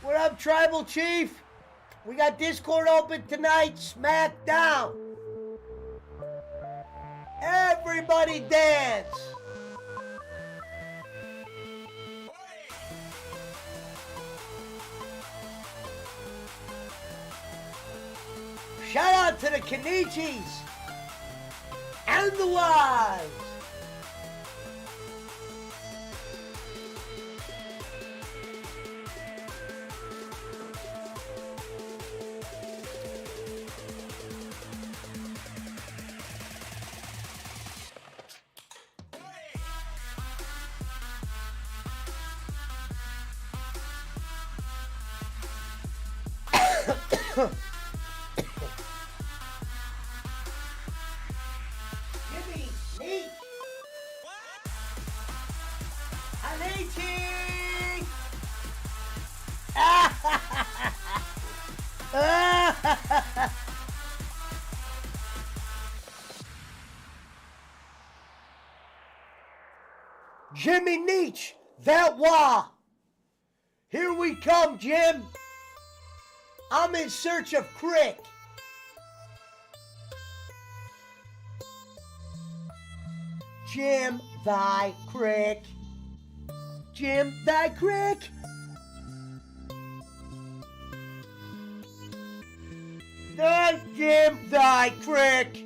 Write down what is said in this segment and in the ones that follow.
What up, Tribal Chief? We got Discord open tonight, SmackDown. Everybody dance. Shout out to the Kenichis and the Wives. Jimmy, me. Anichi. Jimmy Neach, that wah. Here we come, Jim. I'm in search of Crick. Jim thy Crick. Jim thy Crick. The Jim thy Crick.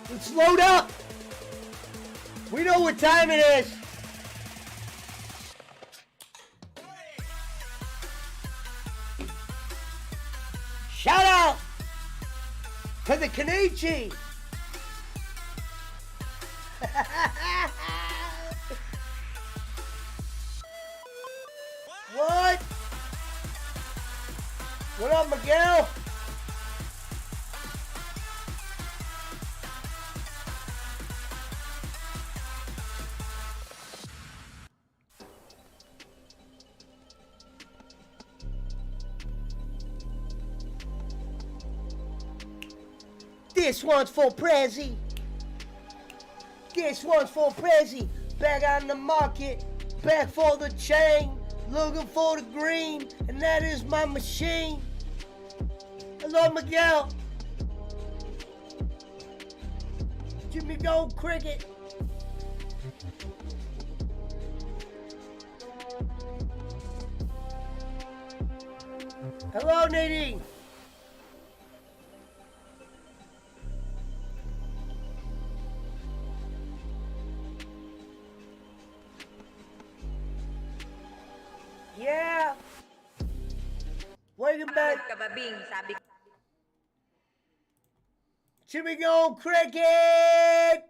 Let's load up. We know what time it is. Shout out to the Kenichi. What? What up, Miguel? This one's for Prezi. This one's for Prezi. Back on the market. Back for the chain. Looking for the green. And that is my machine. Hello, Miguel. Jimmy Gold Cricket. Hello, Nadine. Yeah. Welcome back. Jimmy Gone Cricket!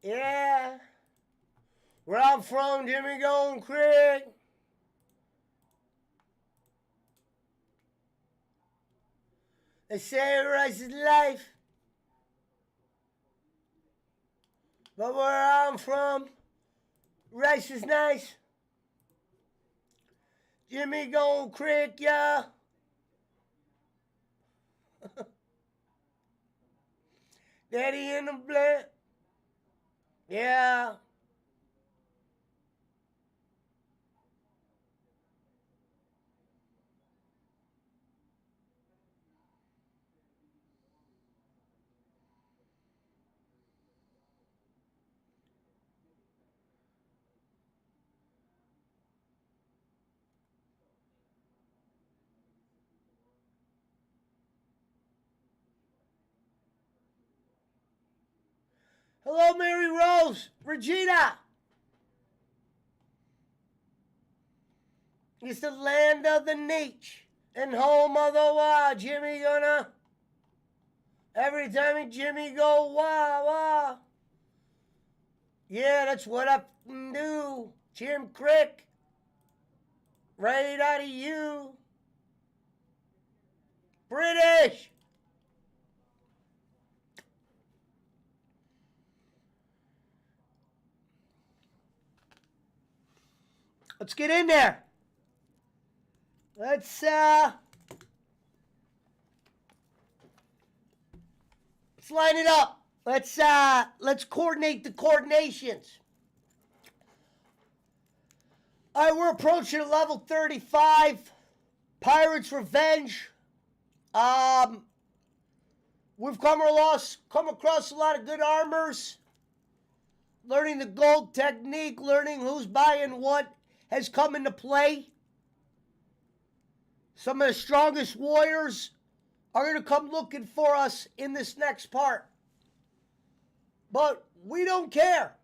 Yeah. Where I'm from, Jimmy Gone Cricket. They say rice is life. But where I'm from, rice is nice. Jimmy Gone Cricket, yeah. Daddy in the blend. Yeah. Hello, Mary Rose. Regina. It's the land of the niche and home of the wild. Jimmy gonna. Every time Jimmy go wah wah. Yeah, that's what I do. Jim Crick. Right out of you. British. Let's get in there. Let's line it up. Let's coordinate the coordinations. All right, we're approaching level 35. Pirates Revenge. We've come across a lot of good armors. Learning the gold technique, learning who's buying what has come into play. Some of the strongest warriors are going to come looking for us in this next part. But we don't care.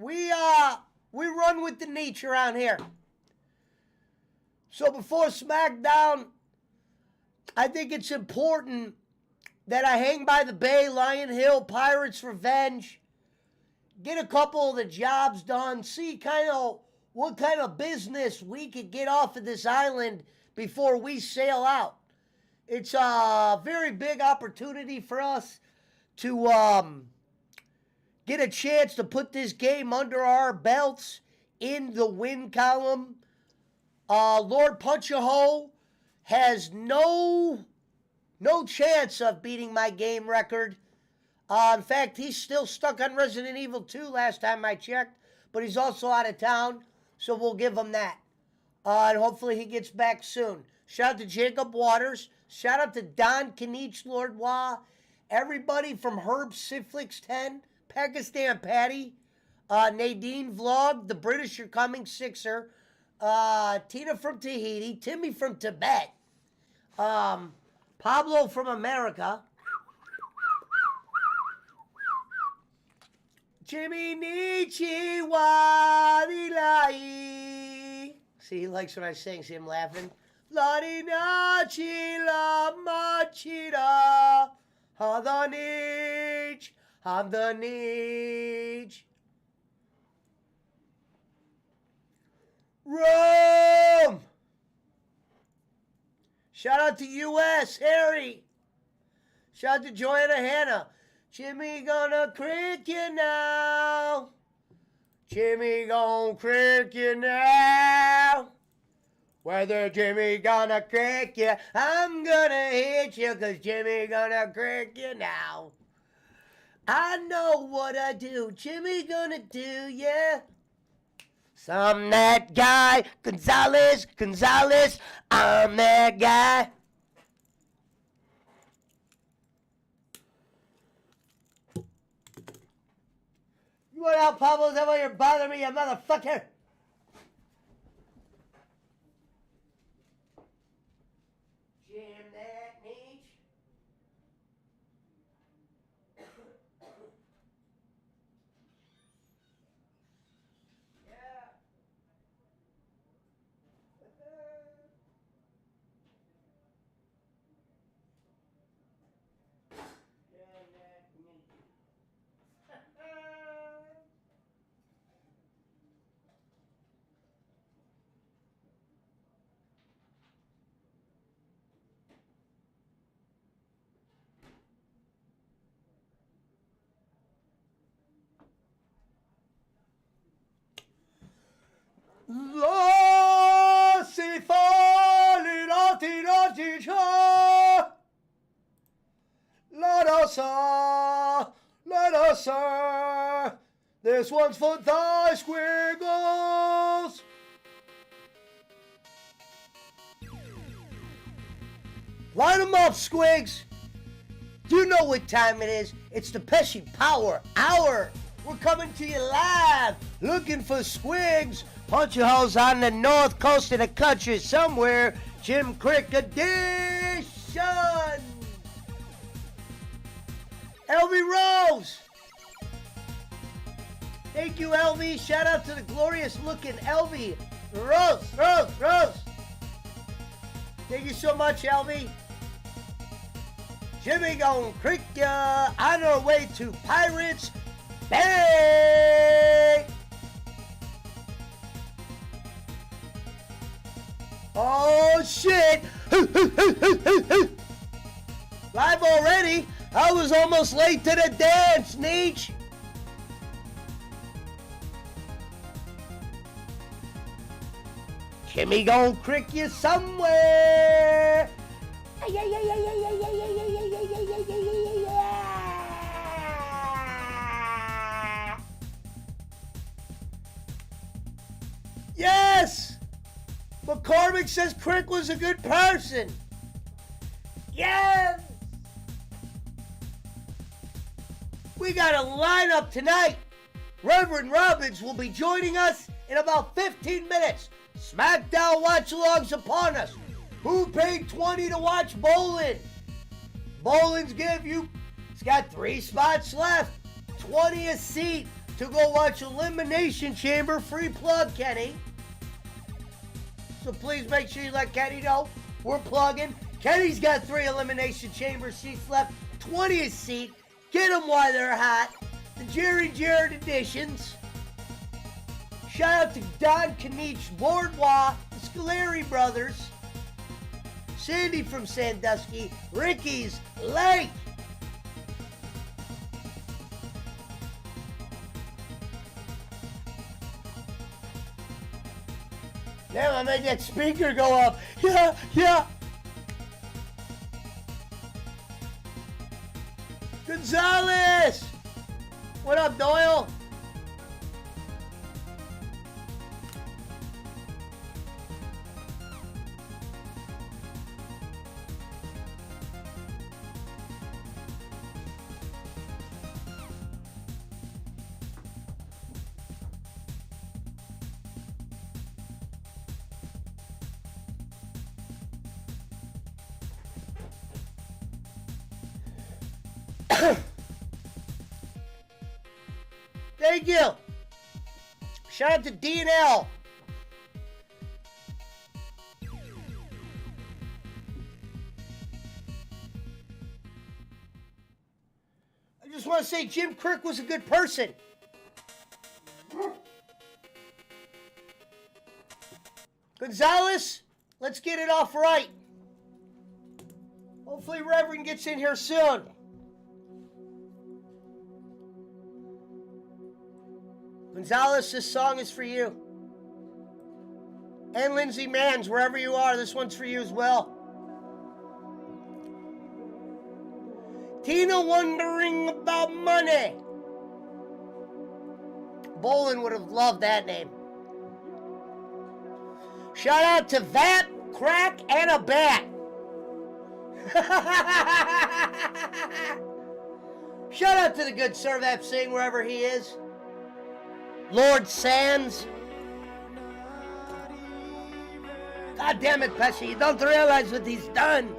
We run with the niche around here. So before SmackDown, I think it's important that I hang by the bay, Lion Hill, Pirates Revenge, get a couple of the jobs done, see what kind of business we could get off of this island before we sail out. It's a very big opportunity for us to get a chance to put this game under our belts in the win column. Lord Punch-a-Hole has no chance of beating my game record. In fact, he's still stuck on Resident Evil 2 last time I checked, but he's also out of town, so we'll give him that. And hopefully he gets back soon. Shout out to Jacob Waters. Shout out to Don Kanich Lord Wah. Everybody from Herb Siflix 10, Pakistan Patty, Nadine Vlog, The British Are Coming Sixer, Tina from Tahiti, Timmy from Tibet, Pablo from America, Jimmy Nietzsche Wadilai. See, he likes when I sing. See him laughing? Ladinachi la machida. Hadanich. Hadanich. Rome. Shout out to US, Harry. Shout out to Joanna Hannah. Jimmy gonna crick you now. Jimmy gonna crick you now. Whether Jimmy gonna crick you, I'm gonna hit you, 'cause Jimmy gonna crick you now. I know what I do, Jimmy gonna do, yeah. I'm that guy, Gonzalez, I'm that guy. You want out, Pablo? Is that why you're bothering me, you motherfucker? Jim that niche. Yeah. La si fa li la ti la ti cha. Let us This one's for the squiggles. Line them up, Squigs. You know what time it is. It's the Pesci Power Hour. We're coming to you live, looking for Squigs. Punch a holes on the north coast of the country somewhere. Jim Crick edition. LV Rose. Thank you, LV. Shout out to the glorious looking LV. Rose. Thank you so much, LV. Jimmy gon' Crick ya on our way to Pirates Bay. Oh, shit. Live already? I was almost late to the dance, Nietzsche. Jimmy gon' Crick you somewhere. Yes! McCormick says Crick was a good person. Yes! We got a lineup tonight. Reverend Robbins will be joining us in about 15 minutes. SmackDown watch-alongs upon us. Who paid $20 to watch bowling? Bowling's it's got 3 spots left. 20 a seat to go watch Elimination Chamber. Free plug, Kenny. So please make sure you let Kenny know we're plugging. Kenny's got 3 Elimination Chamber seats left. 20 a seat. Get them while they're hot. The Jerry Jarrett editions. Shout out to Don Kanich, Bourdois, the Scolari brothers. Sandy from Sandusky, Ricky's Lake. Now I made that speaker go up. Yeah. Gonzalez! What up, Doyle? Thank you. Shout out to D&L. I just want to say Jim Crick was a good person. Gonzalez, let's get it off right. Hopefully Reverend gets in here soon. Gonzalez, this song is for you. And Lindsay Manns, wherever you are, this one's for you as well. Tina wondering about money. Bolin would have loved that name. Shout out to Vap, Crack, and a Bat. Shout out to the good Sir Vap Singh, wherever he is. Lord Sands. God damn it, Pesci, you don't realize what he's done.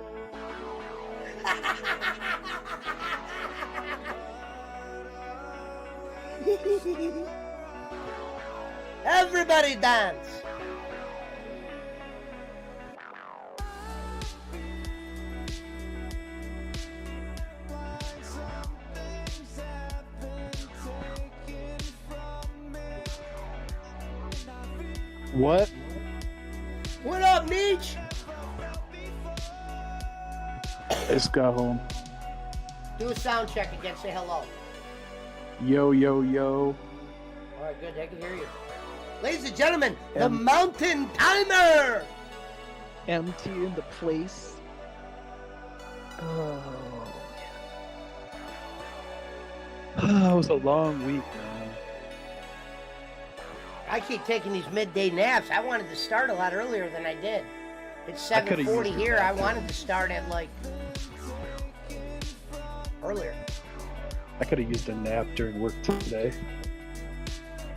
Everybody dance. What? What up, Nietzsche? Let's go home. Do a sound check again. Say hello. Yo, yo, yo. All right, good. I can hear you. Ladies and gentlemen, the Em- Mountain Timer. Empty in the place. Oh, it was a long week, man. I keep taking these midday naps. I wanted to start a lot earlier than I did. It's I coulda 7:40 used a here. I nap. wanted to start at like earlier. I could have used a nap during work today.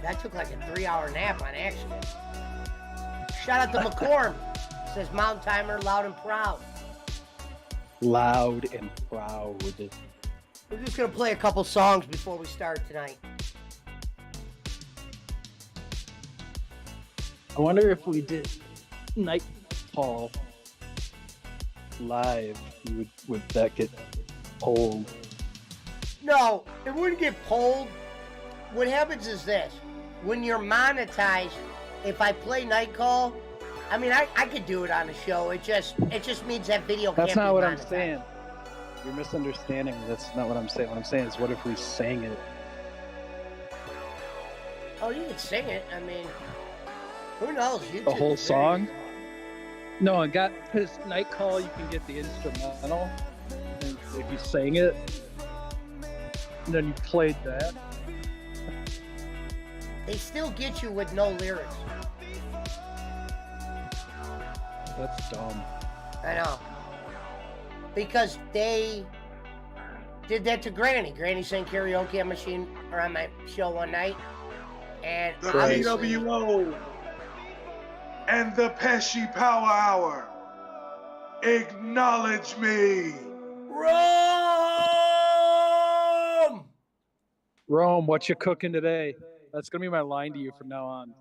That took like a 3-hour nap on accident. Shout out to McCorm. Says Mountain Timer, loud and proud. Loud and proud. We're just gonna play a couple songs before we start tonight. I wonder if we did Nightfall live, would that get pulled? No, it wouldn't get pulled. What happens is this. When you're monetized, if I play Night Call, I mean, I could do it on the show. It just means that video can't That's be not what I'm monetized. saying. You're misunderstanding. That's not what I'm saying. What I'm saying is, what if we sang it? Oh, you can sing it. I mean, who knows? The whole song? No, I got his Night Call. You can get the instrumental, and if you sang it, and then you played that. They still get you with no lyrics. That's dumb. I know. Because they did that to Granny. Granny sang karaoke on machine or on my show one night. And The obviously, PWO and the Pesci Power Hour. Acknowledge me. Rome! Rome, what you cooking today? That's gonna be my line to you from now on.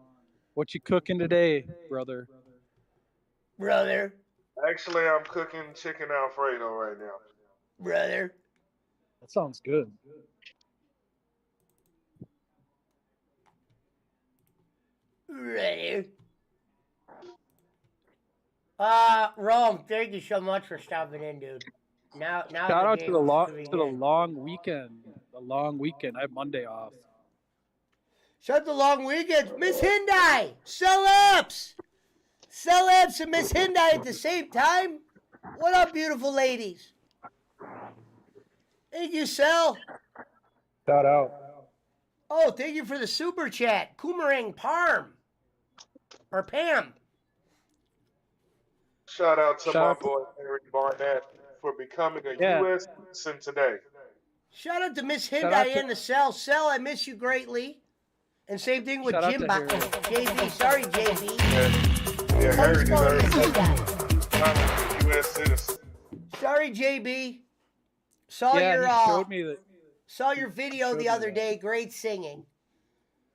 What you cooking today, brother? Brother. Actually, I'm cooking chicken Alfredo right now. Brother. That sounds good. Brother. Rome, thank you so much for stopping in, dude. Now Shout out to the long weekend. weekend. The long weekend. I have Monday off. Shout out to long weekends. Miss Hyundai, celebs! Celebs and Miss Hyundai at the same time? What up, beautiful ladies? Thank you, Sel. Shout out. Oh, thank you for the super chat. Coomerang Parm. Or Pam. Shout out to Shout my out to- boy Eric Barnett for becoming a Yeah. U.S. citizen today. Shout out to Miss Shout out Hyundai to- and the Cell. Cell, I miss you greatly. And same thing with Shout out to Jimbo. Harry. JB, sorry, JB. Yeah, Harry Postpone deserves the to Hyundai. become a U.S. citizen. Sorry, JB. Saw Yeah, your he showed me that. saw your video showed the me other that. day. Great singing.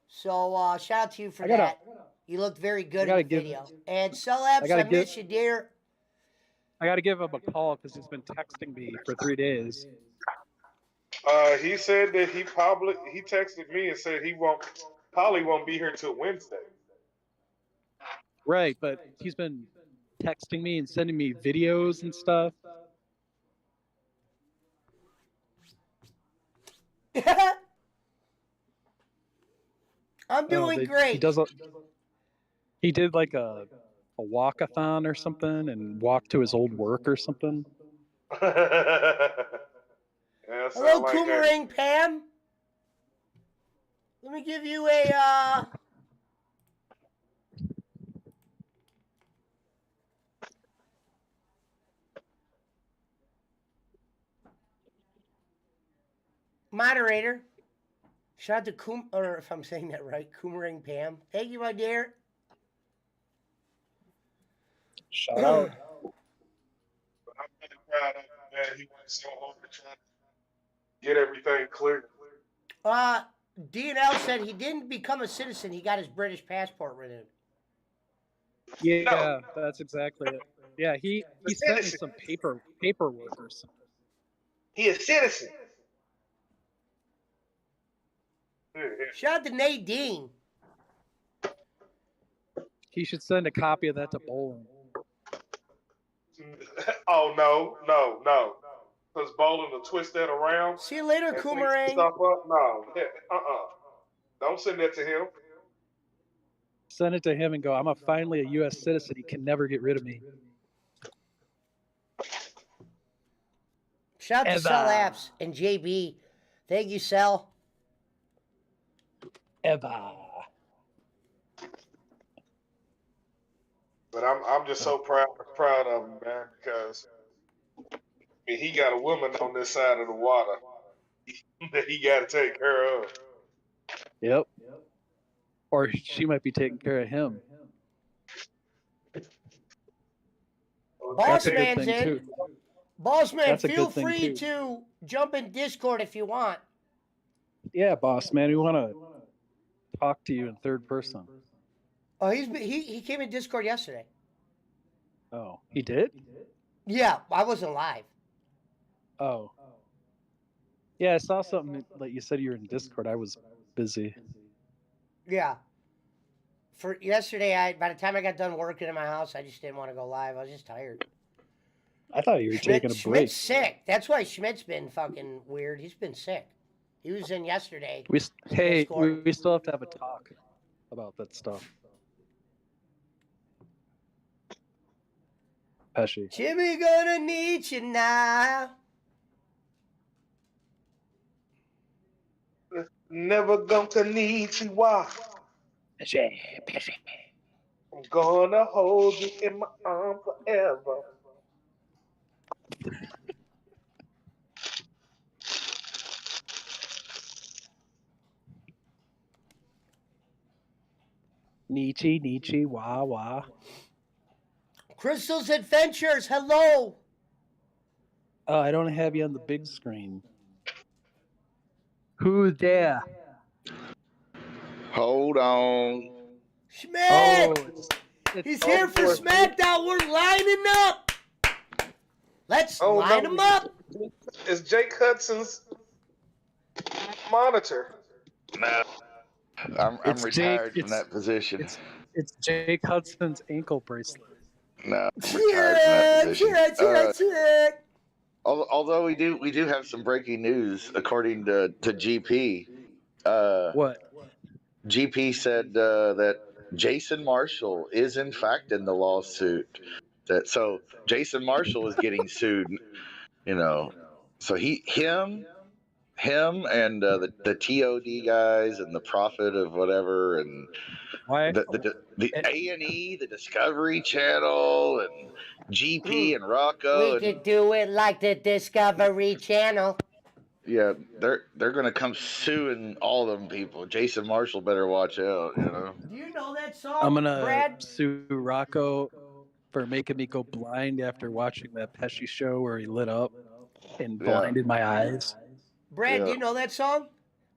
So shout out to you for I gotta- that. You looked very good in gotta the give- video. And Celebs, gotta I miss you, dear. I got to give him a call because he's been texting me for 3 days. He said that he texted me and said probably won't be here till Wednesday. Right, but he's been texting me and sending me videos and stuff. I'm doing He great. does. He did like a walkathon or something and walked to his old work or something. Yeah, Hello, like Coomerang Pam. Let me give you a moderator. Shout out to or if I'm saying that right, Coomerang Pam. Thank you, my dear. Shout out. I'm really proud of him, man. He went so hard to try to get everything clear. D&L said he didn't become a citizen. He got his British passport renewed. Yeah, No. that's exactly it. Yeah, he The sent me citizen. some paperwork or something. He a citizen. Yeah. Shout out to Nadine. He should send a copy of that to Bowling. Oh no. Because Bowling will twist that around. See you later, and mix Coomerang. stuff up. No. Don't send that to him. Send it to him and go, I'm finally a U.S. citizen. He can never get rid of me. Shout out to Eva. Cell Apps and JB. Thank you, Cell. Eva. But I'm just so proud of him, man, because he got a woman on this side of the water that he got to take care of. Yep. Or she might be taking care of him. Boss a good Man's thing, in. too. Boss Man, That's a feel good thing, free too. to jump in Discord if you want. Yeah, boss man, we want to talk to you in third person. Oh, he came in Discord yesterday. Oh, he did? Yeah, I wasn't live. Oh. Yeah, I saw something like you said you were in Discord. I was busy. Yeah. For yesterday, by the time I got done working in my house, I just didn't want to go live. I was just tired. I thought you were taking a break. Schmidt's sick. That's why Schmidt's been fucking weird. He's been sick. He was in yesterday. We Discord. still have to have a talk about that stuff. Pesci. Jimmy gonna need you now. Never gonna need you, why? Pesci. I'm gonna hold you in my arms forever. Nietzsche, wah, wah. Crystal's Adventures, hello. Oh, I don't have you on the big screen. Who's there? Hold on. Schmidt! Oh, He's here for SmackDown. We're lining up. Let's Oh, line no. him up. It's Jake Hudson's monitor. No. I'm It's retired Jake, from that position. It's Jake Hudson's ankle bracelet. No, I'm retired from that position. Cheer. Although we do have some breaking news according to GP. What? GP said that Jason Marshall is in fact in the lawsuit. So Jason Marshall is getting sued. You know, so him and the TOD guys and the Prophet of whatever and Why? the A&E, the Discovery Channel, and GP and Rocco. We could do it like the Discovery Channel. Yeah, they're gonna come suing all them people. Jason Marshall better watch out. You know. Do you know that song, I'm gonna Brad? sue Rocco for making me go blind after watching that Pesci show where he lit up and blinded my eyes. Brad, do you know that song?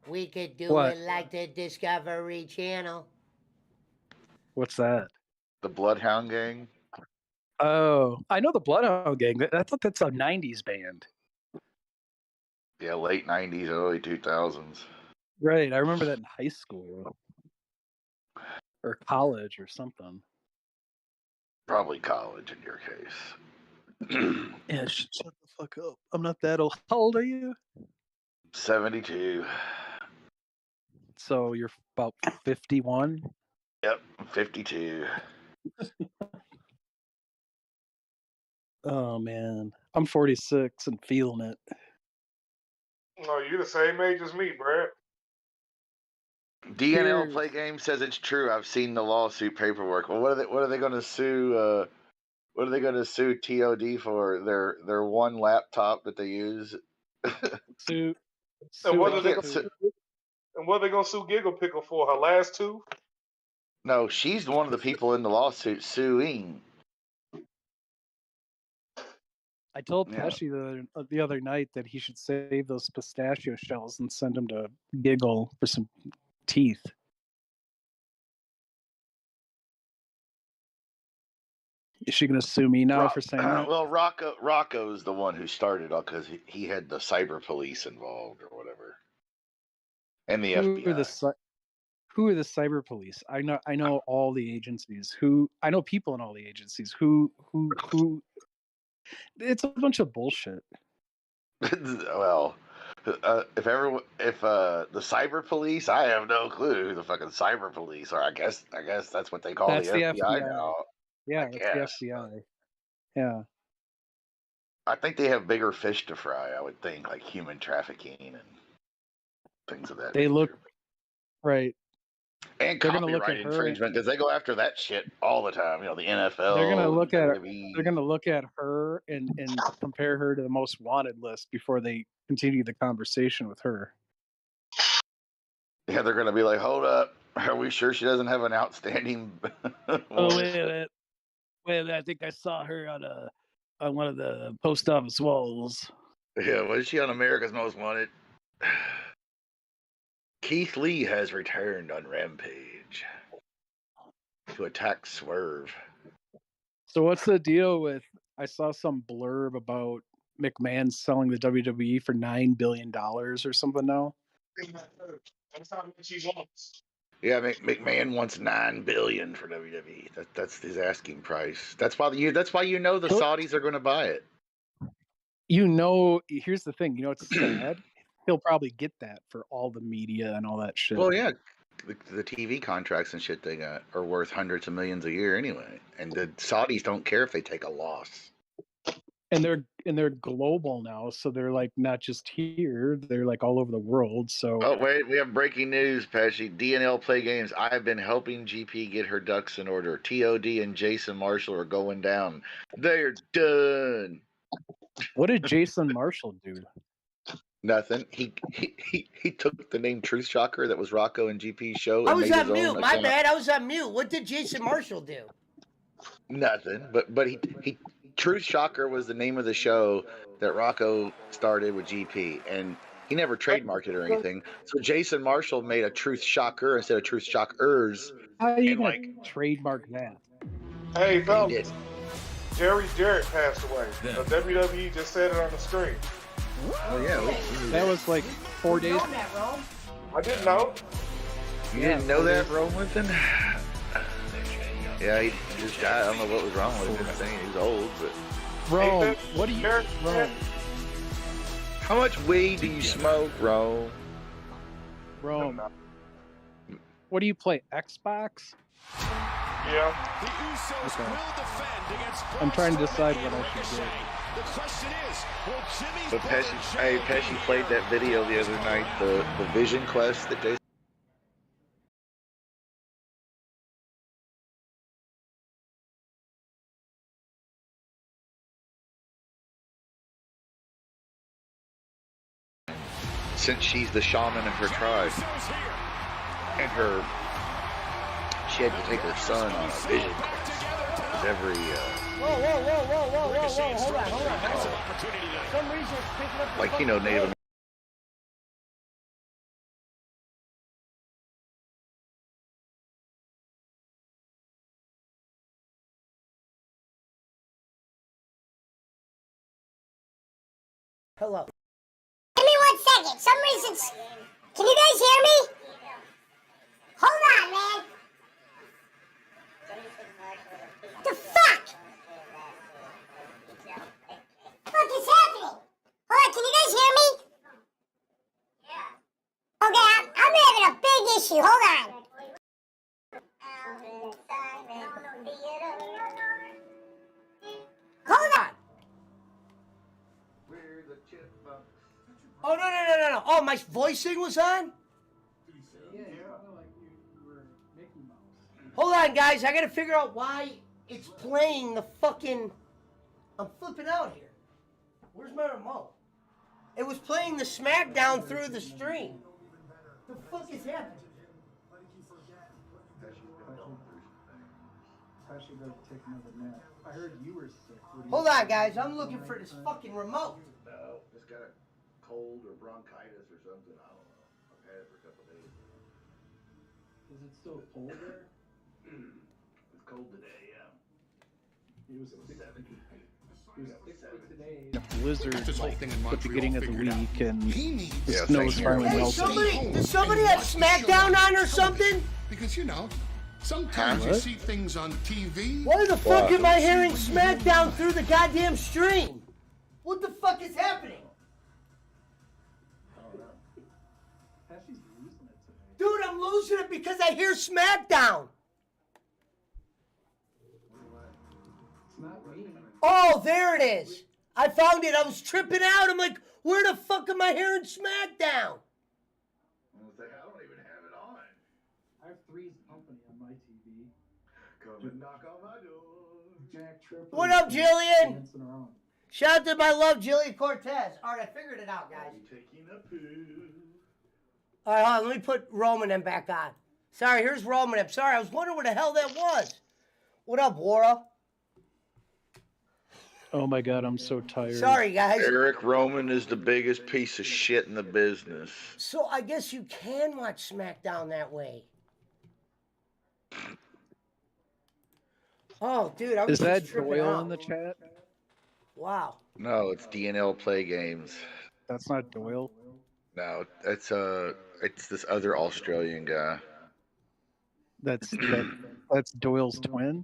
We could do What? it like the Discovery Channel. What's that? The Bloodhound Gang. Oh, I know the Bloodhound Gang. I thought that's a '90s band. Yeah, late '90s, early 2000s. Right, I remember that in high school or college or something. Probably college in your case. Yeah, shut the fuck up. I'm not that old. How old are you? 72. So you're about 51? Yep, 52. Oh, man. I'm 46 and feeling it. No, you the same age as me, Brad. DNL Cheers. Play Game says it's true. I've seen the lawsuit paperwork. Well, what are they going to sue? What are they going to sue TOD for? Their one laptop that they use. Sue. And what They are they can't sue- gonna sue Giggle Pickle for? Her last two? No, she's one of the people in the lawsuit suing. I told Yeah. Pesci the other night that he should save those pistachio shells and send them to Giggle for some teeth. Is she going to sue me now for saying that? Well, Rocco's the one who started all because he had the cyber police involved or whatever, and the FBI. Who are the cyber police? I know all the agencies. I know people in all the agencies. Who? It's a bunch of bullshit. Well, If the cyber police, I have no clue who the fucking cyber police are. I guess that's what they call That's the the FBI FBI. now. Yeah, I it's guess. the FBI. Yeah. I think they have bigger fish to fry. I would think, like human trafficking and things of that. They nature. look right. And They're gonna look copyright at her. infringement because they go after that shit all the time. You know, the NFL. They're gonna look at WWE. They're gonna look at her and compare her to the most wanted list before they continue the conversation with her. Yeah, they're gonna be like, "Hold up, are we sure she doesn't have an outstanding?" Oh wait a minute. Wait a minute. I think I saw her on one of the post office walls. Yeah, was she on America's Most Wanted? Keith Lee has returned on Rampage to attack Swerve. So what's the deal with? I saw some blurb about McMahon selling the WWE for $9 billion or something now. That's how much he wants. Yeah, McMahon wants $9 billion for WWE. That's his asking price. That's why you know the Saudis are going to buy it. You know, here's the thing. You know, it's sad. He'll probably get that for all the media and all that shit. Well, yeah, the TV contracts and shit they got are worth hundreds of millions a year anyway, and the Saudis don't care if they take a loss. And they're global now, so they're like not just here; they're like all over the world. So oh wait, we have breaking news, Pesci. DNL Play Games. I've been helping GP get her ducks in order. TOD and Jason Marshall are going down. They're done. what did Jason Marshall do? Nothing. He took the name Truth Shocker that was Rocco and GP's show. I was on mute. My bad. I was on mute. What did Jason Marshall do? Nothing. But he Truth Shocker was the name of the show that Rocco started with GP, and he never trademarked it or anything. So Jason Marshall made a Truth Shocker instead of Truth Shockers. How are you gonna trademark that? Hey, fellas. Jerry Jarrett passed away. The WWE just said it on the screen. Oh yeah, that was like 4 days. I didn't know. You didn't know that, Romanton? Yeah, he just died. I don't know what was wrong with him. He was old, but. Rome, what do you? Rome. How much weed do you smoke, Rome? Rome. What do you play? Xbox? Yeah. Okay. I'm trying to decide what I should do. The question is, will Jimmy's but Pesci played that video the other night, the Vision Quest that Jason. Since she's the shaman of her tribe, and she had to take her son on a vision quest. Every Whoa, hold on. For some reason it's picking up the like Native American. Hello. Give me 1 second. Some reason. Can you guys hear me? Hold on, man. The fuck? What is happening? Hold on, can you guys hear me? Yeah. Okay, I'm having a big issue. Hold on. Hold on. Oh, no. Oh, my voicing was on? Hold on, guys. I gotta figure out why it's playing the fucking... I'm flipping out here. Where's my remote? It was playing the SmackDown through the stream. The fuck is happening? I heard you were sick. Hold on, guys. I'm looking for this fucking remote. No, just got a cold or bronchitis or something. I don't know. I've had it for a couple of days. Is it still cold there? It's cold today, yeah. It was 60 today. A blizzard like at the beginning of the week, and the snow was finally melting. Did somebody have SmackDown on or something? Because, sometimes you see things on TV. Why the fuck am I hearing SmackDown through the goddamn stream? What the fuck is happening? Dude, I'm losing it because I hear SmackDown. Oh, there it is. I found it. I was tripping out. I'm like, where the fuck am I hearing SmackDown? I was like, I don't even have it on. I have Three's Company on my TV. Come and knock on my door. Jack Tripper. What up, Jillian? Dancing around. Shout out to my love, Jillian Cortez. All right, I figured it out, guys. Taking a poo. All right, hold on. Let me put Roman M back on. Sorry, here's Roman M. Sorry, I was wondering what the hell that was. What up, Wara? Oh my god, I'm so tired. Sorry, guys. Eric Roman is the biggest piece of shit in the business. So I guess you can watch SmackDown that way. Oh, dude, I was Is just that tripping Doyle out. in the chat? Wow. No, it's DNL Play Games. That's not Doyle. No, it's this other Australian guy. That's Doyle's twin.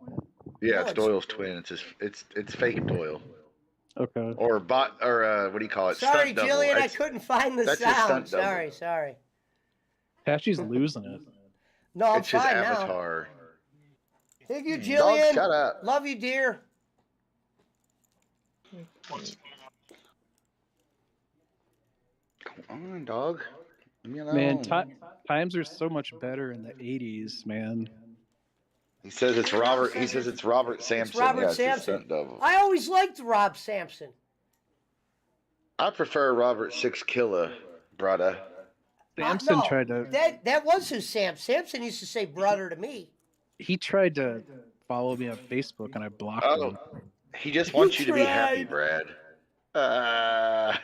Yeah, No, it's it's- Doyle's twin. It's fake Doyle. Okay. Or what do you call it? Sorry, Stunt double. Jillian, I It's- couldn't find the that's his sound. stunt double. Sorry. Patchy's losing it. No, I'm It's his fine now. avatar. Thank you, Dog, Jillian. shut up. Love you, dear. Come on, dog. Leave me alone. Man, times are so much better in the 80s, man. He says it's Robert. He says it's Robert Sampson. It's Robert Yeah, it's his Sampson. stunt double. I always liked Rob Sampson. I prefer Robert Six Killer, brother. Samson No, tried to That was who Sampson used to say brother to me. he tried to follow me on Facebook and I blocked him. Oh, he just wants you to be happy, tried. Brad.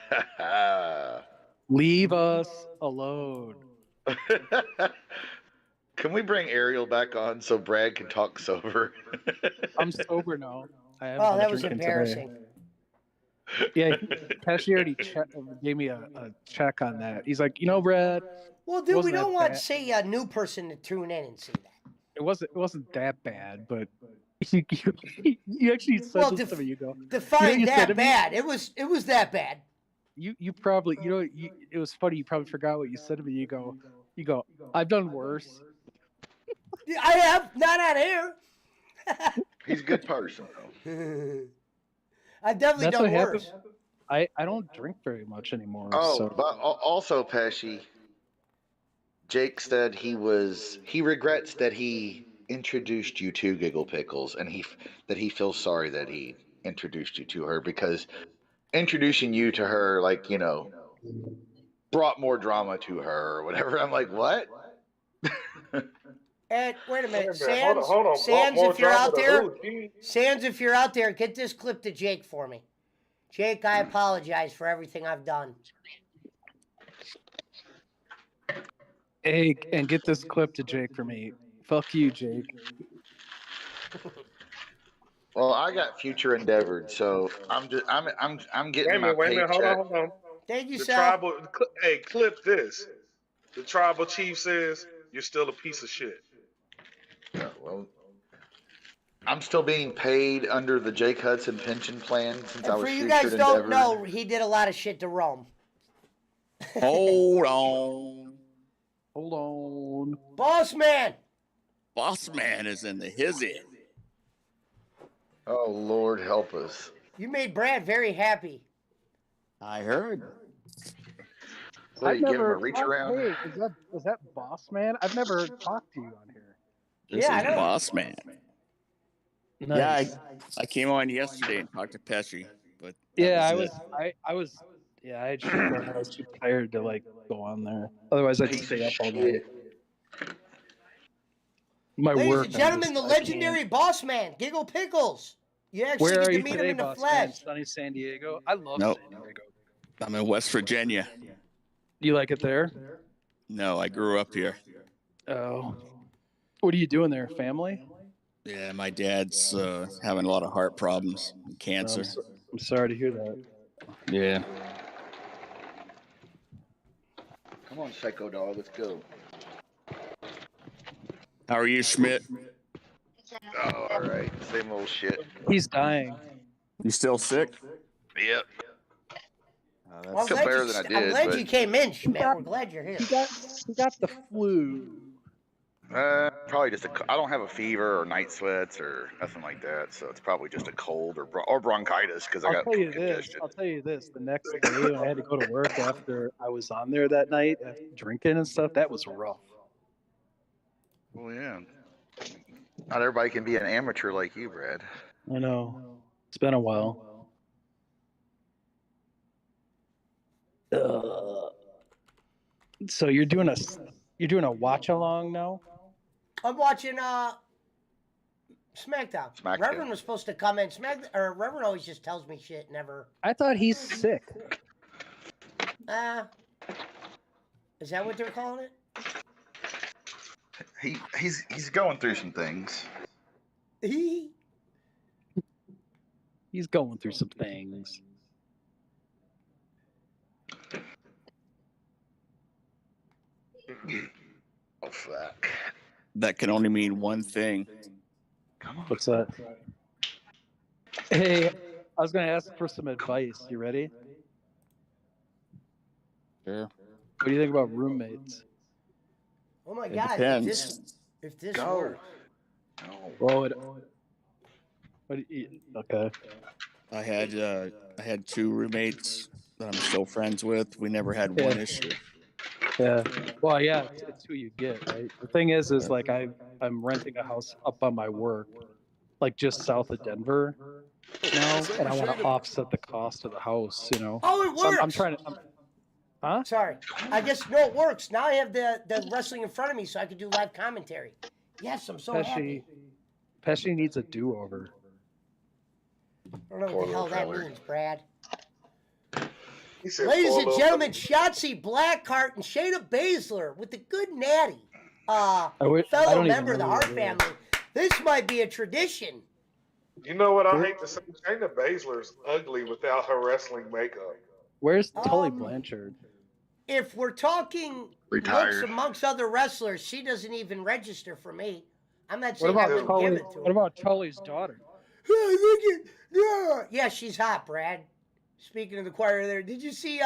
Leave us alone. Can we bring Ariel back on so Brad can talk sober? I'm sober now. I haven't Oh, been that was drinking embarrassing. Today. Yeah, Patchy already gave me a check on that. He's like, Brad, Well, dude, we Wasn't don't that want, bad. say, a new person to tune in and see that. it wasn't that bad, but you actually said Well, this to me. You go, Define you said to that me? bad. It was that bad. you probably it was funny. You probably forgot what you said to me. You go, I've done worse. I have, not on air. He's a good person, though. I've definitely That's done what worse. happened. I don't drink very much anymore. Oh, so. but also, Pesci, Jake said he regrets that he introduced you to Giggle Pickles, and that he feels sorry that he introduced you to her, because introducing you to her, brought more drama to her or whatever. I'm like, what? And wait a minute, Wait a minute, hold on. Sands, More if you're drama out to there, who, G? Sands, if you're out there, get this clip to Jake for me. Jake, I apologize for everything I've done. Hey, and get this clip to Jake for me. Fuck you, Jake. Well, I got future endeavored, so I'm getting my Wait a minute, paycheck. hold on. Thank you, The Sal. clip this. The tribal chief says you're still a piece of shit. Well, I'm still being paid under the Jake Hudson pension plan since I And was for you featured guys don't endeavored. know, he did a lot of shit to Rome. Hold on. Hold on. Boss man. Boss man is in the hizzy. Oh Lord, help us! You made Brad very happy. I heard. So you give him a reach around. Hey, is that Boss Man? I've never talked to you on here. This Yeah, I is know. boss man. Nice. Yeah, I came on yesterday and talked to Pesci, but Yeah, I was was. Yeah, I was too tired to go on there. Otherwise, I'd stay up all night. My Ladies work. and gentlemen, the legendary boss man, Giggle Pickles. You actually Where get are to you meet today, him in the Boss Man? flesh. Sunny San Diego. I love Nope. San Diego. I'm in West Virginia. Do you like it there? No, I grew up here. Oh. What are you doing there? Family? Yeah, my dad's having a lot of heart problems, and cancer. I'm sorry to hear that. Yeah. Come on, psycho dog, let's go. How are you, Schmidt? Oh, all right, same old shit. He's dying. You still sick? Yep. Well, I'm Feel glad, better than I I'm did, glad but you came in, Schmidt. We're glad you're here. He got the flu. probably just I don't have a fever or night sweats or nothing like that, so it's probably just a cold or bronchitis because I I'll got tell you congestion. this. I'll tell you this. The next day when I had to go to work after I was on there that night, after drinking and stuff, that was rough. Well, yeah. Not everybody can be an amateur like you, Brad. I know. It's been a while. So you're doing a watch along now? I'm watching SmackDown. SmackDown. Reverend was supposed to come in. Reverend always just tells me shit. Never. I thought he's sick. Is that what they're calling it? He's going through some things. He's going through some things. Oh fuck. That can only mean one thing. Come on. What's that? Hey, I was going to ask for some advice. You ready? Sure. What do you think about roommates? Oh my It God! depends. If this Go. works. Well, okay. I had 2 roommates that I'm still friends with. We never had one issue. Yeah. Well, yeah, it's who you get, right? The thing is like I'm renting a house up on my work, like just south of Denver now, and I want to offset the cost of the house, you know. Oh, it So works. I'm trying to. Huh? Sorry, I just know it works. Now I have the wrestling in front of me, so I can do live commentary. Yes, I'm so happy. Pesci needs a do-over. I don't know what the hell that means, Brad. He said, Ladies "Poor and little gentlemen, Shotzi Blackheart and Shayna Baszler with the good natty. I Fellow don't even member of the know Hart who that family. This might be a tradition. You know what? I hate to say, Shayna Baszler's ugly without her wrestling makeup. Where's Tully Um, Blanchard? If we're talking Retired. looks amongst other wrestlers, she doesn't even register for me. I'm not What saying I about wouldn't Tully? give it to her. What about Tully's daughter? Yeah, she's hot, Brad. Speaking of the choir there, did you see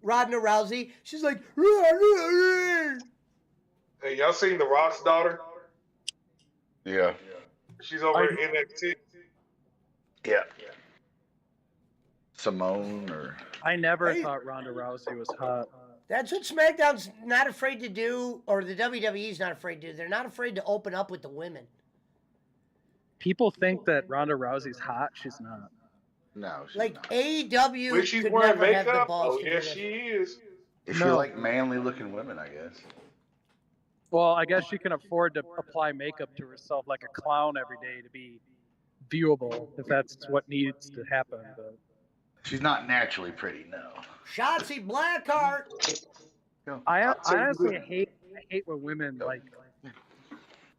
Ronda Rousey? She's like, Hey, y'all seen The Rock's daughter? Yeah. She's over at NXT. Yeah. Simone or I never Hey. thought Ronda Rousey was hot. That's what SmackDown's not afraid to do, or the WWE's not afraid to do. They're not afraid to open up with the women. People think that Ronda Rousey's hot. She's not. no. She's Like not. AEW When she's could wearing never have the makeup, balls oh to do yes, this. she is. If you No. like manly looking women, I guess. Well, I guess she can afford to apply makeup to herself like a clown every day to be viewable, if that's what needs to happen. But She's not naturally pretty, no. Shotzi Blackheart. I tell you honestly what. hate when women like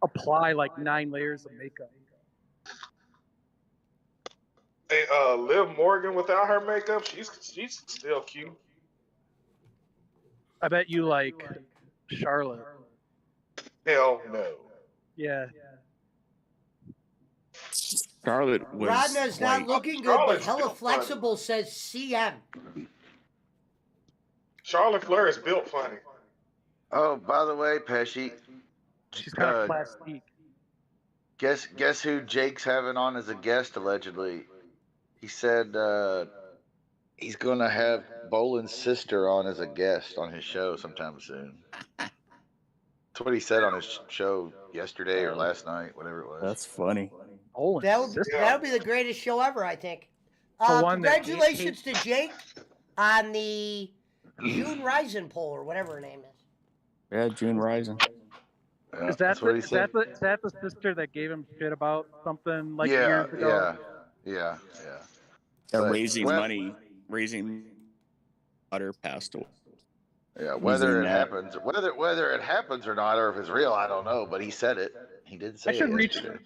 apply like 9 layers of makeup. Hey, Liv Morgan without her makeup, she's still cute. I bet you like Charlotte. Hell no. Yeah. Charlotte was Rodna's not quite- looking good, but Charlotte's hella still funny. flexible says CM. Charlotte Flair is built funny. Oh, by the way, Pesci, She's kind of plastique. guess who Jake's having on as a guest allegedly? He said he's gonna have Boland's sister on as a guest on his show sometime soon. That's what he said on his show yesterday or last night, whatever it was. That's funny. Oh, That'll be the greatest show ever, I think. The one that Congratulations to Jake on the June Rising poll or whatever her name is. Yeah, June Rising. Yeah, Is that's what he said. is that the sister that gave him shit about something like yeah, years ago? yeah. Yeah, But raising daughter passed away. Yeah, whether Using it that. happens, whether it happens or not, or if it's real, I don't know. But he said it. He did say I should it reach yesterday.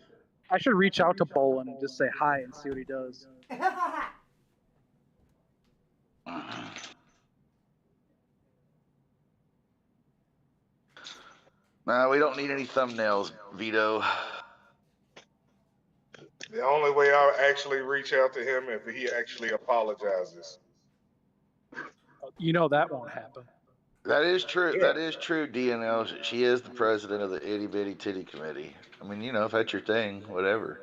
I should reach out to Bolin and just say hi and see what he does. No, we don't need any thumbnails, Vito. The only way I'll actually reach out to him if he actually apologizes. You know that won't happen. That is true. Yeah. That is true, DNL. She is the president of the Itty Bitty Titty Committee. I mean, if that's your thing, whatever.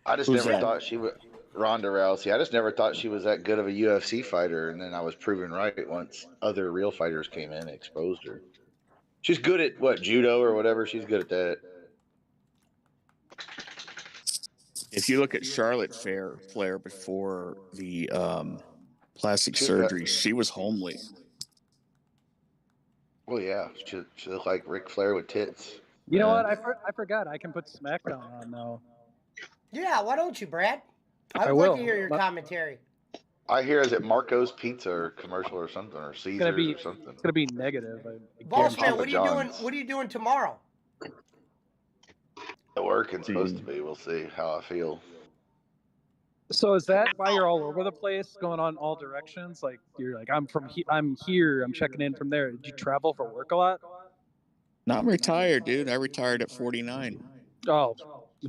I just Who's never that? thought she would. Ronda Rousey. I just never thought she was that good of a UFC fighter, and then I was proven right once other real fighters came in and exposed her. She's good at what, judo or whatever. She's good at that. If you look at Charlotte Flair before the plastic She, surgery, she was homely. well, yeah, she looked like Ric Flair with tits. You know what? I forgot. I can put SmackDown on now. Yeah, why don't you, Brad? I I would like will. to hear your commentary. I hear is it Marco's Pizza or commercial or something or It's gonna Caesars be or something. it's gonna be negative. Boss man, Papa what are you doing? John's. What are you doing tomorrow? Working supposed to be. We'll see how I feel. So is that why you're all over the place, going on all directions? Like you're like, I'm here. I'm checking in from there. Did you travel for work a lot? No, I'm retired, dude. I retired at 49. Oh,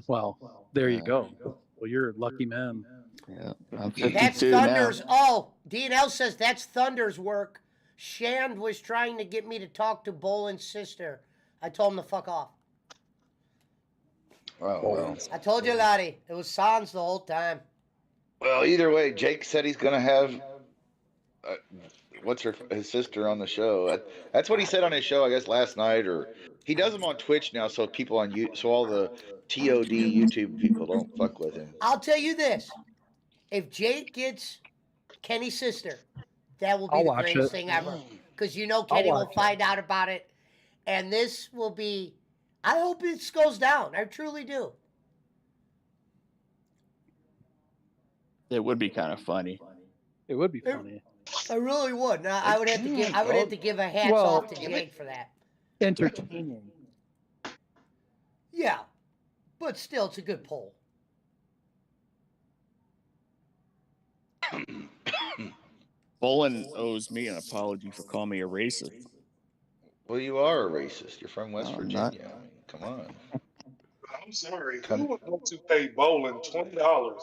well, there you go. Well, you're a lucky man. Yeah, I'm That's 52 now. Thunder's. Oh, DNL says that's Thunder's work. Shand was trying to get me to talk to Boland's sister. I told him to fuck off. Oh, well. I told you, Lottie. It was Sans the whole time. Well, either way, Jake said he's going to have his sister on the show. That's what he said on his show, I guess, last night. Or he does them on Twitch now, so people so all the TOD YouTube people don't fuck with him. I'll tell you this: if Jake gets Kenny's sister, that will be the greatest thing ever. Because Kenny will find out about it, and this will be. I hope this goes down. I truly do. It would be kind of funny. It would be funny. I really would. Now, I would have to give a hats off to Jake for that. Entertaining. Yeah, but still, it's a good poll. Bolin owes me an apology for calling me a racist. Well, you are a racist. You're from West No, I'm Virginia. not. I mean, come on. I'm sorry. Who would want to pay Bolin $20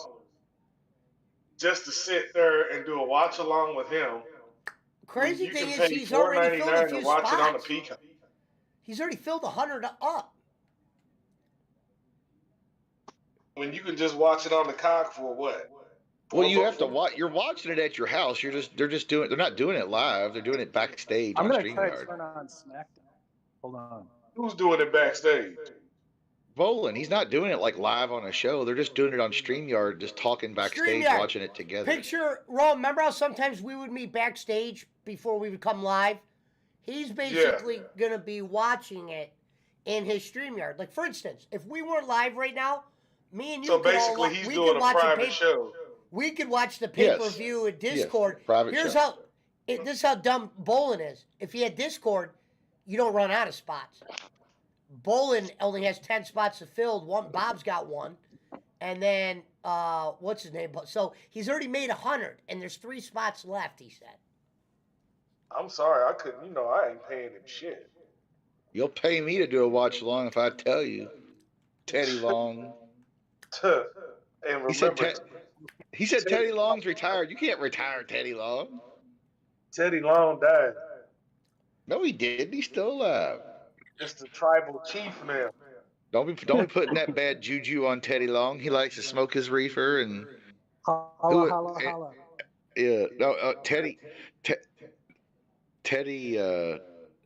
just to sit there and do a watch along with him? Crazy You thing can is, pay he's already filled a $4.99 few to watch it on the spots. Peacock. He's already filled 100 up. When you can just watch it on the cock for what? Well, you have to watch. You're watching it at your house. They're not doing it live. They're doing it backstage I'm on gonna try to StreamYard. turn on SmackDown. Hold on. Who's doing it backstage? Bolin, he's not doing it like live on a show. They're just doing it on StreamYard, just talking backstage, StreamYard. watching it together. Picture, Ron, remember how sometimes we would meet backstage before we would come live? He's basically going to be watching it in his StreamYard. Like, for instance, if we weren't live right now, me and you So could basically, all, he's we doing could a watch private show. We could watch the pay-per-view at Discord. Yes, private Here's show. this is how dumb Bolin is. If he had Discord, you don't run out of spots. Bolin only has 10 spots to fill. Bob's got one. And then, what's his name? So he's already made 100, and there's 3 spots left, he said. I'm sorry, I couldn't. I ain't paying him shit. You'll pay me to do a watch along if I tell you. Teddy Long. And remember, He said Teddy Long's retired. You can't retire Teddy Long. Teddy Long died. No, he didn't. He's still alive. It's the tribal chief now. Don't be putting that bad juju on Teddy Long. He likes to smoke his reefer and. Holla. Yeah, no, Teddy.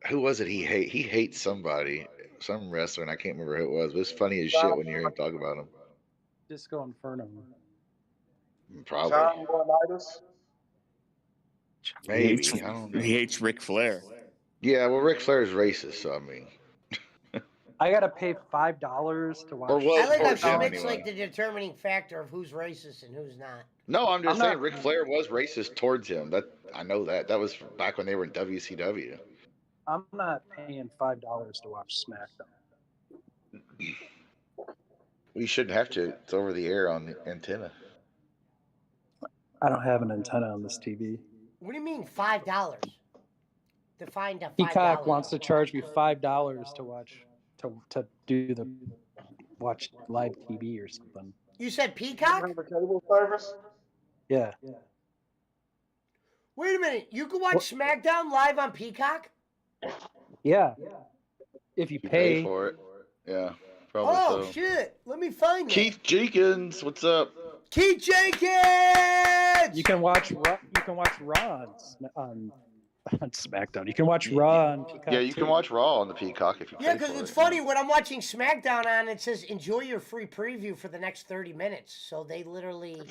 Who was it? He hates somebody, some wrestler, and I can't remember who it was. But it's funny as shit when you hear him talk about him. Disco Inferno. Probably. John Laurinaitis. Maybe. I don't know. He hates Ric Flair. Yeah, well, Ric Flair is racist, so I mean. I gotta pay $5 to watch. Or was I like how for him Schmidt's anyway. like the determining factor of who's racist and who's not. No, I'm just I'm saying not- Ric Flair was racist towards him. I know that. That was back when they were in WCW. I'm not paying $5 to watch SmackDown. We shouldn't have to. It's over the air on the antenna. I don't have an antenna on this TV. What do you mean $5? Define the $5. Peacock wants to charge me $5 to watch to watch live TV or something. You said Peacock? Remember cable service? Yeah. Wait a minute. You can watch SmackDown live on Peacock? Yeah, if you You pay. pay for it. Yeah, probably Oh, so. shit. Let me find that. Keith Jenkins, what's up? Keith Jenkins! You can watch Raw on SmackDown. You can watch Raw on Peacock. Yeah, you too. can watch Raw on the Peacock if you pay Yeah, for it. because it's funny. When I'm watching SmackDown on, it says, enjoy your free preview for the next 30 minutes. So they literally...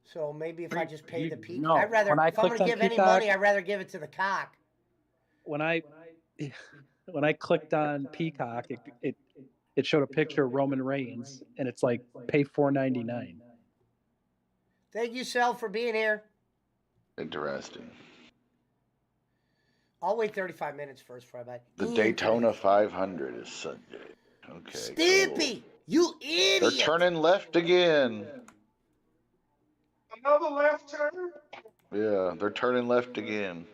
So maybe if I just pay the Peacock... No, I'd rather... when I If I'm going clicked to on give any Peacock- money, I'd rather give it to the cock. When I clicked on Peacock, it showed a picture of Roman Reigns, and it's like pay $4.99. Thank you, Sal, for being here. Interesting. I'll wait 35 minutes first before I buy. The Daytona 500 is Sunday. Okay. Stimpy, you idiot! They're turning left again. Another left turn? Yeah, they're turning left again.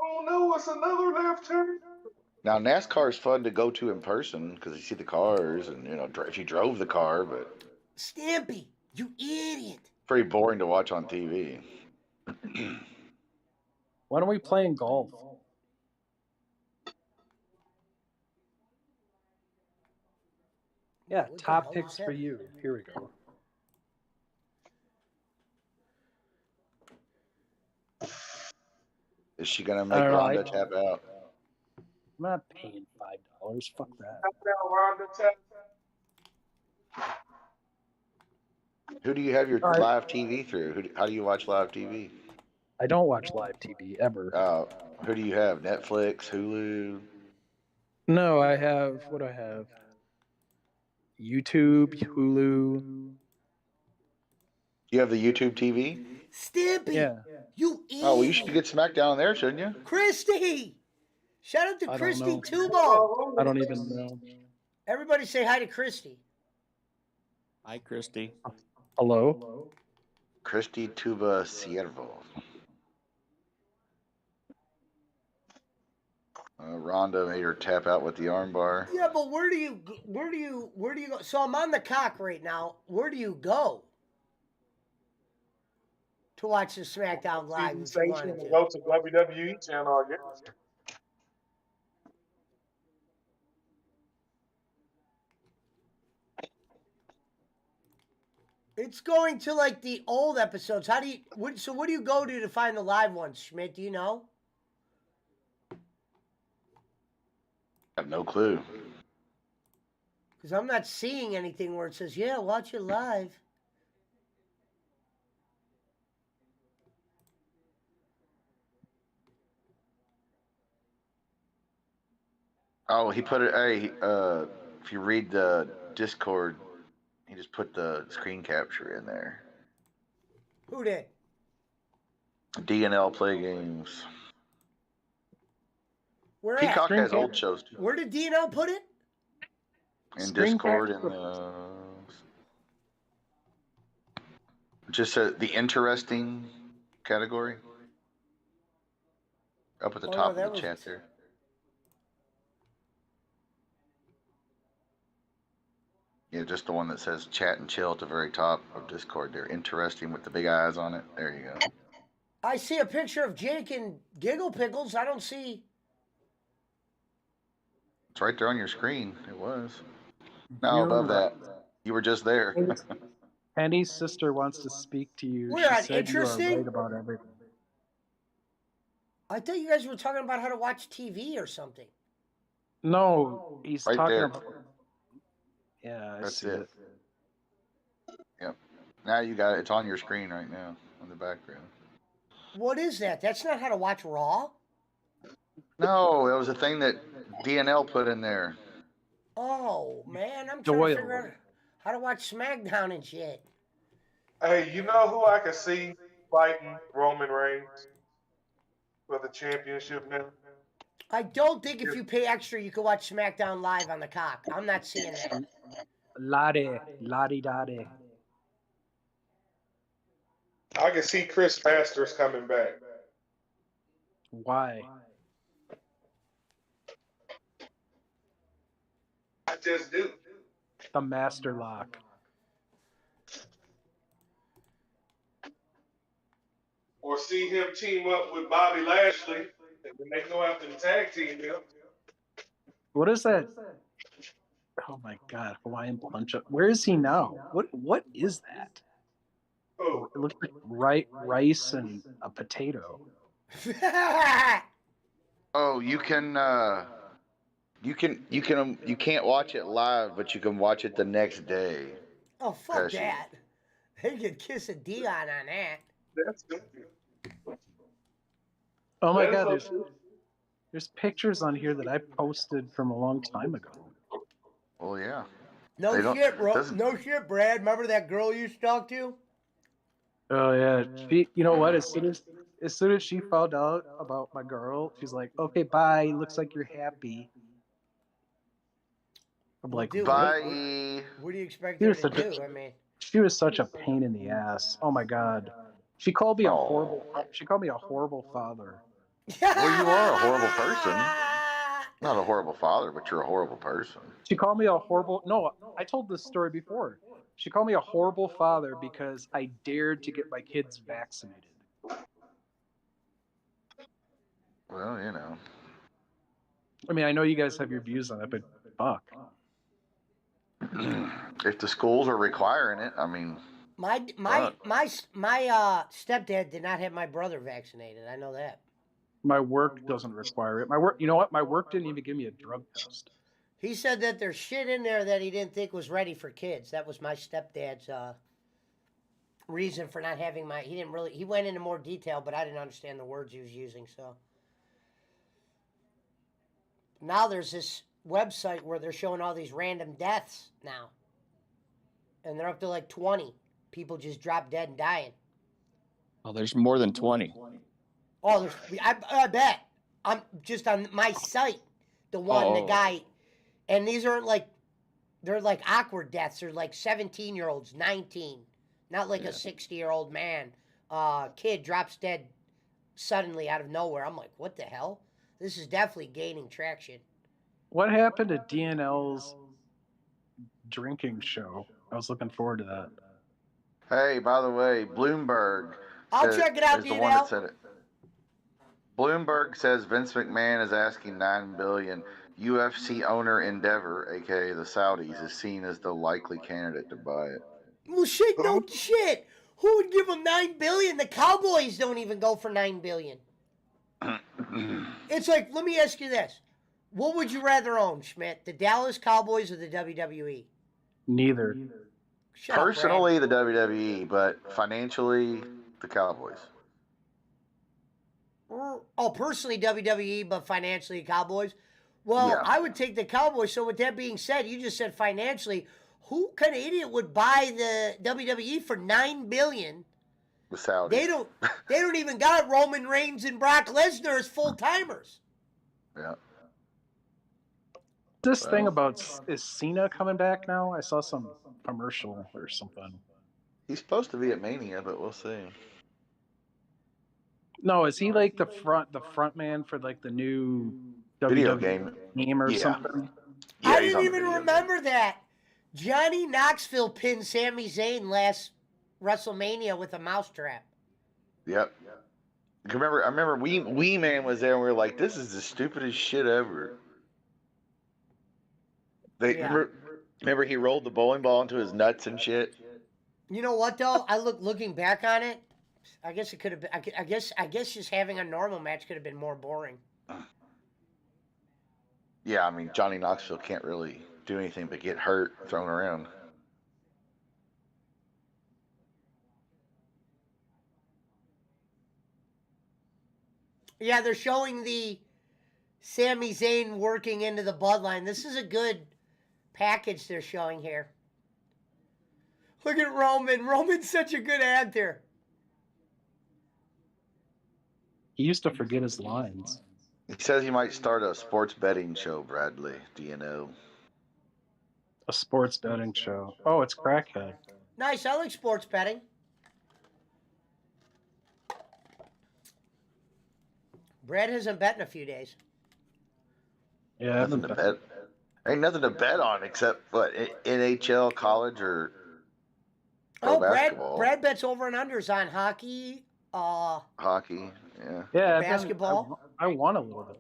Oh no, it's another left turn. Now NASCAR is fun to go to in person because you see the cars and if you drove the car, but Stimpy, you idiot! pretty boring to watch on TV. When are we playing golf? Yeah, What the top hell picks is for that? you. Here we go. Is she gonna I make don't know, Rhonda tap out? I'm not paying $5. Fuck that. Who do you have your All right. live TV through? How do you watch live TV? I don't watch live TV ever. Who do you have? Netflix, Hulu? No, I have. What do I have? YouTube, Hulu. You have the YouTube TV? Stimpy, Yeah. you idiot! Oh, well, you should get SmackDown there, shouldn't you? Christy! Shout out to I don't Christy know. Tubo. I don't even know. Everybody say hi to Christy. Hi, Christy. Hello? Christy Tuba Siervo. Rhonda made her tap out with the armbar. Yeah, but where do you go? So I'm on the cock right now. Where do you go to watch the SmackDown live? If you Station wanted and to? go to WWE channel, I guess. It's going to like the old episodes. How do you? What do you go to find the live ones, Schmidt? Do you know? I have no clue. Because I'm not seeing anything where it says, "Yeah, watch it live." Oh, he put it. Hey, if you read the Discord, he just put the screen capture in there. Who did? DNL Play Games. Where Peacock at? has old shows too. Where did DNL put it? In Screen Discord capture. just the interesting category up at the Oh, top no, that of the was- chat there. Yeah, just the one that says chat and chill at the very top of Discord there. Interesting with the big eyes on it. There you go. I see a picture of Jake and Giggle Pickles. I don't see. It's right there on your screen. It was. No, above that. You were just there. Andy's sister wants to speak to you. Where, She on said you are Interesting? right about everything. I thought you guys were talking about how to watch TV or something. No, he's Right talking there. about. Yeah, I That's see it. it. Yep. Now you got it. It's on your screen right now in the background. What is that? That's not how to watch Raw. No, it was a thing that DNL put in there. Oh man, I'm trying Doyle. to figure out how to watch SmackDown and shit. Hey, you know who I can see fighting Roman Reigns for the championship now? I don't think if you pay extra, you can watch SmackDown live on the cock. I'm not seeing that. Lottie dottie. I can see Chris Masters coming back. Why? I just do. The master lock. Or see him team up with Bobby Lashley, and then they go after the tag team him. What is that? Oh my God, Hawaiian punch up. Where is he now? What is that? Oh, It looks like rice and a potato. Oh, you can't watch it live, but you can watch it the next day. Oh, fuck Pesci. that. They could kiss a Dion on that. that's good. Oh my That's God, okay. there's pictures on here that I posted from a long time ago. Well, yeah. No They don't- shit, bro. doesn't- No shit, Brad. Remember that girl you talked to? Oh yeah, you know what? As soon as she found out about my girl, she's like, "Okay, bye. Looks like you're happy." I'm like, dude, "What?" What do you expect She her was to such do? a I mean, she was such a pain in the ass. Oh my God, she called me a Oh. horrible. She called me a horrible father. Well, you are a horrible person. Not a horrible father, but you're a horrible person. She called me a horrible. No, I told this story before. She called me a horrible father because I dared to get my kids vaccinated. Well, you know. I mean, I know you guys have your views on it, but fuck. If the schools are requiring it, I mean, my stepdad did not have my brother vaccinated. I know that. My work doesn't require it. My work, you know what? My work didn't even give me a drug test. He said that there's shit in there that he didn't think was ready for kids. That was my stepdad's reason for not having my. He didn't really. He went into more detail, but I didn't understand the words he was using. So now there's this website where they're showing all these random deaths now, and they're up to like 20 people just drop dead and dying. Oh, there's more than 20. Oh, I bet. I'm just on my site. The Oh. guy, and these aren't like, they're like awkward deaths. They're like 17-year-olds, 19, not like a 60-year-old man. Kid drops dead suddenly out of nowhere. I'm like, what the hell? This is definitely gaining traction. What happened to DNL's drinking show? I was looking forward to that. hey, by the way, Bloomberg I'll check it out, is the one that DNL. said it. Bloomberg says Vince McMahon is asking $9 billion. UFC owner Endeavor, aka the Saudis, is seen as the likely candidate to buy it. Well, shit, no shit. Who would give them $9 billion? The Cowboys don't even go for $9 billion. It's like, let me ask you this: what would you rather own, Schmidt? The Dallas Cowboys or the WWE? Neither. Shut up, Brad. Personally, the WWE, but financially, the Cowboys. Oh, personally WWE, but financially Cowboys. Well, Yeah. I would take the Cowboys. So with that being said, you just said financially. Who kind of idiot would buy the WWE for $9 billion? The Saudis. They don't even got Roman Reigns and Brock Lesnar as full timers. Yeah. This thing about is Cena coming back now? I saw some commercial or something. He's supposed to be at Mania, but we'll see. No, is he like the front man for like the new Video WWE game. or Yeah. something? Yeah, I he's didn't on the even video remember that. Johnny Knoxville pinned Sami Zayn last WrestleMania with a mousetrap. Yep. I remember Wee Man was there and we were like, this is the stupidest shit ever. Yeah. Remember he rolled the bowling ball into his nuts and shit? You know what though? Looking back on it, I guess it could have been. I guess just having a normal match could have been more boring. Yeah, I mean, Johnny Knoxville can't really do anything but get hurt thrown around. Yeah, they're showing the Sami Zayn working into the bloodline. This is a good package they're showing here. Look at Roman. Roman's such a good actor. He used to forget his lines. He says he might start a sports betting show, Bradley. Do you know? A sports betting show. Oh, it's Crackhead. Nice. I like sports betting. Brad hasn't bet in a few days. Yeah, I Nothing haven't to bet. Ain't nothing to bet on except what NHL, college, or pro basketball. Brad bets over and unders on hockey, Hockey, yeah. Yeah, Basketball? I won a little bit.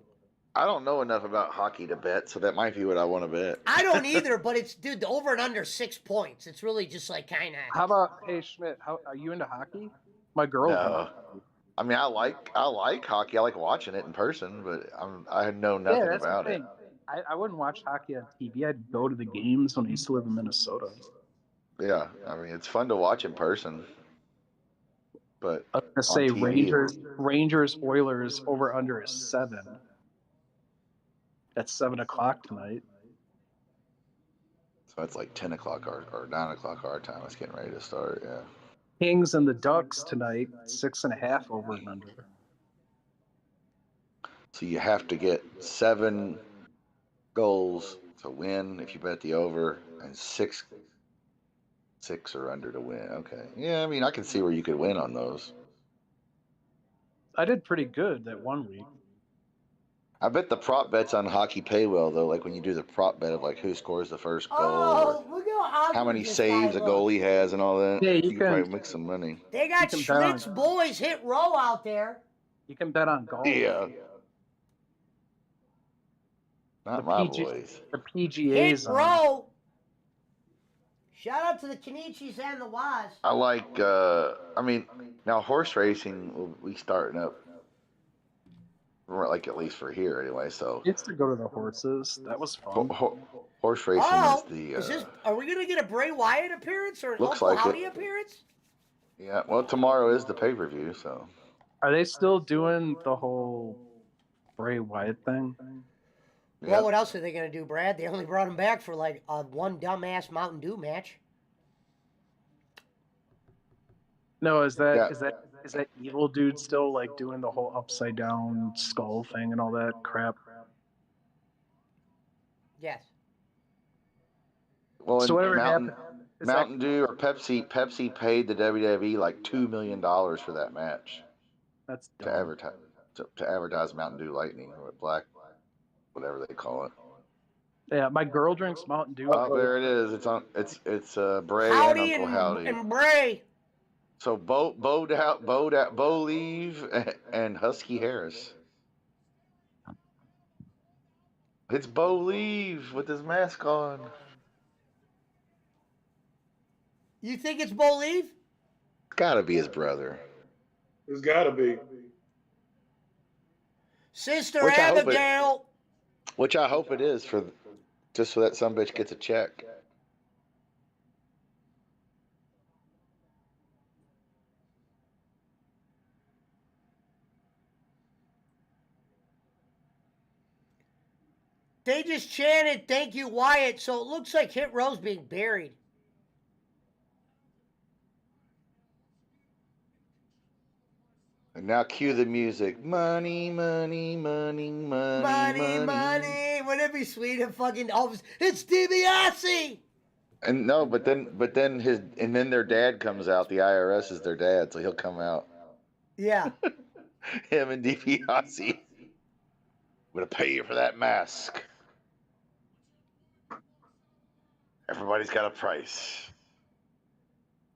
I don't know enough about hockey to bet, so that might be what I want to bet. I don't either, but it's dude, the over and under 6 points. It's really just like kind of. How about hey Schmidt? How are you into hockey? My girl's into No. hockey. I mean, I like hockey. I like watching it in person, but I know nothing Yeah, that's about the it. thing. I wouldn't watch hockey on TV. I'd go to the games when I used to live in Minnesota. Yeah, I mean, it's fun to watch in person, but I was gonna on say TV, Rangers Oilers over under is 7. That's 7 o'clock tonight. so it's like 10 o'clock or 9 o'clock our time. It's getting ready to start. Yeah. Kings and the Ducks tonight, 6.5 over and under. So you have to get 7 goals to win if you bet the over, and six or under to win. Okay. Yeah, I mean, I can see where you could win on those. I did pretty good that 1 week. I bet the prop bets on hockey pay well though. Like when you do the prop bet of like who scores the first goal, Oh, or look how how many awkward this saves guy a looks. goalie has, and all that. Yeah, you could probably make some money. They got You can bet on- Schmidt's boys hit row out there. You can bet on golf. Yeah. Not The my PG boys. The Hit PGA's on. row. Shout out to the Kenichis and the Waz. I like. I mean, now horse racing will be starting up. Like at least for here anyway. So Used to go to the horses. That was fun. horse racing Oh, is the. is this? Are we gonna get a Bray Wyatt appearance or an Looks Uncle like Howdy it. appearance? Yeah. Well, tomorrow is the pay-per-view, so. Are they still doing the whole Bray Wyatt thing? Well, Yeah. what else are they gonna do, Brad? They only brought him back for like a one dumbass Mountain Dew match. No, is that Yeah. is that evil dude still like doing the whole upside down skull thing and all that crap? Yes. Well, So whatever Mountain happened, Mountain Dew or Pepsi paid the WWE like $2 million for that match that's to dumb. advertise to advertise Mountain Dew Lightning or Black, whatever they call it. Yeah, my girl drinks Mountain Dew. Oh, there it is. It's on. It's Bray Howdy and Uncle Howdy. and Bray. So Bo Leave and Husky Harris. It's Bo Leave with his mask on. You think it's Bo Leave? Gotta be his brother. It's gotta be. Sister Which I hope it- Abigail. Which I hope it is for, just so that some bitch gets a check. They just chanted "Thank you, Wyatt," so it looks like Hit Row's being buried. And now cue the music. Money, money, money, money, Money, money. Wouldn't it be sweet if fucking Elvis? It's DiBiase. And no, but then their dad comes out. The IRS is their dad, so he'll come out. Yeah. Him and DiBiase. I'm gonna pay you for that mask. Everybody's got a price.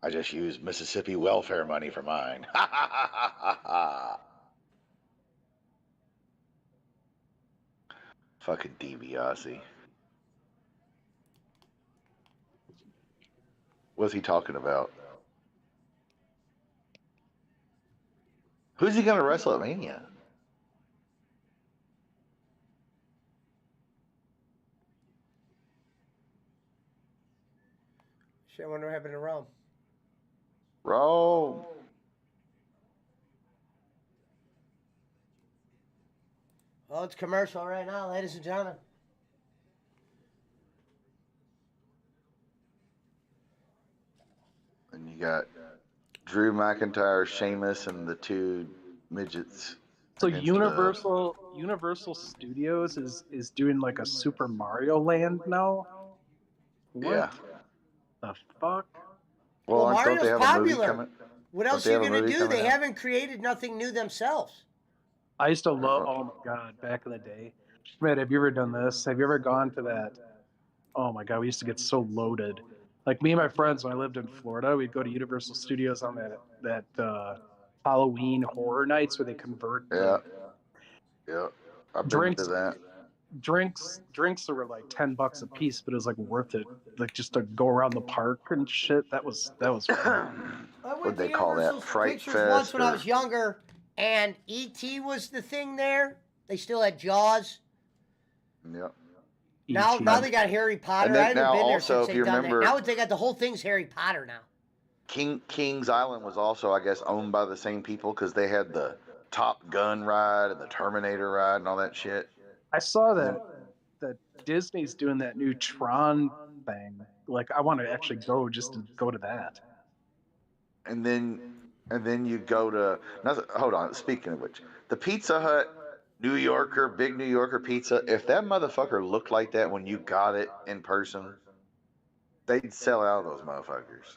I just used Mississippi welfare money for mine. Ha ha ha ha ha. Fucking DiBiase. What's he talking about? Who's he gonna wrestle at Mania? Shit, I wonder what happened to Rome. Rome. Well, it's commercial right now, ladies and gentlemen. And you got Drew McIntyre, Sheamus, and the two midgets. So against, Universal Studios is doing like a Super Mario Land now. What Yeah. the fuck? Well, don't Mario's they have a movie popular. coming? What else they are you have a gonna movie do? coming They out? haven't created nothing new themselves. I used to love. Oh my god, back in the day. Schmidt, have you ever done this? Have you ever gone to that? Oh my god, we used to get so loaded. Like me and my friends when I lived in Florida, we'd go to Universal Studios on that Halloween horror nights where they convert Yeah. I've been drinks. to that. Drinks were like $10 a piece, but it was like worth it. Like just to go around the park and shit. That was fun. I went What'd to they call that? Universal Fright Pictures once Fest when I or- was younger, and E.T. was the thing there. They still had Jaws. Yeah. Now E.T.. they got Harry Potter. And then I haven't now been there also, since if they've you done remember- that. Now they got the whole thing's Harry Potter now. Kings Island was also, I guess, owned by the same people because they had the Top Gun ride and the Terminator ride and all that shit. I saw that Disney's doing that new Tron thing. Like I want to actually go just to go to that. And then you go to hold on. Speaking of which, the Pizza Hut New Yorker, big New Yorker pizza. If that motherfucker looked like that when you got it in person, they'd sell out those motherfuckers.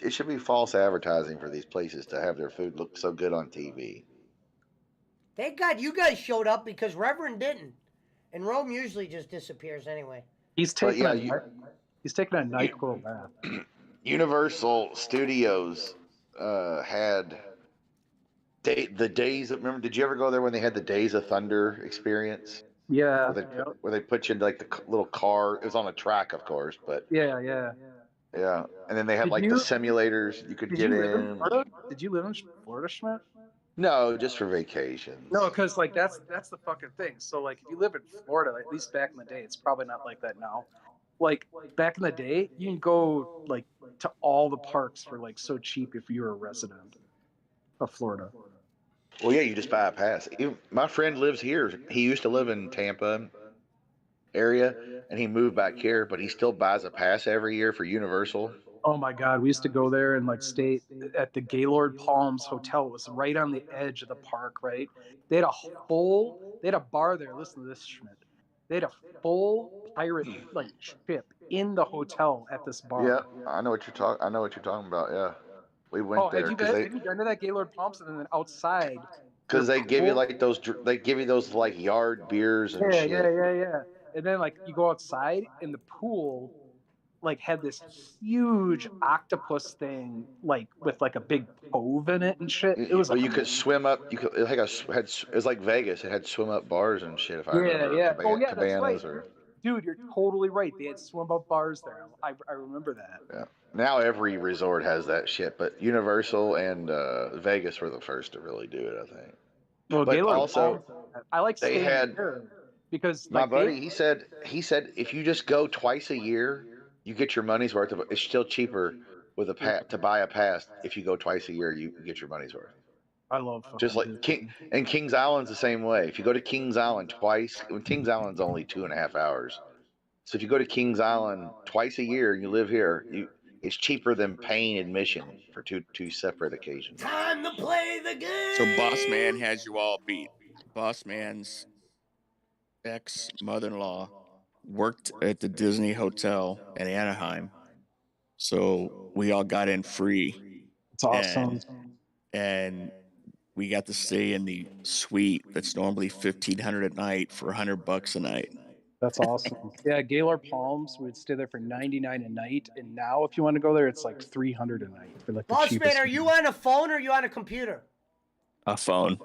It should be false advertising for these places to have their food look so good on TV. Thank God you guys showed up because Reverend didn't. And Rome usually just disappears anyway. He's taking a NyQuil bath. Universal Studios had the Days. Remember? Did you ever go there when they had the Days of Thunder experience? Yeah. Where they put you in like the little car. It was on a track, of course, but Yeah. And then they had the simulators you could get in. Did you live in Florida, Schmidt? No, just for vacations. No, because like that's the fucking thing. So like if you live in Florida, at least back in the day, it's probably not like that now. Like back in the day, you can go like to all the parks for like so cheap if you're a resident of Florida. Well, yeah, you just buy a pass. My friend lives here. He used to live in Tampa area, and he moved back here, but he still buys a pass every year for Universal. Oh my God, we used to go there and like stay at the Gaylord Palms Hotel. It was right on the edge of the park, right? They had a bar there. Listen to this, Schmidt. They had a full pirate like ship in the hotel at this bar. Yeah, I know what you're talking about. Yeah, we went there because have you been to that Gaylord Palms and then outside? Because they give you like those. They give you those like yard beers and shit. Yeah. And then like you go outside and the pool like had this huge octopus thing like with like a big cove in it and shit. It was. Well, you could swim up. You could. It was like Vegas. It had swim up bars and shit. If I remember. Yeah. Cabanas that's right. Dude, you're totally right. They had swim up bars there. I remember that. Yeah. Now every resort has that shit, but Universal and Vegas were the first to really do it, I think. Well, but Gaylord also, I like they staying had there because my like, buddy. He said if you just go twice a year, you get your money's worth. It's still cheaper with to buy a pass. If you go twice a year, you get your money's worth. I love just like Kings Island's the same way. If you go to Kings Island twice, Kings Island's only 2.5 hours. So if you go to Kings Island twice a year and you live here, it's cheaper than paying admission for two separate occasions. Time to play the game. So Boss Man has you all beat. Boss Man's ex-mother-in-law worked at the Disney Hotel in Anaheim, so we all got in free. It's awesome. And we got to stay in the suite that's normally $1,500 a night for $100 a night. That's awesome. Yeah, Gaylord Palms, we would stay there for $99 a night, and now if you want to go there, it's like $300 a night for like the Boss cheapest. Man, are you on a phone or are you on a computer? A phone.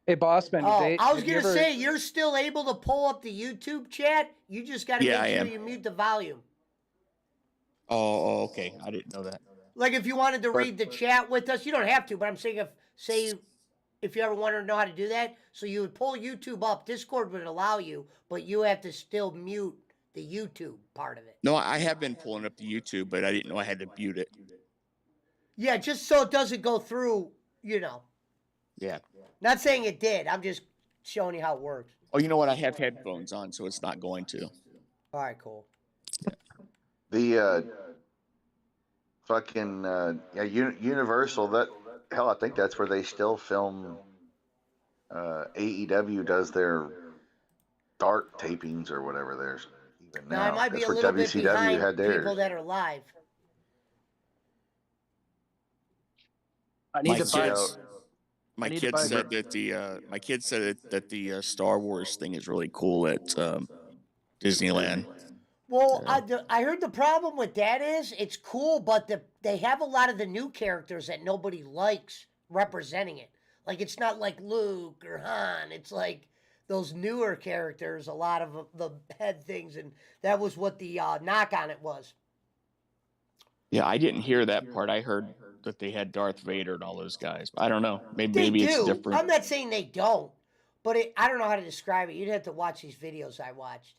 Hey, Boss Man. I was gonna say you're still able to pull up the YouTube chat. You just got to make sure you mute the volume. Oh, okay. I didn't know that. Like if you wanted to read the chat with us, you don't have to. But I'm saying if you ever wanted to know how to do that, so you would pull YouTube up. Discord would allow you, but you have to still mute the YouTube part of it. No, I have been pulling up the YouTube, but I didn't know I had to mute it. Yeah, just so it doesn't go through, Yeah. Not saying it did. I'm just showing you how it works. Oh, you know what? I have headphones on, so it's not going to. All right, cool. The fucking Universal, I think that's where they still film. AEW does their dark tapings or whatever. There's even now. I might be that's a where little bit WCW behind had theirs. people that are live. I need to buy. My kid said that the Star Wars thing is really cool at Disneyland. Well, I heard the problem with that is it's cool, but they have a lot of the new characters that nobody likes representing it. Like it's not like Luke or Han. It's like those newer characters. A lot of the head things, and that was what the knock on it was. Yeah, I didn't hear that part. I heard that they had Darth Vader and all those guys. I don't know. Maybe They maybe it's do. different. I'm not saying they don't, but I don't know how to describe it. You'd have to watch these videos I watched.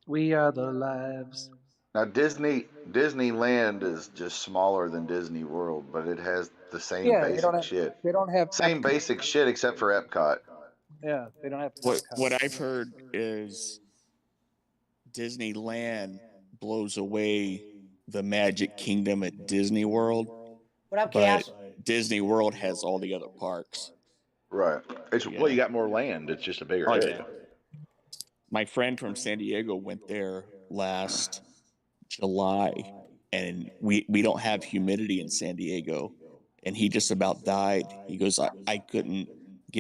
We are the lives. Now Disneyland is just smaller than Disney World, but it has the same Yeah, they don't basic have. shit. They don't have Same Epcot. basic shit except for Epcot. Yeah, they don't have What Epcot. I've heard is Disneyland blows away the Magic Kingdom at Disney World, What up, but Chaos? Disney World has all the other parks. Right. It's Yeah. well, you got more land. It's just a bigger Oh area. yeah. My friend from San Diego went there last July, and we don't have humidity in San Diego, and he just about died. He goes, I couldn't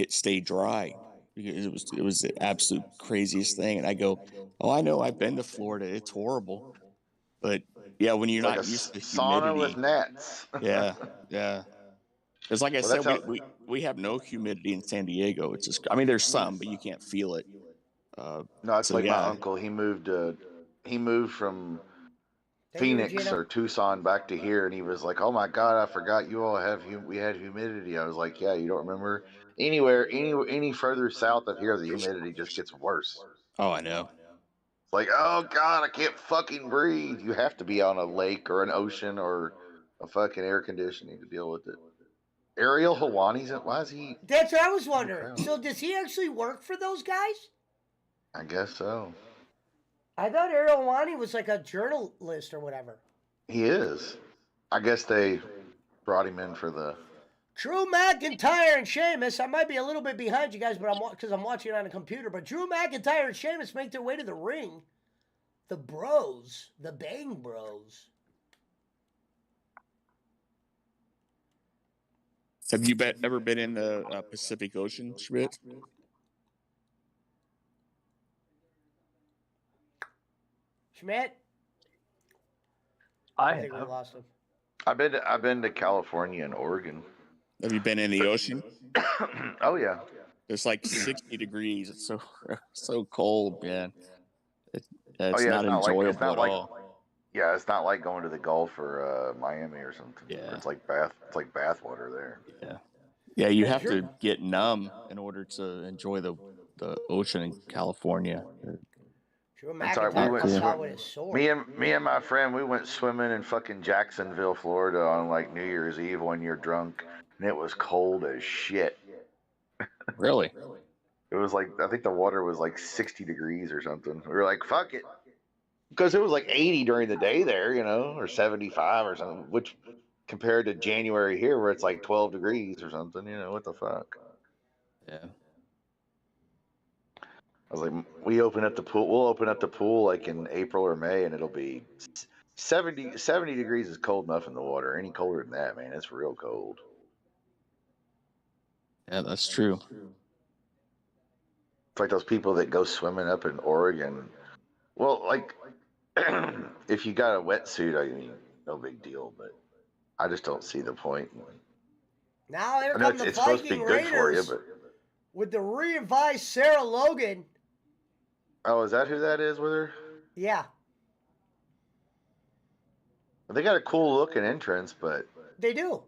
stay dry because it was the absolute craziest thing. And I go, oh, I know, I've been to Florida, it's horrible, but yeah, when you're It's like not a used to sauna with humidity, gnats. yeah, yeah. Because like I Well, said, that's how. we have no humidity in San Diego. It's just, I mean, there's some, but you can't feel it. No, it's So like my yeah, uncle. He moved from Thank you, Phoenix Regina. or Tucson back to here, and he was like, "Oh my God, I forgot you all have we had humidity." I was like, "Yeah, you don't remember any further south of here, the humidity just gets worse. oh, I know. It's like, oh God, I can't fucking breathe. You have to be on a lake or an ocean or a fucking air conditioning to deal with it." Ariel Hawani's in. Why is he That's what I was in the wondering. crowd? So does he actually work for those guys? I guess so. I thought Ariel Wani was like a journalist or whatever. He is. I guess they brought him in for the. Drew McIntyre and Sheamus. I might be a little bit behind you guys, but I'm watching it on a computer. But Drew McIntyre and Sheamus make their way to the ring. The Bros, the Bang Bros. Have you ever been in the Pacific Ocean, Schmidt? Schmidt. I think we have. lost him. I've been to California and Oregon. Have you been in the ocean? Oh yeah. It's like 60 degrees. It's so cold, man. It's Oh yeah. not enjoyable at all. Yeah, it's not like going to the Gulf or Miami or something. Yeah. It's like bath water there. Yeah. Yeah, you have to get numb in order to enjoy the ocean in California. Drew That's all right. We McIntyre went comes out with his sword. me and my friend, we went swimming in fucking Jacksonville, Florida on like New Year's Eve one year drunk, and it was cold as shit. Really? It was like, I think the water was like 60 degrees or something. We were like, fuck it. Because it was like 80 during the day there, or 75 or something, which compared to January here where it's like 12 degrees or something, what the fuck? Yeah. I was like, we'll open up the pool like in April or May, and it'll be 70 degrees is cold enough in the water. Any colder than that, man, it's real cold. Yeah, that's true. It's like those people that go swimming up in Oregon. Well, like, if you got a wetsuit, I mean, no big deal, but I just don't see the point. Now here I know come the it's supposed to be Viking good for you, Raiders but with the revised Sarah Logan. oh, is that who that is with her? Yeah, They got a cool looking entrance, but they do.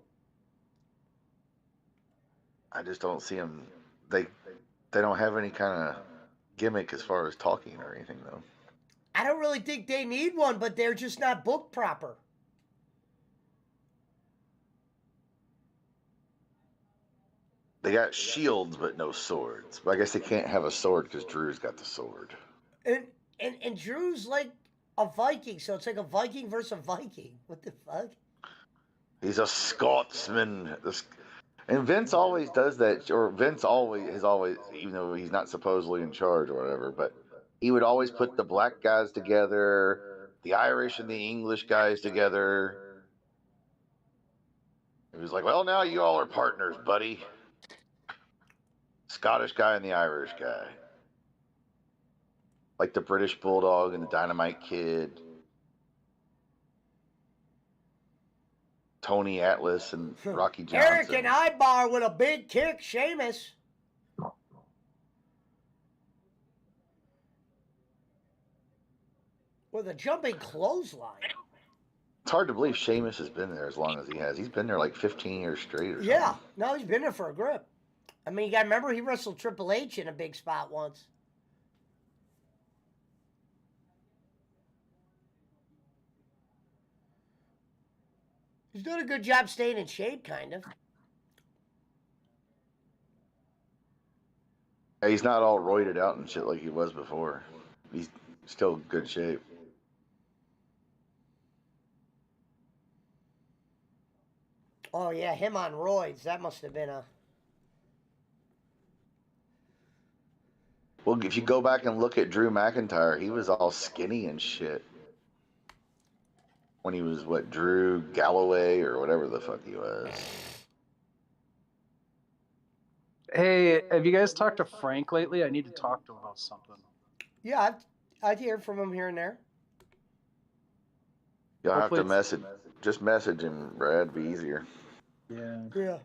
I just don't see them. They don't have any kind of gimmick as far as talking or anything, though. I don't really think they need one, but they're just not booked proper. They got shields, but no swords. But I guess they can't have a sword because Drew's got the sword. And Drew's like a Viking, so it's like a Viking versus a Viking. What the fuck? He's a Scotsman. And Vince always does that, or Vince has always, even though he's not supposedly in charge or whatever, but he would always put the black guys together, the Irish and the English guys together. He was like, well, now you all are partners, buddy. Scottish guy and the Irish guy. Like the British Bulldog and the Dynamite Kid. Tony Atlas and Rocky Eric Johnson. and Ibar with a big kick, Sheamus. With a jumping clothesline. It's hard to believe Sheamus has been there as long as he has. He's been there like 15 years straight or something. Yeah, no, he's been there for a grip. I mean, you got to remember he wrestled Triple H in a big spot once. He's doing a good job staying in shape, kind of. He's not all roided out and shit like he was before. He's still in good shape. Oh, yeah, him on roids. That must have been a... Well, if you go back and look at Drew McIntyre, he was all skinny and shit. When he was, Drew Galloway or whatever the fuck he was. Hey, have you guys talked to Frank lately? I need to talk to him about something. Yeah, I'd hear from him here and there. You'll have to message. Just message him, Brad. It'd be easier. Yeah. Yeah.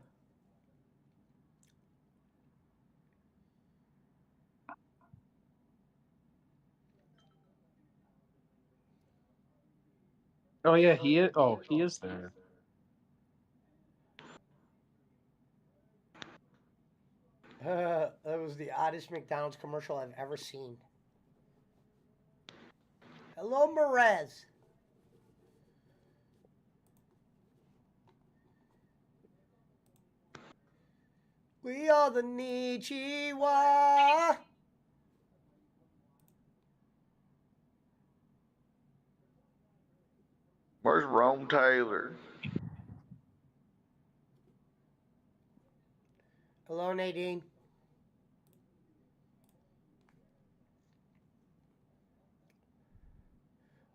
Oh yeah, he is. Oh, he is there. That was the oddest McDonald's commercial I've ever seen. Hello, Merez. We are the Nichiwa. Where's Rome Taylor? Hello, Nadine.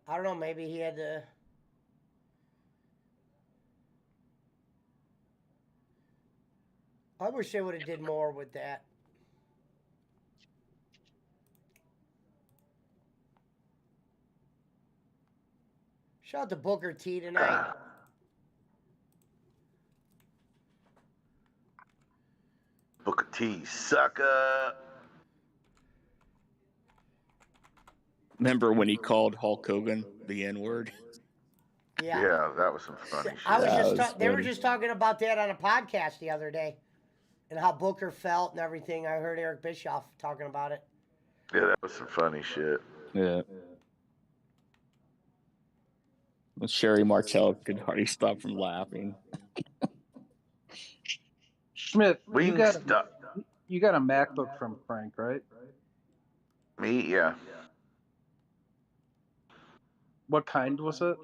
I don't know, maybe he had to... I wish they would have did more with that. Shout out to Booker T tonight. Booker T, sucker. Remember when he called Hulk Hogan the N-word? Yeah. Yeah, that was some funny shit. I was That just was they were funny. just talking about that on a podcast the other day, and how Booker felt and everything. I heard Eric Bischoff talking about it. Yeah, that was some funny shit. Yeah. Sherry Martel could hardly stop from laughing. Schmidt, We you can got stop. you got a MacBook from Frank, right? Me, yeah. What kind was it?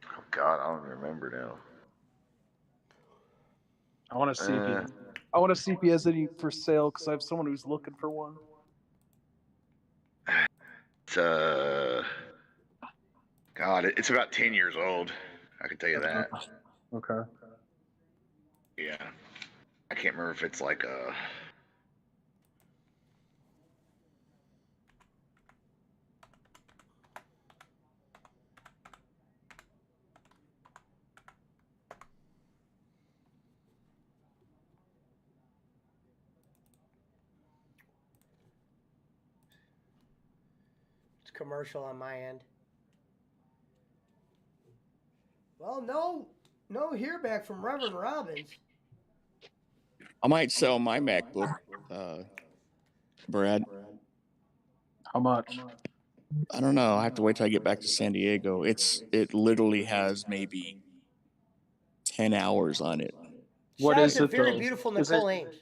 Oh God, I don't remember now. I want to see if he has any for sale because I have someone who's looking for one. It's God, it's about 10 years old. I can tell you that. Okay. Yeah. I can't remember if it's like a. It's commercial on my end. Well, no hear back from Reverend Robbins. I might sell my MacBook, Brad. How much? I don't know. I have to wait till I get back to San Diego. It literally has maybe 10 hours on it. What Shout is out to it very though? beautiful Is Nicole it- Ames.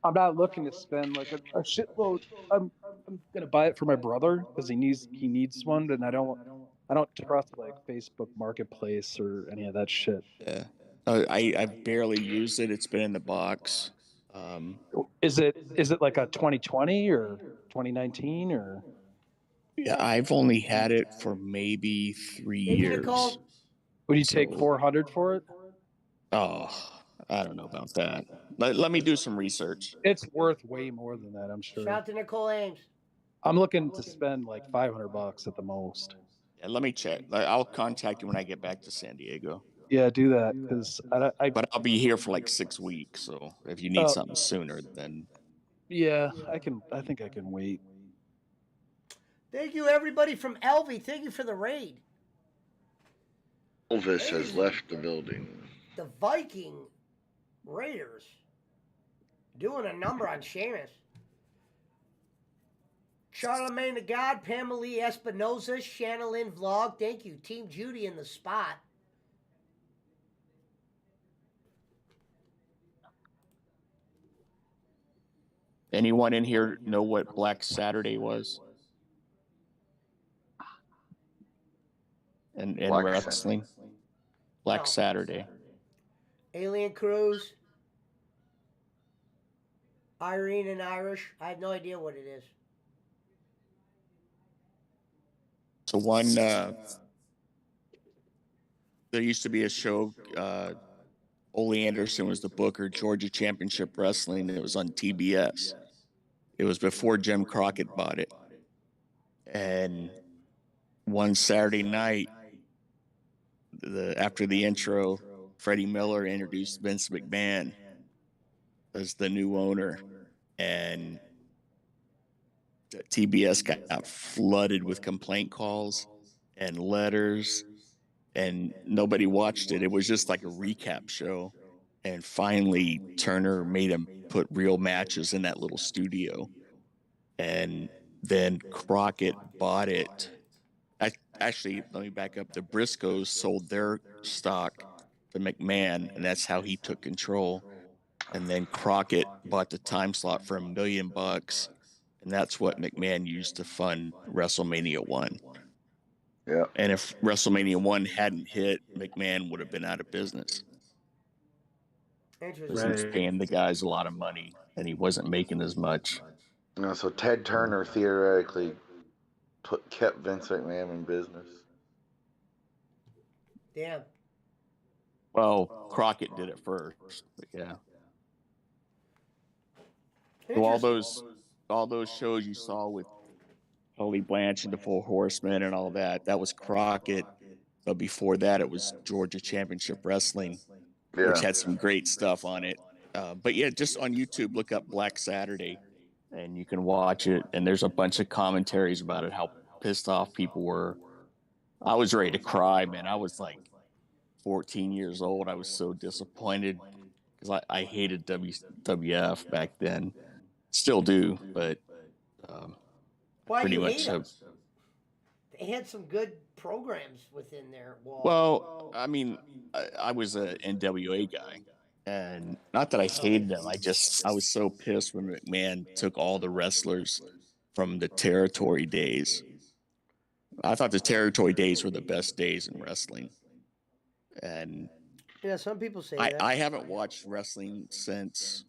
I'm not looking to spend like a shitload. I'm gonna buy it for my brother because he needs one, and I don't trust like Facebook Marketplace or any of that shit. Yeah. I've barely used it. It's been in the box. Is it like a 2020 or 2019 or? Yeah, I've only had it for maybe 3 Thank you, years. Nicole. Would you take 400 for it? Oh, I don't know about that. Let me do some research. It's worth way more than that, I'm sure. Shout out to Nicole Ames. I'm looking to spend like $500 at the most. Yeah, let me check. I'll contact you when I get back to San Diego. Yeah, do that because But I'll be here for like 6 weeks, so if you need something sooner, then yeah, I can. I think I can wait. Thank you, everybody from Elvie. Thank you for the raid. Elvis has left the building. The Viking Raiders doing a number on Sheamus. Charlemagne the God, Pamela Espinoza, Shanalyn Vlog. Thank you. Team Judy in the spot. anyone in here know what Black Saturday was? And wrestling? Black Saturday. Alien Cruise. Irene and Irish. I have no idea what it is. So one, there used to be a show, Ole Anderson was the booker, Georgia Championship Wrestling. It was on TBS. It was before Jim Crockett bought it. And one Saturday night, after the intro, Freddie Miller introduced Vince McMahon as the new owner. And TBS got flooded with complaint calls and letters, and nobody watched it. It was just like a recap show. And finally, Turner made him put real matches in that little studio. And then Crockett bought it. Actually, let me back up. The Briscoes sold their stock to McMahon, and that's how he took control. And then Crockett bought the time slot for $1 million, and that's what McMahon used to fund WrestleMania 1. Yeah. And if WrestleMania 1 hadn't hit, McMahon would have been out of business. Because he was paying the guys a lot of money, and he wasn't making as much. So Ted Turner theoretically kept Vince McMahon in business. Damn. Well, Crockett did it first, but yeah. So all those shows you saw with Tully Blanche and the Four Horsemen and all that, that was Crockett. But before that, it was Georgia Championship Wrestling, which had some great stuff on it. But yeah, just on YouTube, look up Black Saturday, and you can watch it. And there's a bunch of commentaries about it, how pissed off people were. I was ready to cry, man. I was like 14 years old. I was so disappointed because I hated WWF back then. Still do, but why pretty you much hate them? They had some good programs within their wall. Well, I mean, I was an NWA guy, and not that I hated them. I was so pissed when McMahon took all the wrestlers from the territory days. I thought the territory days were the best days in wrestling. And yeah, some people say that. I haven't watched wrestling since,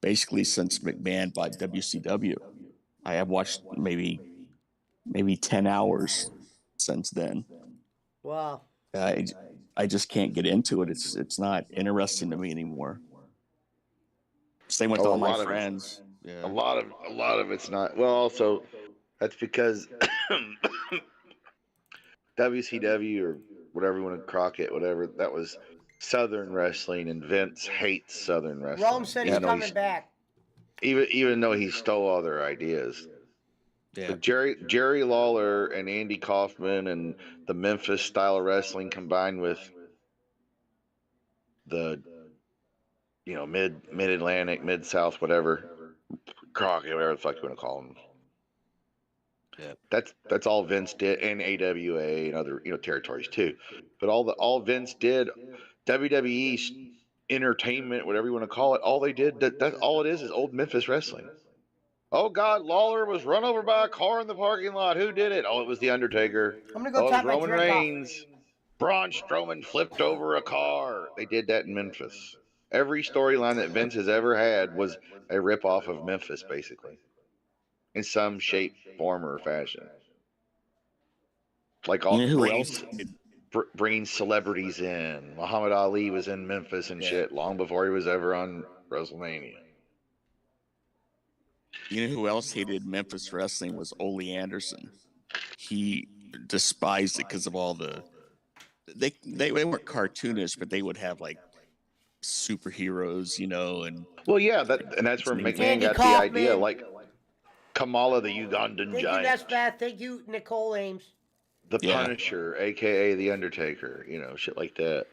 basically since McMahon bought WCW. I have watched maybe 10 hours since then. Wow. I just can't get into it. It's not interesting to me anymore. Same with all my friends. Yeah. A lot of it's not. Well, also that's because WCW or whatever you want to Crockett, whatever, that was Southern wrestling, and Vince hates Southern wrestling. Rome said he's coming back. Even though he stole all their ideas. Yeah. But Jerry Lawler and Andy Kaufman and the Memphis style of wrestling combined with the mid-Atlantic, mid-South, whatever, Crockett, whatever the fuck you want to call them. Yeah. That's all Vince did, and AWA and other territories too. But all Vince did, WWE entertainment, whatever you want to call it, all they did, that's all it is old Memphis wrestling. Oh God, Lawler was run over by a car in the parking lot. Who did it? Oh, it was the Undertaker. I'm gonna go top my Roman Reigns. Braun Strowman flipped over a car. They did that in Memphis. Every storyline that Vince has ever had was a ripoff of Memphis, basically, in some shape, form, or fashion. Like bringing celebrities in. Muhammad Ali was in Memphis and shit long before he was ever on WrestleMania. You know who else hated Memphis wrestling was Ole Anderson. He despised it because of all the they weren't cartoonish, but they would have like superheroes, and Well, yeah, that's where Andy McMahon got the idea, like Kamala the Ugandan Thank giant, you, Nespath. Thank you, Nicole Ames. the Yeah. Punisher, aka the Undertaker, shit like that.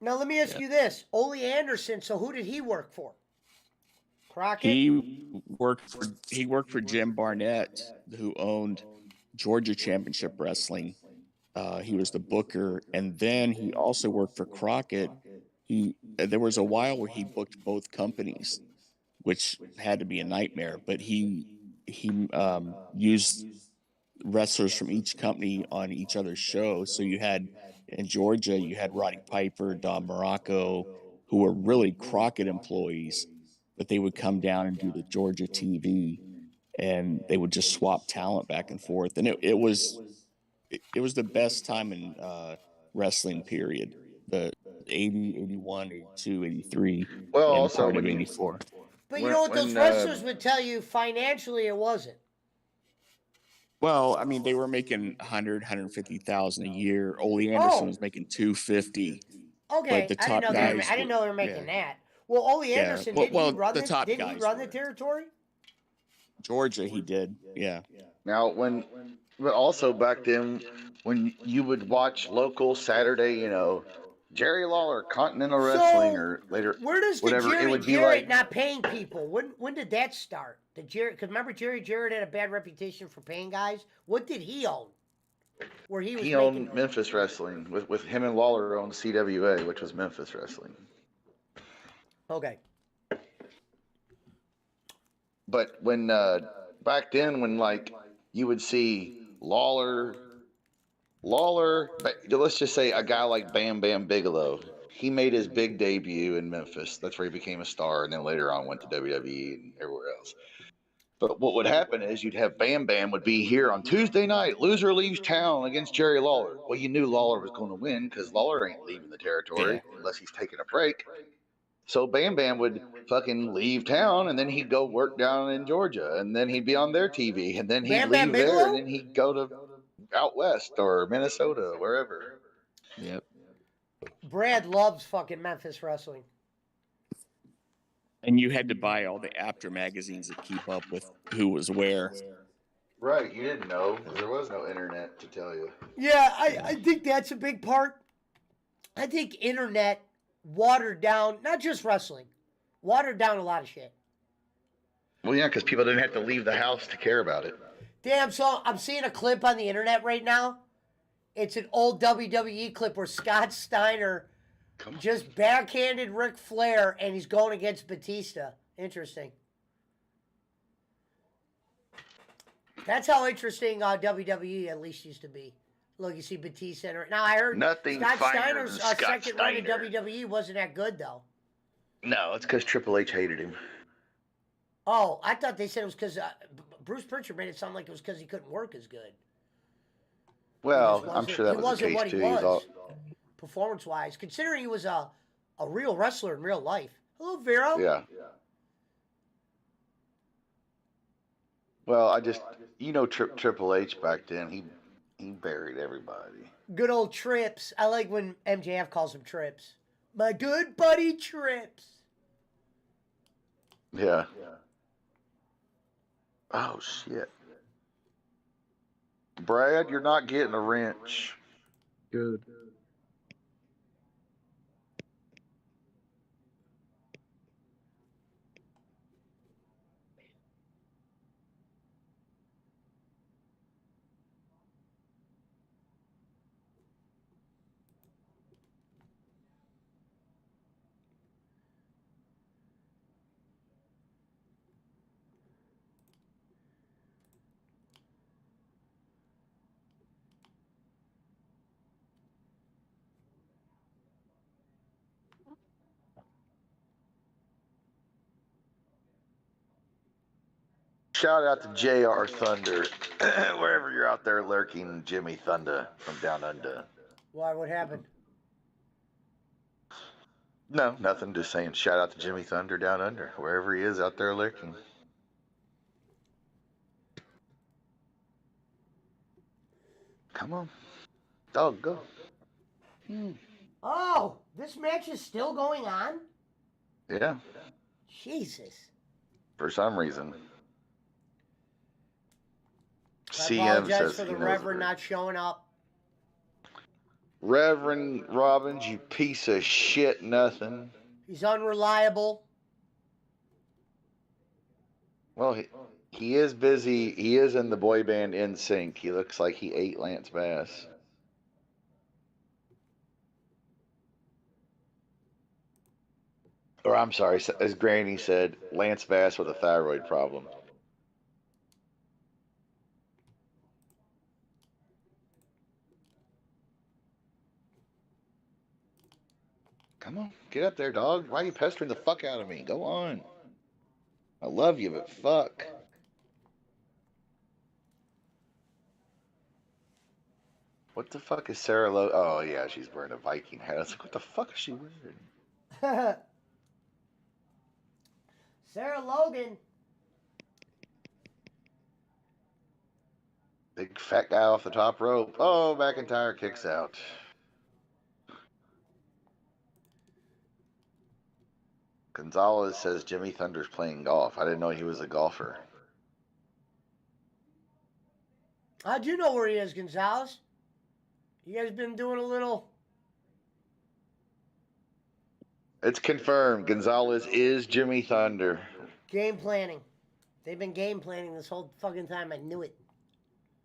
Now let me ask you this: Ole Anderson. So who did he work for? Crockett. He worked for Jim Barnett, who owned Georgia Championship Wrestling. He was the booker, and then he also worked for Crockett. There was a while where he booked both companies, which had to be a nightmare. But he used wrestlers from each company on each other's show. So you had in Georgia, you had Roddy Piper, Don Morocco, who were really Crockett employees, but they would come down and do the Georgia TV, and they would just swap talent back and forth. And it was the best time in wrestling period. The 80, 81, 82, 83, Well, and also part of when 84. But you know what those wrestlers would tell you? Financially, it wasn't. Well, I mean, they were making 100, 150,000 a year. Ole Anderson was making 250. Okay, But the I top didn't know guys I didn't know they were making that. Well, Ole Anderson, Well, didn't he run the top Didn't he guys run the were. territory? Georgia, he did. Yeah. Now, but also back then, when you would watch local Saturday, Jerry Lawler, Continental Wrestling, or later, Where does whatever, it would be Jarrett like, not paying people? When did that start? Because remember Jerry Jarrett had a bad reputation for paying guys. What did he own? Where he was he owned Memphis Wrestling with him and Lawler owned CWA, which was Memphis Wrestling. Okay. But when back then, when like you would see Lawler, let's just say a guy like Bam Bam Bigelow, he made his big debut in Memphis. That's where he became a star, and then later on went to WWE and everywhere else. But what would happen is you'd have Bam Bam would be here on Tuesday night, loser leaves town against Jerry Lawler. Well, you knew Lawler was going to win because Lawler ain't leaving the territory unless he's taking a break. So Bam Bam would fucking leave town, and then he'd go work down in Georgia, and then he'd be on their TV, and then he'd leave there, and then he'd go to out west or Minnesota, wherever. Yep. Brad loves fucking Memphis wrestling. And you had to buy all the after magazines to keep up with who was where. Right, you didn't know. There was no internet to tell you. Yeah, I think that's a big part. I think internet watered down, not just wrestling, watered down a lot of shit. Well, yeah, because people didn't have to leave the house to care about it. Damn, so I'm seeing a clip on the internet right now. It's an old WWE clip where Scott Steiner just backhanded Ric Flair and he's going against Batista. Interesting. That's how interesting WWE at least used to be. Look, you see Batista. Now I heard Scott Steiner's second run in WWE wasn't that good though. No, it's because Triple H hated him. Oh, I thought they said it was because Bruce Pritchard made it sound like it was because he couldn't work as good. Well, I'm sure that was the case too. Performance-wise, considering he was a real wrestler in real life. Hello, Vero. Yeah. Well, Triple H back then, he buried everybody. Good old Trips. I like when MJF calls him Trips. My good buddy Trips. Yeah. Oh, shit. Brad, you're not getting a wrench. Good. Shout out to JR Thunder, wherever you're out there lurking, Jimmy Thunder from down under. Why? What happened? No, nothing. Just saying shout out to Jimmy Thunder down under, wherever he is out there lurking. Come on. Dog, go. Oh, this match is still going on? Yeah, Jesus. for some reason. I CM apologize says for he the knows Reverend it. not showing up. Reverend Robbins, you piece of shit, nothing. He's unreliable. Well, he is busy. He is in the boy band NSYNC. He looks like he ate Lance Bass. Or I'm sorry, as Granny said, Lance Bass with a thyroid problem. Come on, get up there, dog. Why are you pestering the fuck out of me? Go on. I love you, but fuck. What the fuck is Sarah Lowe? Oh, yeah, she's wearing a Viking hat. I was like, what the fuck is she wearing? Sarah Logan. Big fat guy off the top rope. Oh, McIntyre kicks out. Gonzalez says Jimmy Thunder's playing golf. I didn't know he was a golfer. I do know where he is, Gonzalez. You guys been doing a little... It's confirmed. Gonzalez is Jimmy Thunder. game planning. They've been game planning this whole fucking time. I knew it.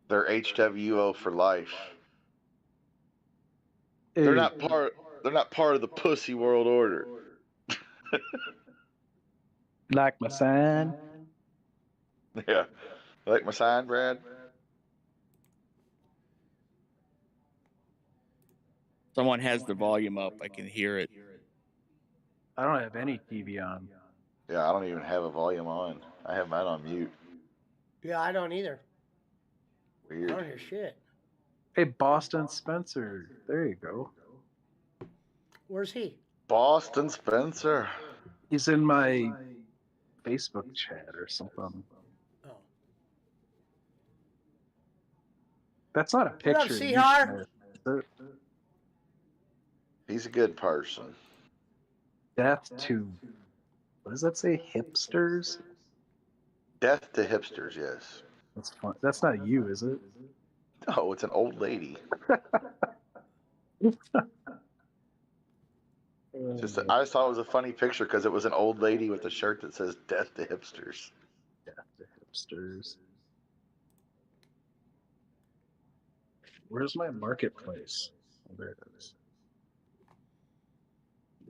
They're HWO for life. Hey, They're not part of the pussy world order. like my sign. Yeah. Like my sign, Brad? Someone has the volume up. I can hear it. I don't have any TV on. Yeah, I don't even have a volume on. I have mine on mute. Yeah, I don't either. Weird. I don't hear shit. Hey, Boston Spencer. There you go. Where's he? Boston Spencer. He's in my Facebook chat or something. Oh. That's not a What picture. up, Seahar? He's a good person. Death to, what does that say? Hipsters? Death to hipsters, yes. That's fun. That's not you, is it? Oh, it's an old lady. I just thought it was a funny picture because it was an old lady with a shirt that says "Death to hipsters." Death to hipsters. Where's my marketplace? Oh, there it is.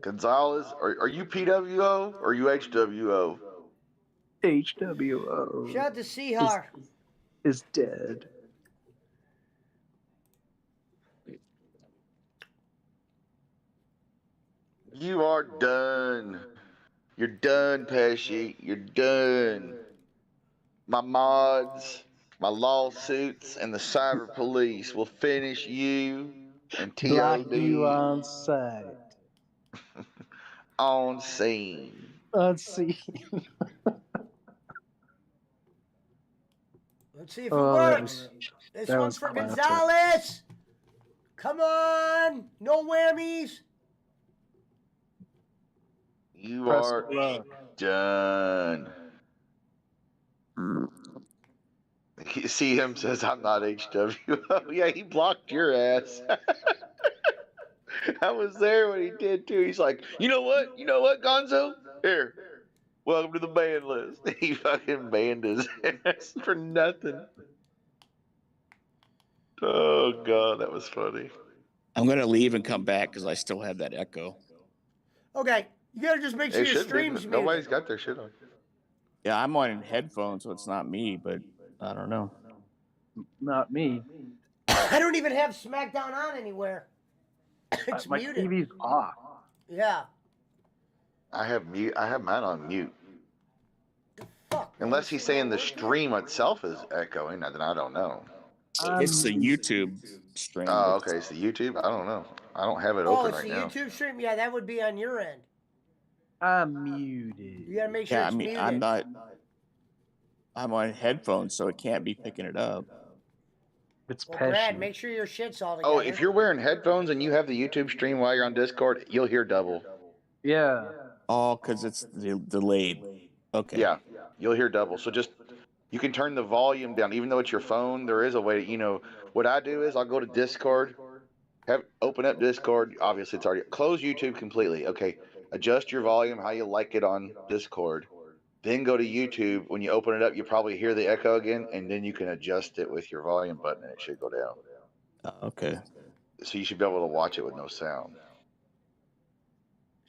Gonzalez, are you PWO or are you HWO? HWO. Shout out to Seahar. Is dead. You are done. You're done, Pesci. You're done. My mods, my lawsuits, and the cyber police will finish you and Block you TLD on sight. on scene. Let's see if it works. This one's for classic. Gonzalez. Come on. No whammies. You Press are block. done. You see him says, I'm not HWO. Yeah, he blocked your ass. I was there when he did too. He's like, you know what, Gonzo? Here, welcome to the ban list. He fucking banned his ass for nothing. Oh, God, that was funny. I'm going to leave and come back because I still have that echo. Okay. You gotta just make sure It your should be. stream's muted. Nobody's got their shit on. Yeah, I'm on headphones, so it's not me, but I don't know. Not me. I don't even have SmackDown on anywhere. It's My muted. TV's off. Yeah. I have mine on mute. Fuck. Unless he's saying the stream itself is echoing, then I don't know. It's the YouTube stream. Oh, okay. It's the YouTube. I don't know. I don't have it Oh, open it's right the now. YouTube stream? Yeah, that would be on your end. I'm muted. You gotta make sure Yeah, I it's mean, muted. I'm on headphones, so it can't be picking it up. It's Well, Brad, passionate. make sure your shit's all together. Oh, if you're wearing headphones and you have the YouTube stream while you're on Discord, you'll hear double. Yeah. Oh, because it's delayed. Okay. Yeah, you'll hear double. So just you can turn the volume down, even though it's your phone. There is a way to, what I do is I'll go to Discord, open up Discord. Obviously, it's already close YouTube completely. Okay, adjust your volume how you like it on Discord. Then go to YouTube. When you open it up, you probably hear the echo again, and then you can adjust it with your volume button, and it should go down. Okay. So you should be able to watch it with no sound.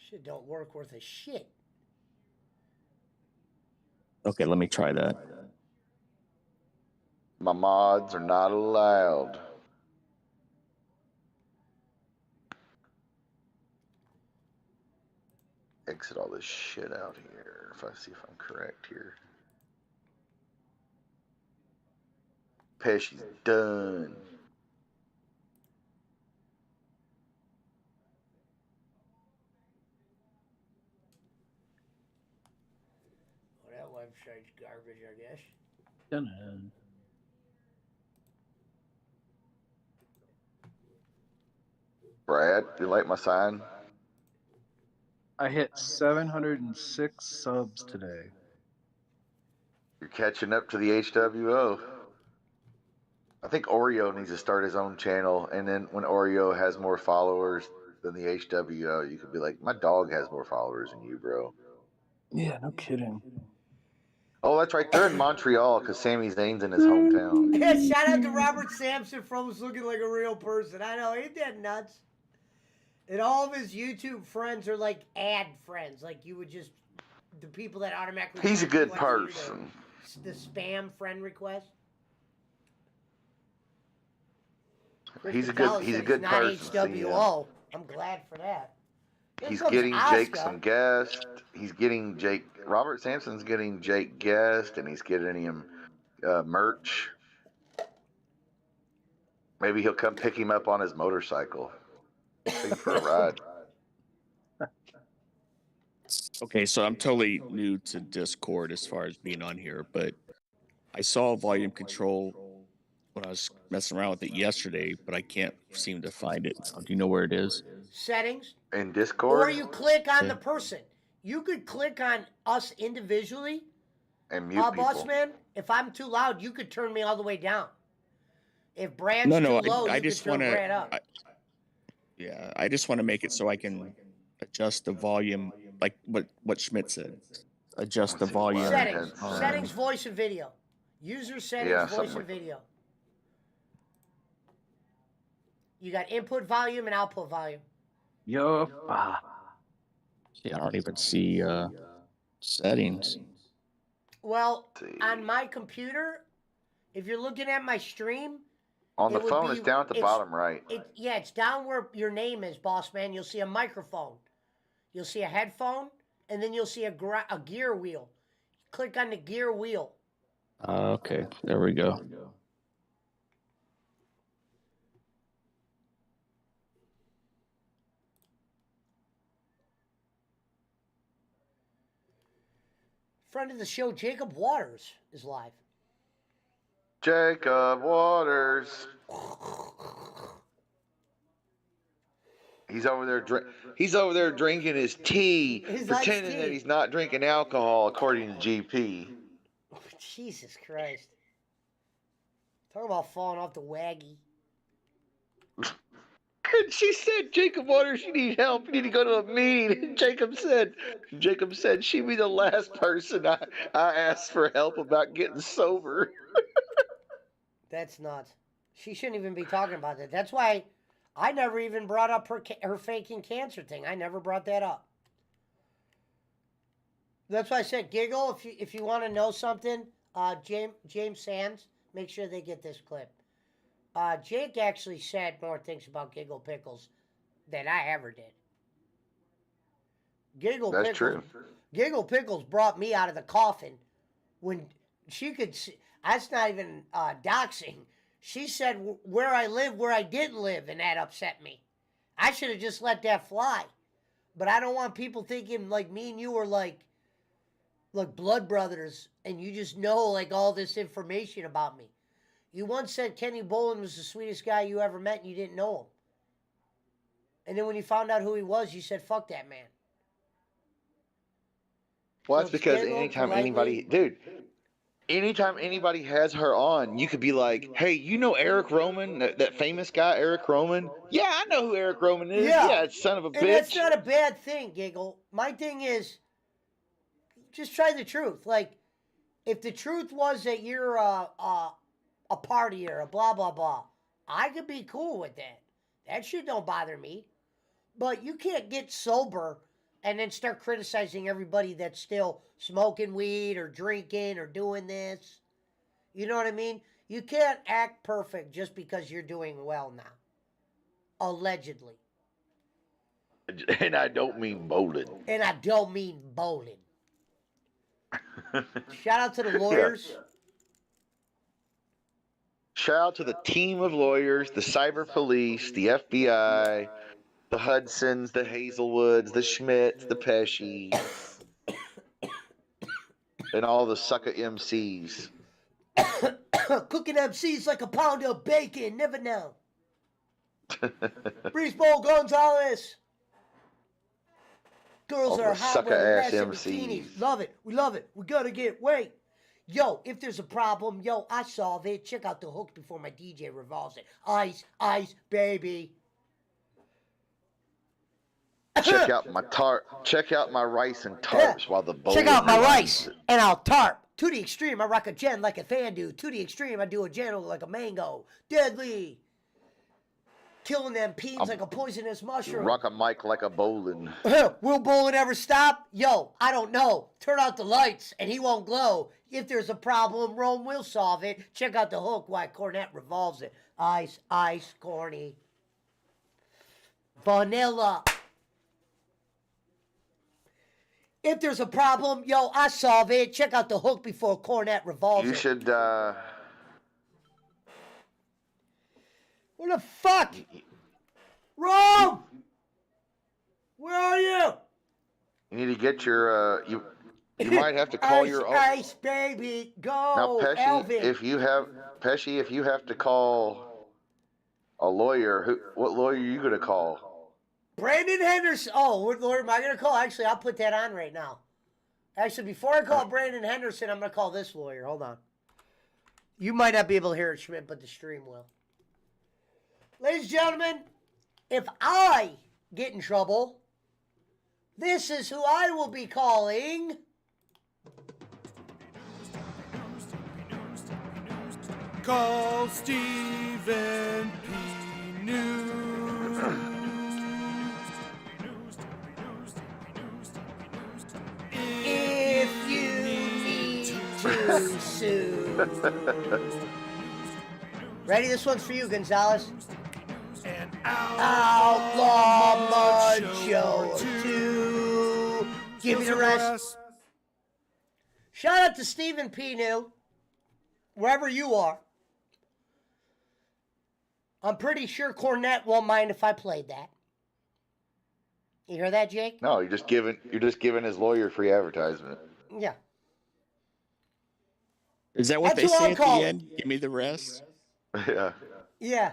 Shit don't work worth a shit. Okay, let me try that. My mods are not allowed. Exit all this shit out here. If I see if I'm correct here. Pesci's done. Well, that website's garbage, I guess. Dun-dun. Brad, you like my sign? I hit 706 subs today. You're catching up to the HWO. I think Oreo needs to start his own channel, and then when Oreo has more followers than the HWO, you could be like, my dog has more followers than you, bro. Yeah, no kidding. Oh, that's right. They're in Montreal because Sami Zayn's in his hometown. Yeah, shout out to Robert Sampson from looking like a real person. I know, ain't that nuts? And all of his YouTube friends are like ad friends. Like you would just, the people that automatically. He's a good request you person. The spam friend request. He's a good not person. HWO. I'm glad for that. Here He's comes getting Jake Asuka. some guests. He's getting Jake. Robert Sampson's getting Jake guest, and he's getting him merch. Maybe he'll come pick him up on his motorcycle. Take him for a ride. Okay, so I'm totally new to Discord as far as being on here, but I saw volume control when I was messing around with it yesterday, but I can't seem to find it. Do you know where it is? Settings. In Discord? Or you click on the person. You could click on us individually. And mute people. Boss man, if I'm too loud, you could turn me all the way down. If Brad's too low, you could turn Brad up. I just want to make it so I can adjust the volume, like what Schmidt said. Adjust the volume. Settings, voice and video. User settings, voice and video. You got input volume and output volume. Yo. See, I don't even see settings. Well, on my computer, if you're looking at my stream, on the phone, it's down at the bottom right. It's down where your name is, boss man. You'll see a microphone. You'll see a headphone, and then you'll see a gear wheel. Click on the gear wheel. Okay, there we go. Friend of the show, Jacob Waters, is live. Jacob Waters. He's over there drinking his tea, pretending that he's not drinking alcohol, according to GP. Jesus Christ. Talk about falling off the waggy. She said, Jacob Waters, you need help. You need to go to a meeting. And Jacob said, she'd be the last person I asked for help about getting sober. That's nuts. She shouldn't even be talking about that. That's why I never even brought up her faking cancer thing. I never brought that up. That's why I said, Giggle, if you want to know something, James Sands, make sure they get this clip. Jake actually said more things about Giggle Pickles than I ever did. That's true. Giggle Pickles brought me out of the coffin when she could see. That's not even doxing. She said where I live, where I didn't live, and that upset me. I should have just let that fly. But I don't want people thinking like me and you are like blood brothers and you just know like all this information about me. You once said Kenny Bolin was the sweetest guy you ever met and you didn't know him. And then when you found out who he was, you said, fuck that man. Well, So that's because Giggle, anytime politely- anytime anybody has her on, you could be like, hey, you know Eric Roman, that famous guy, Eric Roman? Yeah, I know who Eric Roman is. Yeah, son of a and bitch. that's not a bad thing, Giggle. My thing is, just try the truth. Like, if the truth was that you're a partier, a blah, blah, blah, I could be cool with that. That shit don't bother me. But you can't get sober and then start criticizing everybody that's still smoking weed or drinking or doing this. You know what I mean? You can't act perfect just because you're doing well now. Allegedly. And I don't mean bowling. And I don't mean bowling. Shout out to the lawyers. Yeah. Shout out to the team of lawyers, the cyber police, the FBI, the Hudsons, the Hazelwoods, the Schmidts, the Pesci's, and all the sucker MCs. Cooking MCs like a pound of bacon, never know. Breezeball Gonzalez. Girls All are the hot wearing sucker-ass less bikinis. Love it. We love it. We gotta get weight. Yo, if there's a problem, yo, I solve it. Check out the hook before my DJ revolves it. Ice, ice, baby. Check out my Check out my rice and tarps while the bowling. Check out my rewinds rice it. and I'll tarp. To the extreme, I rock a gen like a fan do. To the extreme, I do a gen like a mango. Deadly. Killing them peens like a poisonous mushroom. Rock a mic like a bowling. Will bowling ever stop? Yo, I don't know. Turn out the lights and he won't glow. If there's a problem, Rome will solve it. Check out the hook while Cornet revolves it. Ice, ice, corny. Vanilla. If there's a problem, yo, I solve it. Check out the hook before Cornet revolves You it. should, What the fuck? Rome! Where are you? you need to get your, you might have to call ice, your own. Ice, baby, go, Now, Pesci, Elvin. if you have to call a lawyer, what lawyer are you gonna call? Brandon Henderson. Oh, what lawyer am I going to call? Actually, I'll put that on right now. Actually, before I call Brandon Henderson, I'm going to call this lawyer. Hold on. You might not be able to hear it, Schmidt, but the stream will. Ladies and gentlemen, if I get in trouble, this is who I will be calling. Call Stephen P. News. If you need to sue. Ready? This one's for you, Gonzalez. An Outlaw Macho or two. Give me the rest. Shout out to Stephen P. New, wherever you are. I'm pretty sure Cornette won't mind if I played that. You hear that, Jake? No, you're just giving his lawyer free advertisement. Yeah. Is that what That's they who say I'm at the calling. end? Give me the rest. Yeah. Yeah.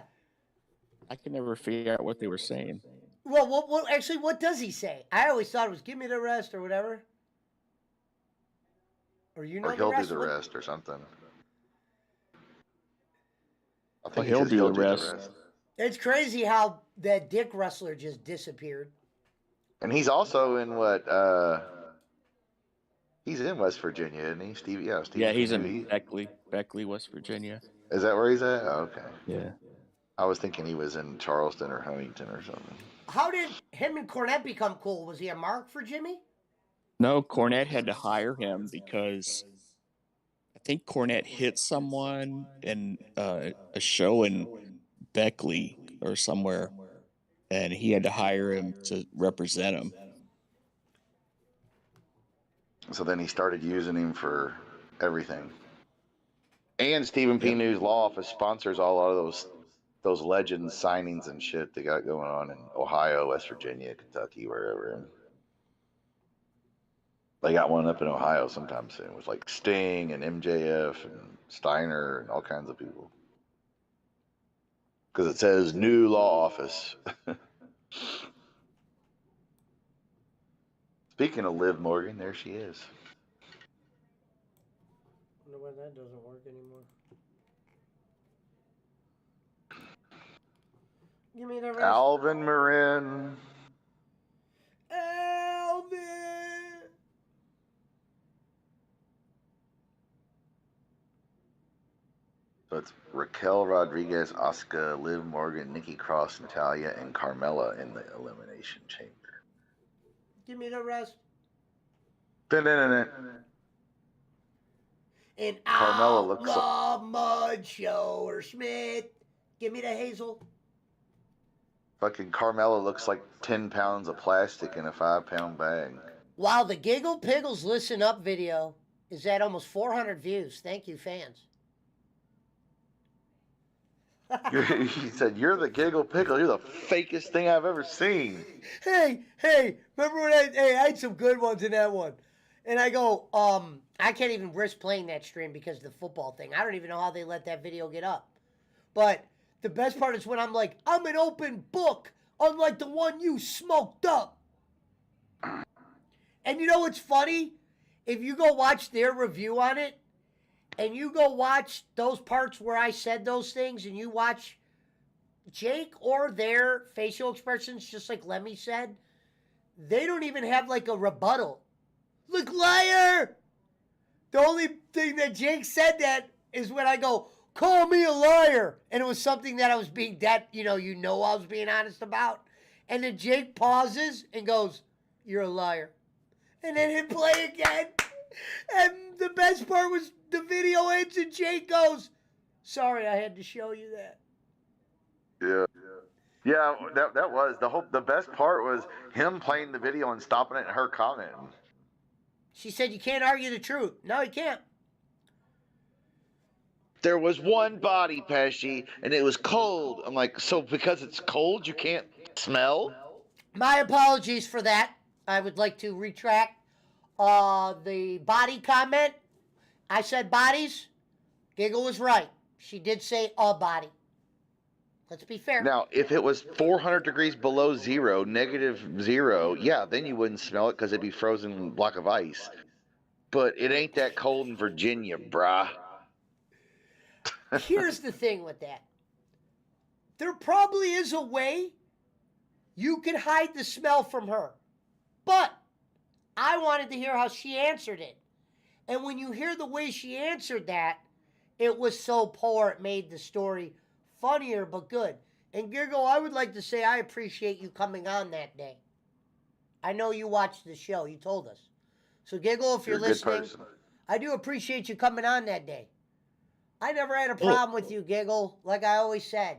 I can never figure out what they were saying. Well, what does he say? I always thought it was "give me the rest" or whatever. Or you know Or the he'll rest. do the rest or something. I Well, think he'll he says do he'll the rest. It's crazy how that dick wrestler just disappeared. And he's also in what? He's in West Virginia, isn't he? Steve. Yeah, Steve. Yeah, he's in Beckley, West Virginia. Is that where he's at? Oh, okay. Yeah. I was thinking he was in Charleston or Huntington or something. How did him and Cornette become cool? Was he a mark for Jimmy? No, Cornette had to hire him because I think Cornette hit someone in a show in Beckley or somewhere, and he had to hire him to represent him. So then he started using him for everything. And Stephen P. News Law Office sponsors all of those legends signings and shit they got going on in Ohio, West Virginia, Kentucky, wherever. They got one up in Ohio sometime soon with like Sting and MJF and Steiner and all kinds of people. because it says new law office. Speaking of Liv Morgan, there she is. I wonder why that doesn't work anymore. Give me the rest. Alvin Marin. Alvin! So it's Raquel Rodriguez, Asuka, Liv Morgan, Nikki Cross, Natalia, and Carmella in the Elimination Chamber. Give me the rest. Dun-dun-dun-dun. An Carmella looks outlaw mud show Schmidt. Give me the Hazel. Fucking Carmella looks like 10 pounds of plastic in a 5-pound bag. Wow, the Giggle Piggles Listen Up video is at almost 400 views. Thank you, fans. He said, "You're the Giggle Pickle. You're the fakest thing I've ever seen." Hey, remember when I had some good ones in that one. And I go, I can't even risk playing that stream because of the football thing. I don't even know how they let that video get up. But the best part is when I'm like, I'm an open book, unlike the one you smoked up. And you know what's funny? If you go watch their review on it, and you go watch those parts where I said those things, and you watch Jake or their facial expressions, just like Lemmy said, they don't even have like a rebuttal. Look, liar! The only thing that Jake said that is when I go, call me a liar. And it was something that I was being I was being honest about. And then Jake pauses and goes, you're a liar. And then hit play again. And the best part was the video ends and Jake goes, sorry, I had to show you that. Yeah, that was the best part was him playing the video and stopping it and her commenting. She said you can't argue the truth. No, you can't. There was one body, Pesci, and it was cold. I'm like, so because it's cold, you can't smell? My apologies for that. I would like to retract the body comment. I said bodies. Giggle was right. She did say a body. Let's be fair. Now, if it was 400 degrees below zero, -0, yeah, then you wouldn't smell it because it'd be frozen block of ice. But it ain't that cold in Virginia, brah. Here's the thing with that. There probably is a way you can hide the smell from her. But I wanted to hear how she answered it. And when you hear the way she answered that, it was so poor it made the story funnier but good. And Giggle, I would like to say I appreciate you coming on that day. I know you watched the show. You told us. So Giggle, if you're listening, I do appreciate you coming on that day. I never had a problem with you, Giggle. Like I always said.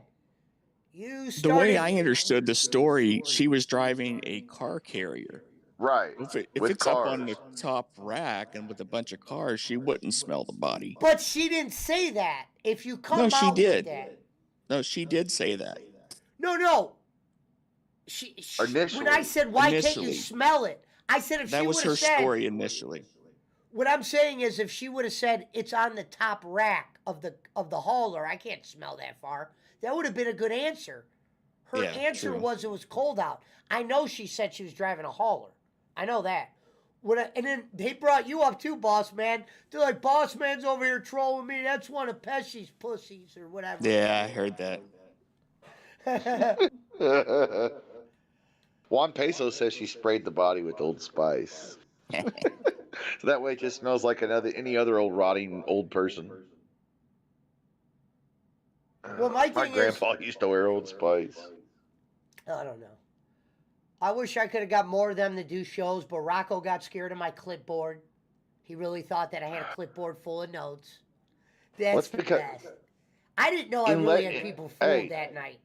The way I understood the story, she was driving a car carrier. Right. If it's up on the top rack and with a bunch of cars, she wouldn't smell the body. But she didn't say that. If you come she out did. with that. No, she did say that. No. She when I said, why can't you smell it? I said if that she was would her have said. story initially. What I'm saying is if she would have said it's on the top rack of the hauler, I can't smell that far. That would have been a good answer. Her answer was it was cold out. I know she said she was driving a hauler. I know that. And then they brought you up too, boss man. They're like, boss man's over here trolling me. That's one of Pesci's pussies or whatever. Yeah, I heard that. Juan Peso says she sprayed the body with Old Spice. So that way it just smells like any other old rotting old person. Well, my grandpa used to wear Old Spice. I don't know. I wish I could have got more of them to do shows, but Rocco got scared of my clipboard. He really thought that I had a clipboard full of notes. That's the best. I didn't know I really had people fooled that night.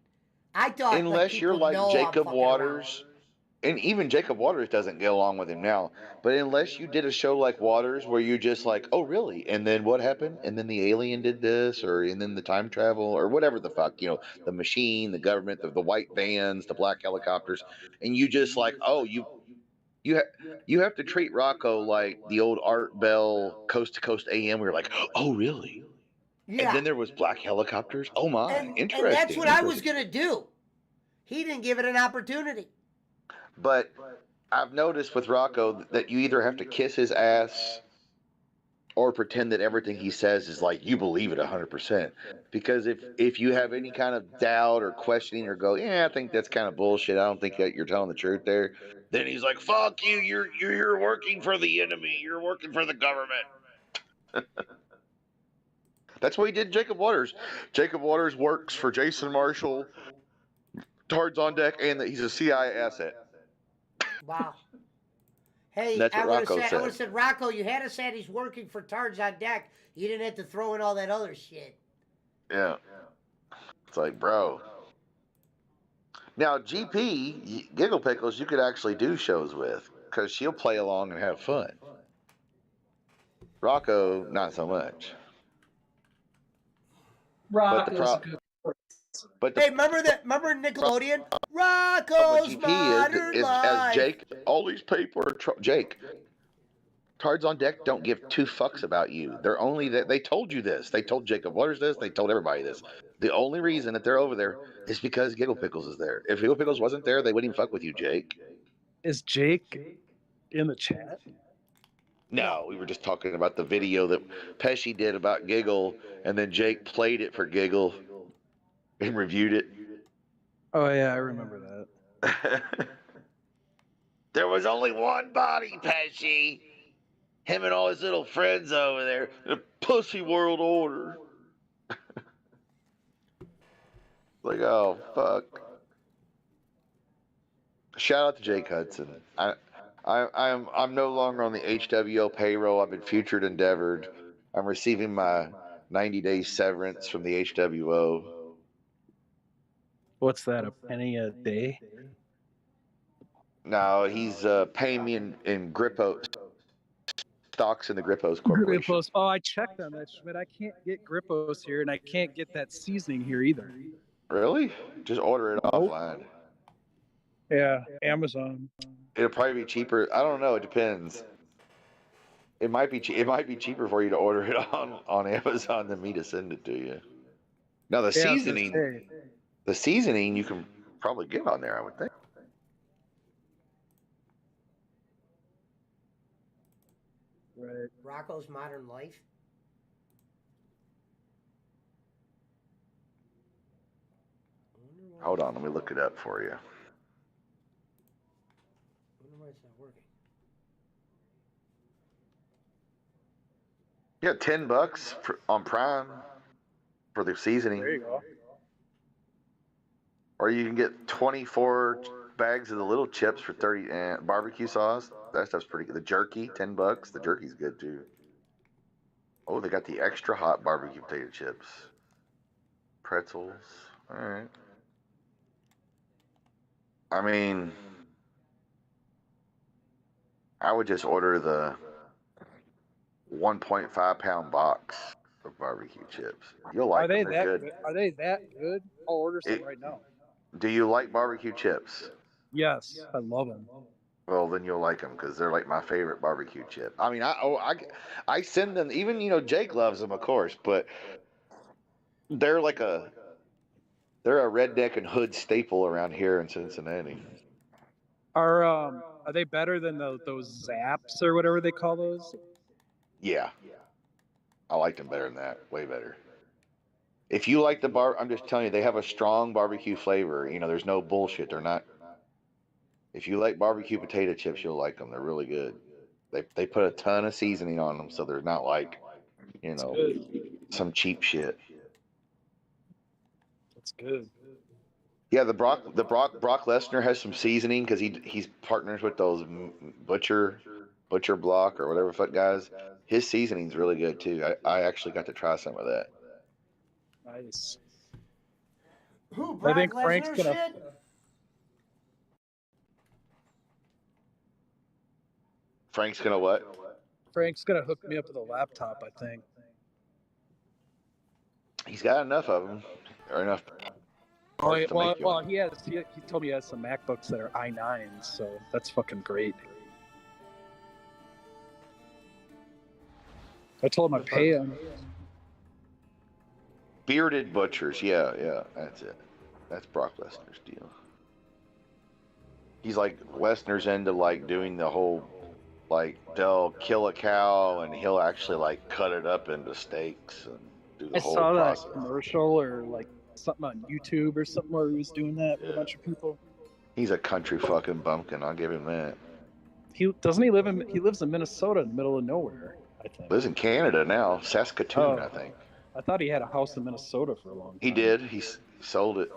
I thought unless you're like Jacob Waters, and even Jacob Waters doesn't get along with him now, but unless you did a show like Waters where you just like, oh really? And then what happened? And then the alien did this, and then the time travel, or whatever the fuck, the machine, the government, the white vans, the black helicopters, and you just like, oh, you have to treat Rocco like the old Art Bell Coast to Coast AM. We were like, oh really? Yeah. And then there was black helicopters. Oh my, interesting. And that's what I was gonna do. He didn't give it an opportunity. But I've noticed with Rocco that you either have to kiss his ass or pretend that everything he says is like you believe it 100%. Because if you have any kind of doubt or questioning or go, yeah, I think that's kind of bullshit. I don't think that you're telling the truth there. Then he's like, fuck you. You're working for the enemy. You're working for the government. That's what he did, Jacob Waters. Jacob Waters works for Jason Marshall, Tards on Deck, and he's a CIA asset. Wow. Hey, That's what Rocco I would have said. said, Rocco, you had us said he's working for Tards on Deck. You didn't have to throw in all that other shit. Yeah. It's like, bro. Now, GP, Giggle Pickles, you could actually do shows with because she'll play along and have fun. Rocco, not so much. Rocco's a good. But the Hey, remember Nickelodeon? Rocco's GP Modern is Life. as Jake, all these people are Jake. Tards on Deck don't give two fucks about you. They're only that they told you this. They told Jacob Waters this. They told everybody this. The only reason that they're over there is because Giggle Pickles is there. If Giggle Pickles wasn't there, they wouldn't even fuck with you, Jake. Is Jake in the chat? No, we were just talking about the video that Pesci did about Giggle, and then Jake played it for Giggle and reviewed it. Oh yeah, I remember that. There was only one body, Pesci. Him and all his little friends over there. The pussy world order. Like, oh, fuck. Shout out to Jake Hudson. I'm no longer on the HWO payroll. I've been futured endeavored. I'm receiving my 90-day severance from the HWO. What's that? A penny a day? No, he's paying me in Grippo stocks in the Grippos Corporation. Grippos. Oh, I checked on that, Schmidt. I can't get Grippos here, and I can't get that seasoning here either. Really? Just order it offline. Yeah, Amazon. It'll probably be cheaper. I don't know. It depends. It might be cheaper for you to order it on Amazon than me to send it to you. Now the seasoning you can probably get on there, I would think. Right. Rocco's Modern Life. Hold on, let me look it up for you. I wonder why it's not working. Yeah, $10 on Prime for the seasoning. There you go. Or you can get 24 bags of the little chips for 30 and barbecue sauce. That stuff's pretty good. The jerky, $10. The jerky's good too. Oh, they got the extra hot barbecue potato chips. Pretzels. All right. I mean, I would just order the 1.5 pound box of barbecue chips. You'll like them. They're good. Are they that good? I'll order some right now. Do you like barbecue chips? Yes, I love them. Well, then you'll like them because they're like my favorite barbecue chip. I mean, I send them. Even Jake loves them, of course, but they're like they're a redneck and hood staple around here in Cincinnati. Are they better than those Zaps or whatever they call those? Yeah, I like them better than that. Way better. If you like I'm just telling you, they have a strong barbecue flavor. There's no bullshit. They're not. If you like barbecue potato chips, you'll like them. They're really good. They put a ton of seasoning on them, so they're not like, some cheap shit. That's good. Yeah, the Brock Lesnar has some seasoning because he's partners with those Butcher Block or whatever the fuck guys. His seasoning's really good too. I actually got to try some of that. Nice. Who, Brock I think Lesnar Frank's gonna. shit? Frank's gonna what? Frank's gonna hook me up with a laptop, I think. He's got enough of them, or enough. Oh, he told me he has some MacBooks that are i9s, so that's fucking great. I told him I'd pay him. Bearded Butchers. Yeah, that's it. That's Brock Lesnar's deal. He's like, Lesnar's into like doing the whole, like, they'll kill a cow and he'll actually like cut it up into steaks and do the I whole saw that process. commercial or like something on YouTube or something where he was doing that with a bunch of people. He's a country fucking bumpkin. I'll give him that. He lives in Minnesota in the middle of nowhere, I think. Lives in Canada now, Saskatoon, I think. I thought he had a house in Minnesota for a long time. He did. He sold it.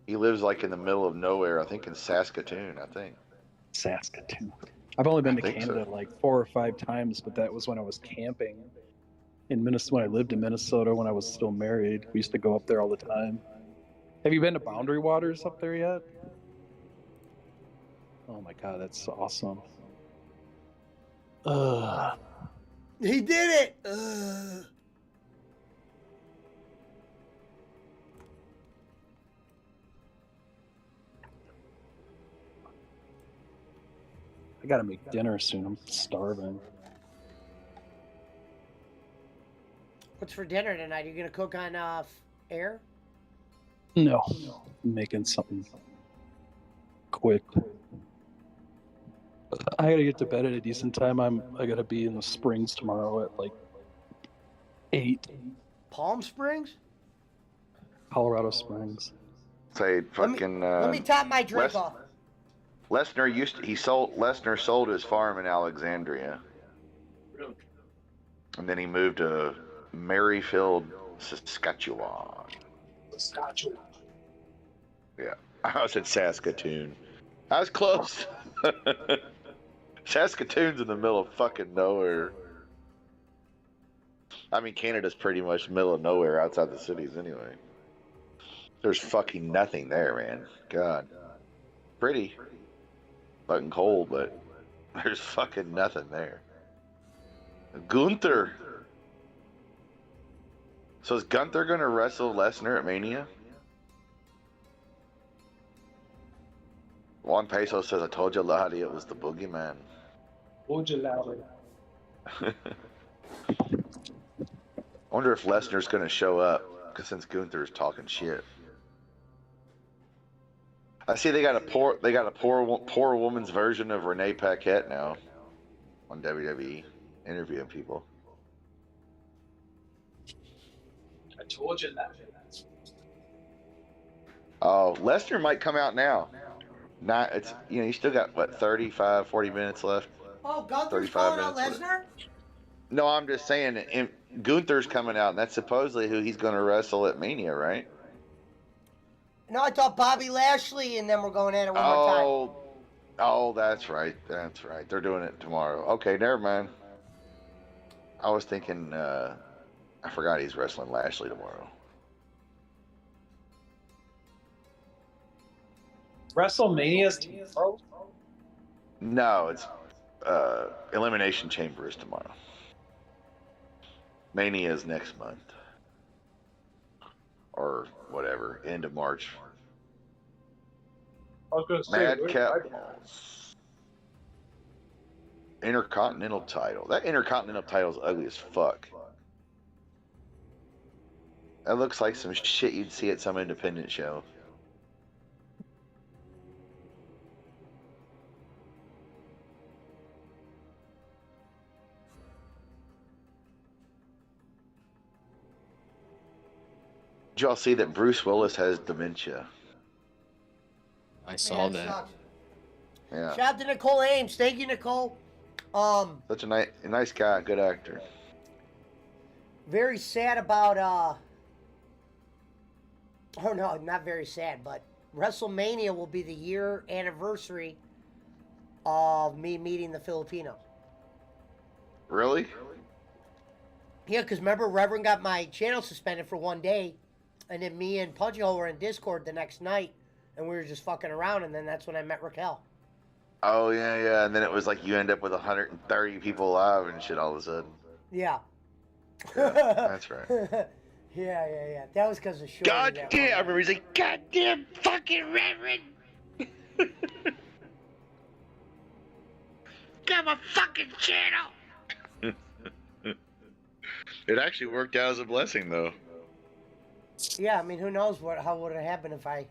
He lives like in the middle of nowhere. I think in Saskatoon. I think. Saskatoon. I've only been to think Canada so. like 4 or 5 times, but that was when I was camping in Minnesota. When I lived in Minnesota, when I was still married, we used to go up there all the time. Have you been to Boundary Waters up there yet? Oh my God, that's awesome. He did it. I gotta make dinner soon. I'm starving. What's for dinner tonight? Are you gonna cook on air? No, I'm making something quick. I gotta get to bed at a decent time. I gotta be in the Springs tomorrow at like 8. Palm Springs? Colorado Springs. Say fucking. Let me top my drink Les- off. Lesnar sold his farm in Alexandria, and then he moved to Merrifield, Saskatchewan. Yeah, I was at Saskatoon. I was close. Saskatoon's in the middle of fucking nowhere. I mean, Canada's pretty much middle of nowhere outside the cities anyway. There's fucking nothing there, man. God. Pretty. Fucking cold, but there's fucking nothing there. Gunther. So is Gunther gonna wrestle Lesnar at Mania? Juan Peso says, I told you, Lottie, it was the boogeyman. Told you, Lottie. I wonder if Lesnar's gonna show up, because since Gunther's talking shit. I see they got a poor woman's version of Renee Paquette now on WWE, interviewing people. I told you that. Oh, Lesnar might come out now. Not, it's, you know, you still got what, 35, 40 minutes left. Oh, Gunther's 35 calling out minutes. Lesnar? No, I'm just saying, Gunther's coming out, and that's supposedly who he's going to wrestle at Mania, right? No, I thought Bobby Lashley and them were going at it one more time. Oh, that's right. That's right. They're doing it tomorrow. Okay, never mind. I was thinking, I forgot he's wrestling Lashley tomorrow. WrestleMania's tomorrow? No, it's Elimination Chamber is tomorrow. Mania is next month. Or whatever, end of March. I was gonna say, Madcap Moss. Intercontinental title. That Intercontinental title is ugly as fuck. That looks like some shit you'd see at some independent show. Did y'all see that Bruce Willis has dementia? I saw Man, that. sucks. Yeah. Shout out to Nicole Ames. Thank you, Nicole. Such a nice guy, good actor. Very sad about oh no, not very sad, but WrestleMania will be the year anniversary of me meeting the Filipino. Really? Yeah, because remember, Reverend got my channel suspended for 1 day, and then me and Pudgy Hole were in Discord the next night, and we were just fucking around, and then that's when I met Raquel. Oh, yeah. And then it was like you end up with 130 people alive and shit all of a sudden. Yeah. Yeah, that's right. Yeah. That was because of Shorty. God damn! I remember he's like, God damn fucking Reverend! Got my fucking channel! It actually worked out as a blessing, though. Yeah, I mean, who knows how would it happen if I...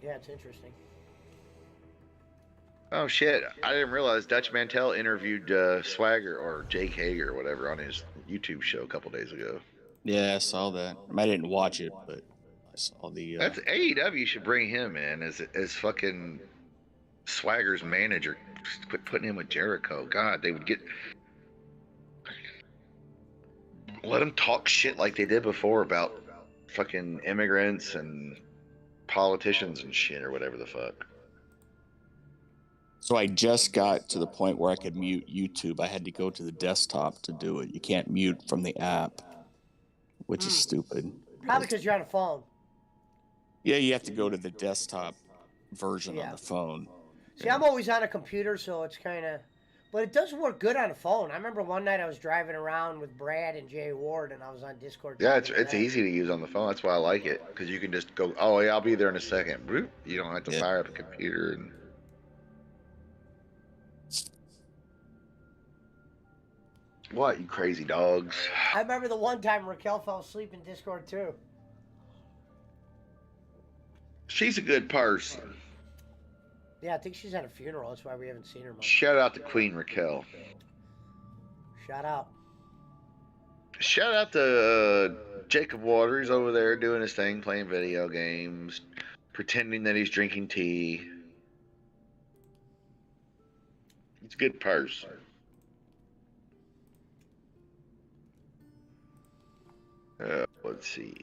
Yeah, it's interesting. Oh shit! I didn't realize Dutch Mantel interviewed Swagger or Jake Hager or whatever on his YouTube show a couple days ago. Yeah, I saw that. I didn't watch it, but I saw the. That's AEW should bring him in as fucking Swagger's manager. Just quit putting him with Jericho. God, they would let him talk shit like they did before about fucking immigrants and politicians and shit or whatever the fuck. So I just got to the point where I could mute YouTube. I had to go to the desktop to do it. You can't mute from the app, which is stupid. Probably because you're on a phone. Yeah, you have to go to the desktop version on the phone. See, I'm always on a computer, so it's kind of... But it does work good on a phone. I remember one night I was driving around with Brad and Jay Ward, and I was on Discord. Yeah, it's easy to use on the phone. That's why I like it, because you can just go, oh, yeah, I'll be there in a second. Boop. You don't have to fire up a computer. And what, you crazy dogs? I remember the one time Raquel fell asleep in Discord, too. She's a good person. Yeah, I think she's at a funeral. That's why we haven't seen her much. Shout out to Queen Raquel. Shout out. Shout out to Jacob Waters over there doing his thing, playing video games, pretending that he's drinking tea. He's a good person. Let's see.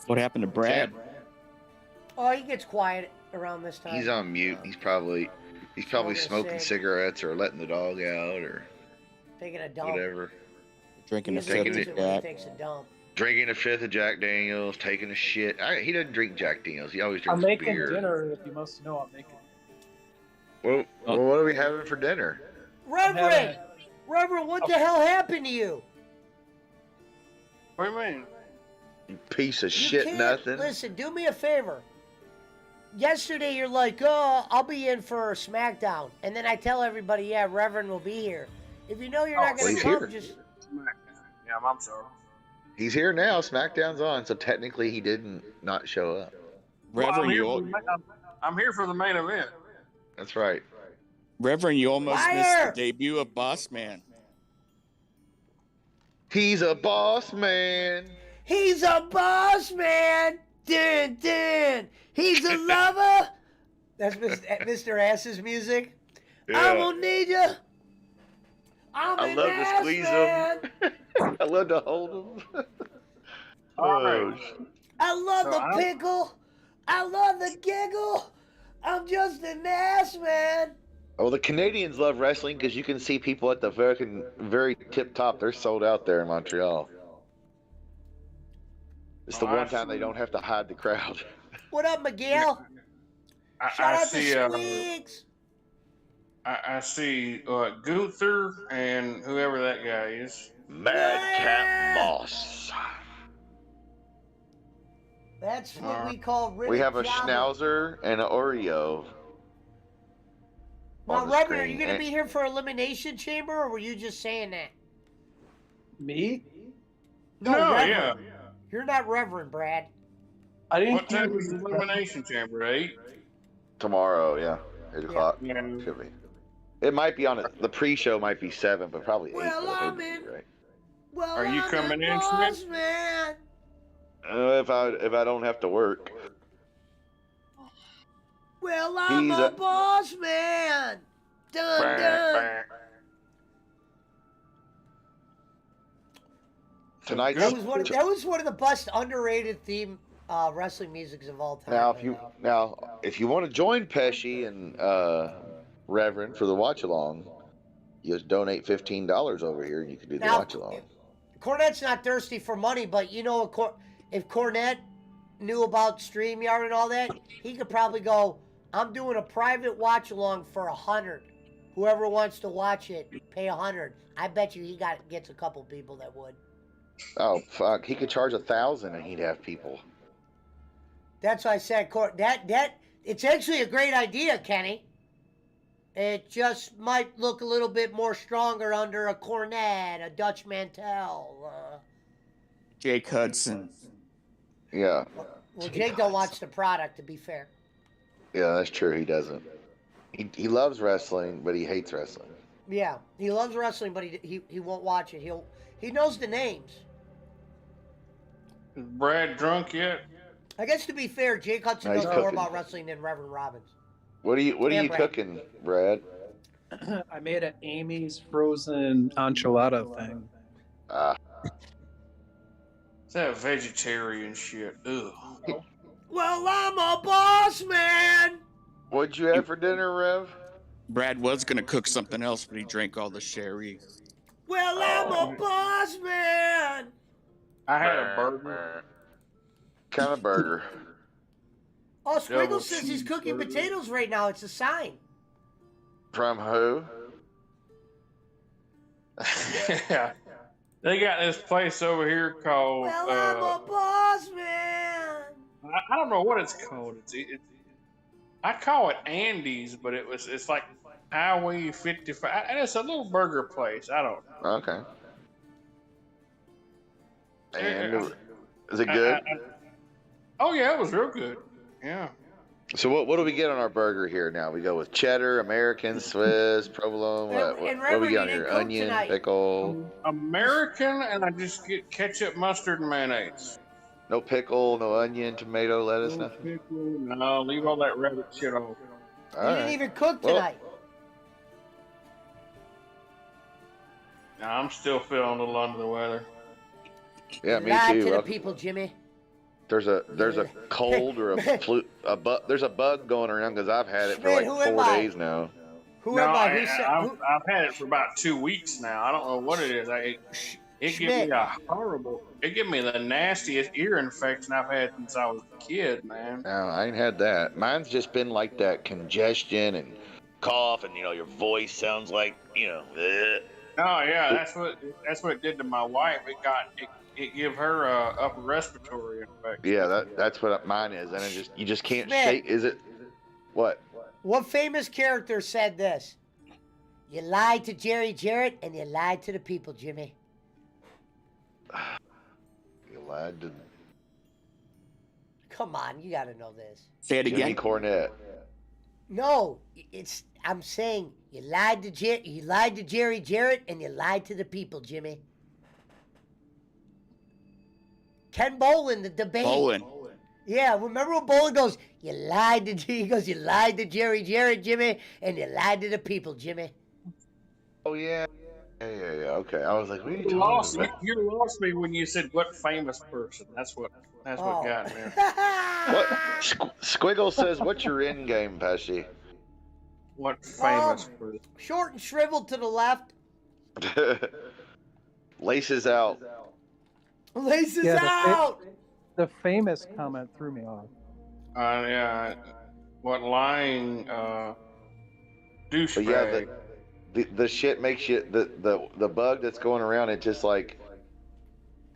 What happened to Brad? Oh, he gets quiet around this time. He's on mute. He's probably smoking cigarettes or letting the dog out or taking a dump. Whatever. Drinking a fifth of Jack. Takes a dump. Drinking a fifth of Jack Daniels, taking a shit. He doesn't drink Jack Daniels. He always I'm drinks making beer. dinner. If you must know, I'm making. Well, what are we having for dinner? Reverend, what the hell happened to you? What do you mean? You piece of You shit, can't- nothing. Listen, do me a favor. Yesterday you're like, oh, I'll be in for SmackDown. And then I tell everybody, yeah, Reverend will be here. If you know you're not going he's to come, here. just... Yeah, I'm sorry. He's here now. SmackDown's on, so technically he didn't not show up. Reverend, I'm here for the main event. That's right. Reverend, you almost Liar! missed the debut of Boss Man. He's a boss man. He's a boss man! Dun, dun. He's a lover! That's Mr. Ass's music. I won't need you. I love to squeeze him. I love to hold him. All I love the pickle. I love the giggle. I'm just an ass man. Oh, the Canadians love wrestling because you can see people at the very tip top. They're sold out there in Montreal. It's the one time they don't have to hide the crowd. What up, Miguel? Shout out to Squeaks. I see Gunther and whoever that guy is. Madcap Moss. That's what we call We have a Java. Schnauzer and an Oreo. Now, on the Reverend, are screen. you going to be here for Elimination Chamber, or were you just saying that? Me? No, Reverend. yeah. You're not Reverend, Brad. I didn't. What time is the Elimination Chamber? 8? Tomorrow, yeah. 8 o'clock. Yeah. Should be. It might be on the pre-show might be 7, but probably 8. Well, but I'm it'll be in. right. Well, Are you I'm coming a in, boss Schmidt? man. If I don't have to work. Well, I'm He's a a- boss man. Dun, dun. Tonight's That was one of the best underrated theme wrestling musics of all time. if you want to join Pesci and Reverend for the watch along, you just donate $15 over here, and you can do the watch along. Cornette's not thirsty for money, but you know, if Cornette knew about StreamYard and all that, he could probably go, I'm doing a private watch along for $100. Whoever wants to watch it, pay $100. I bet you he gets a couple people that would. Oh fuck! He could charge $1,000 and he'd have people. That's why I said, it's actually a great idea, Kenny. It just might look a little bit more stronger under a Cornette, a Dutch Mantel. Jake Hudson. Yeah. Well, Jake don't watch the product, to be fair. Yeah, that's true. He doesn't. He loves wrestling, but he hates wrestling. Yeah, he loves wrestling, but he won't watch it. He knows the names. Is Brad drunk yet? I guess to be fair, Jake Hudson knows more about wrestling than Reverend Robbins. What are you cooking, Brad? I made an Amy's frozen enchilada thing. It's that vegetarian shit. Ugh. Well, I'm a boss man. What'd you have for dinner, Rev? Brad was gonna cook something else, but he drank all the sherry. Well, I'm a boss man. I had a burger. Kind of burger. Oh, Squiggle says he's cooking potatoes right now. It's a sign. From who? Yeah. They got this place over here called. Well, I'm a boss man. I don't know what it's called. I call it Andy's, but it's like Highway 55, and it's a little burger place. I don't know. Okay. And is it good? Oh yeah, it was real good. Yeah. So what do we get on our burger here now? We go with cheddar, American, Swiss, provolone. What do we get on here? Onion, pickle. American, and I just get ketchup, mustard, and mayonnaise. No pickle, no onion, tomato, lettuce, nothing. Pickle, no, leave all that rabbit shit off. You didn't even cook tonight. I'm still feeling a little under the weather. Yeah, me Lie too. to the people, Jimmy. There's a cold or a flu, there's a bug going around because I've had it for like 4 days now. I've had it for about 2 weeks now. I don't know what it is. It gave me the nastiest ear infection I've had since I was a kid, man. No, I ain't had that. Mine's just been like that congestion and cough, and your voice sounds like Bleh. Oh yeah, that's what it did to my wife. It gave her upper respiratory infection. Yeah, that's what mine is, and you just can't shake. Is it what? What famous character said this? You lied to Jerry Jarrett and you lied to the people, Jimmy. You lied to. Come on, you got to know this. Say it again. Jimmy Cornette. No, I'm saying you lied to Jerry Jarrett and you lied to the people, Jimmy. Ken Bolin, the debate. Bolin. Yeah, remember when Bolin goes, you lied to Jerry Jarrett, Jimmy, and you lied to the people, Jimmy. Oh yeah. Yeah. Okay, I was like, what are you You talking about? You lost me when you said what famous person. That's what got me. What? Squiggle says, what's your end game, Pesci? What famous person? Short and shriveled to the left. Laces out. Laces out! The famous comment threw me off. Yeah. What lying douchebag. Yeah, the shit makes you the bug that's going around. It just like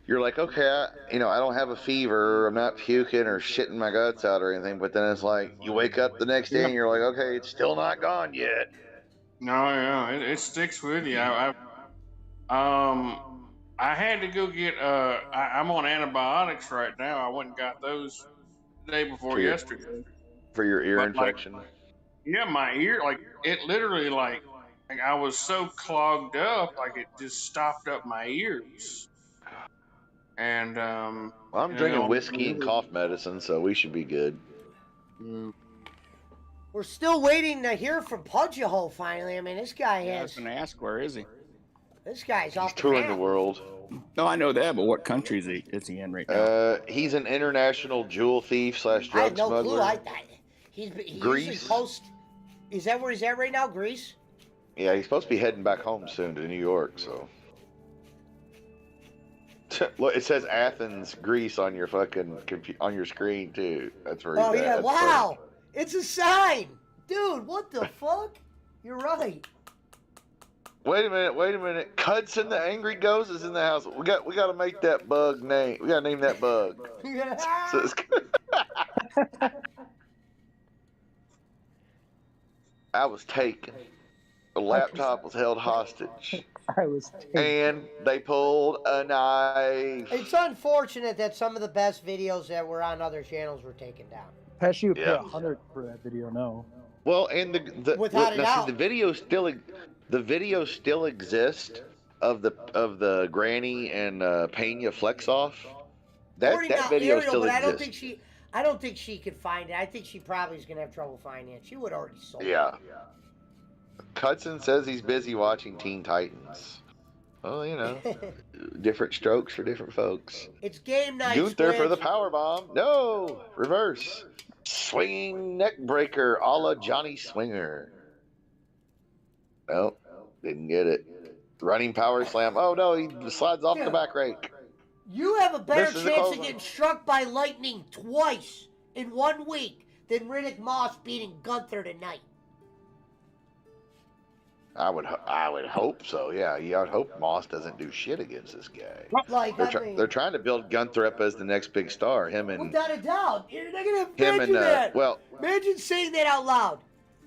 you're like, okay, I don't have a fever, I'm not puking or shitting my guts out or anything. But then it's like you wake up the next day and you're like, okay, it's still not gone yet. No, yeah, it sticks with you. I had to go get. I'm on antibiotics right now. I went and got those the day before yesterday for your ear infection. My ear, it literally I was so clogged up, it just stopped up my ears. And well, I'm drinking whiskey and cough medicine, so we should be good. We're still waiting to hear from Pudgeahole finally. I mean, this guy has. I was gonna ask, where is he? This guy's off touring the world. No, I know that, but what country is he in right now? He's an international jewel thief / I drug had no smuggler. clue. He usually Greece. posts. Is that where he's at right now, Greece? Yeah, he's supposed to be heading back home soon to New York. So look, it says Athens, Greece on your fucking on your screen too. That's where he's Oh at. yeah! That's Wow, funny. it's a sign, dude. What the fuck? You're right. Wait a minute. Cudson the Angry Ghost is in the house. We got to make that bug name. We got to name that bug. So it's, I was taken. The laptop was held hostage. I was taken. And they pulled a knife. It's unfortunate that some of the best videos that were on other channels were taken down. Pesci would pay Yeah. 100 for that video now. Well, and the Without a doubt. see, the video still exists of the Granny and Pena flex off. That video Ariel, still but exists. I don't think she could find it. I think she probably is gonna have trouble finding it. She would already sold it. Yeah. Cudson says he's busy watching Teen Titans. Well, you know, different strokes for different folks. It's game night. Gunther for Squidge. the power bomb. No, reverse. Swinging neck breaker, a la Johnny Swinger. Nope, didn't get it. Running power slam. Oh no, he slides off the back rake. You have a better This is the chance of closer. getting struck by lightning twice in 1 week than Riddick Moss beating Gunther tonight. I would hope so. Yeah, I'd hope Moss doesn't do shit against this guy. Like, They're trying to build Gunther up as the next big star. Him and without a doubt, you're not gonna him imagine and that. well, Imagine saying that out loud.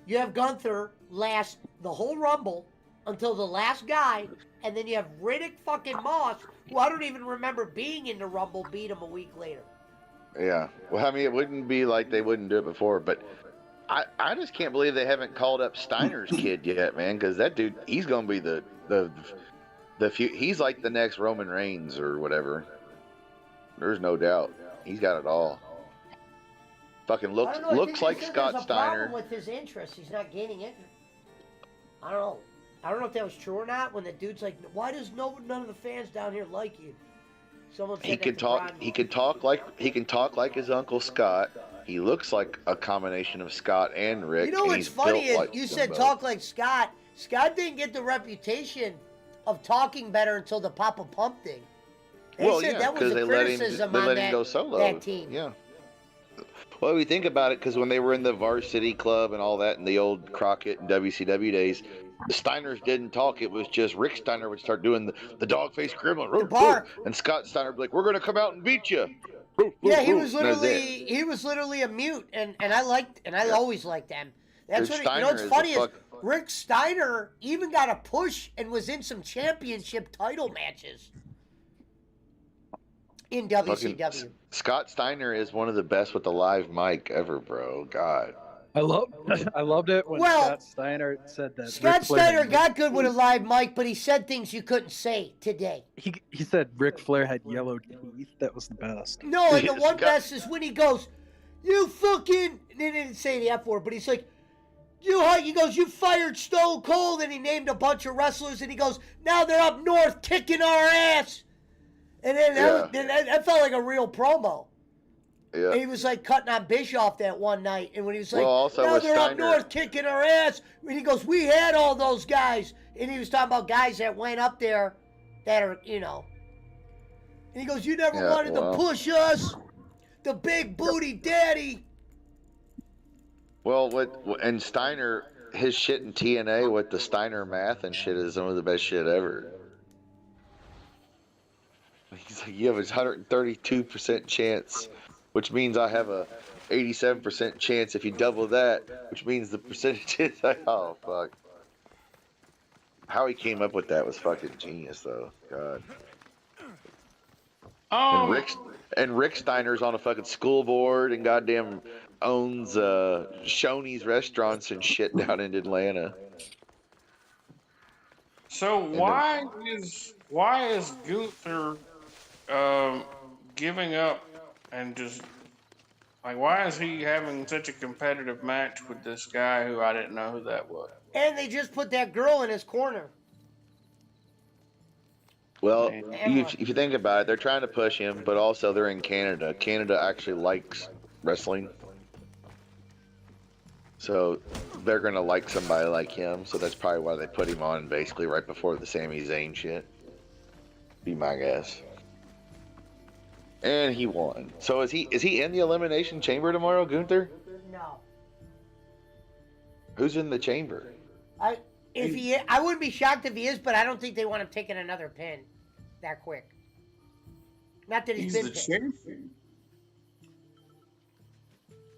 You have Gunther last the whole Rumble until the last guy, and then you have Riddick fucking Moss, who I don't even remember being in the Rumble, beat him a week later. yeah. Well, I mean, it wouldn't be like they wouldn't do it before, but I just can't believe they haven't called up Steiner's kid yet, man. Because that dude, he's gonna be he's like the next Roman Reigns or whatever. There's no doubt. He's got it all. Fucking I looks don't know, I think like they said Scott there's a Steiner. problem with his interest. He's not gaining it. I don't know. I don't know if that was true or not. When the dude's like, "Why does none of the fans down here like you?" Someone said He that can to talk. Braun. He can talk like his uncle Scott. He looks like a combination of Scott and Rick. You know and what's he's funny built is like you them said both. talk like Scott. Scott didn't get the reputation of talking better until the Papa Pump thing. They said that was because a they let criticism him on go solo. that team. Yeah. Well, if you think about it, because when they were in the Varsity Club and all that in the old Crockett and WCW days, the Steiners didn't talk. It was just Rick Steiner would start doing the dog face gremlin, The bar. and Scott Steiner would be like, "We're gonna come out and beat you." Yeah, he was literally a mute, and I always liked them. That's Dude, what you know. Steiner What's is funny the is Rick Steiner even got a push and was in some championship title matches in WCW. Scott Steiner is one of the best with the live mic ever, bro. God. I loved it when Well, Scott Steiner said that. Scott Ric Flair Steiner had- got good with a live mic, but he said things you couldn't say today. He said Ric Flair had yellow teeth. That was the best. No, and the Yes, one Scott- best is when he goes, "You fucking," and he didn't say the F word, but he's like, he goes, "You fired Stone Cold," and he named a bunch of wrestlers, and he goes, "Now they're up north kicking our ass." And then that felt like a real promo. Yeah. And he was like cutting on Bischoff that one night, and when he was like, Well, also "Now with they're up Steiner- north kicking our ass," and he goes, "We had all those guys," and he was talking about guys that went up there that are, and he goes, "You never Yeah, wanted well. to push us, the big booty daddy." Well, and Steiner, his shit in TNA with the Steiner math and shit is some of the best shit ever. He's like, you have a 132% chance, which means I have a 87% chance if you double that, which means the percentage is like, oh fuck. How he came up with that was fucking genius, though. God. And Rick Steiner's on a fucking school board and goddamn owns Shoney's restaurants and shit down in Atlanta. So why is Gunther giving up and just like why is he having such a competitive match with this guy who I didn't know who that was? And they just put that girl in his corner. Well, And if you think about it, they're trying to push him, but also they're in Canada. Canada actually likes wrestling, so they're gonna like somebody like him. So that's probably why they put him on basically right before the Sami Zayn shit. Be my guess. And he won. So is he in the Elimination Chamber tomorrow, Gunther? No. Who's in the chamber? I wouldn't be shocked if he is, but I don't think they want him taking another pin that quick. Not that He's been the pinned. champion.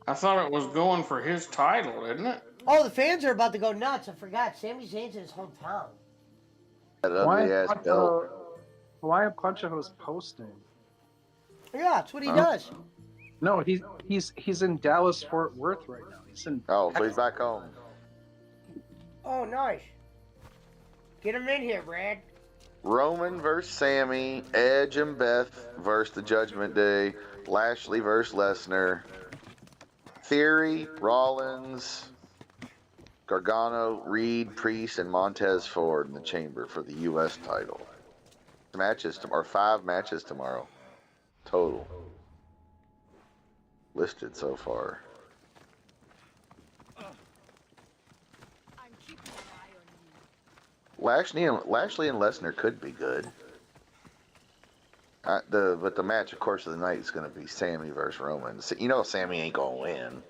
I thought it was going for his title, isn't it? Oh, the fans are about to go nuts. I forgot. Sami Zayn's in his hometown. That ugly ass belt. Why Punchaho's posting? Yeah, that's what he does. No, he's in Dallas Fort Worth right now. He's in. Oh, so he's back home. Oh, nice. Get him in here, Brad. Roman versus Sammy, Edge and Beth versus the Judgment Day, Lashley versus Lesnar, Theory, Rollins, Gargano, Reed, Priest, and Montez Ford in the chamber for the U.S. title. Matches or 5 matches tomorrow, total listed so far. Lashley and Lesnar could be good. But the match, of course, of the night is going to be Sammy versus Roman. You know, Sammy ain't going to win.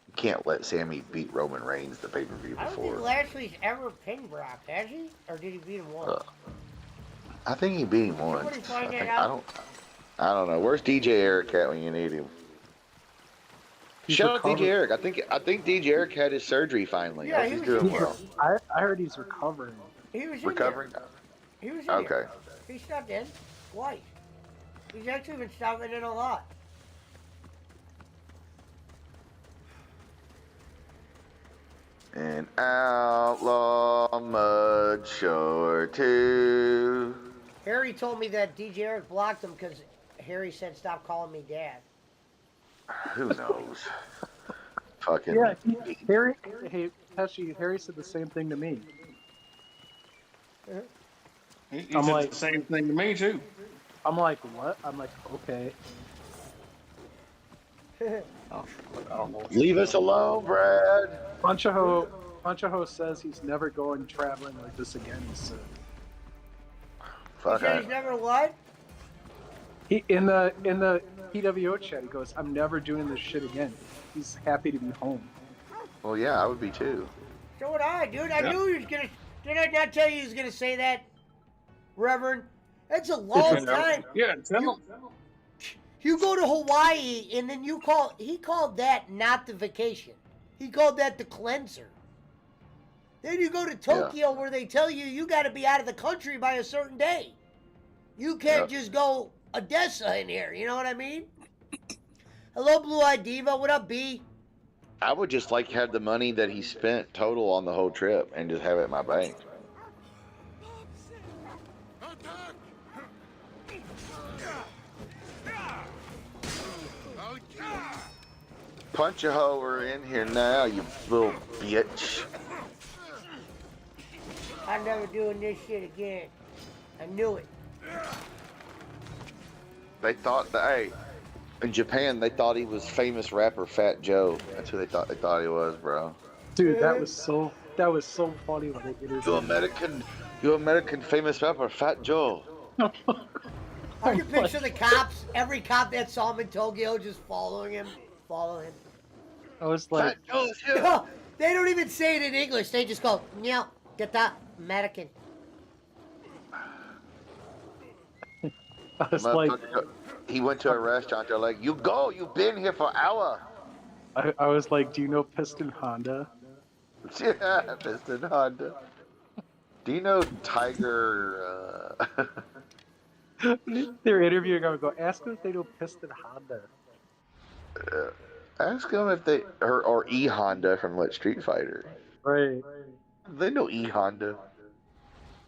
You can't let Sammy beat Roman Reigns the pay-per-view I don't before. think Lashley's ever pinned Brock, has he? Or did he beat him once? I think he beat him once. Somebody find that out. I don't know. Where's DJ Eric at when you need him? Shout out DJ Eric. I think DJ Eric had his surgery finally. Yeah, he's doing well. I heard he's recovering. He was Recovering? He was in Okay. there. He stopped in twice. He's actually been stopping in a lot. An outlaw mud short too. Harry told me that DJ Eric blocked him because Harry said, "Stop calling me dad." Who knows? Fucking. Yeah, Harry. Hey, Pesci, Harry said the same thing to me. He I'm said like- the same thing to me too. I'm like, what? I'm like, okay. Leave us alone, Brad. Punchaho says he's never going traveling like this again. He said. Fuck He said it. he's never what? He in the PWO chat, he goes, "I'm never doing this shit again." He's happy to be home. Well, yeah, I would be too. So would I, dude. I knew he was gonna. Did I not tell you he was gonna say that, Reverend? That's a long time. Yeah, tell him. You go to Hawaii and then you call. He called that not the vacation. He called that the cleanser. Then you go to Tokyo where they tell you you got to be out of the country by a certain day. You can't just go Odessa in here. You know what I mean? Hello, Blue Eyed Diva. What up, B? I would just like to have the money that he spent total on the whole trip and just have it in my bank. Punch a hoe, we're in here now, you little bitch. I'm never doing this shit again. I knew it. They thought that, hey, in Japan, they thought he was famous rapper Fat Joe. That's who they thought he was, bro. Dude, that was so funny when they interviewed You American famous rapper Fat Joe. I can picture the cops, every cop that saw him in Tokyo just following him. I was like, Fat Joe's here. They don't even say it in English. They just go, "Yeah, get that American." I was like, He went to a restaurant. They're like, you've been here for an hour. I was like, do you know Piston Honda? Yeah, Piston Honda. Do you know Tiger? They're interviewing him and go, ask them if they know Piston Honda. Ask them if they or E Honda from Street Fighter. Right. They know E Honda.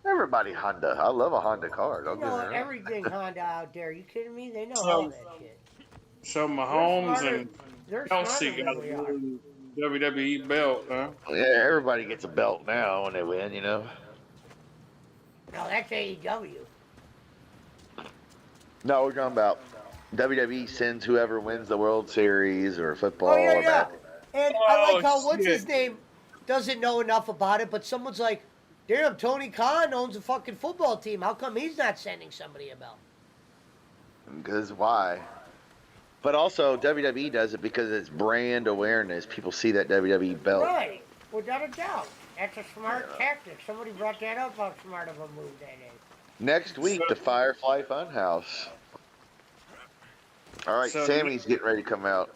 Everybody Honda. I love a Honda car. Don't You get me know wrong. everything Honda out there. You kidding me? They know all that shit. So Mahomes and They're Kelsey smarter got than we a are. really WWE belt, huh? Yeah, everybody gets a belt now when they win, you know. No, that's AEW. No, we're talking about WWE sends whoever wins the World Series or football Oh, yeah, or yeah. basketball. And I like Oh, how, what's shit. his name, doesn't know enough about it, but someone's like, damn, Tony Khan owns a fucking football team. How come he's not sending somebody a belt? Because why? But also WWE does it because it's brand awareness. People see that WWE belt. Right, without a doubt. That's a smart tactic. Somebody brought that up, how smart of a move that is. Next week, the Firefly Funhouse. All right, So- Sammy's getting ready to come out.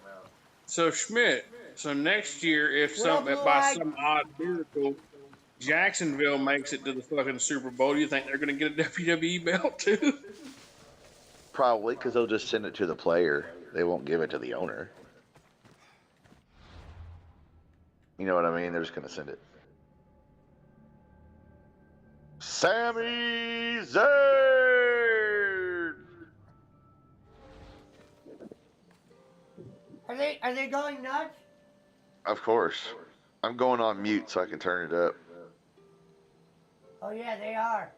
So Schmidt, so next year, if What up, some Blue by Eye? some odd miracle, Jacksonville makes it to the fucking Super Bowl, do you think they're going to get a WWE belt too? Probably because they'll just send it to the player. They won't give it to the owner. You know what I mean? They're just going to send it. Sami Zayn! Are they going nuts? Of course. I'm going on mute so I can turn it up. Oh yeah, they are.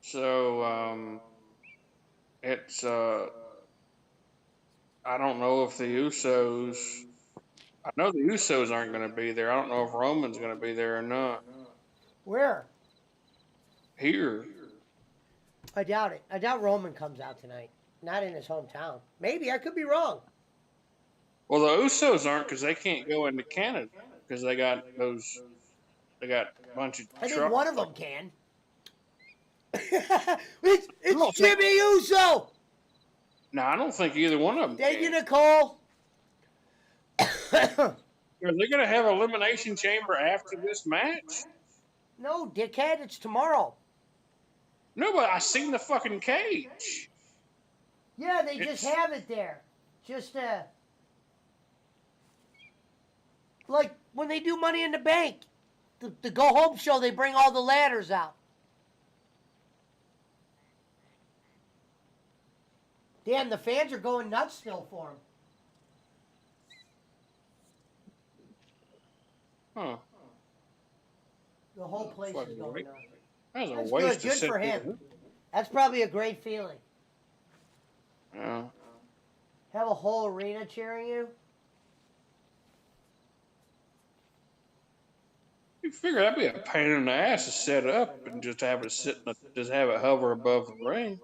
So, it's, I don't know if the Usos, I know the Usos aren't going to be there. I don't know if Roman's going to be there or not. Where? Here. I doubt it. I doubt Roman comes out tonight. Not in his hometown. Maybe, I could be wrong. Well, the Usos aren't because they can't go into Canada because they got a bunch of I think truck. one of them can. it's don't Jimmy Uso! No, I don't think either one of them Thank you, can. Nicole. Are they going to have an elimination chamber after this match? No, dickhead, it's tomorrow. No, but I seen the fucking cage. Yeah, they just have it there. Just, like when they do Money in the Bank, the go home show, they bring all the ladders out. Damn, the fans are going nuts still for him. Huh. The whole place is Fucking going great. nuts. That's a That's waste good. of Good for him. That's probably a great feeling. Yeah. Have a whole arena cheering you. You figure that'd be a pain in the ass to set up and just have it just have it hover above the ring.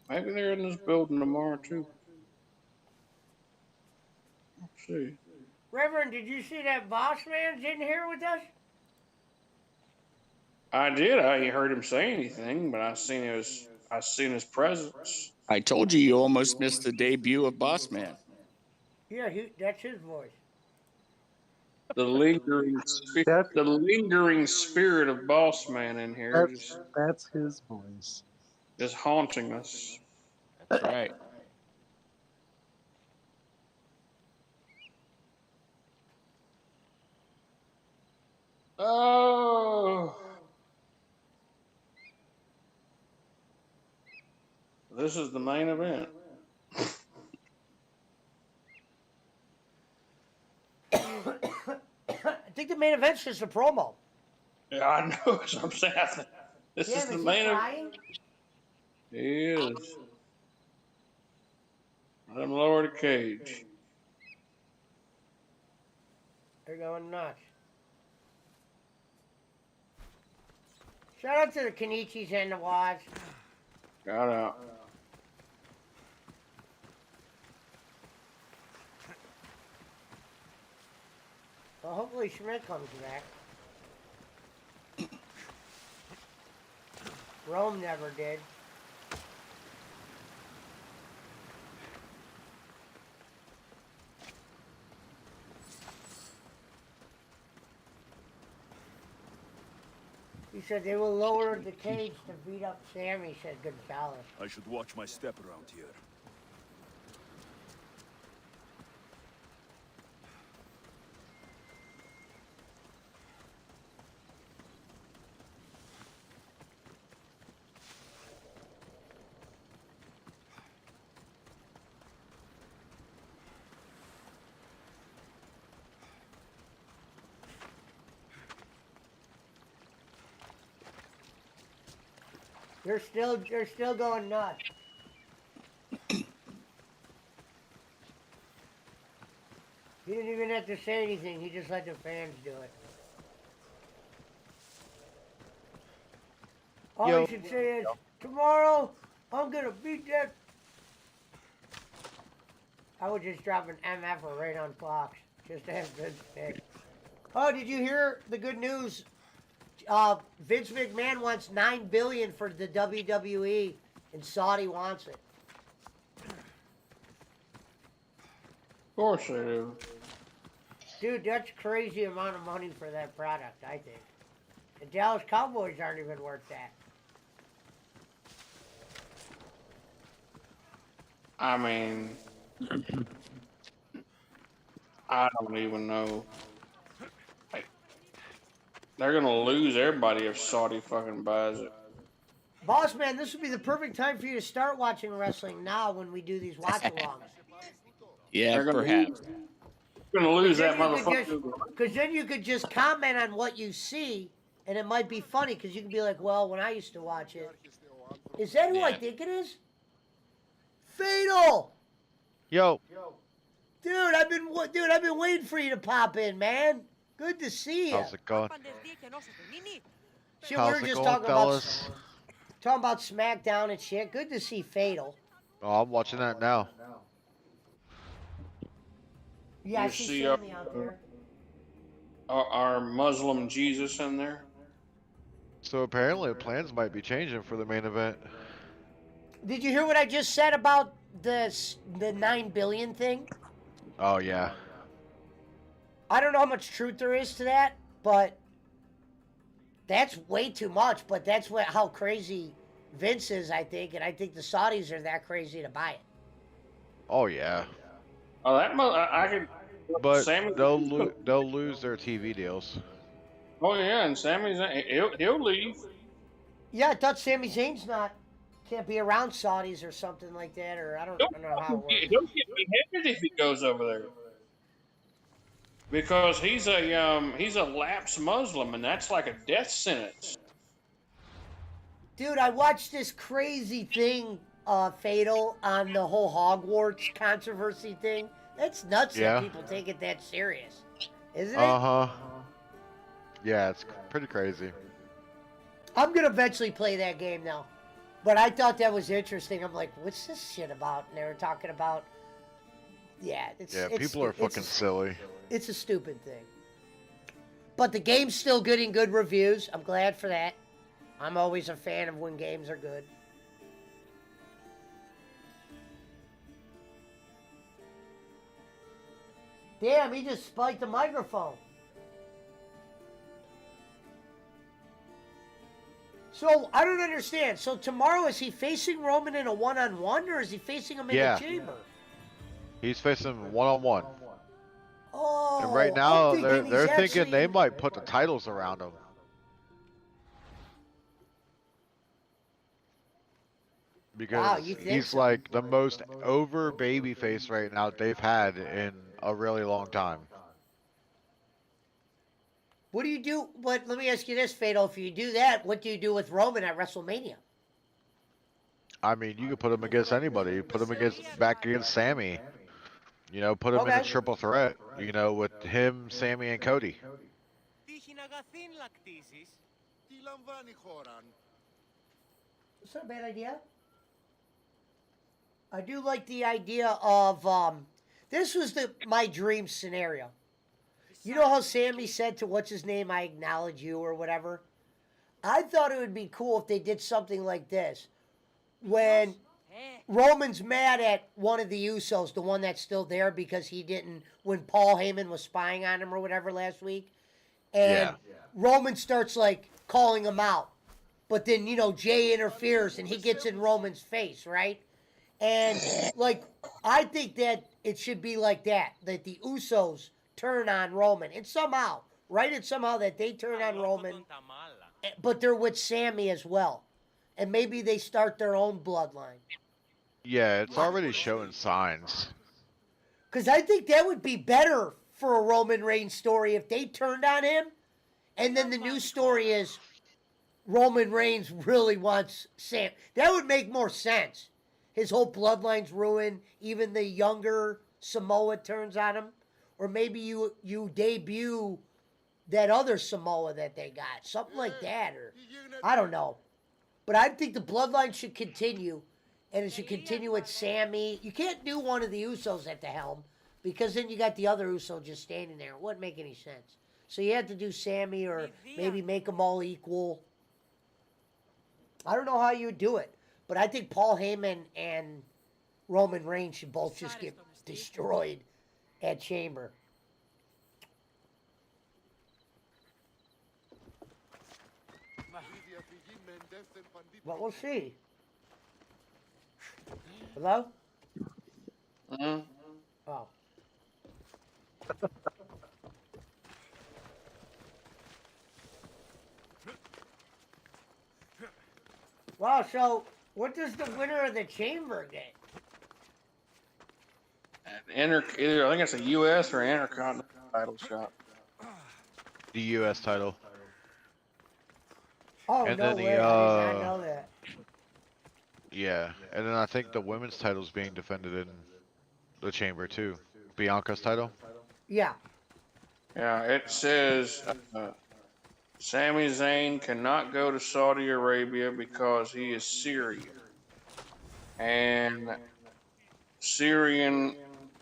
Maybe they're in this building tomorrow too. Let's see. Reverend, did you see that boss man's in here with us? I did. I ain't heard him say anything, but I seen his presence. I told you you almost missed the debut of Boss Man. Yeah, that's his voice. The lingering spirit of Boss Man in here, That's his voice. just haunting us. That's right. Oh, this is the main event. I think the main event's just a promo. Yeah, I know. That's what I'm saying. This is the main event. He is. Let him lower the cage. They're going nuts. Shout out to the Kenichis and the Wads. Got out. Well, hopefully Schmidt comes back. Rome never did. He said they will lower the cage to beat up Sammy, said Gonzalez. I should watch my step around here. They're still going nuts. He didn't even have to say anything. He just let the fans do it. All he should say is, tomorrow, I'm going to beat that. I would just drop an MF right on Fox. Just to have good pick. Oh, did you hear the good news? Vince McMahon wants $9 billion for the WWE, and Saudi wants it. Of course they do. Dude, that's crazy amount of money for that product, I think. The Dallas Cowboys aren't even worth that. I mean, I don't even know. Like, they're gonna lose everybody if Saudi fucking buys it. Boss man, this would be the perfect time for you to start watching wrestling now when we do these watch-alongs. Yeah, perhaps. Gonna lose that motherfucker. Because then you could just comment on what you see, and it might be funny, because you can be like, well, when I used to watch it. Is that who I think it is? Fatal! Yo. Dude, I've been waiting for you to pop in, man. Good to see you. How's it going? Shit, How's we were it just going, fellas? talking about SmackDown and shit. Good to see Fatal. Oh, I'm watching that now. Yeah, I You see see Sammy out there. Our Muslim Jesus in there. So apparently plans might be changing for the main event. Did you hear what I just said about the $9 billion thing? Oh yeah. I don't know how much truth there is to that, but that's way too much. But that's how crazy Vince is, I think, and I think the Saudis are that crazy to buy it. Oh yeah. Oh, that I could. But Sammy, they'll lose their TV deals. Oh yeah, and Sammy's he'll leave. Yeah, I thought Sami Zayn's can't be around Saudis or something like that, or I don't know how it works. He'll get beheaded if he goes over there. Because he's a lapsed Muslim, and that's like a death sentence. Dude, I watched this crazy thing, Fatal, on the whole Hogwarts controversy thing. That's nuts that people take it that serious, isn't it? Uh-huh. Yeah, it's pretty crazy. I'm gonna eventually play that game now. But I thought that was interesting. I'm like, what's this shit about? And they were talking about, people are fucking silly. It's a stupid thing. But the game's still getting good reviews. I'm glad for that. I'm always a fan of when games are good. Damn, he just spiked the microphone. So, I don't understand. So, tomorrow, is he facing Roman in a one-on-one, or is he facing him in a chamber? He's facing one-on-one. Oh, and right now, they're thinking actually... they might put the titles around him. Because he's so? like the most over babyface right now they've had in a really long time. What do you do? Let me ask you this, Fatal. If you do that, what do you do with Roman at WrestleMania? I mean, you could put him against anybody. Put him back against Sammy. You know, put him in a triple threat. You know, with him, Sammy, and Cody. It's not a bad idea. I do like the idea of this was my dream scenario. You know how Sammy said to what's his name, I acknowledge you or whatever? I thought it would be cool if they did something like this. When Roman's mad at one of the Usos, the one that's still there because he didn't, when Paul Heyman was spying on him or whatever last week. And Roman starts like calling him out. But then, Jay interferes and he gets in Roman's face, right? And, like, I think that it should be like that the Usos turn on Roman. And somehow, write it somehow that they turn on Roman, but they're with Sammy as well. And maybe they start their own bloodline. Yeah, it's already showing signs. Because I think that would be better for a Roman Reigns story if they turned on him. And then the new story is Roman Reigns really wants Sam. That would make more sense. His whole bloodline's ruined. Even the younger Samoa turns on him. Or maybe you debut that other Samoa that they got. Something like that. Or I don't know. But I think the bloodline should continue. And it should continue with Sammy. You can't do one of the Usos at the helm. Because then you got the other Uso just standing there. It wouldn't make any sense. So you have to do Sammy or maybe make them all equal. I don't know how you would do it. But I think Paul Heyman and Roman Reigns should both just get destroyed at Chamber. But we'll see. Hello? Mm-hmm. Oh. Wow, so what does the winner of the Chamber get? Either I think it's a U.S. or Intercontinental title shot. The U.S. title. Oh, And no then way. I did not know that. Yeah, and then I think the women's title is being defended in the Chamber too. Bianca's title. Yeah. Yeah, it says Sami Zayn cannot go to Saudi Arabia because he is Syrian. And Syrian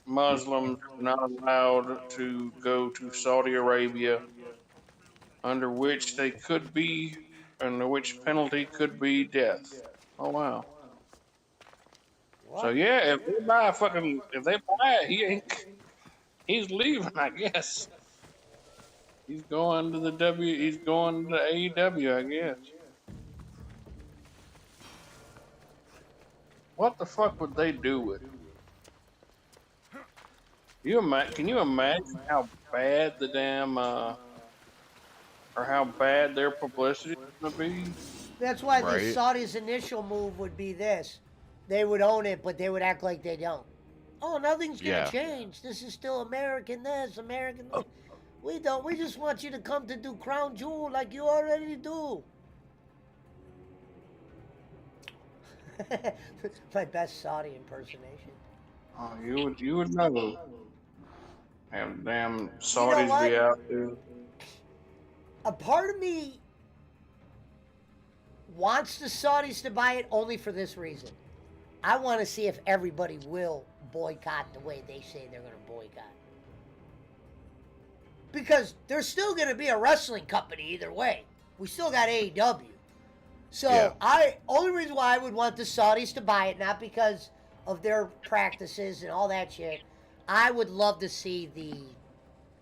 Muslims are not allowed to go to Saudi Arabia, under which penalty could be death. Oh wow. What? So yeah, if they buy it, he's leaving, I guess. He's going to he's going to AEW, I guess. What the fuck would they do with it? Can you imagine how bad the damn or how bad their publicity is gonna be? That's why the Right. Saudis' initial move would be this. They would own it, but they would act like they don't. Oh, nothing's going to Yeah. change. This is still American this, American that. We don't. We just want you to come to do Crown Jewel like you already do. My best Saudi impersonation. Oh, you would know. Have damn Saudis be out there. A part of me wants the Saudis to buy it only for this reason. I want to see if everybody will boycott the way they say they're going to boycott. Because there's still going to be a wrestling company either way. We still got AEW. So Yeah. only reason why I would want the Saudis to buy it, not because of their practices and all that shit. I would love to see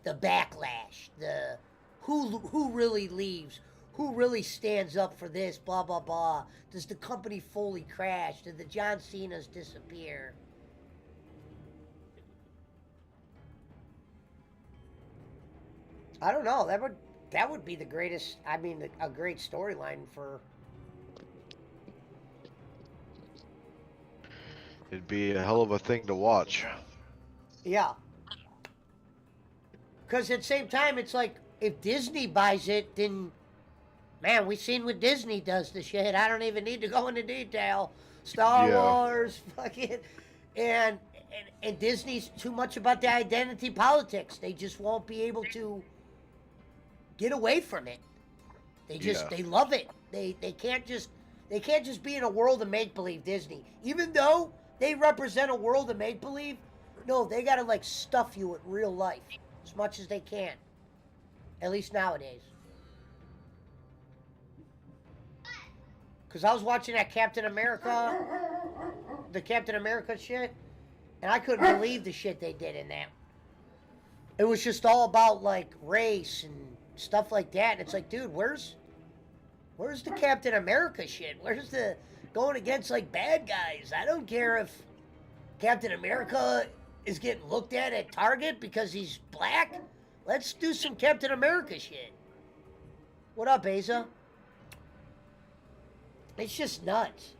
the backlash, the who really leaves, who really stands up for this, blah blah blah. Does the company fully crash? Did the John Cena's disappear? I don't know. That would be the greatest. I mean, a great storyline for. It'd be a hell of a thing to watch. Yeah. Because at the same time, it's like, if Disney buys it, then, man, we've seen what Disney does to shit. I don't even need to go into detail. Star Wars, fucking, and Disney's too much about the identity politics. They just won't be able to get away from it. They love it. They can't just be in a world of make-believe, Disney. Even though they represent a world of make-believe, no, they gotta, like, stuff you with real life as much as they can. At least nowadays. Because I was watching that Captain America shit, and I couldn't believe the shit they did in that. It was just all about, like, race and stuff like that. And it's like, dude, where's Where's the Captain America shit? Where's the going against like bad guys? I don't care if Captain America is getting looked at Target because he's black. Let's do some Captain America shit. What up, Asa? It's just nuts.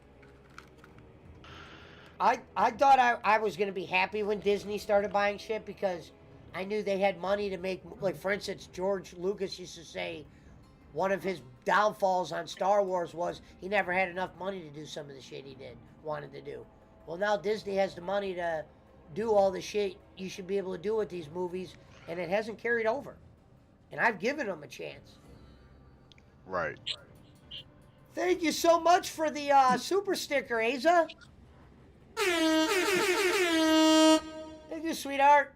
I thought I was going to be happy when Disney started buying shit because I knew they had money to make, like, for instance, George Lucas used to say one of his downfalls on Star Wars was he never had enough money to do some of the shit he wanted to do. Well, now Disney has the money to do all the shit you should be able to do with these movies, and it hasn't carried over. And I've given them a chance. Right. Thank you so much for the super sticker, Asa. Thank you, sweetheart.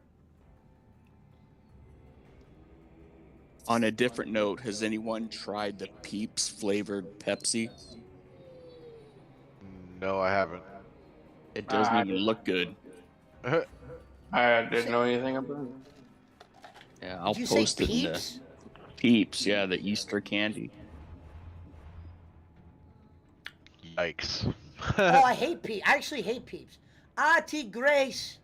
On a different note, has anyone tried the Peeps flavored Pepsi? No, I haven't. It doesn't even look good. I didn't know anything about it. Yeah, I'll Did you post say it in the Peeps? Peeps, yeah, the Easter candy. Yikes. Oh, I hate Peeps. I actually hate Peeps. Auntie Grace.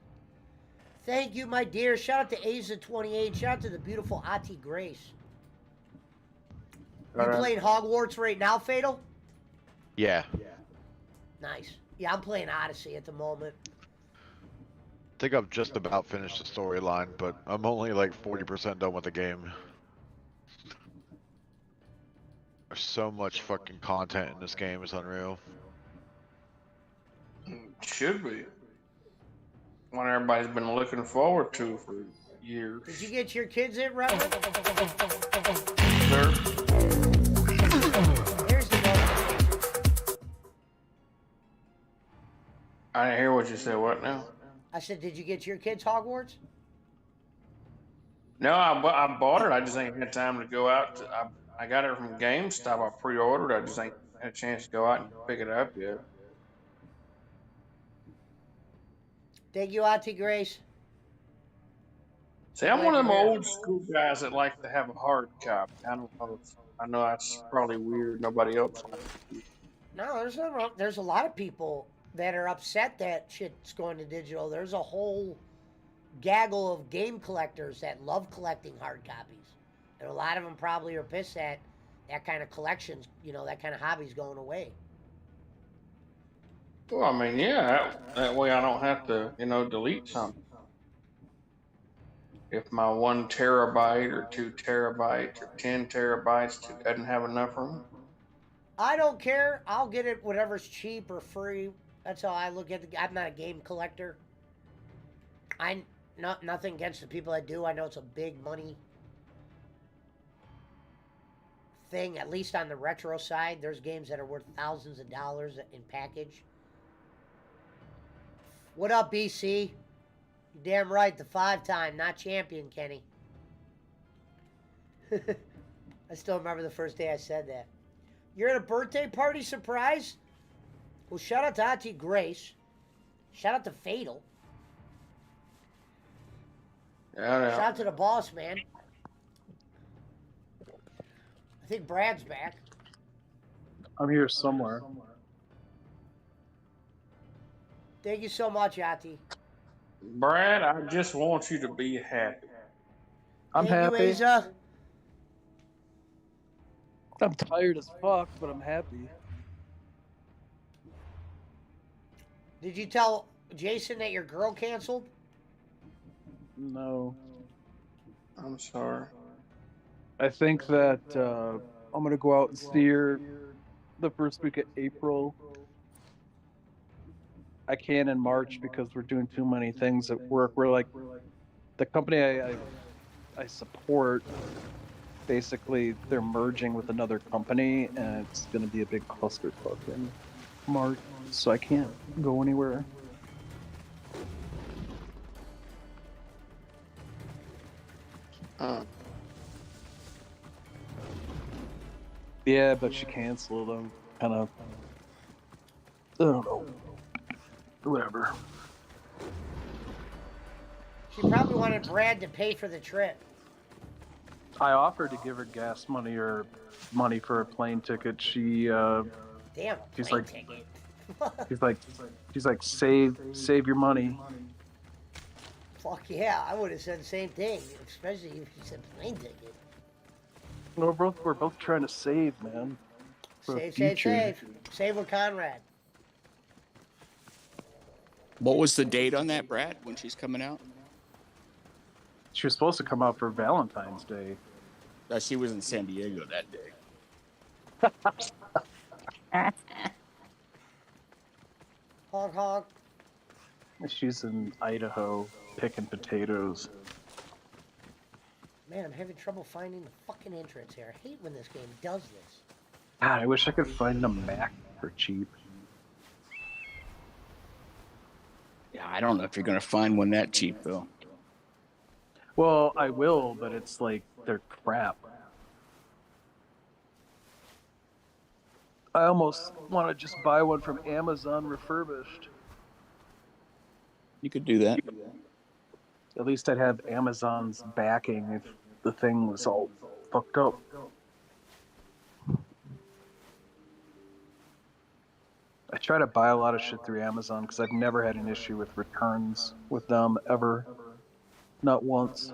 Thank you, my dear. Shout out to Asa28. Shout out to the beautiful Auntie Grace. You playing Hogwarts right now, Fatal? Yeah. Nice. Yeah, I'm playing Odyssey at the moment. I think I've just about finished the storyline, but I'm only like 40% done with the game. There's so much fucking content in this game, it's unreal. Should be. What everybody's been looking forward to for years. Did you get your kids in, Robert? Sir? Here's the notification. I didn't hear what you said. What now? I said, did you get your kids Hogwarts? No, I bought it. I just ain't had time to go out. I got it from GameStop. I pre-ordered. I just ain't had a chance to go out and pick it up yet. Thank you, Auntie Grace. See, I'm one of them old school guys that like to have a hard copy. I don't know. I know that's probably weird. Nobody else likes it. No, there's nothing wrong. There's a lot of people that are upset that shit's going to digital. There's a whole gaggle of game collectors that love collecting hard copies. And a lot of them probably are pissed that that kind of collections, you know, that kind of hobby's going away. Well, I mean, yeah, that way I don't have to, delete something. If my 1 terabyte or 2 terabytes or 10 terabytes doesn't have enough room. I don't care. I'll get it whatever's cheap or free. That's how I look at I'm not a game collector. Nothing against the people that do. I know it's a big money thing, at least on the retro side. There's games that are worth thousands of dollars in package. What up, BC? You're damn right, the 5-time, not champion, Kenny. I still remember the first day I said that. You're at a birthday party surprise? Well, shout out to Auntie Grace. Shout out to Fatal. Yeah. Shout out to the boss, man. I think Brad's back. I'm here somewhere. Thank you so much, Auntie. Brad, I just want you to be happy. I'm Thank happy. you, Asa. I'm tired as fuck, but I'm happy. Did you tell Jason that your girl canceled? No. I'm sorry. I think that I'm gonna go out and see her the first week of April. I can in March because we're doing too many things at work. We're like the company I support. Basically, they're merging with another company, and it's gonna be a big clusterfuck in March. So I can't go anywhere. Yeah, but she canceled. I'm kind of, I don't know. Whatever. She probably wanted Brad to pay for the trip. I offered to give her gas money or money for a plane ticket. Damn, a She's plane like, ticket. she's like, save your money. Fuck yeah, I would have said the same thing, especially if you said plane ticket. We're both trying to save, man. For the Save, future. save with Conrad. What was the date on that, Brad, when she's coming out? She was supposed to come out for Valentine's Day. She was in San Diego that day. Honk honk. She's in Idaho picking potatoes. Man, I'm having trouble finding the fucking entrance here. I hate when this game does this. God, I wish I could find a Mac for cheap. Yeah, I don't know if you're gonna find one that cheap though. Well, I will, but it's like they're crap. I almost want to just buy one from Amazon refurbished. You could do that. At least I'd have Amazon's backing if the thing was all fucked up. I try to buy a lot of shit through Amazon because I've never had an issue with returns with them ever. Not once.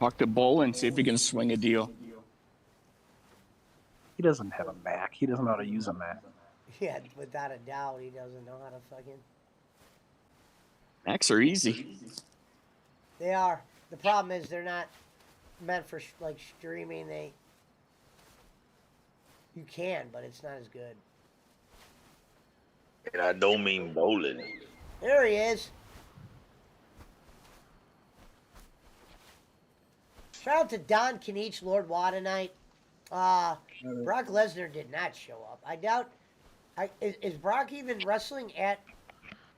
Talk to Bull and see if he can swing a deal. He doesn't have a Mac. He doesn't know how to use a Mac. Yeah, without a doubt, he doesn't know how to fucking... Macs are easy. They are. The problem is they're not meant for, like, streaming. You can, but it's not as good. And I don't mean bowling. There he is. Shout out to Don Kinich, Lord Wada Knight. Brock Lesnar did not show up. I doubt... Is Brock even wrestling at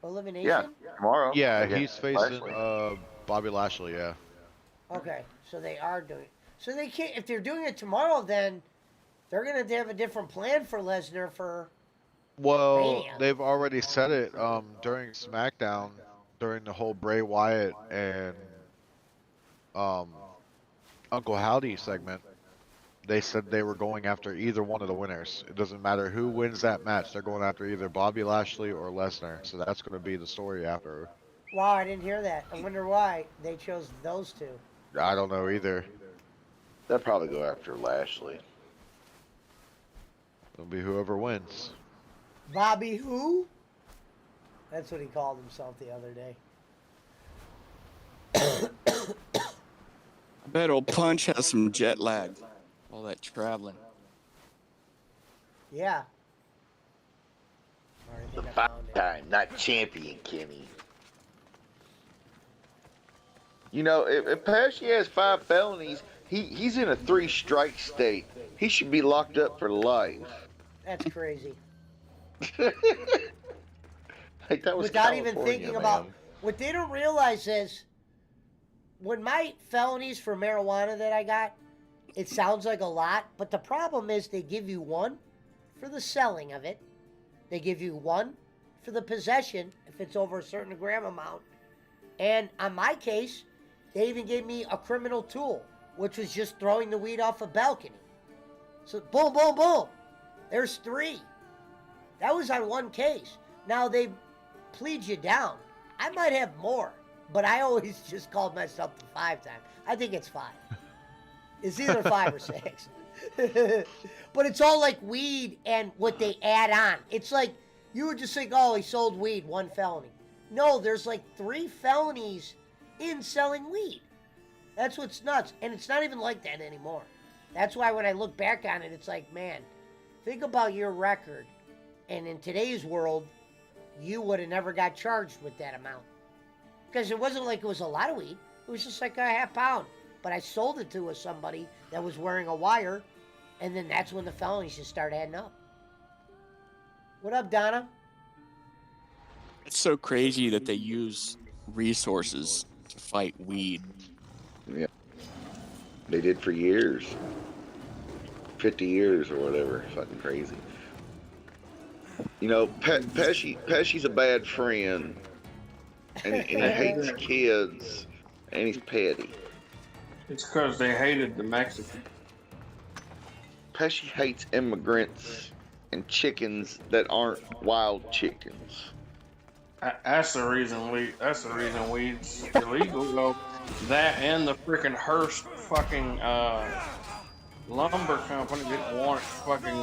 Elimination? Yeah, tomorrow. Yeah, Against he's facing Lashley. Bobby Lashley. Yeah. Okay, so they are doing it. So they can't... If they're doing it tomorrow, then they're going to have a different plan for Lesnar for... Well, Mania. they've already said it during SmackDown, during the whole Bray Wyatt and Uncle Howdy segment. They said they were going after either one of the winners. It doesn't matter who wins that match. They're going after either Bobby Lashley or Lesnar. So that's going to be the story after. Wow, I didn't hear that. I wonder why they chose those two. I don't know either. They'll probably go after Lashley. It'll be whoever wins. Bobby who? That's what he called himself the other day. I bet old Punch has some jet lag. All that traveling. Yeah. The five-time, not champion, Kenny. You know, if Pesci has 5 felonies, he's in a 3-strike state. He should be locked up for life. That's crazy. Like that was Without California, even thinking man. about... What they don't realize is, when my felonies for marijuana that I got, it sounds like a lot, but the problem is they give you 1 for the selling of it. They give you 1 for the possession, if it's over a certain gram amount. And on my case, they even gave me a criminal tool, which was just throwing the weed off a balcony. So boom, boom, boom. There's 3. That was on 1 case. Now they plead you down. I might have more, but I always just called myself the 5 time. I think it's 5. It's either 5 or 6. But it's all like weed and what they add on. It's like, you would just think, oh, he sold weed, 1 felony. No, there's like 3 felonies in selling weed. That's what's nuts. And it's not even like that anymore. That's why when I look back on it, it's like, man, think about your record. And in today's world, you would have never got charged with that amount. Because it wasn't like it was a lot of weed. It was just like a half pound. But I sold it to somebody that was wearing a wire, and then that's when the felonies just start adding up. What up, Donna? It's so crazy that they use resources to fight weed. Yeah. They did for years. 50 years or whatever. Fucking crazy. You know, Pesci's a bad friend, and he hates kids, and he's petty. It's because they hated the Mexicans. Pesci hates immigrants and chickens that aren't wild chickens. That's the reason weed's illegal. Though that and the freaking Hearst fucking lumber company didn't want it fucking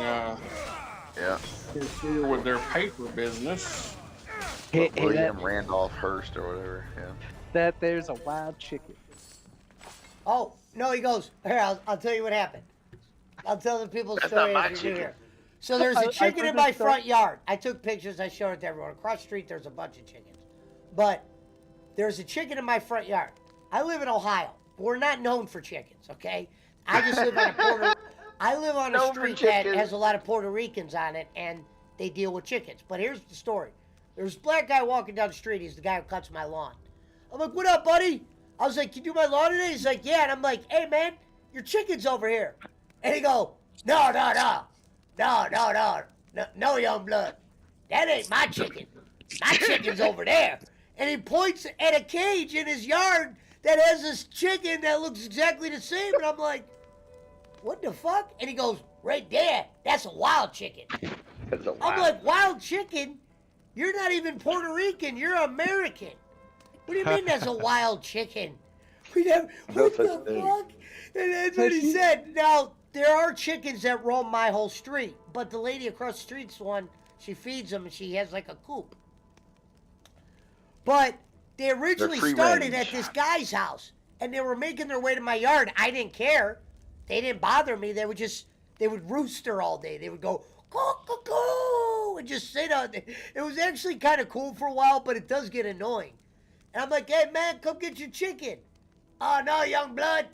Yeah. interfere with their paper business. William Randolph Hearst or whatever. Yeah. That there's a wild chicken. Oh, no, he goes, here, I'll tell you what happened. I'll tell the people the story as you're here. So there's a chicken in my front yard. I took pictures, I showed it to everyone. Across the street, there's a bunch of chickens. But there's a chicken in my front yard. I live in Ohio. We're not known for chickens, okay? I just live on a street that has a lot of Puerto Ricans on it, and they deal with chickens. But here's the story. There's a black guy walking down the street. He's the guy who cuts my lawn. I'm like, what up, buddy? I was like, you do my lawn today? He's like, yeah. And I'm like, hey, man, your chicken's over here. And he go, no, young blood. That ain't my chicken. My chicken's over there. And he points at a cage in his yard that has this chicken that looks exactly the same. And I'm like, what the fuck? And he goes, right there, that's a wild chicken. I'm like, wild chicken? You're not even Puerto Rican. You're American. What do you mean that's a wild chicken? What the fuck? And that's what he said. Now, there are chickens that roam my whole street, but the lady across the street's one, she feeds them and she has like a coop. But they originally started at this guy's house, and they were making their way to my yard. I didn't care. They didn't bother me. They would rooster all day. They would go, coo, and just sit on it. It was actually kind of cool for a while, but it does get annoying. And I'm like, hey, man, come get your chicken. Oh, no, young blood.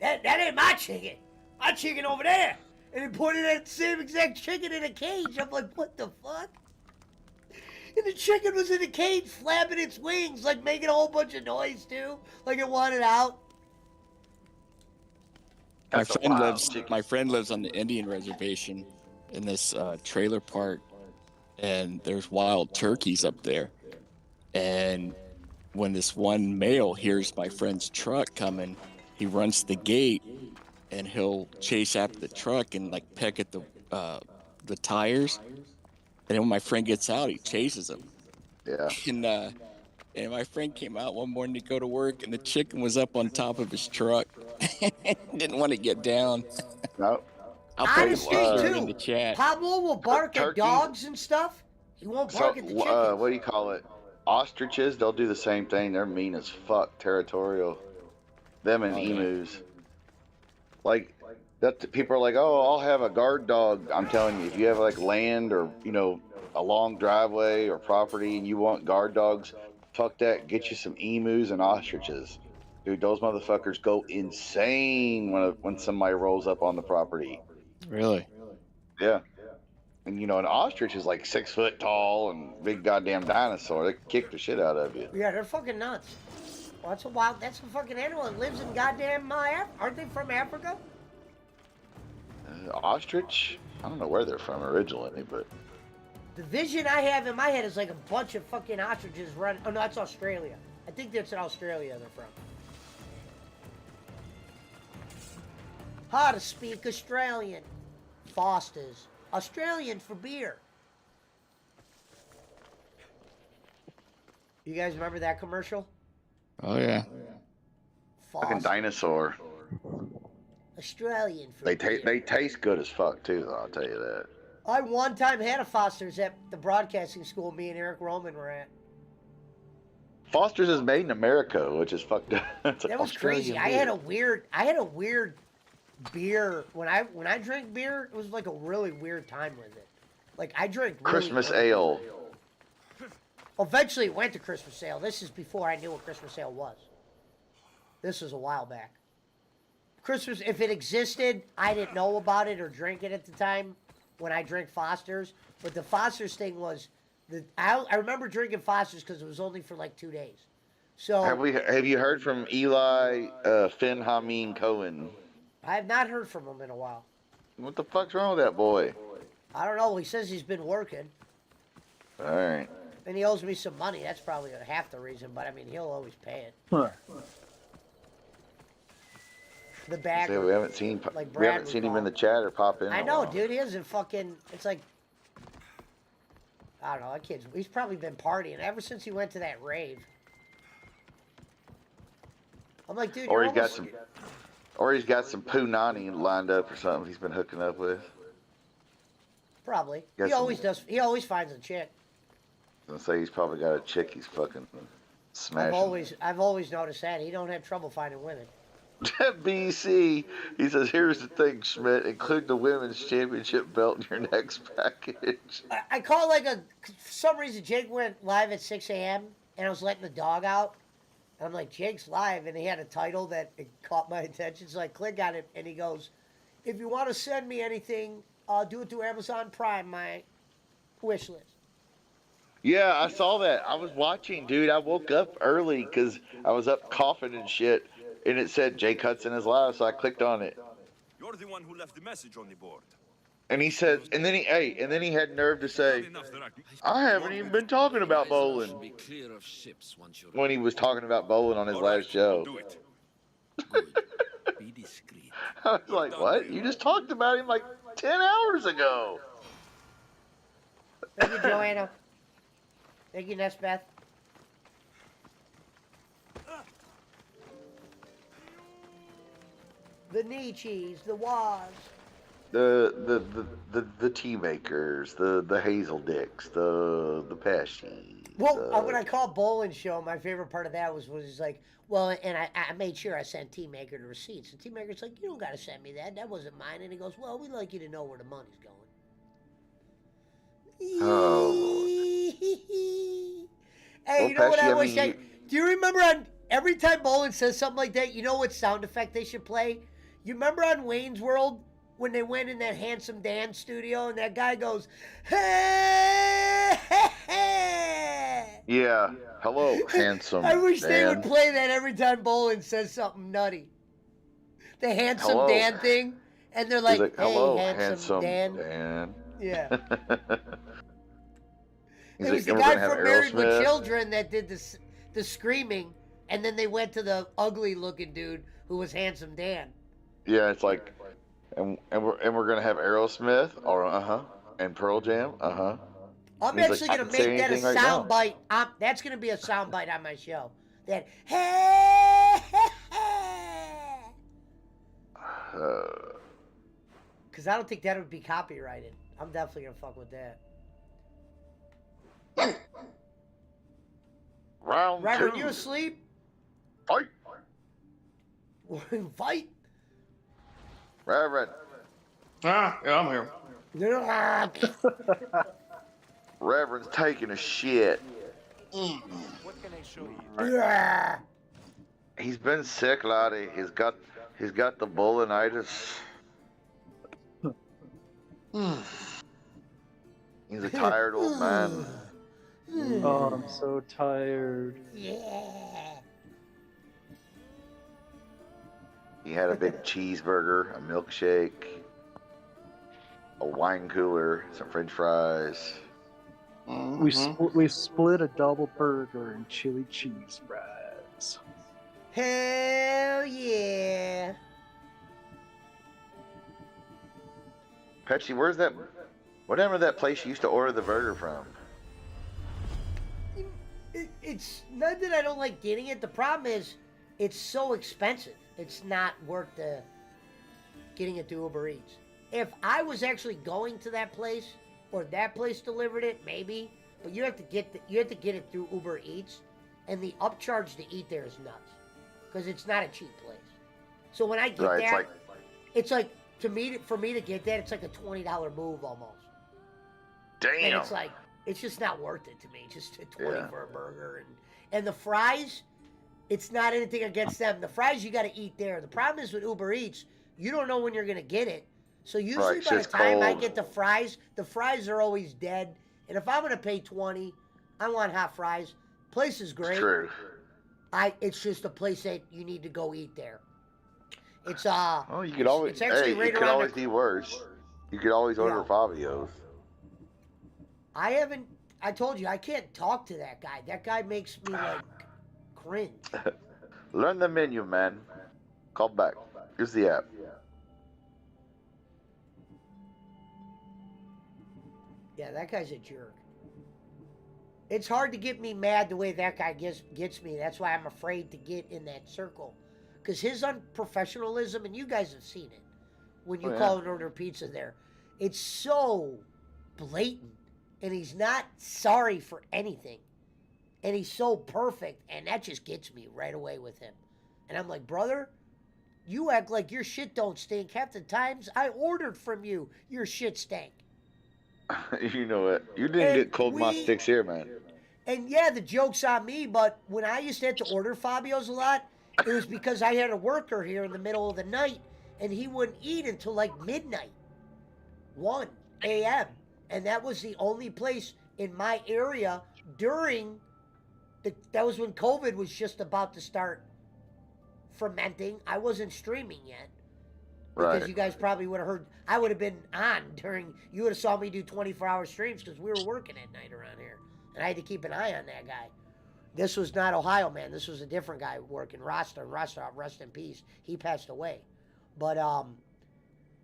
That ain't my chicken. My chicken over there. And he pointed at the same exact chicken in a cage. I'm like, what the fuck? And the chicken was in a cage flapping its wings, like making a whole bunch of noise, too. Like it wanted out. My friend lives on the Indian reservation in this trailer park, and there's wild turkeys up there. And when this one male hears my friend's truck coming, he runs to the gate, and he'll chase after the truck and like peck at the tires. And then when my friend gets out, he chases him. Yeah. And my friend came out one morning to go to work, and the chicken was up on top of his truck. Didn't want to get down. Nope. I'll put Honest thing, too. in the chat. Pablo will bark at dogs and stuff. He won't bark at the chickens. What do you call it? Ostriches, they'll do the same thing. They're mean as fuck, territorial. Them and emus. Like, that. People are like, oh, I'll have a guard dog. I'm telling you, if you have like land or, a long driveway or property and you want guard dogs, fuck that. Get you some emus and ostriches. Dude, those motherfuckers go insane when somebody rolls up on the property. Really? Yeah. And an ostrich is like 6 foot tall and big goddamn dinosaur. They kick the shit out of you. Yeah, they're fucking nuts. Well, that's a fucking animal that lives in goddamn aren't they from Africa? Ostrich? I don't know where they're from originally, but the vision I have in my head is like a bunch of fucking ostriches running. Oh no, that's Australia. I think that's in Australia they're from. How to speak Australian. Foster's. Australian for beer. You guys remember that commercial? Oh, yeah. Fucking dinosaur. Australian for beer. They taste good as fuck, too, though, I'll tell you that. I one time had a Foster's at the broadcasting school me and Eric Roman were at. Foster's is made in America, which is fucked up. That was crazy. Beer. I had a weird beer. When I drank beer, it was like a really weird time with it. Like I drank really Christmas ale. Eventually it went to Christmas ale. This is before I knew what Christmas ale was. This was a while back. Christmas, if it existed, I didn't know about it or drink it at the time when I drank Foster's. But the Foster's thing was, I remember drinking Foster's because it was only for like 2 days. So have you heard from Eli Finn Hameen Cohen? I have not heard from him in a while. What the fuck's wrong with that boy? I don't know. He says he's been working. All right. And he owes me some money. That's probably half the reason, but I mean, he'll always pay it. Huh. The bag. See, we haven't seen him in the chat or pop in. I know, dude. He isn't fucking. It's like, I don't know. That kid's. He's probably been partying ever since he went to that rave. I'm like, dude. Or he's got some punani lined up or something. He's been hooking up with. Probably. He always does. He always finds a chick. I was gonna say he's probably got a chick he's fucking smashing. I've always noticed that he don't have trouble finding women. BC, he says, here's the thing, Schmidt, include the women's championship belt in your next package. I call it for some reason Jake went live at 6 a.m. and I was letting the dog out. And I'm like, Jake's live, and he had a title that it caught my attention, so I click on it, and he goes, if you want to send me anything, do it through Amazon Prime, my wish list. Yeah, I saw that. I was watching, dude. I woke up early because I was up coughing and shit, and it said Jake Hudson is live, so I clicked on it. You're the one who left the message on the board. And he said, and then he had nerve to say, I haven't even been talking about bowling. When he was talking about bowling on his last show. I was like, what? You just talked about him like 10 hours ago. Thank you, Joanna. Thank you, Nesbeth. The Nietzsche's, the Waz. The tea makers, the Hazel Dicks, the Pesci. Well, when I called Bowling Show, my favorite part of that was like, well, and I made sure I sent Tea Maker the receipts. And Tea Maker's like, you don't got to send me that. That wasn't mine. And he goes, well, we'd like you to know where the money's going. Oh. Hey, well, you know what I wish I... Do you remember on... Every time Bowling says something like that, you know what sound effect they should play? You remember on Wayne's World when they went in that Handsome Dan studio and that guy goes, hey, hey, hey. Yeah. Hello, Handsome I wish Dan. they would play that every time Bowling says something nutty. The Handsome Dan thing. And they're like, hey, hello, handsome Dan. Yeah. It was the guy from Married with Children that did the screaming, and then they went to the ugly-looking dude who was Handsome Dan. Yeah, it's like, and we're gonna have Aerosmith, or and Pearl Jam, I'm actually gonna make that a sound bite. That's gonna be a sound bite on my show. That hey, because I don't think that would be copyrighted. I'm definitely gonna fuck with that. Round Reverend, two. you asleep? Fight. Fight. Reverend. Yeah, I'm here. Reverend's taking a shit. What can I show you? He's been sick, Lottie. He's got the bullinitis. He's a tired old man. Oh, I'm so tired. Yeah. He had a big cheeseburger, a milkshake, a wine cooler, some French fries. We split a double burger and chili cheese fries. Hell yeah. Pepsi, where's that? Whatever that place you used to order the burger from. It's not that I don't like getting it. The problem is it's so expensive. It's not worth getting it through Uber Eats. If I was actually going to that place or that place delivered it, maybe. But you have to get it through Uber Eats, and the upcharge to eat there is nuts because it's not a cheap place. So when I get that, it's like for me to get that, it's like a $20 move almost. Damn. And it's like it's just not worth it to me. Just $20 for a burger and the fries. It's not anything against them. The fries you got to eat there. The problem is with Uber Eats, you don't know when you're gonna get it. So usually by the time I get the fries are always dead. And if I'm gonna pay $20, I want hot fries. Place is great. True. It's just a place that you need to go eat there. It's Oh, you could always. It's actually right it could always be worse. You could always order Fabio's. I I told you I can't talk to that guy. That guy makes me like cringe. Learn the menu, man. Call back. Use the app. Yeah, that guy's a jerk. It's hard to get me mad the way that guy gets me. That's why I'm afraid to get in that circle. Because his unprofessionalism, and you guys have seen it, when you call and order pizza there, it's so blatant. And he's not sorry for anything. And he's so perfect. And that just gets me right away with him. And I'm like, brother, you act like your shit don't stink. Half the times I ordered from you, your shit stank. You know what? You didn't get cold moss sticks here, man. And yeah, the joke's on me, but when I used to have to order Fabio's a lot, it was because I had a worker here in the middle of the night, and he wouldn't eat until like midnight, 1 a.m. And that was the only place in my area during that was when COVID was just about to start fermenting. I wasn't streaming yet. Because you guys probably would have heard, I would have been on during, you would have saw me do 24-hour streams because we were working at night around here. And I had to keep an eye on that guy. This was not Ohio, man. This was a different guy working. Rasta, rest in peace. He passed away. But,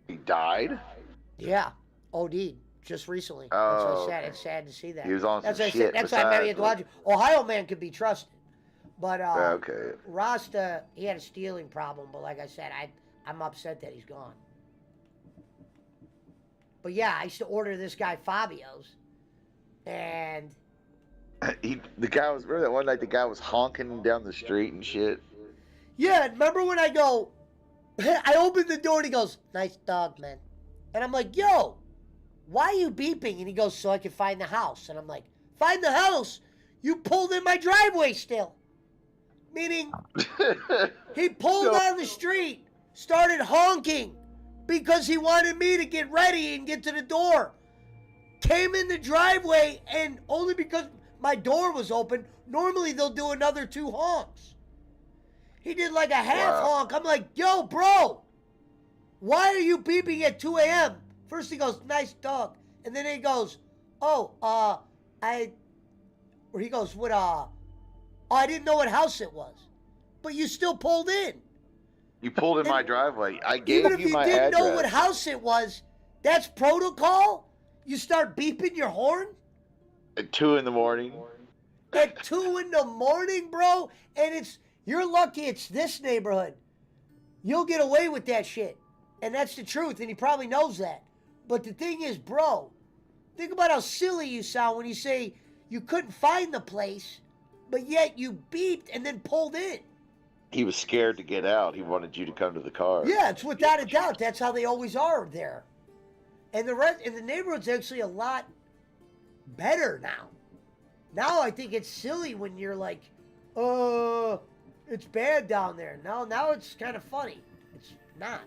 He died? Yeah. OD'd. Just recently. That's what I said. It's sad to see that. He was on some That's shit. That's why I married the Ohio man could be trusted. But, okay. Rasta, he had a stealing problem. But like I said, I'm upset that he's gone. But yeah, I used to order this guy Fabio's, and the guy was, remember that one night the guy was honking down the street and shit? Yeah, remember when I go, I opened the door and he goes, nice dog, man. And I'm like, yo, why are you beeping? And he goes, so I can find the house. And I'm like, find the house? You pulled in my driveway still. Meaning, he pulled down the street, started honking because he wanted me to get ready and get to the door. Came in the driveway, and only because my door was open, normally they'll do another 2 honks. He did like a half honk. I'm like, yo, bro, why are you beeping at 2 a.m.? First he goes, nice dog. And then he goes, I didn't know what house it was. But you still pulled in. You pulled in my driveway. I gave Even if you my you didn't address. know what house it was, that's protocol? You start beeping your horn? At 2 in the morning. At 2 in the morning, bro? And you're lucky it's this neighborhood. You'll get away with that shit. And that's the truth, and he probably knows that. But the thing is, bro, think about how silly you sound when you say you couldn't find the place, but yet you beeped and then pulled in. He was scared to get out. He wanted you to come to the car. Yeah, it's without a doubt. That's how they always are there. And the neighborhood's actually a lot better now. Now I think it's silly when you're like, it's bad down there. No, now it's kind of funny. It's not.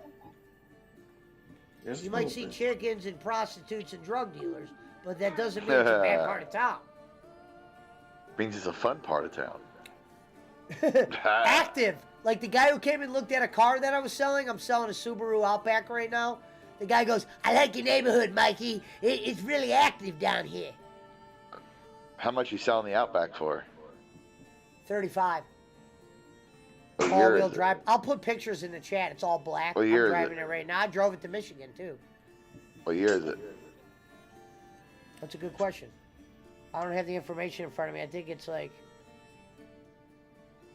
You might see chickens and prostitutes and drug dealers, but that doesn't mean it's a bad part of town. Means it's a fun part of town. Active. Like the guy who came and looked at a car that I was selling. I'm selling a Subaru Outback right now. The guy goes, I like your neighborhood, Mikey. It's really active down here. How much you selling the Outback for? 35. What year All-wheel is it? drive. I'll put pictures in the chat. It's all black. What year I'm is driving it right now. I drove it to Michigan, too. What year is it? That's a good question. I don't have the information in front of me. I think it's like...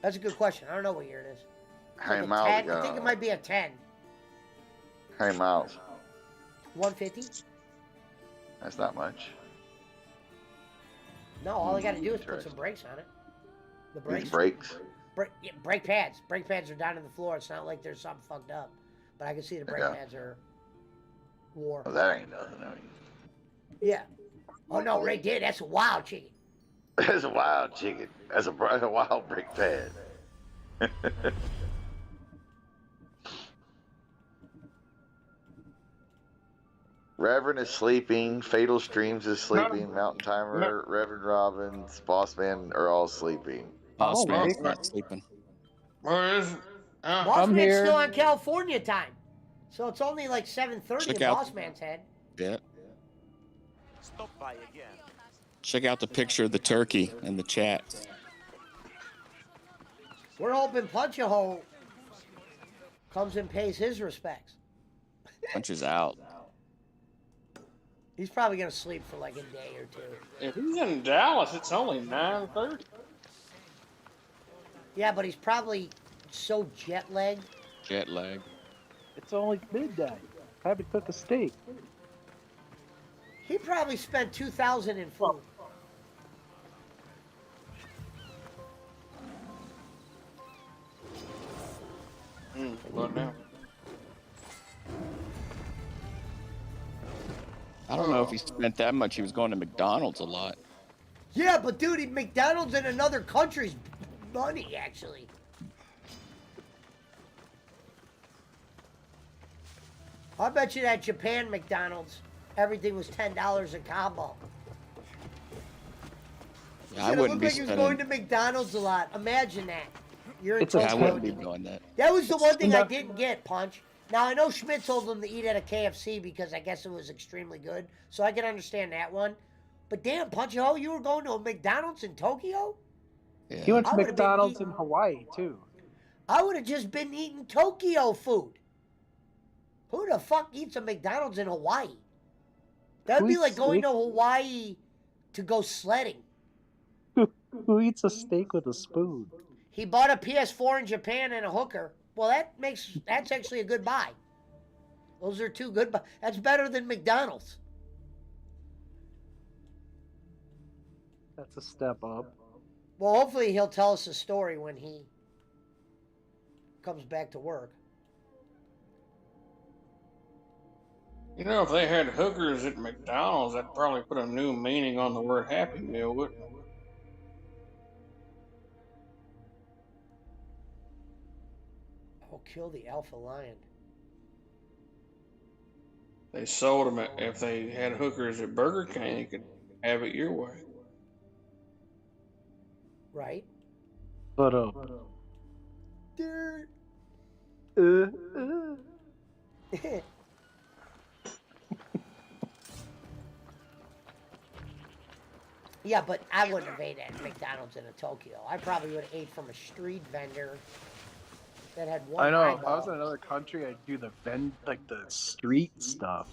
That's a good question. I don't know what year it is. How many Like a miles 10? ago? I think it might be a 10. How many miles? 150? That's not much. No, all I got to do is put some brakes on it. The brakes. These brakes? Brake pads. Brake pads are down on the floor. It's not like there's something fucked up. But I can see the brake pads are war. Well, that ain't nothing. I mean, Yeah. Oh, no, right there. That's a wild chicken. that's a wild chicken. That's a wild brake pad. Reverend is sleeping. Fatal Streams is sleeping. Mountain Timer, Reverend Robbins, Boss Man are all sleeping. Boss man. Man's not sleeping. Where is it? Boss Man's here. still on California time. So it's only like 7:30 Check in out- Boss Man's head. Yeah. Stop by again. Check out the picture of the turkey in the chat. We're hoping Punch a Hole comes and pays his respects. Punch is out. He's probably gonna sleep for like a day or two. If he's in Dallas, it's only 9:30. Yeah, but he's probably so jet lagged. Jet lag. It's only midnight. Haven't cooked a steak. He probably spent $2,000 in food. What now? I don't know if he spent that much. He was going to McDonald's a lot. Yeah, but dude, McDonald's in another country's money, actually. I bet you that Japan McDonald's, everything was $10 a combo. Yeah, I wouldn't be like he was spending. going to McDonald's a lot. Imagine that. You're in It's a I Tokyo. wouldn't be doing that. That was the one thing I enough- didn't get, Punch. Now, I know Schmidt told him to eat at a KFC because I guess it was extremely good, so I can understand that one. But damn, Punch Ho, you were going to a McDonald's in Tokyo? Yeah. He went to I would've been McDonald's eating- in Hawaii too. I would have just been eating Tokyo food. Who the fuck eats a McDonald's in Hawaii? That'd Who be eats like going steak? to Hawaii to go sledding. Who eats a steak with a spoon? He bought a PS4 in Japan and a hooker. Well, that's actually a good buy. Those are two good buys. That's better than McDonald's. That's a step up. Well, hopefully he'll tell us a story when he comes back to work. You know, if they had hookers at McDonald's, that'd probably put a new meaning on the word Happy Meal, wouldn't it? Oh, kill the alpha lion. They sold them if they had hookers at Burger King, you could have it your way. Right? But Dirt. Yeah, but I wouldn't have ate at McDonald's in a Tokyo. I probably would have ate from a street vendor that had one I know. eyeball. If I was in another country, I'd do the the street stuff.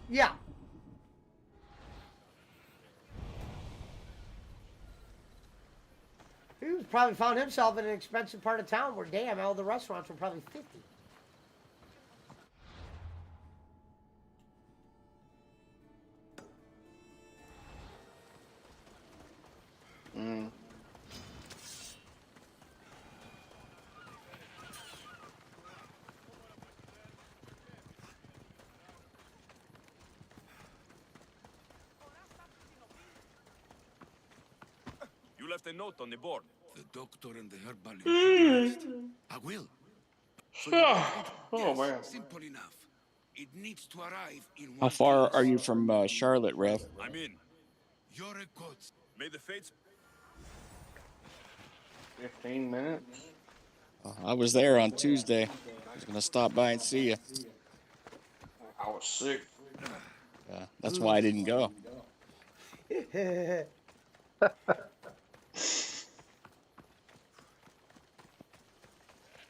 Yeah. He was probably found himself in an expensive part of town where, damn, all the restaurants were probably 50. You left a note on the board. The doctor and the herbalist should rest. I will. Oh, man. Simple enough. It needs to arrive in How one far piece. are you from Charlotte, Ref? I'm in. You're a god. May the fates 15 minutes. I was there on Tuesday. I was gonna stop by and see you. I was sick. That's why I didn't go.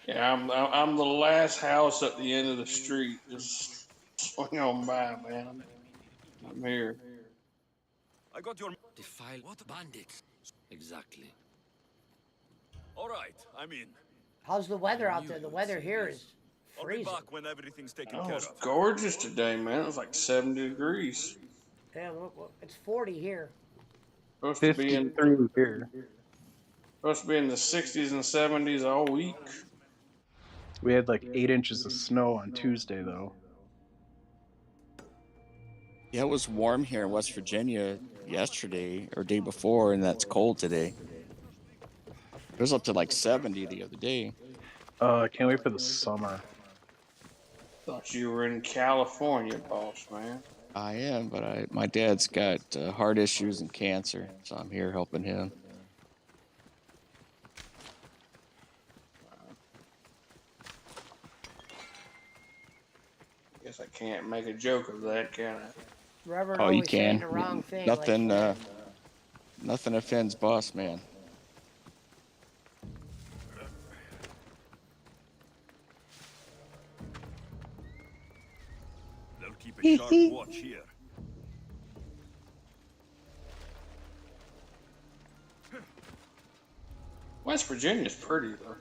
Yeah, I'm the last house at the end of the street. Just swing on by, man. I'm here. I got your Defile what bandits? Exactly. all right, I'm in. How's the weather out there? The weather here is I'll be freezing. back when everything's taken Oh, care it's of. gorgeous today, man. It was like 70 degrees. Yeah, it's 40 here. Supposed to be in 53 here. supposed to be in the 60s and 70s all week. We had like 8 inches of snow on Tuesday, though. Yeah, it was warm here in West Virginia yesterday or day before, and that's cold today. It was up to like 70 the other day. I can't wait for the summer. Thought you were in California, boss man. I am, but my dad's got heart issues and cancer, so I'm here helping him. Guess I can't make a joke of that, can I? Reverend Oh, you always saying can. the wrong thing. Nothing. Like, Nothing offends boss man. They'll keep a sharp watch here. West Virginia's pretty though.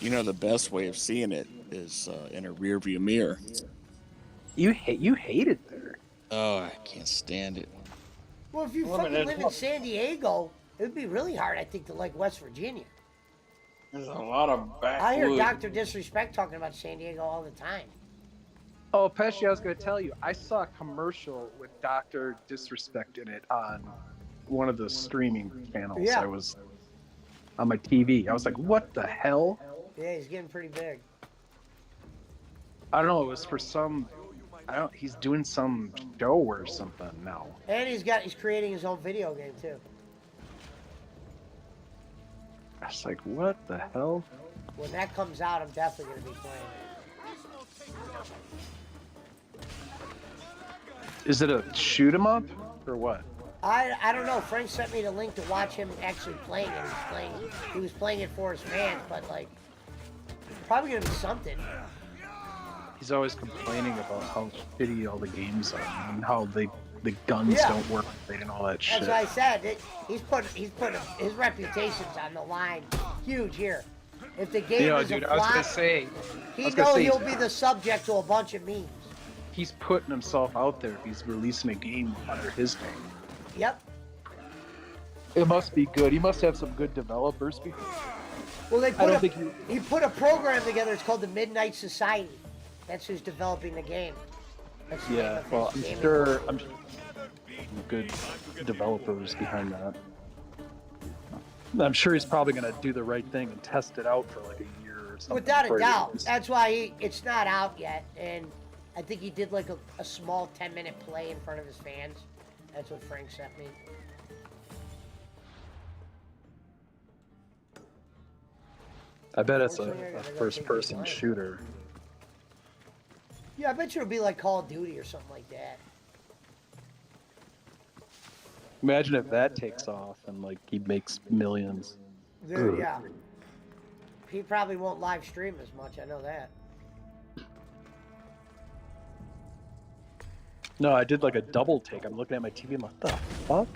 You know the best way of seeing it is in a rear view mirror. You hate it there. Oh, I can't stand it. well, if you Well, I mean, fucking there's live in San Diego, it would be really hard, I think, to like West Virginia. There's a lot of backwoods. I hear Dr. Disrespect talking about San Diego all the time. Oh, Pesci, I was going to tell you, I saw a commercial with Dr. Disrespect in it on one of the streaming channels. Yeah. I was on my TV. I was like, what the hell? Yeah, he's getting pretty big. I don't know. It was for some. He's doing some show or something now. And he's creating his own video game too. I was like, what the hell? When that comes out, I'm definitely gonna be playing it. Is it a shoot 'em up or what? I don't know. Frank sent me the link to watch him actually playing it. He was playing it for his fans, but like, probably gonna be something. He's always complaining about how shitty all the games are and how the guns don't work and all that shit. That's what I said. He's put his reputation's on the line, huge here. If the game is dude, a I was flop, gonna say, he knows he'll be the subject to a bunch of memes. He's putting himself out there if he's releasing a game under his name. Yep. It must be good. He must have some good developers. Well, he he put a program together. It's called the Midnight Society. That's who's developing the game. That's the name of well, his I'm game. sure good developers behind that. I'm sure he's probably going to do the right thing and test it out for like a year or something. Without a doubt. That's why it's not out yet. And I think he did like a small 10-minute play in front of his fans. That's what Frank sent me. I bet it's a first-person shooter. Yeah, I bet you it'll be like Call of Duty or something like that. Imagine if that takes off and like he makes millions. Dude, yeah. He probably won't live stream as much, I know that. No, I did like a double take. I'm looking at my TV. I'm like, what the fuck?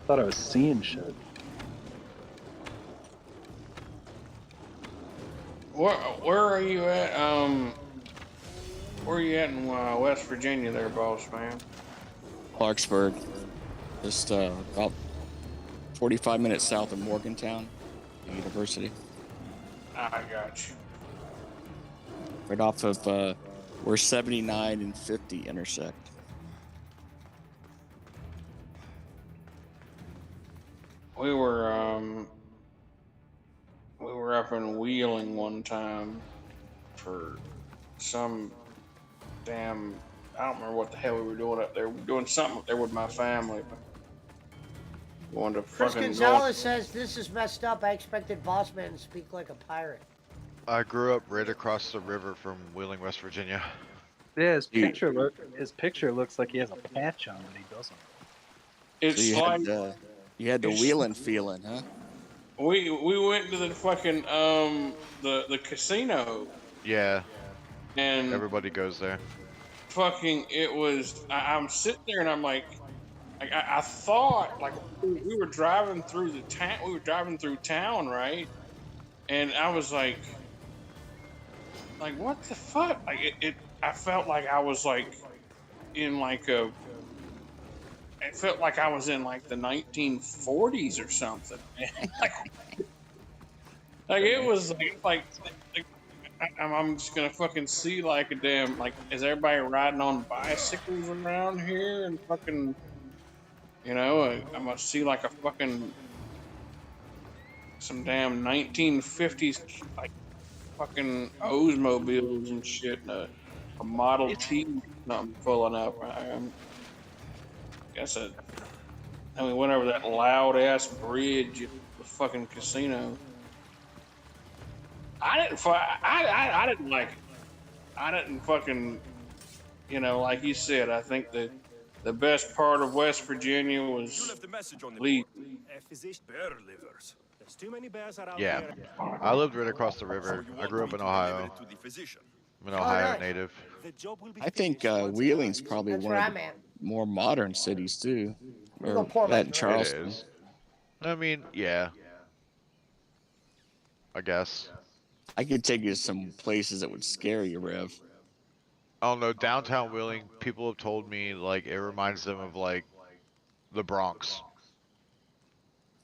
Thought I was seeing shit. Where are you at? Where are you at in West Virginia, there, boss man? Clarksburg, just about 45 minutes south of Morgantown, the university. I got you. Right off of where 79 and 50 intersect. We were up in Wheeling one time for some damn, I don't remember what the hell we were doing up there. We were doing something up there with my family. Going to Chris fucking Gonzalez says, this is messed up. I expected Bossman to speak like a pirate. I grew up right across the river from Wheeling, West Virginia. Yeah, his picture looks like he has a patch on, but he doesn't. It's So like you had the wheeling feeling, huh? we went to the fucking the casino. Yeah, and everybody goes there. Fucking, it was. I'm sitting there and I'm like I thought like we were driving through the town. We were driving through town, right? And I was like what the fuck? Like it I felt like I was like in like a. It felt like I was in like the 1940s or something, man. like it was like I'm just gonna fucking see like a damn, like, is everybody riding on bicycles around here and fucking, you know, I'm gonna see like a fucking some damn 1950s like fucking Oldsmobiles and shit, and a Model T something pulling up. I mean, went over that loud ass bridge at the fucking casino. I didn't like it. I didn't fucking, like you said, I think the best part of West Virginia You was left a message on the Lee. board. A physician. Bear livers. There's too many bears around Yeah, here. I lived right across the So river. you I want grew me up in to deliver Ohio. it to the physician? I'm an Oh, Ohio nice. native. The job will be I think finished once it Wheeling's arrives. probably That's one where of I'm the at. more modern cities too, We go or pour my that in drink. It Charleston. is. I mean, yeah, I guess. I could take you to some places that would scare you, Rev. I don't know. Downtown Wheeling, people have told me like it reminds them of like the Bronx,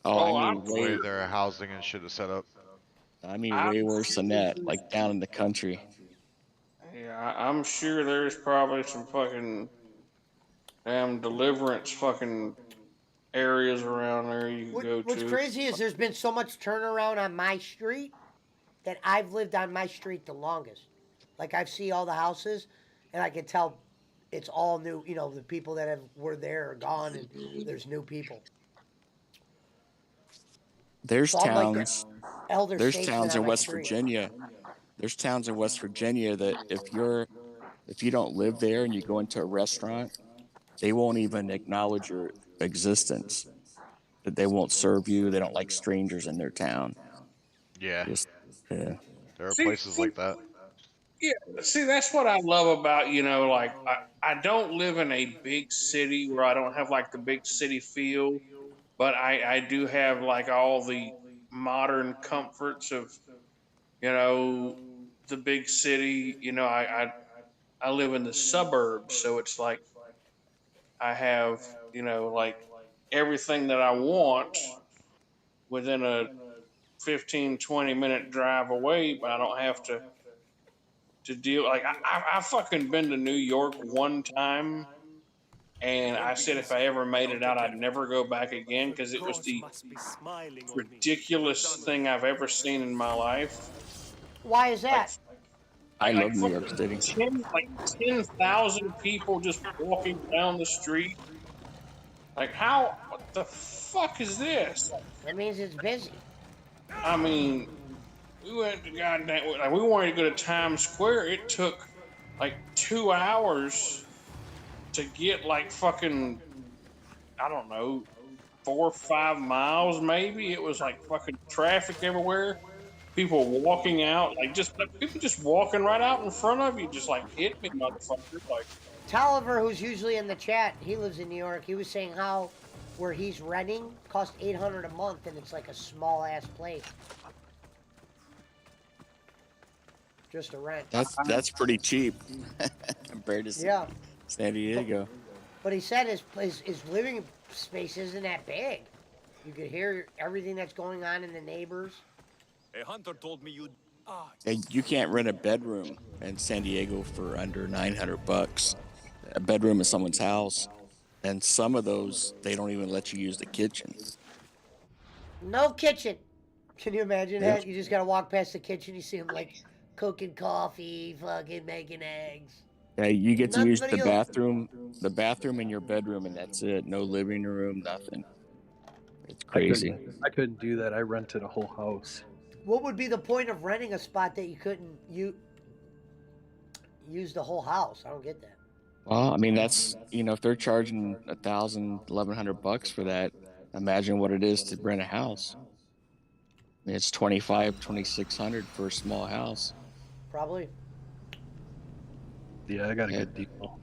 Oh, I Oh, mean the way their housing and shit is set up. I'm way worse than sure that, like down in the country. yeah, I'm sure there's probably some fucking damn deliverance fucking areas around there you can go What's to. crazy is there's been so much turnaround on my street that I've lived on my street the longest. Like I see all the houses, and I can tell it's all new. You know, the people that were there are gone, and there's new people. There's So I'm like the towns. elder There's statesman towns on in my West street. Virginia. There's towns in West Virginia that if you don't live there and you go into a restaurant, they won't even acknowledge your existence. That they won't serve you. They don't like strangers in their town. Yeah, Just yeah. there are See, places like that. yeah, see, that's what I love about, like I don't live in a big city where I don't have like the big city feel, but I do have like all the modern comforts of, you know, the big city. I live in the suburbs, so it's like I have, like everything that I want within a 15-20 minute drive away, but I don't have to deal. Like I fucking been to New York one time, and I said if I ever made it out, I'd never go back again because it was Gods the must be smiling on me. ridiculous thing I've ever seen in my life. Why is Like, that? I like love New York fucking City. 10,000 people just walking down the street. Like how? What the fuck is this? That means it's busy. I mean, we went to goddamn. Like we wanted to go to Times Square. It took like 2 hours to get like fucking, I don't know, 4 or 5 miles maybe. It was like fucking traffic everywhere. People walking out, like people just walking right out in front of you, just like hit me, motherfucker. Like, Tolliver, who's usually in the chat, he lives in New York. He was saying how where he's renting costs $800 a month, and it's like a small ass place just to rent. That's pretty cheap compared to Yeah, San Diego. but he said his living space isn't that big. You could hear everything that's going on in the neighbors. A hunter told me you'd. You can't rent a bedroom in San Diego for under $900. A bedroom in someone's house, and some of those they don't even let you use the kitchen. No kitchen. Can you imagine Yep. that? You just gotta walk past the kitchen. You see him like cooking coffee, fucking making eggs. Yeah, you get to use Nobody the else. bathroom in your bedroom, and that's it. No living room, nothing. It's crazy. I couldn't do that. I rented a whole house. What would be the point of renting a spot that you couldn't use the whole house? I don't get that. Well, I mean, that's if they're charging $1,000, $1,100 for that, imagine what it is to rent a house. I mean, it's $2,600 for a small house. Probably. Yeah, I got a good deal.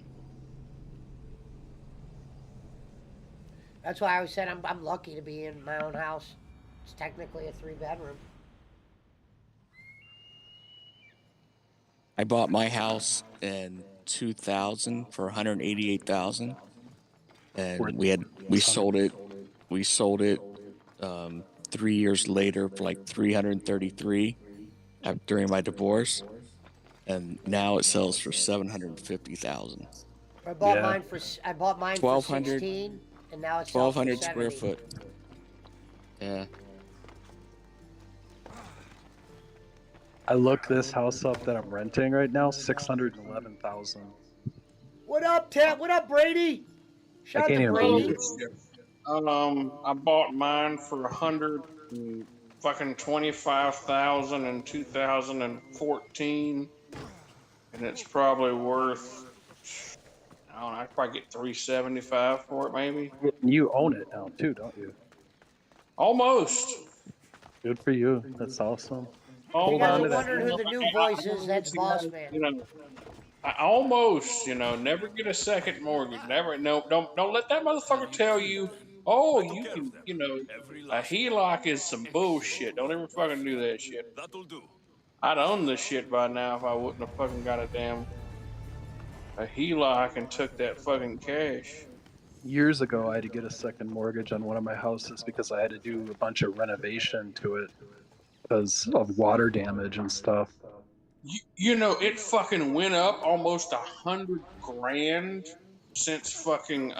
That's why I always said I'm lucky to be in my own house. It's technically a 3-bedroom. I bought my house in 2000 for 188,000, and we sold it. We sold it 3 years later for like 333 during my divorce, and now it sells for 750,000. I bought mine for 1,200 16, and now it's 1,200 square foot. Yeah. I looked this house up that I'm renting right now, 611,000. What up, Ted? What up, Brady? Shout out can't to even Brady. I bought mine for 125,000 in 2014, and it's probably worth. I don't know. I'd probably get $375 for it, maybe. You own it now too, don't you? Almost. Good for you. That's awesome. You Hold guys on are to that. wondering who the new voice is. That's Boss Man. You know, I almost, never get a second mortgage. Never, no, don't let that motherfucker tell you, oh, you can, a HELOC is some bullshit. Don't ever fucking do that shit. That'll do. I'd own this shit by now if I wouldn't have fucking got a HELOC and took that fucking cash. Years ago, I had to get a second mortgage on one of my houses because I had to do a bunch of renovation to it because of water damage and stuff. It fucking went up almost $100,000 since fucking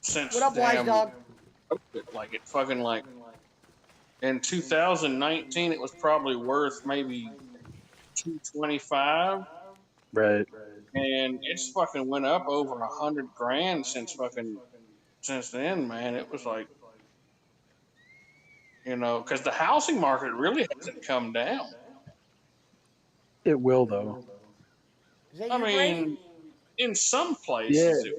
since What up, Wise Dog? Like it fucking like in 2019 it was probably worth maybe $225. Right. And it's fucking went up over $100,000 since then, man. It was like, because the housing market really hasn't come down. It will though. I mean, in some places. Yeah.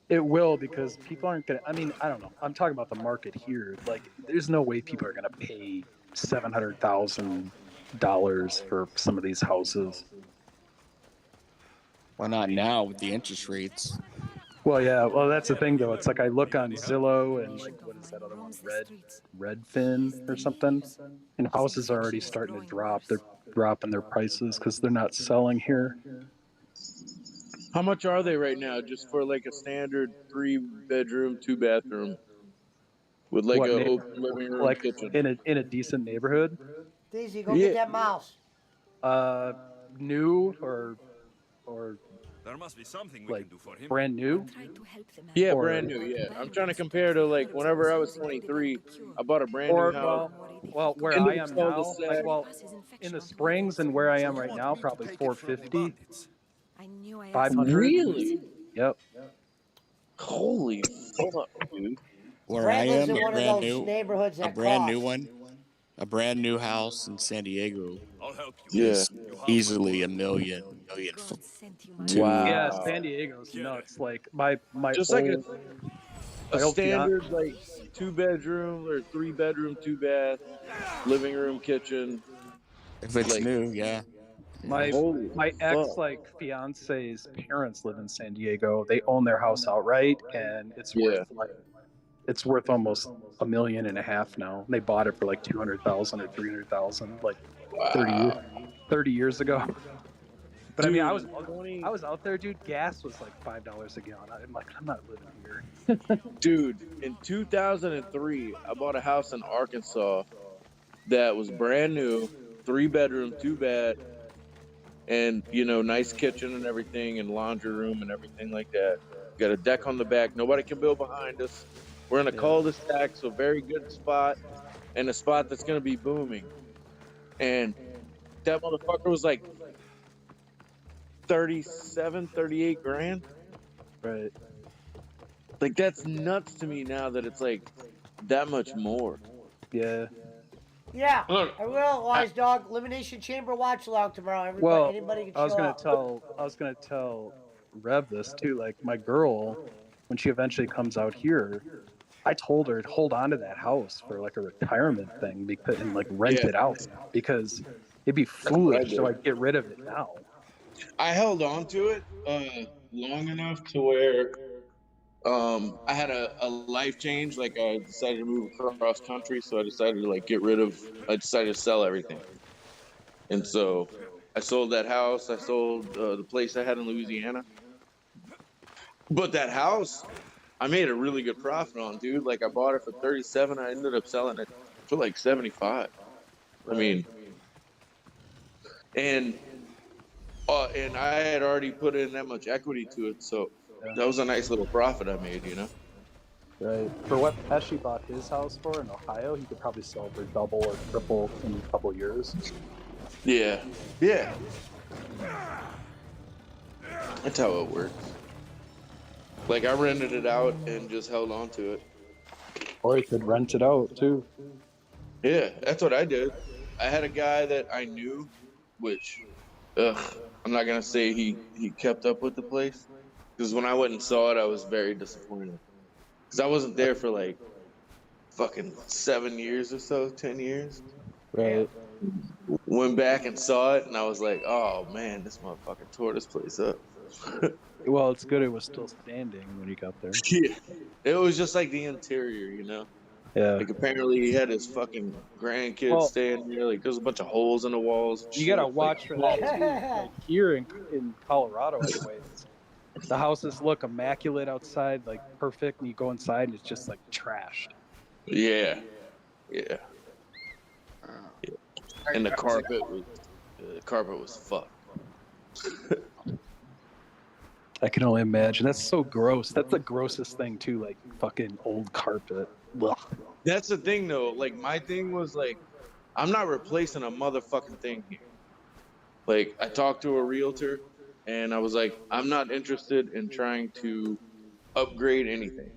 It will because people aren't gonna. I mean, I don't know. I'm talking about the market here. Like, there's no way people are gonna pay $700,000 for some of these houses. Why not now with the interest rates? Well, yeah. Well, that's the thing, though. It's like I look on Zillow and like, what is that other one? Redfin or something. And houses are already starting to drop. They're dropping their prices because they're not selling here. How much are they right now, just for like a standard 3-bedroom, 2-bathroom, with like an open living room, like kitchen? in a decent neighborhood? Daisy, go get that mouse. New or there must be something we like can do for him. brand new? Yeah, brand new. Yeah, I'm trying to compare to like whenever I was 23, I bought a brand new house. Well, where I am now, in the Springs and where I am right now, probably 450. 500. Really? Yep. Holy fuck, dude. Where I am, in one of those neighborhoods that a brand new house in San Diego. I'll help you. Is easily $1 million. Wow. Yeah, San Diego's nuts. Like my just old, like a standard like 2-bedroom or 3-bedroom, 2-bath, living room, kitchen. If it's like, new, yeah. My ex fiance's parents live in San Diego. They own their house outright, and it's worth almost $1.5 million now. They bought it for like $200,000 or $300,000, like 30 years ago. But dude, I mean, I was out there, dude. Gas was like $5 a gallon. I'm like, I'm not living here. Dude, in 2003, I bought a house in Arkansas that was brand new, 3-bedroom, 2-bath, and nice kitchen and everything, and laundry room and everything like that. Got a deck on the back. Nobody can build behind us. We're in a cul-de-sac, so very good spot, and a spot that's gonna be booming. And that motherfucker was like 38 grand. Right. Like, that's nuts to me now that it's like that much more. Yeah. Yeah, I will, Wise Dog. Elimination Chamber watch along tomorrow. Anybody can show I was gonna tell Rev this too. Like, my girl, when she eventually comes out here, I told her to hold on to that house for like a retirement thing and like rent it out, because it'd be foolish to like get rid of it now. I held on to it long enough to where I had a life change. Like, I decided to move across country, so I decided to sell everything. And so I sold that house. I sold the place I had in Louisiana. But that house, I made a really good profit on, dude. Like, I bought it for 37. I ended up selling it for like 75. I mean, and I had already put in that much equity to it, so that was a nice little profit I made, Right. For what Pesci bought his house for in Ohio, he could probably sell for double or triple in a couple years. Yeah. Yeah. That's how it works. Like, I rented it out and just held on to it. Or he could rent it out too. Yeah, that's what I did. I had a guy that I knew, which I'm not gonna say he kept up with the place, because when I went and saw it, I was very disappointed. Because I wasn't there for like fucking 7 years or so, 10 years. Right. Went back and saw it, and I was like, oh man, this motherfucker tore this place up. Well, it's good it was still standing when you got there. Yeah. It was just like the interior, you know? Yeah. Like apparently he had his fucking grandkids staying there. Like there's a bunch of holes in the walls. You gotta watch for that too. Like here in Colorado, anyways, the houses look immaculate outside, like perfect, and you go inside and it's just like trashed. Yeah. And the carpet was fucked. I can only imagine. That's so gross. That's the grossest thing too, like fucking old carpet. Ugh. That's the thing though. Like my thing was like, I'm not replacing a motherfucking thing here. Like I talked to a realtor and I was like, I'm not interested in trying to upgrade anything.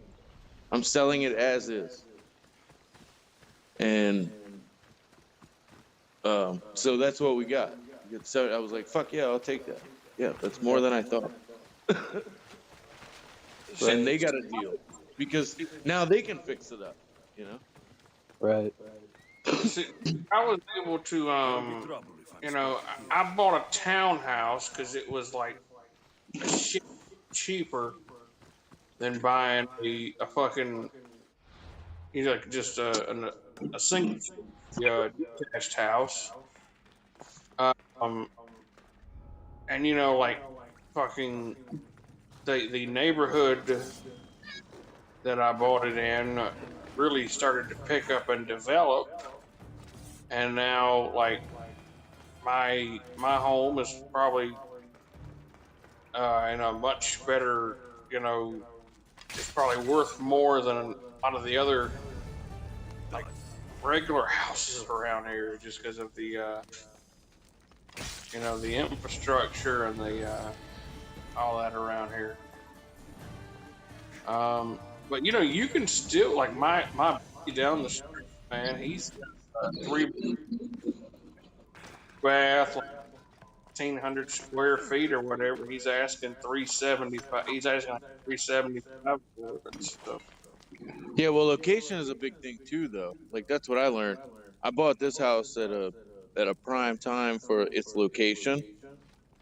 I'm selling it as is. And so that's what we got. So I was like, fuck yeah, I'll take that. Yeah, that's more than I thought. And they got a deal because now they can fix it up, you know? Right. See, I was able to, I bought a townhouse because it was like a shit cheaper than buying a fucking, just a single detached house. And like fucking the neighborhood that I bought it in really started to pick up and develop, and now like my home is probably in a much better, it's probably worth more than a lot of the other like regular houses around here, just because of the the infrastructure and the all that around here. But you can still like my buddy down the street, man. He's got 3 bath, like 1,500 square feet or whatever. He's asking 375. He's asking like 375 for it and stuff. Yeah, well, location is a big thing too, though. Like that's what I learned. I bought this house at a prime time for its location,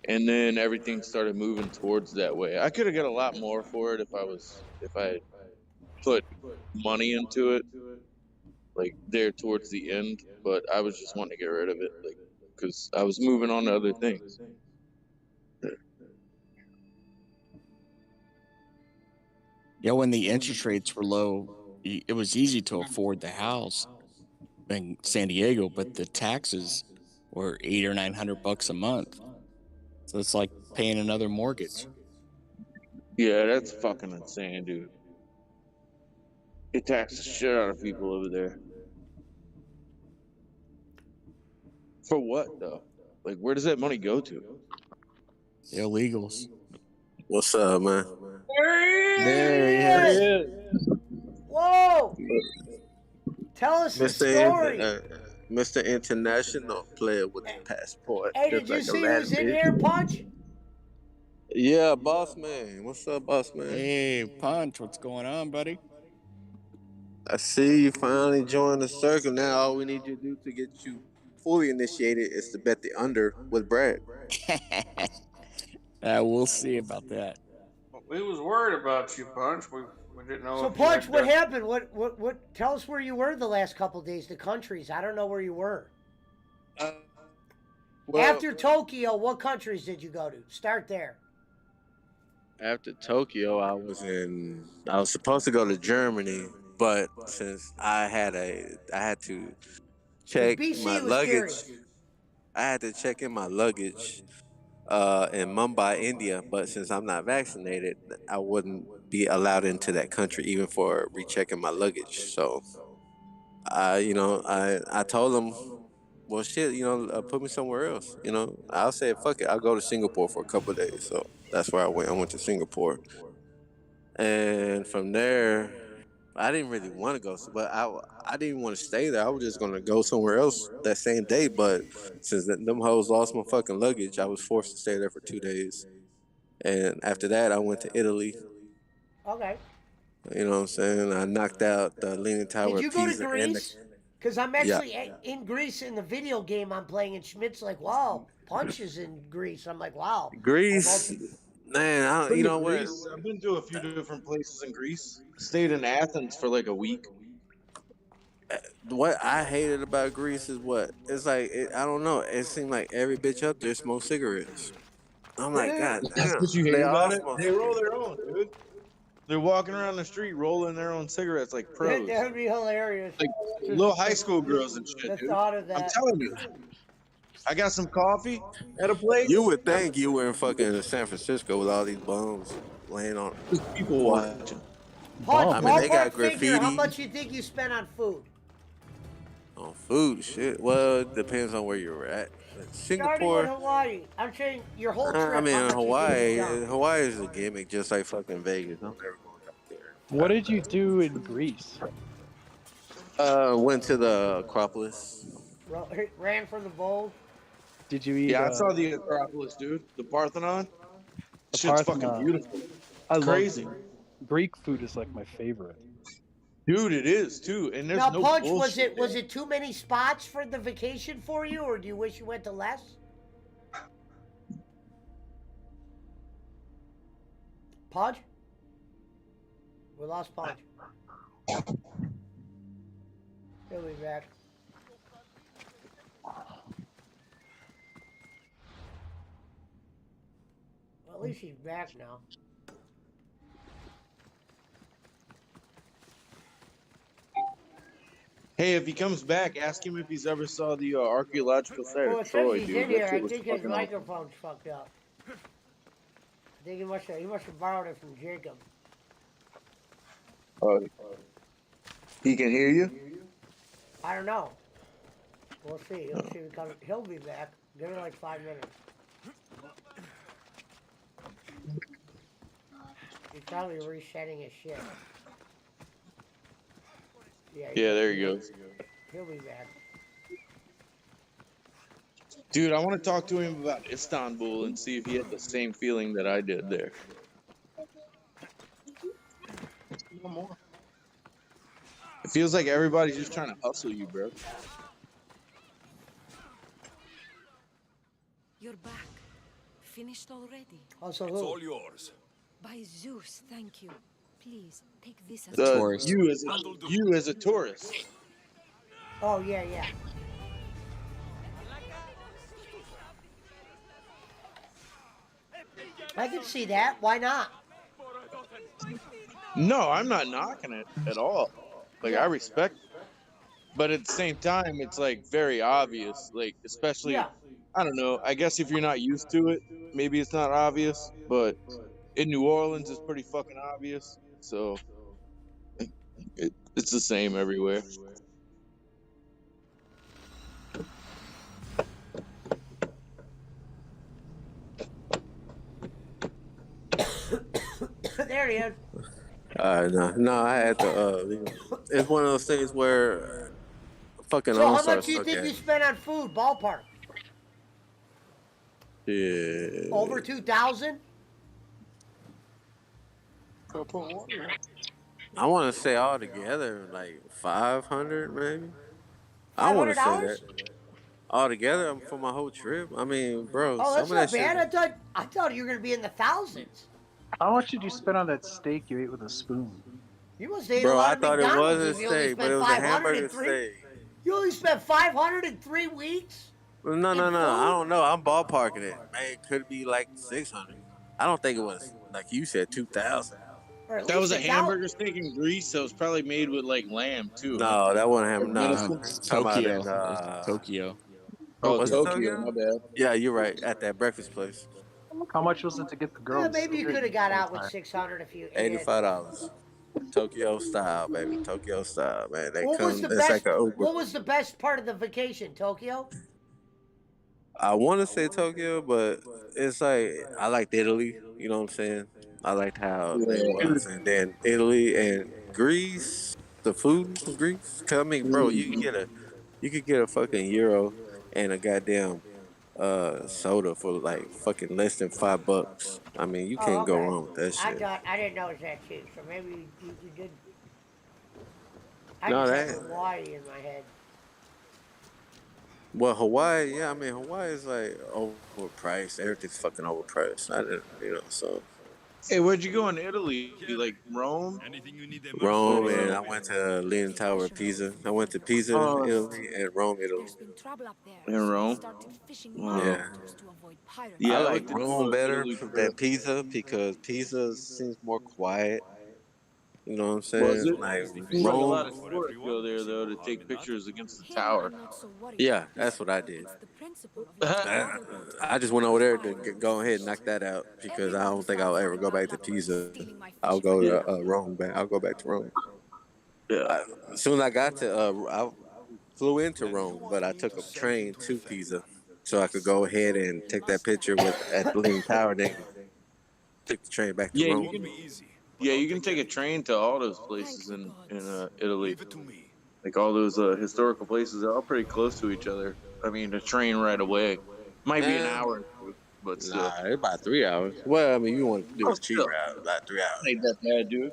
and then everything started moving towards that way. I could have got a lot more for it if I put money into it, like there towards the end. But I was just wanting to get rid of it, like because I was moving on to other things. Yeah, when the interest rates were low, it was easy to afford the house in San Diego, but the taxes were $800 or $900 a month. So it's like paying another mortgage. Yeah, that's fucking insane, dude. It taxes the shit out of people over there. For what though? Like, where does that money go to? The illegals. What's up, man? There he is. Whoa! Tell us the story. Mr. International player with the passport. Hey, did you see who's in here, Punch? Yeah, boss man. What's up, boss man? Hey, Punch, what's going on, buddy? I see you finally joined the circle. Now all we need you to do to get you fully initiated is to bet the under with Brad. We'll see about that. We was worried about you, Punch. We didn't know. So, Punch, what happened? What? Tell us where you were the last couple of days. The countries. I don't know where you were. After Tokyo, what countries did you go to? Start there. After Tokyo, I was supposed to go to Germany, but since I had to check my luggage, I had to check in my luggage in Mumbai, India. But since I'm not vaccinated, I wouldn't be allowed into that country even for rechecking my luggage. So, I told them, well, shit, put me somewhere else. I'll say, fuck it, I'll go to Singapore for a couple of days. So that's where I went. I went to Singapore, and from there, I didn't really want to go, but I didn't want to stay there. I was just gonna go somewhere else that same day. But since them hoes lost my fucking luggage, I was forced to stay there for 2 days. And after that, I went to Italy. Okay. You know what I'm saying? I knocked out the Leaning Tower Did of you go to Pisa and the Greece? Because I'm yeah. actually in Greece in the video game I'm playing, and Schmidt's like, wow, Punch is in Greece. I'm like, wow. Greece, man. You Been to know what? Greece. I've been to a few different places in Greece. Stayed in Athens for like a week. What I hated about Greece is what it's like. I don't know. It seemed like every bitch up there smoked cigarettes. I'm like, God That's damn, what you they hate all about it? smoke They roll cigarettes. their own, dude. They're walking around the street rolling their own cigarettes like pros. That would be hilarious. Like little high school girls and shit, The dude. thought of I'm that. telling you. I got some coffee at a place. You would think you were in fucking San Francisco with all these bums laying on There's people corner. watching. Punch, I mean, they got ballpark figure, how graffiti much you think you spent on food? on food. Shit. Well, it depends on where you're at. Starting with Singapore. Hawaii. I'm saying your whole I trip, mean, how in much you think you Hawaii, dumped? Hawaii is a gimmick, just like fucking Vegas. I'm never going out there. What did you do in Greece? Went to the Acropolis. Ran for the bulls. Did you eat? Yeah, I saw the Acropolis, dude. The Parthenon. The Shit's Parthenon. fucking beautiful. I It's crazy. Greek food is like my favorite. Dude, it is too. And there's Now, no Punch, bullshit. was it too many spots for the vacation for you, or do you wish you went to less? Punch? We lost Punch. He'll be back. Well, at least he's back now. Hey, if he comes back, ask him if he's ever saw the archaeological site Well, of it says Troy, he's dude. in That here. shit I was think his fucking awesome. microphone's fucked up. I think he must have borrowed it from Jacob. He can hear you? I don't know. We'll see. He'll be back. Give it like 5 minutes. He's probably resetting his shit. Yeah, there he goes. He'll be back. Dude, I want to talk to him about Istanbul and see if he had the same feeling that I did there. One more. It feels like everybody's just trying to hustle you, bro. You're back. Finished already. Also, It's all yours. By Zeus, thank you. Please take this as You as a tourist. Oh, yeah, yeah. I can see that. Why not? No, I'm not knocking it at all. Like, I respect it. But at the same time, it's like very obvious. Like, especially, I don't know. I guess if you're not used to it, maybe it's not obvious. But in New Orleans, it's pretty fucking obvious. So it's the same everywhere. There he is. No, I had to. It's one of those things where fucking. So how much do you think you spent on food, ballpark? Yeah. Over 2,000? I want to say all together like 500 maybe. I want to say $500? that all together for my whole trip. I mean, bro, Oh, that's some of not that bad. shit. I thought you were gonna be in the thousands. How much did you spend on that steak you ate with a spoon? You must have ate a Bro, lot I of thought it McDonald's was if a you only steak, but spent it was a 500 hamburger in three. steak. You only spent 500 in 3 weeks. No. I don't know. I'm ballparking it. Man, it could be like 600. I don't think it was like you said 2,000. That was a hamburger steak in Greece. That was probably made with like lamb too. No, that wasn't ham. Or No, venison? talking about in Tokyo. Oh, was it Tokyo. My bad. Yeah, you're right. At that breakfast place, How much was it to get the girls? Maybe you could have got out with 600 if you ate it. $85. Tokyo style, baby. Tokyo style, man. They What come. was the It's best? like a Uber. What was the best part of the vacation? Tokyo. I want to say Tokyo, but it's like I liked Italy. You know what I'm saying? I liked how it was, and then Italy and Greece. The food in Greece? 'Cause I mean, bro, you could get a fucking euro and a goddamn soda for like fucking less than $5. I mean, you Oh, can't go okay. wrong with that shit. I didn't know it was that cheap, so maybe you did. I No, just had that Hawaii in my head. well, Hawaii, yeah, I mean Hawaii is like overpriced. Everything's fucking overpriced. I didn't, so Hey, where'd you go in Italy? Like Rome? Anything you need, a Rome, mercenary and Or I went to Leaning Tower of Pisa. I went to Pisa, uh, Italy, and Rome, Italy. There's been trouble up there, in so they Rome? started fishing mud Wow. Yeah. waters to avoid pirates. I Yeah, I like like to Rome do an better Italy than trip. Pisa because Pisa seems more quiet. You know what I'm Was saying? it? Like Seems like a lot Rome. of tourists go there though to take pictures against the Here tower. I'm not so worried Yeah, about that's this. what I did. It's the principle of letting Yeah, other boats I out just went over before there I to do. go ahead and knock that out because I Everybody don't think I'll starts ever having go bad back to luck when Pisa. stealing my I'll fishing go line. to Rome back. I'll go back to Rome. yeah. As soon as I got to, I flew into Rome, but I took a train to Pisa so I could go ahead and take that picture with at the Leaning Tower. Then took the train back to Yeah, Rome. you can. Yeah, you can take a train to all those Thank places the in gods. Italy. Leave it to me. Like all those historical places, they're all pretty close to each other. I mean, a train right away. Might be an Eh, hour or two, but still. nah, it's about 3 hours. Well, I mean, you want to do Oh, the cheap still. route, about 3 hours. Ain't that bad, dude.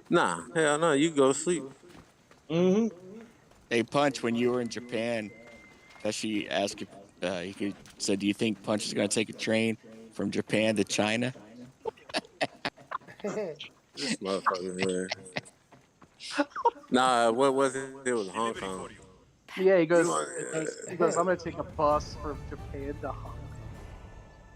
Nah, hell no, you go sleep. Mm-hmm. Hey, Punch, when you were in Japan, Tashi asked if he could said, "Do you think Punch is going to take a train from Japan to China?" This motherfucker here. Nah, what was it? It was Hong Kong. Yeah, he You goes, want? I'm gonna take a bus from Japan to Hong Kong.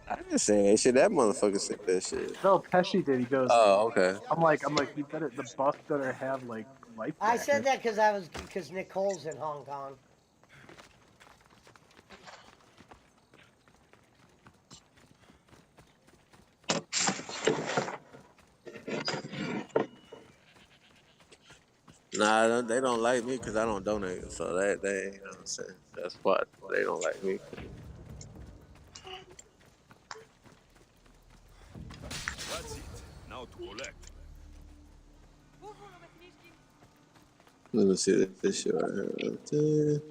I didn't say that shit. That motherfucker said that shit. No, Pesci did. He goes, Oh, okay. I'm like, the bus better have like life I said jackets. that because Nicole's in Hong Kong. Nah, they don't like me because I don't donate. So they, you know what I'm saying? That's why they don't like me. That's it. Now to collect. Let me see this shit right here.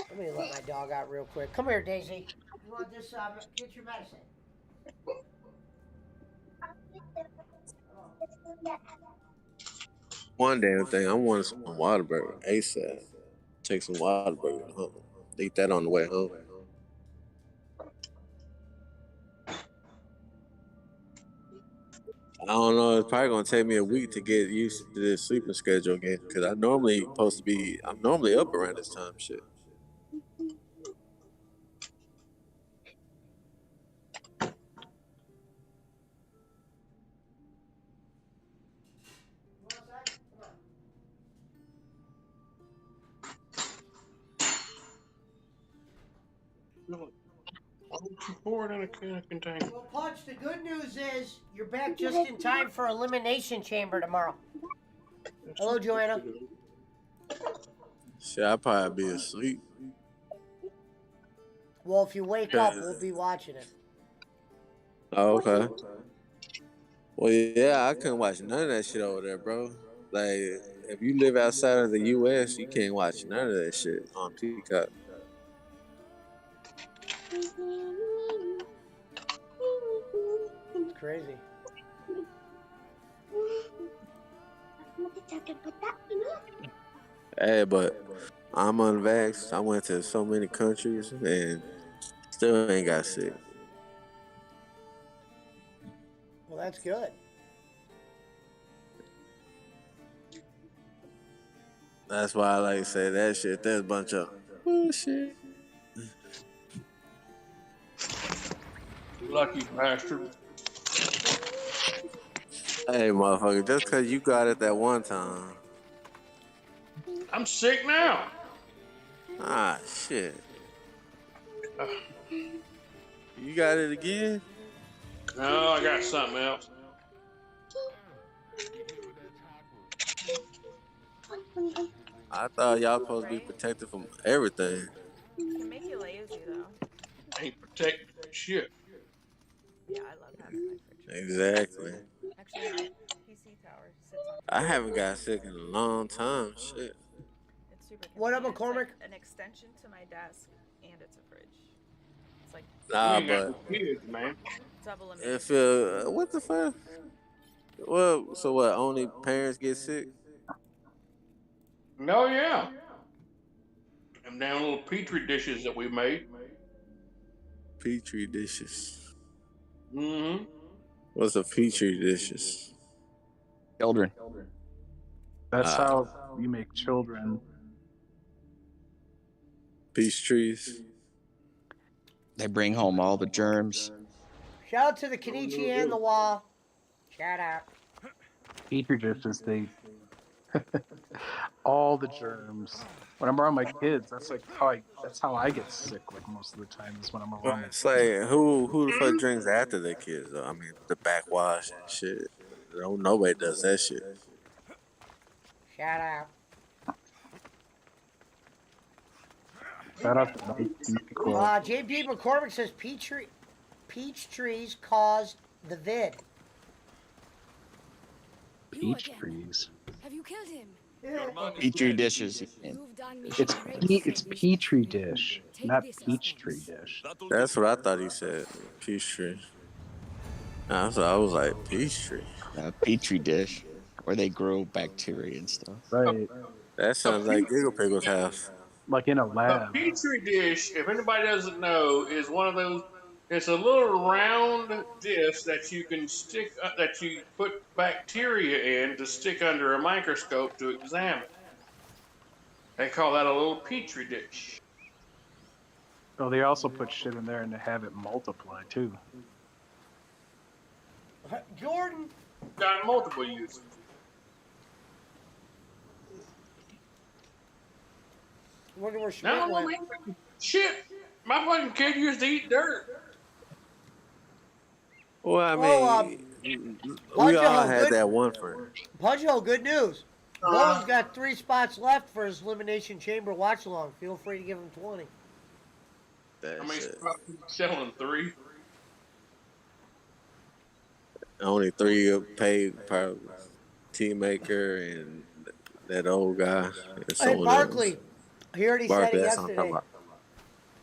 Let me let my dog out real quick. Come here, Daisy. You want this? Get your medicine. One damn thing. I want some Whataburger ASAP. Take some Whataburger home. Eat that on the way home. I don't know. It's probably gonna take me a week to get used to this sleeping schedule again. Cause I'm normally up around this time. Shit. Pour it in a container. Well, Punch, the good news is you're back just in time for Elimination Chamber tomorrow. Hello, Joanna. Shit, I'll probably be asleep. Well, if you wake up, we'll be watching it. Oh, okay. Well, yeah, I couldn't watch none of that shit over there, bro. Like, if you live outside of the U.S., you can't watch none of that shit on Peacock. It's crazy. Hey, but I'm unvaxxed. I went to so many countries and still ain't got sick. Well, that's good. That's why I like to say that shit. There's a bunch of bullshit. Lucky bastard. Hey, motherfucker, just because you got it that one time. I'm sick now. Ah, shit. You got it again? No, I got something else. I thought y'all supposed to be protected from everything. It can make you lazy though. Ain't protected from shit. Yeah, I love having my fridge. Exactly. Actually, my PC tower. Sits on. I haven't got sick in a long time. Shit. It's super What up, convenient. McCormick? It's like an extension to my desk, and it's a fridge. It's like You Nah, ain't got but no kids, man. double if amazing. what the fuck? Well, so what? Only parents get sick? No, yeah. Them damn little petri dishes that we made. Petri dishes. Mm-hmm. What's a petri dishes? Children. That's how you make children. Peach trees. They bring home all the germs. Shout out to the Kenichi and the Wall. Shout out. Petri dishes, they all the germs. When I'm around my kids, that's how I get sick. Like most of the time is when I'm around my It's kids. like who the fuck drinks after their kids though? I mean the backwash and shit. Nobody does that shit. Shout out. Shout out to Mike. JP McCormick says peach trees caused the vid. Peach trees. Have you killed him? Petri dishes. It's petri dish, not peach tree dish. That's what I thought he said. Peach tree. I was like peach tree. Petri dish, where they grow bacteria and stuff. Right. That sounds like Giggle Pickle's house. Like in a A lab. petri dish, if anybody doesn't know, is one of those. It's a little round dish that you can stick, that you put bacteria in to stick under a microscope to examine. They call that a little petri dish. Oh, they also put shit in there and to have it multiply too. Jordan. Got multiple uses. Wonder where Schmidt went. Shit, my fucking kid used to eat dirt. Well, I mean, we all had that one friend. Pudgehole, good news. Bowen's got 3 spots left for his Elimination Chamber watch along. Feel free to give him 20. How many spots selling? 3? Only 3 paid per team maker and that old guy. Hey, Barkley. He already said it that's what I'm yesterday. talking about.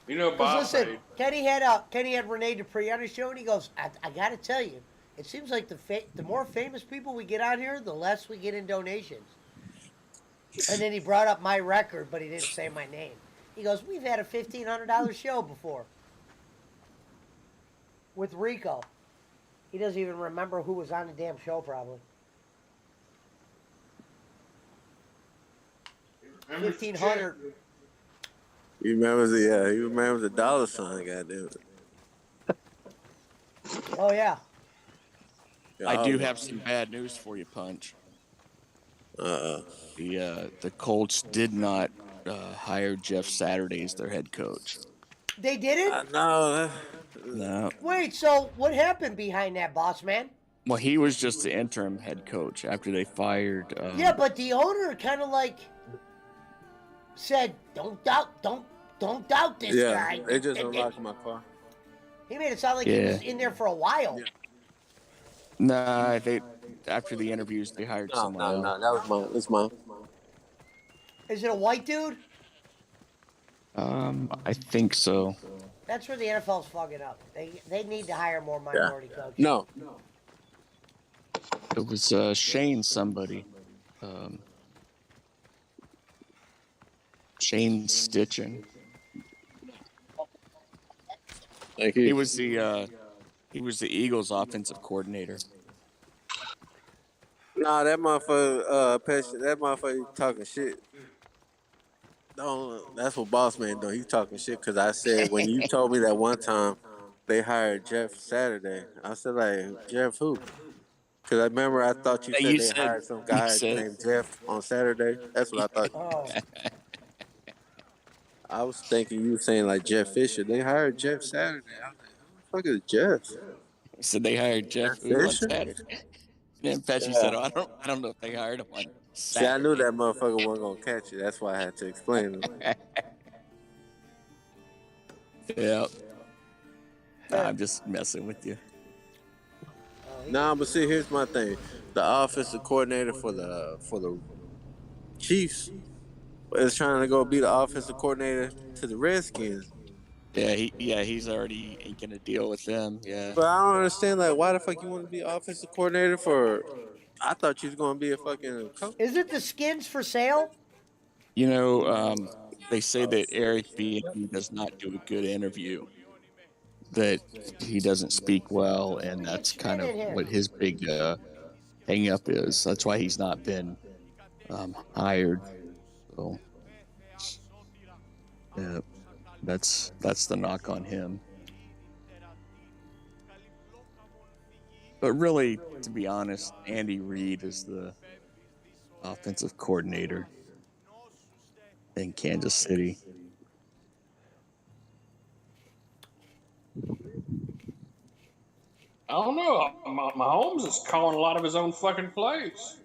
You know, Bob. Listen, Kenny had Renee Dupree on his show, and he goes, "I got to tell you, it seems like the more famous people we get out here, the less we get in donations." And then he brought up my record, but he didn't say my name. He goes, "We've had a $1,500 show before with Rico." He doesn't even remember who was on the damn show, probably. 1,500. He remembers the dollar sign, goddamn it. Oh yeah. I do have some bad news for you, Punch. The Colts did not hire Jeff Saturday as their head coach. They didn't? No. Wait, so what happened behind that, boss man? Well, he was just the interim head coach after they fired. Yeah, but the owner kind of like said, "Don't doubt this guy." Yeah, they just unlocked my car. He made it sound like he was in there for a while. Yeah. Nah, after the interviews they hired someone else. No, that was mine. It's mine. Is it a white dude? I think so. That's where the NFL's fucking up. They need to hire more minority coaches. No. It was Shane somebody. Shane Stitchen. Thank you. He was the Eagles offensive coordinator. Nah, that motherfucker, that motherfucker talking shit. No, that's what Boss Man do. He talking shit because I said when you told me that one time they hired Jeff Saturday, I said like Jeff who? Because I remember I thought you said they hired some guy named Jeff on Saturday. That's what I thought. Oh. I was thinking you were saying like Jeff Fisher. They hired Jeff Saturday. I was like, who the fuck is Jeff? He said they hired Jeff Fisher? on Saturday. And then Pesci said, I don't know if they hired him on Saturday. See, I knew that motherfucker wasn't gonna catch it. That's why I had to explain it. Yeah. I'm just messing with you. Nah, but see, here's my thing. the offensive coordinator for the Chiefs is trying to go be the offensive coordinator to the Redskins. He's already inking a deal with them. Yeah. But I don't understand, like, why the fuck you want to be offensive coordinator for? I thought you was gonna be a fucking coach. Is it the skins for sale? You know, they say that Eric B does not do a good interview. That he doesn't speak well, and that's kind of what his big hang up is. That's why he's not been hired. So yeah, that's the knock on him. But really, to be honest, Andy Reid is the offensive coordinator in Kansas City. I don't know. Mahomes is calling a lot of his own fucking plays.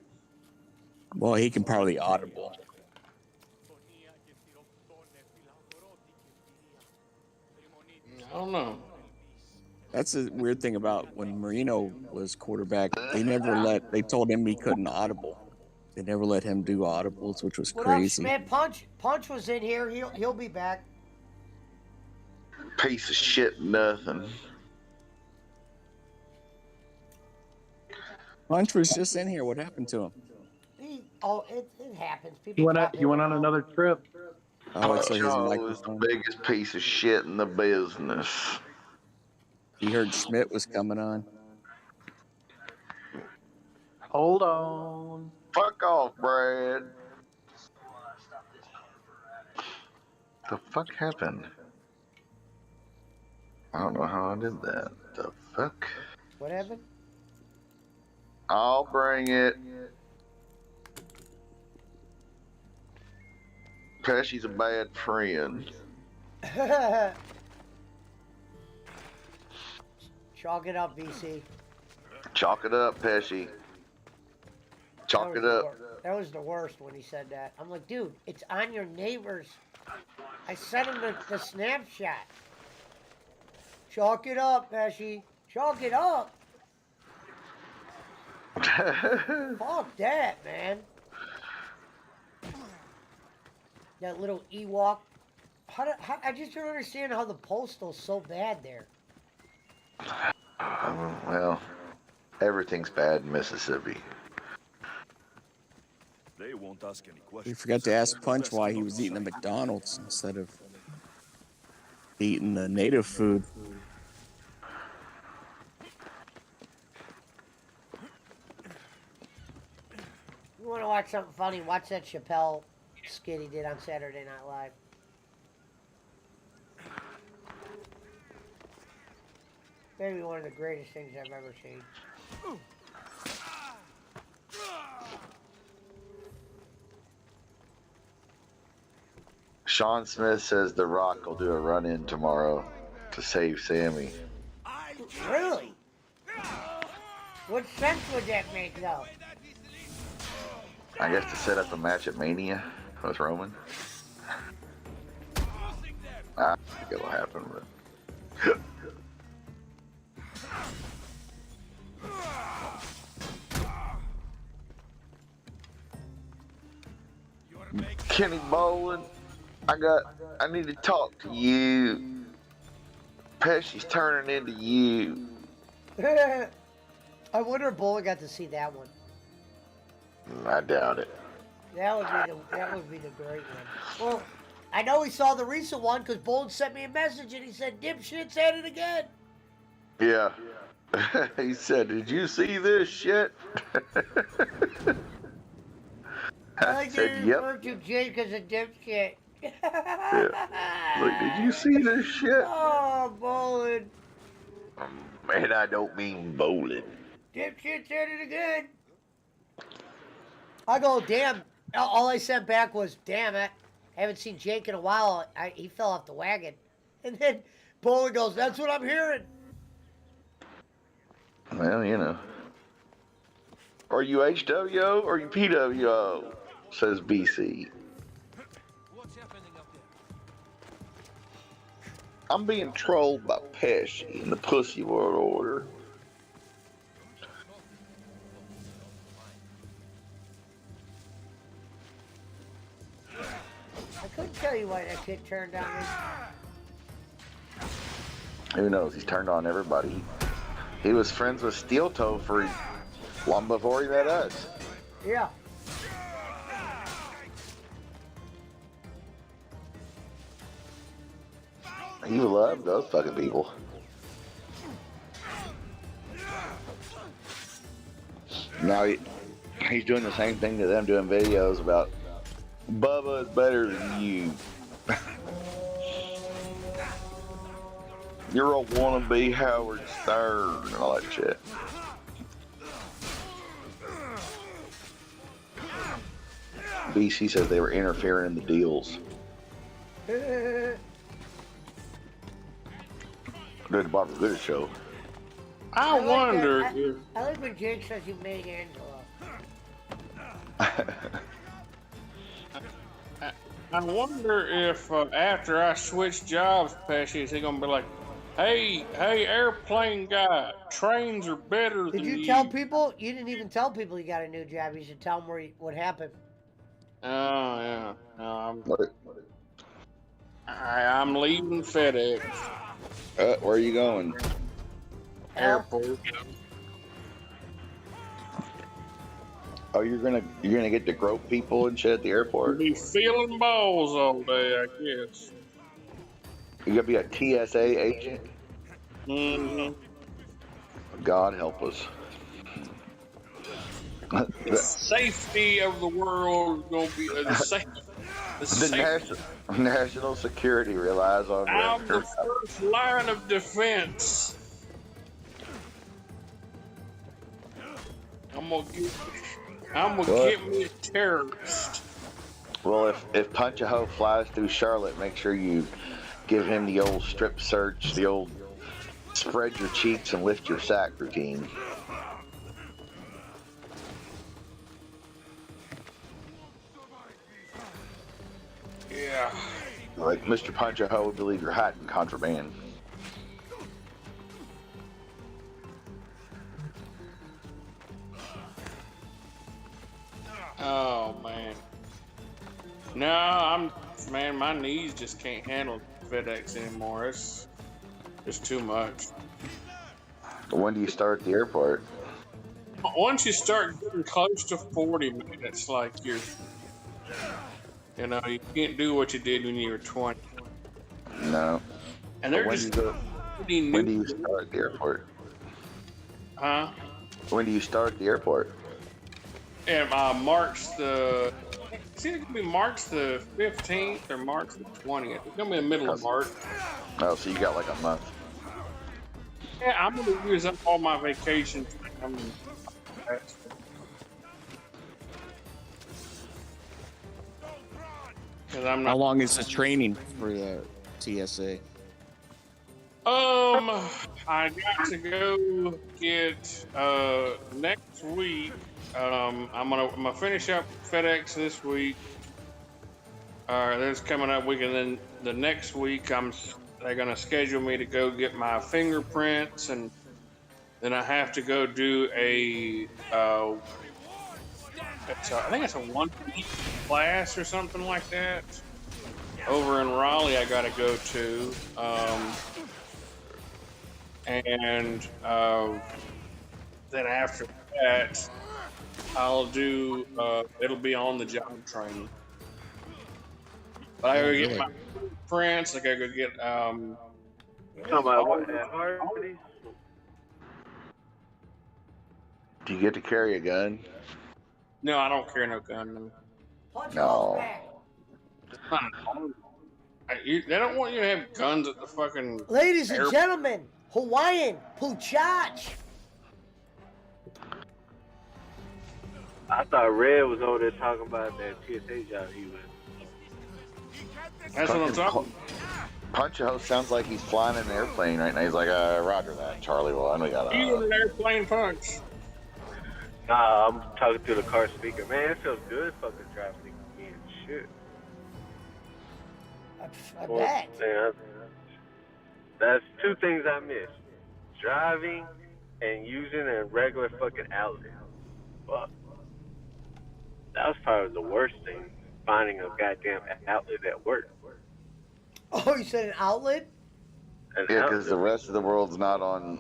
Well, he can probably audible. I don't know. That's a weird thing about when Marino was quarterback. They told him he couldn't audible. They never let him do audibles, which was crazy. What up, Schmidt? Punch was in here. He'll be back. Piece of shit, nothing. Punch was just in here. What happened to him? It happens. People He went on another trip. Oh, so his Charles is microphone. the biggest piece of shit in the business. He heard Schmidt was coming on. Hold on. Fuck off, Brad. The fuck happened? I don't know how I did that. The fuck? What happened? I'll bring it. Pesci's a bad friend. Chalk it up, VC. Chalk it up, Pesci. Chalk it up. That was the worst when he said that. I'm like, dude, it's on your neighbors. I sent him the snapshot. Chalk it up, Pesci. Chalk it up. Fuck that, man. That little Ewok. I just don't understand how the postal's so bad there. Well, everything's bad in Mississippi. They won't ask any questions. We forgot to ask Punch why he was eating the McDonald's instead of eating the native food. You want to watch something funny? Watch that Chappelle skit he did on Saturday Night Live. Maybe one of the greatest things I've ever seen. Sean Smith says The Rock will do a run-in tomorrow to save Sammy. Really? What sense would that make, though? I guess to set up a match at Mania with Roman. I think it'll happen, but... Kenny Bolin, I need to talk to you. Pesci's turning into you. I wonder if Bullet got to see that one. I doubt it. That would be the great one. Well, I know he saw the recent one because Bullet sent me a message and he said, "Dipshit's at it again." Yeah. He said, "Did you see this shit?" I like said, to "Yep." refer to Jake as a dipshit. Yeah. Like, did you see this shit? Oh, Bullet. Man, I don't mean bowling. Dipshit's at it again. I go, damn. All I sent back was, damn it. I haven't seen Jake in a while. He fell off the wagon. And then Bullet goes, "That's what I'm hearing." Well, you know. Are you HWO or are you PWO? Says BC. I'm being trolled by Pesci in the Pussy World Order. couldn't tell you why that kid turned on me. Who knows? He's turned on everybody. He was friends with Steel Toe for long before he met us. Yeah. He loved those fucking people. Now he's doing the same thing to them, doing videos about Bubba is better than you. You're a wannabe Howard Stern and all that shit. BC says they were interfering in the deals. Did the Barbara Good show. I wonder if... I like when Jake says you made Angela. I wonder if after I switch jobs, Pesci, is he going to be like, hey, airplane guy, trains are better than you. Did you tell people? You didn't even tell people you got a new job. You should tell them what happened. Oh, yeah. No, I'm leaving FedEx. Where are you going? Airport. Oh, you're gonna get to grope people and shit at the airport? Be feeling balls all day, I guess. You gonna be a TSA agent? Mm-hmm. God help us. The safety of the world is gonna be the national security relies on. I'm the first line of defense. I'm gonna get me a terrorist. Well, if Punch-A-Ho flies through Charlotte, make sure you give him the old strip search, the old spread your cheeks and lift your sack routine. Yeah. Like Mr. Punch-A-Ho would believe you're hiding contraband. Oh man. No, my knees just can't handle FedEx anymore. It's too much. When do you start at the airport? Once you start getting close to 40 minutes, like you can't do what you did when you were 20. No. And they're when just when do you start at the airport? Huh? When do you start at the airport? And it's either gonna be March the 15th or March the 20th. It's gonna be in the middle of March. Oh, so you got like a month. Yeah, I'm gonna use up all my vacation time. How long is the training for the TSA? I got to go get next week. I'm gonna finish up FedEx this week. This coming up week, and then the next week they're gonna schedule me to go get my fingerprints, and then I have to go do I think it's a 1 week class or something like that over in Raleigh. I got to go to, and then after that, I'll do. It'll be on the job training. But I gotta get my prints. I gotta go get. Talking about what? Hardee's? Do you get to carry a gun? No, I don't carry no gun. No. They don't want you to have guns at the fucking. Ladies and gentlemen, Hawaiian Puchach. I thought Red was over there talking about that TSA job he was. That's what I'm talking. Punch-A-Ho sounds like he's flying in an airplane right now. He's like, Roger that, Charlie. Well, I know we got. You in an airplane, Punch? Nah, I'm talking through the car speaker. Man, it feels good fucking driving again. Shit. I bet. Yeah, that's two things I miss. Driving and using a regular fucking outlet. Fuck. That was probably the worst thing. finding a goddamn outlet at work. Oh, you said an outlet? Yeah, because the rest of the world's not on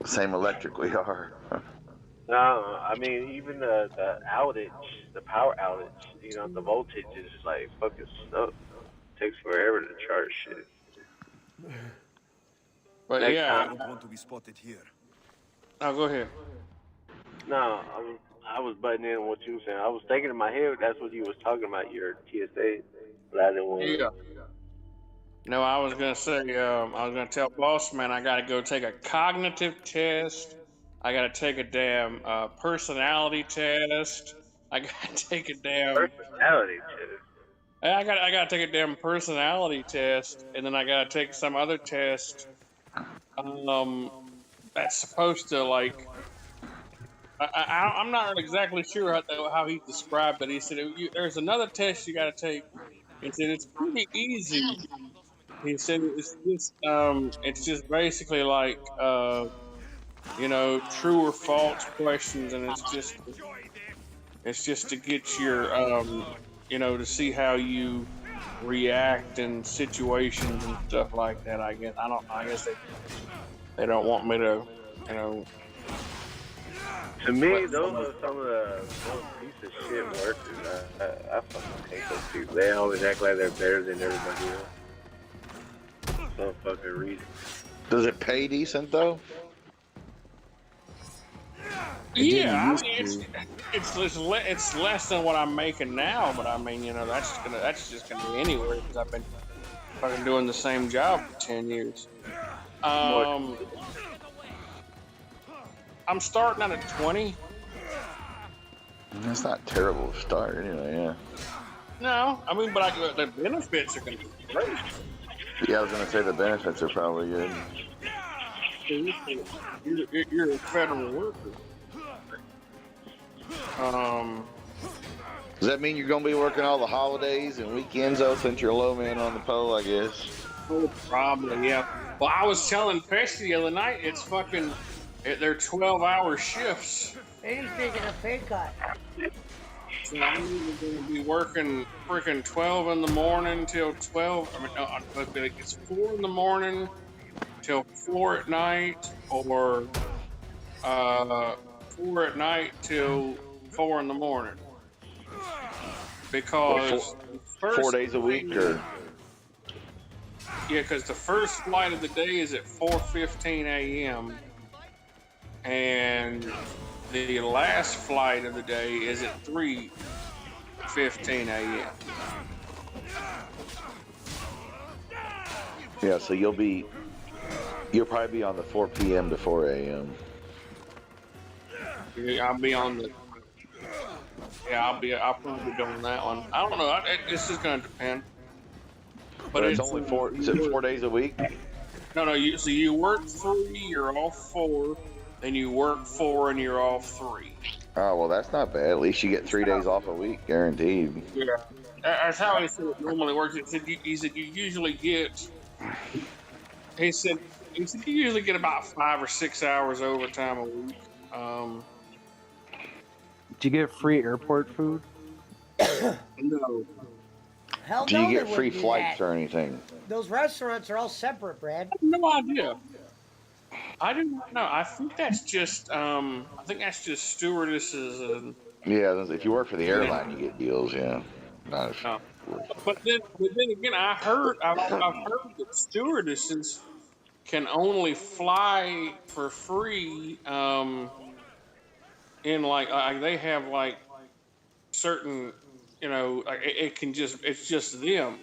the same electric we are. No, I mean even the outage, the power outage. You know, the voltage is like fucking slow. Takes forever to charge shit. But Next yeah, time. I don't want to be spotted here. Oh, go ahead. No, I was butting in on what you were saying. I was thinking in my head that's what you was talking about, your TSA. But I didn't want Yeah. No, I was gonna say, I was gonna tell boss man I gotta go take a cognitive test. I gotta take a damn personality test. I gotta take a damn personality test. I gotta take a damn personality test, and then I gotta take some other test. That's supposed to like. I'm not exactly sure how he described it. He said there's another test you gotta take. He said it's pretty easy. He said it's just basically like you know, true or false questions, and it's just to get your you know, to see how you react in situations and stuff like that. I guess I guess they don't want me to, you know. To me, those are some of the most piece of shit workers. I fucking hate those people. They always act like they're better than everybody else. For some fucking reason. Does it pay decent though? Yeah, I mean it's less than what I'm making now, but I mean, you know, that's just gonna be anywhere because I've been fucking doing the same job for 10 years. I'm starting out at 20. That's not terrible to start anyway. Yeah. No, I mean, but the benefits are gonna be great. Yeah, I was gonna say the benefits are probably good. You're a federal worker. Does that mean you're gonna be working all the holidays and weekends though, since you're low man on the pole? I guess. Oh, probably, yeah. Well, I was telling Pesci the other night, it's fucking, they're 12-hour shifts. And he's taking a pay cut. So I'm either going to be working freaking 12 in the morning till 12. I mean, no, it's 4 in the morning till 4 at night, or 4 at night till 4 in the morning. Because 4 days a week, or yeah, because the first flight of the day is at 4:15 a.m. and the last flight of the day is at 3:15 a.m. Yeah, so you'll probably be on the 4 p.m. to 4 a.m. I'll be on the. Yeah, I'll probably be doing that one. I don't know. This is going to depend. But it's only 4. Is it 4 days a week? No. So you work 3, you're off 4, then you work 4, and you're off 3. Oh well, that's not bad. At least you get 3 days off a week, guaranteed. Yeah, that's how he said it normally works. He said you usually get. He said you usually get about 5 or 6 hours overtime a week. Do you get free airport food? No. Hell do no, you get they free wouldn't do flights that. or anything? Those restaurants are all separate, Brad. I have no idea. I do not know. I think that's just stewardesses and. Yeah, if you work for the airline, you get deals. Yeah. Not if No. But then again, I've heard that stewardesses can only fly for free. In like they have like certain, you know, like it's just them.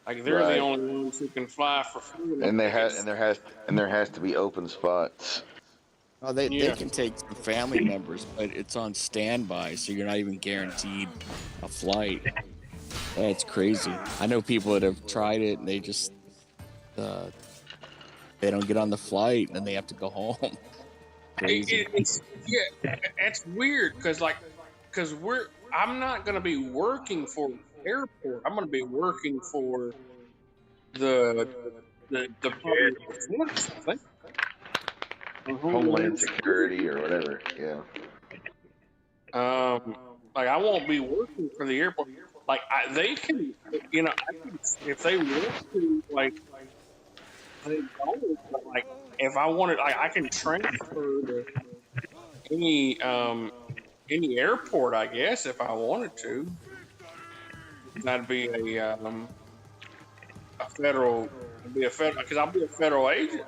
Like they're the only ones who can fly for free. And there has to be open spots. Oh, they can take some family members, but it's on standby, so you're not even guaranteed a flight. That's crazy. I know people that have tried it, and they just they don't get on the flight, and then they have to go home. Crazy. It's weird because I'm not going to be working for the airport. I'm going to be working for the public defense, I think. Homeland Security or whatever. Yeah. Like I won't be working for the airport. Like they can, you know, I can, if they want to, like they don't. But like if I wanted, I can transfer to any airport, I guess, if I wanted to. That'd be a federal, be a federal, because I'll be a federal agent.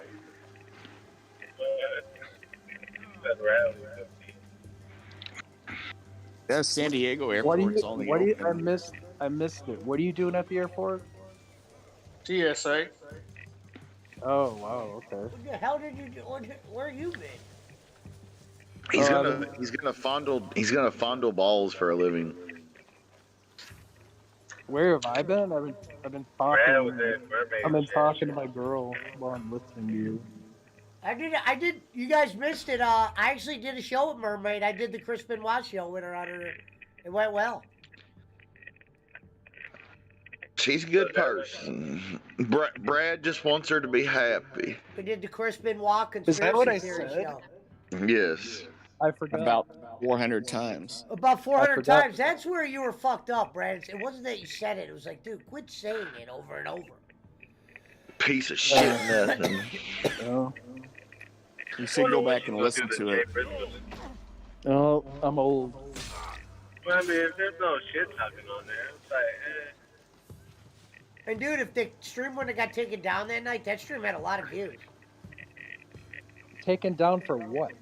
Yeah, San Diego airport's only open. I missed it. What are you doing at the airport? TSA. Oh wow, okay. What the hell did you do? Where you been? He's gonna fondle balls for a living. Where have I been? I've been talking. I've been talking to my girl while I'm listening to you. I did. You guys missed it. I actually did a show with Mermaid. I did the Chris Benoit show with her on her. It went well. She's a good person. Brad just wants her to be happy. We did the Chris Benoit conspiracy Is that what I theory said? show. Yes. I forgot. About 400 times. About 400 times. That's where you were fucked up, Brad. It wasn't that you said it. It was like, dude, quit saying it over and over. Piece of shit, nothing. You should go back and listen to it. Oh, I'm old. Well, I mean, there's no shit talking on there. It's like, And dude, if the stream wouldn't have got taken down that night, that stream had a lot of views. Taken down for what?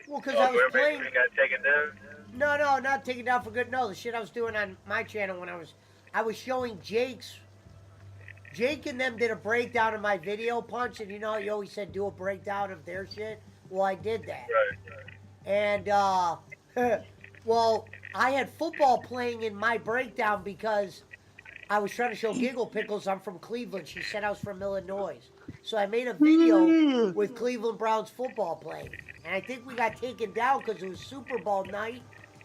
Well, because I was playing. Got taken down? No, not taken down for good. No, the shit I was doing on my channel when I was showing Jake and them did a breakdown of my video punch, and you know, you always said do a breakdown of their shit. Well, I did that. Right. And, well, I had football playing in my breakdown because I was trying to show Giggle Pickles I'm from Cleveland. She said I was from Illinois. So I made a video with Cleveland Browns football playing. And I think we got taken down because it was Super Bowl night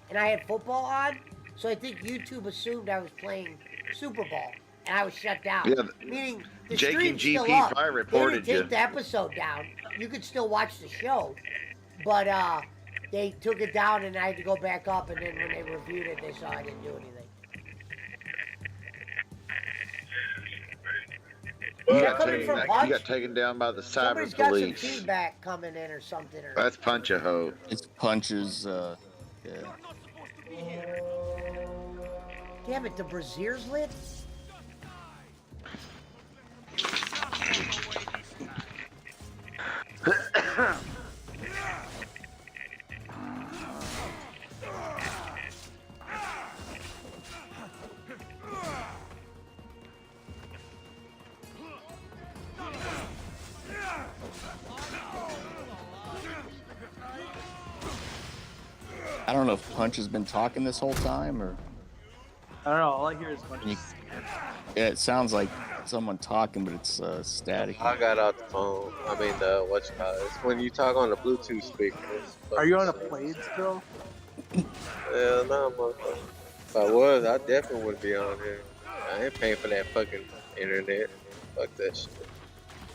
and I had football on. So I think YouTube assumed I was playing Super Bowl. And I was shut down. Yeah, meaning the Jake stream's and GP still up. probably They reported didn't take you. the episode down. You could still watch the show. But they took it down and I had to go back up. And then when they reviewed it, they saw I didn't do anything. You got taken down by the cyber Somebody's got some police. feedback coming in or something. Or That's Punch a Hoe. It's Punch's, yeah. Damn it, the Brazier's lit? I don't know if Punch has been talking this whole time or. I don't know. All I hear is bunch of Yeah, it sounds like someone talking, but it's static. I got out the phone. I mean, what you call it? It's when you talk on the Bluetooth speakers. Are you on a plane still? Hell no, motherfucker. If I was, I definitely would be on here. I ain't paying for that fucking internet. Fuck that shit.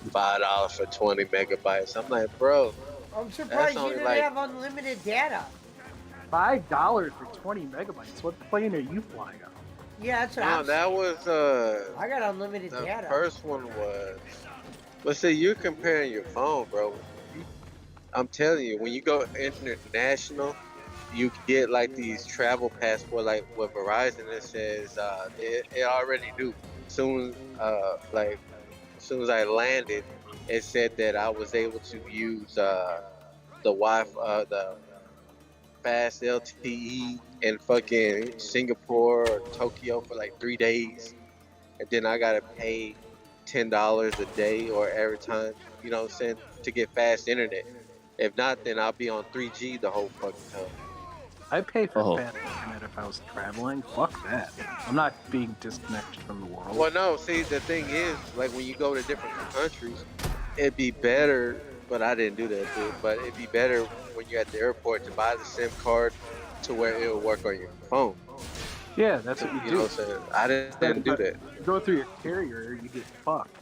$5 for 20 megabytes. I'm like, bro. I'm surprised you only didn't like- have unlimited data. $5 for 20 megabytes. What plane are you flying on? Yeah, that's what No, I'm that was I got unlimited the data. first one was. But see, you're comparing your phone, bro. I'm telling you, when you go international, you get like these travel passport, like with Verizon. It says it already knew. Soon as I landed, it said that I was able to use the Wi-Fi, the fast LTE in fucking Singapore or Tokyo for like 3 days, and then I gotta pay $10 a day or every time, you know what I'm saying, to get fast internet. If not, then I'll be on 3G the whole fucking time. I'd pay for fast internet if I was traveling. Fuck that. I'm not being disconnected from the world. Well, no, see, the thing is, like when you go to different countries, it'd be better, but I didn't do that, dude, but it'd be better when you're at the airport to buy the SIM card to where it'll work on your phone. Yeah, that's what you do. You know what I'm saying? I didn't do that. You go through your carrier, you get fucked.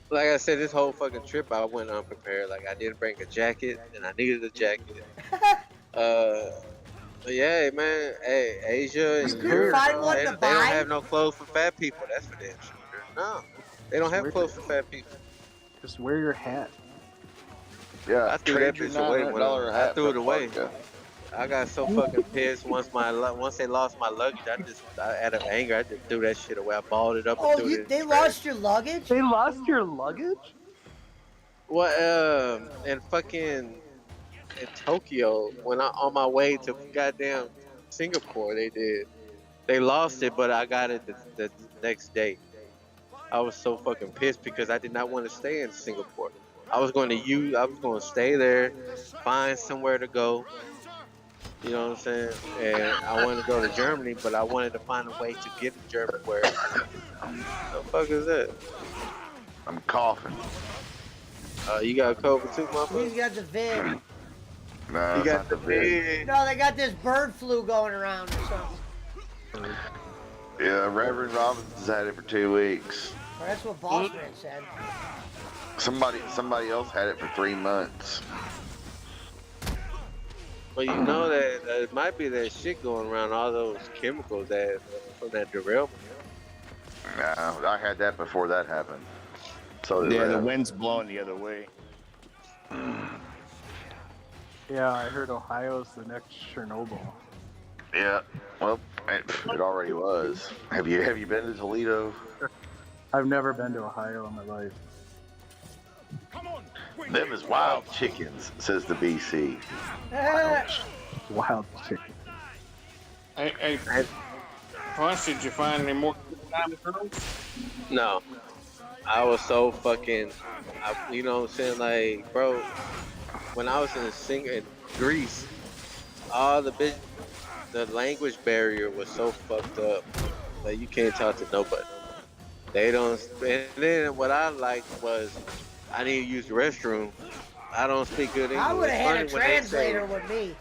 Like I said, this whole fucking trip, I went unprepared. Like, I didn't bring a jacket, and I needed a jacket. Yeah, man. Hey, Asia Just and Couldn't wear, Europe, find bro, one they to they don't have buy. no clothes for fat people. That's for damn sure. No, they don't just have wear, clothes for fat people. just wear your hat. Yeah, I threw that trade your bitch away when $900 I hat threw for a it away. parka. I got so fucking pissed once they lost my luggage. Out of anger, I just threw that shit away. I balled it up and Oh, threw it in the they trash. lost your luggage? They lost your luggage? Well, in fucking in Tokyo, when I on my way to goddamn Singapore, they did. They lost it, but I got it the next day. I was so fucking pissed because I did not want to stay in Singapore. I was going to stay there, find somewhere to go. You know what I'm saying? And I wanted to go to Germany, but I wanted to find a way to get to Germany where the fuck is that? I'm coughing. You got COVID too, He's motherfucker? got the vid. No, You it's got not the the vid. vid. No, they got this bird flu going around or something. Yeah, Reverend Robinson's had it for 2 weeks. Or that's what Boss Man said. Somebody else had it for 3 months. Well, you know that it might be that shit going around, all those chemicals that from that derailment. No, I had that before that happened. So did Yeah, the Rev. wind's blowing the other way. Yeah, I heard Ohio's the next Chernobyl. Yeah. Well, it already was. Have you been to Toledo? I've never been to Ohio in my life. Them is wild chickens, says the BC. Wild chicken. Hey, Punch, did you find any more diamond girls? No, I was so fucking, you know what I'm saying? Like, bro, when I was in Greece, all the language barrier was so fucked up. Like, you can't talk to nobody. They don't, and then what I liked was, I need to use the restroom. I don't speak good English. I would have had a It's funny when they say- translator with me.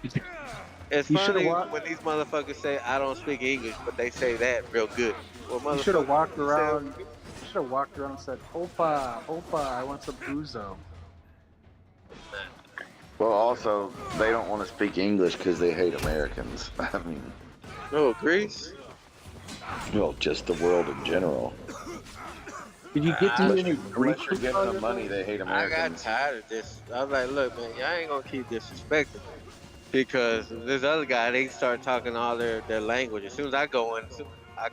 It's You shoulda funny walked- when these motherfuckers say I don't speak English, but they say that real good. Well, You should have walked motherfucker, around. You should have walked around and said, "Opa, opa, I want some ouzo." Well, also, they don't want to speak English because they hate Americans. I mean, No, Greece. well, just the world in general. Did you get to Unless any you're Greek giving them money, they hate I Americans. got tired of this. I was like, look, man, y'all ain't gonna keep disrespecting me. Because this other guy, they start talking all their language. As soon as I go in, I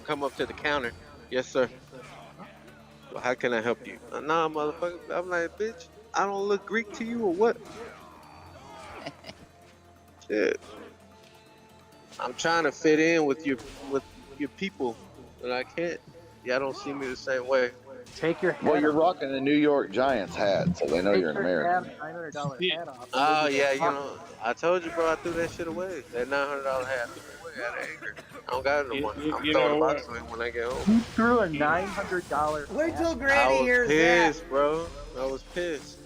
come up to the counter. Yes, sir. Well, how can I help you? Nah, motherfucker. I'm like, bitch, I don't look Greek to you or what? Shit. I'm trying to fit in with your people, but I can't. Y'all don't see me the same way. Take your hat Well, you're off. rocking the New York Giants hat, so they know Take you're an your American. $900 hat off. Oh, yeah, you know, I told you, bro, I threw that shit away. That $900 hat, I threw it away out of anger. I don't got it no more. I'm You throwing know the box what? away when I get home. You threw a $900 Wait till hat. Granny I was hears pissed, bro. I was pissed.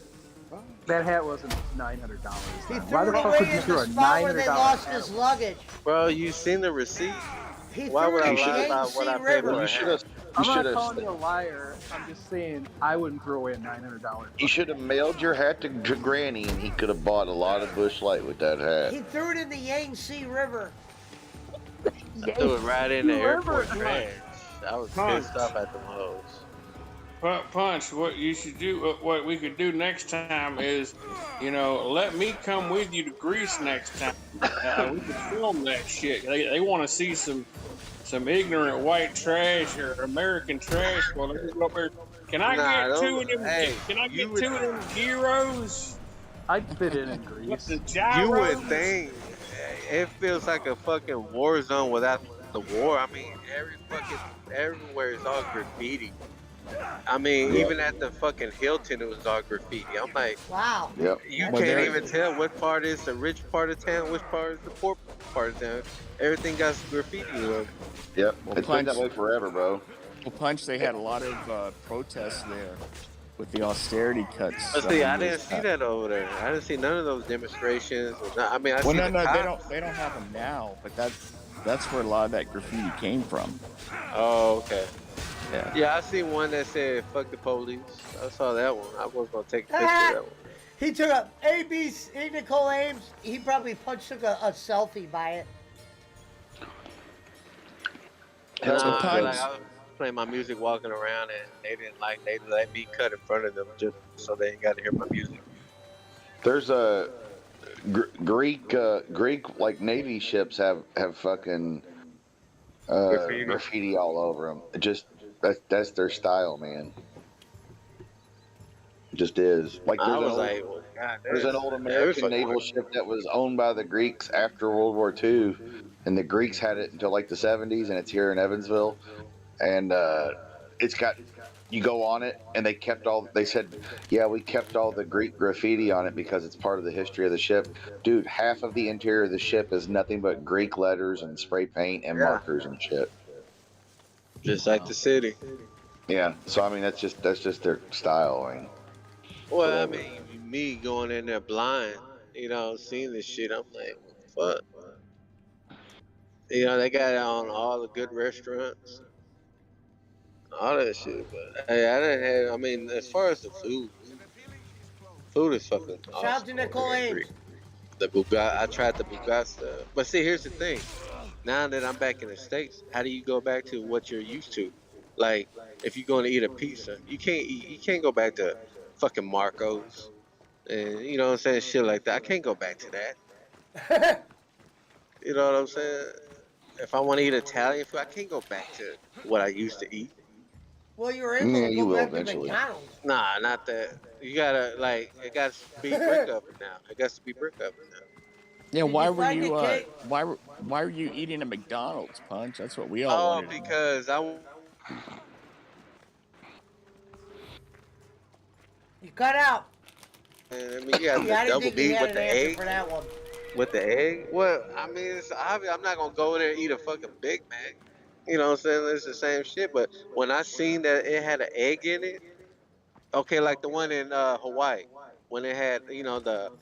That hat wasn't $900. He Why threw the it fuck would away you at throw the a spot where they $900 lost hat his away? luggage. Bro, you seen the receipt? He Why threw would it I in the lie about what I Yangtze paid River. for a You should hat? have. I'm You not should calling have. you a liar. I'm just saying I wouldn't throw away a $900. You should have mailed your hat to Granny, and he could have bought a lot of Bush Light with that hat. He threw it in the Yangtze River. I threw it right in the airport River. trash. I was pissed off at them hoes. Punch, what you should do, what we could do next time is, let me come with you to Greece next time. We could film that shit. They want to see some ignorant white trash or American trash. Well, they go up there. Can I Nah, get two don't- of them? hey, Can I you get would- two of them gyros? I'd fit in What Greece. the You gyros? would think it feels like a fucking war zone without the war. I mean, everywhere is all graffiti. I mean, Yeah. even at the fucking Hilton, it was all graffiti. I'm like, Wow. Yep. you Well, can't there- even tell what part is the rich part of town, which part is the poor part of town. Everything got graffiti on it. Yep. Well, It's been that Punch- way forever, bro. Well, Punch, they had a lot of protests there with the austerity cuts. But see, I years didn't see back. that over there. I didn't see none of those demonstrations. I mean, I Well, see no, the no, cops. they don't have them now, but that's where a lot of that graffiti came from. Oh, okay. Yeah. Yeah, I seen one that said "fuck the police." I saw that one. I was gonna take a picture of that one. He took a Nicole Ames. He probably took a selfie by it. I was playing my music, walking around, and they didn't like. They let me cut in front of them just so they ain't got to hear my music. There's a Greek like Navy ships have fucking graffiti all over them. Just that's their style, man. It just is. Like I was like, well, God, there's an old American naval ship that was owned by the Greeks after World War II, and the Greeks had it until like the 70s, and it's here in Evansville, and it's got. You go on it, and they said, yeah, we kept all the Greek graffiti on it because it's part of the history of the ship. Dude, half of the interior of the ship is nothing but Greek letters and spray paint and markers and shit. Just like the city. Yeah, so I mean that's just their style. I mean, well, I mean, me going in there blind, seeing this shit, I'm like, what the fuck? They got it on all the good restaurants. All that shit, but hey, I didn't have. I mean, as far as the food is fucking awesome. Shout out to Nicole Ames. The Bugatti, I tried the Bugatti stuff, but see, here's the thing. Now that I'm back in the States, how do you go back to what you're used to? Like, if you're going to eat a pizza, you can't go back to fucking Marco's, and you know what I'm saying, shit like that. I can't go back to that. You know what I'm saying? If I want to eat Italian food, I can't go back to what I used to eat. Well, you were able to go back to McDonald's. Nah, not that. You gotta it got to be brick oven now. It got to be brick oven now. Yeah, why were you eating a McDonald's, Punch? That's what we all wanted. Because you cut out. I mean, you got the double B with the egg. For that one. With the egg? Well, I mean, it's obvious. I'm not gonna go in there and eat a fucking Big Mac. You know what I'm saying? It's the same shit. But when I seen that it had an egg in it, okay, like the one in Hawaii, when it had the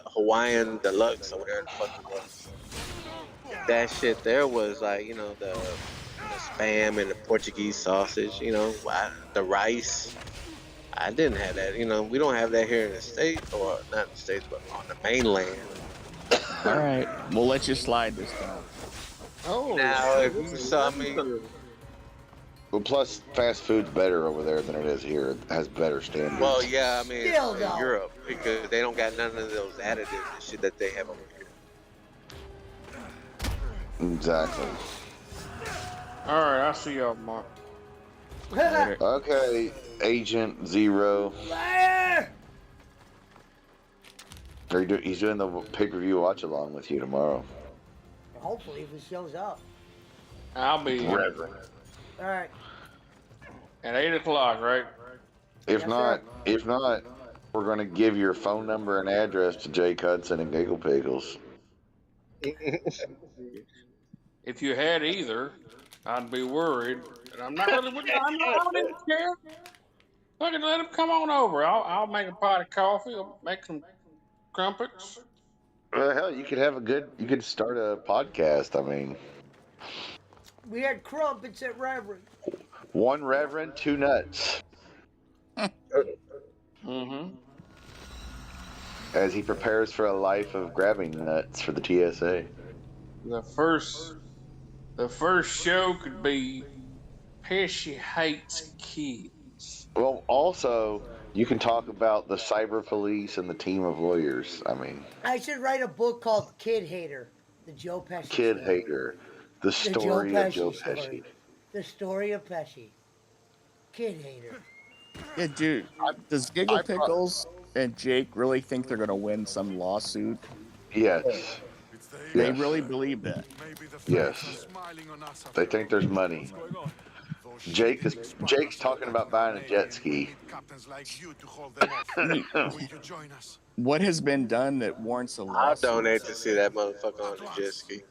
Hawaiian deluxe or whatever the fuck it was. That shit there was like the spam and the Portuguese sausage. The rice. I didn't have that. We don't have that here in the States, or not in the States, but on the mainland. All right, we'll let you slide this time. Oh, now if you saw me. Well, plus fast food's better over there than it is here. It has better standards. Well, yeah, I mean, in Europe, because they don't got none of those additives and shit that they have over here. Exactly. All right, I'll see y'all tomorrow. Okay, Agent Zero. He's doing the pay-per-view watch-along with you tomorrow. Hopefully, if he shows up. I'll be Reverend. All right. At 8 o'clock, right? If not, we're gonna give your phone number and address to Jake Hudson and Giggle Pickles. If you had either, I'd be worried. And I'm not really. I don't even care. Look, let him come on over. I'll make a pot of coffee. I'll make some crumpets. Well, hell, you could start a podcast. I mean, we had crumpets at Reverend. One Reverend, two nuts. Mm-hmm. As he prepares for a life of grabbing nuts for the TSA. The first show could be Pesci Hates Kids. Well, also, you can talk about the cyber police and the team of lawyers. I mean, I should write a book called Kid Hater, the Joe Pesci Kid story. Hater, the story of Joe Pesci. The story of Pesci. Kid Hater. Yeah, dude. Does Giggle Pickles and Jake really think they're gonna win some lawsuit? Yes. They really believe that. Yes. They think there's money. Jake's talking about buying a jet ski. What has been done that warrants a lawsuit? I'll donate to see that motherfucker on the jet ski.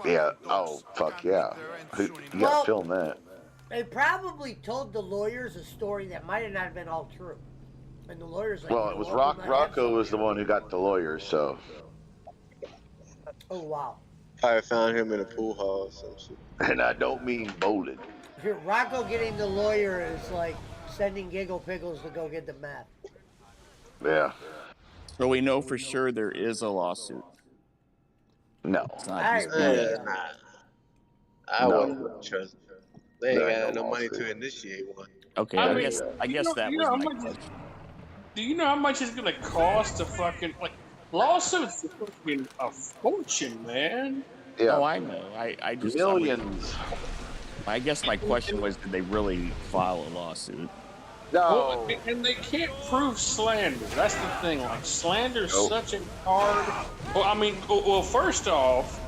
Yeah. Oh, fuck yeah. You gotta film that. They probably told the lawyers a story that might have not been all true. And the lawyers like, well, it was Rocco was the one who got the lawyers, so. Oh, wow. Probably found him in a pool hall or some shit. And I don't mean bowling. Rocco getting the lawyer is like sending Giggle Pickles to go get the meth. Yeah. So we know for sure there is a lawsuit. No. It's not disputed. Nah, I No. wouldn't trust them. They ain't There ain't got no no money lawsuit. to initiate one. Okay, I I mean, guess that was my question. Do you know how much it's gonna cost to fucking like lawsuits are fucking a fortune, man? Yeah. Oh, I know. I just Millions. I guess my question was, did they really file a lawsuit? Well, No. and they can't prove slander. That's the thing. Like slander's Nope. such a hard. Well, I mean, well, first off,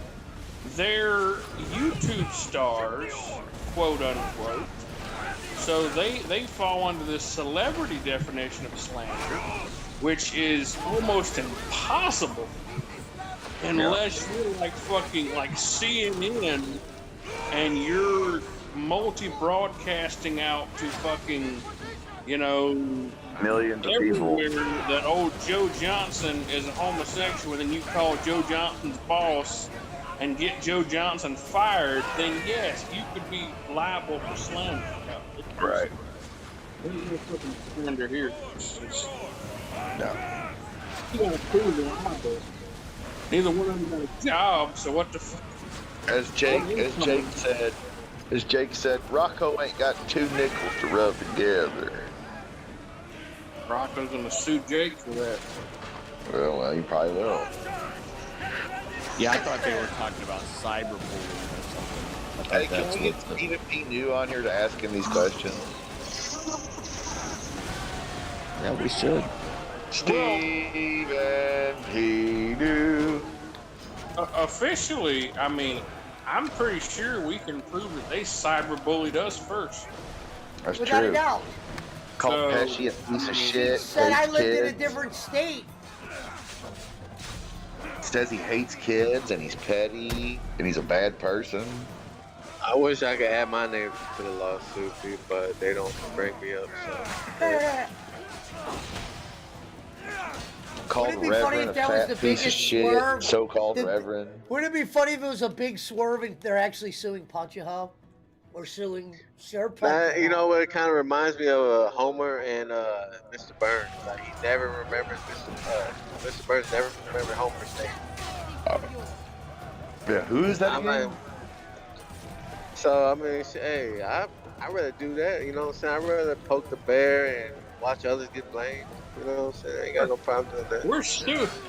they're YouTube stars, quote unquote. So they fall under this celebrity definition of slander, which is almost impossible unless you're like fucking like CNN and you're multi-broadcasting out to fucking, you know, Millions of everywhere people. that old Joe Johnson is a homosexual, and then you call Joe Johnson's boss and get Joe Johnson fired, then yes, you could be liable for slander. Right. There's no fucking slander here. No. You gotta prove they're liable. Neither one of them got a job, so what the fuck? As Jake said, Rocco ain't got two nickels to rub together. Rocco's gonna sue Jake for that. Well, he probably will. Yeah, I thought they were talking about cyberbullying or something. Hey, can we get Stephen P. New on here to ask him these questions? Yeah, we should. Stephen P. New. Officially, I mean, I'm pretty sure we can prove that they cyberbullied us first. That's Without true. a doubt. Called Pesci a piece of shit. Said I hates lived in a kids. different state. Says he hates kids and he's petty and he's a bad person. I wish I could add my name to the lawsuit, but they don't bring me up. So. Called Wouldn't it be funny Reverend if a that was fat the piece of biggest shit. swerve? So-called Reverend. Wouldn't it be funny if it was a big swerve and they're actually suing Punch-A-Hoe? Or suing Sir Punch-A-Hoe? You know what? It kind of reminds me of Homer and Mr. Burns. Like he never remembers Mr. Burns never remembered Homer's name. Yeah, who is that again? So I mean, hey, I'd rather do that. You know what I'm saying? I'd rather poke the bear and watch others get blamed. You know what I'm saying? I ain't got no problem doing that.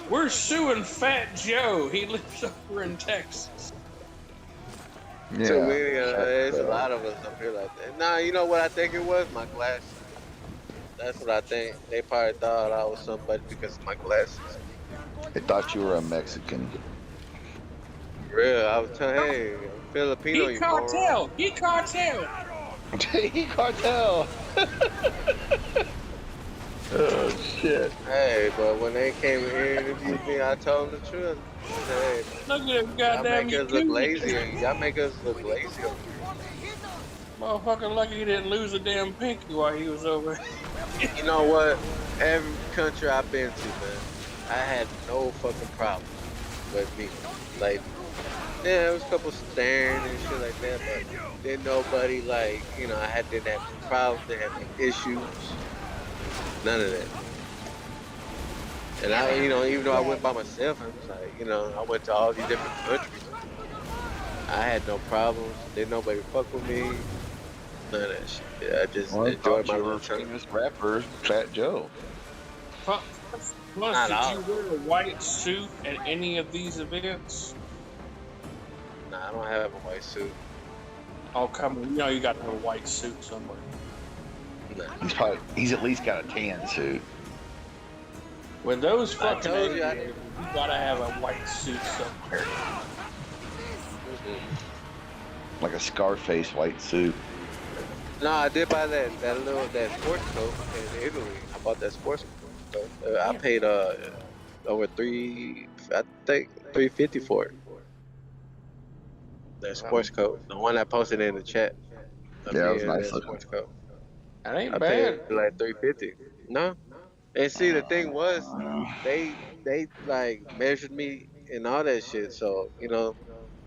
We're suing Fat Joe. He lives over in Texas. Yeah, So there's a lot of us up here like that. Nah, you know what I think it was? My glasses. That's what I think. They probably thought I was somebody because of my glasses. They thought you were a Mexican. Real, I was telling, hey, I'm Filipino. He cartel. He cartel. He cartel. Oh shit. Hey, but when they came here and interviewed me, I told them the truth. I said, hey, Look at him, goddamn. y'all make us look lazy. Y'all make us look lazy. Motherfucker, lucky he didn't lose a damn pinky while he was over. You know what? Every country I've been to, man, I had no fucking problem with me. Like, yeah, there was a couple staring and shit like that, but then nobody like, you know, didn't have any problems, didn't have any issues, none of that. And I, you know, even though I went by myself, I was like, you know, I went to all these different countries. I had no problems. Didn't nobody fuck with me. None of that shit. Yeah, I just enjoyed my little time. Famous rapper, Fat Joe. Plus, did you wear a white suit at any of these events? Nah, I don't have a white suit. Oh, come on. You know you got to have a white suit somewhere. Nah. He's at least got a tan suit. When those fucking told you, you gotta have a white suit somewhere. Like a Scarface white suit. No, I did buy that sports coat in Italy. I bought that sports coat. I paid over $350 for it. That sports coat, the one I posted in the chat. Yeah, it was nice that looking. sports coat. That ain't I bad. paid like $350. No, and see the thing was, they like measured me and all that shit. So you know,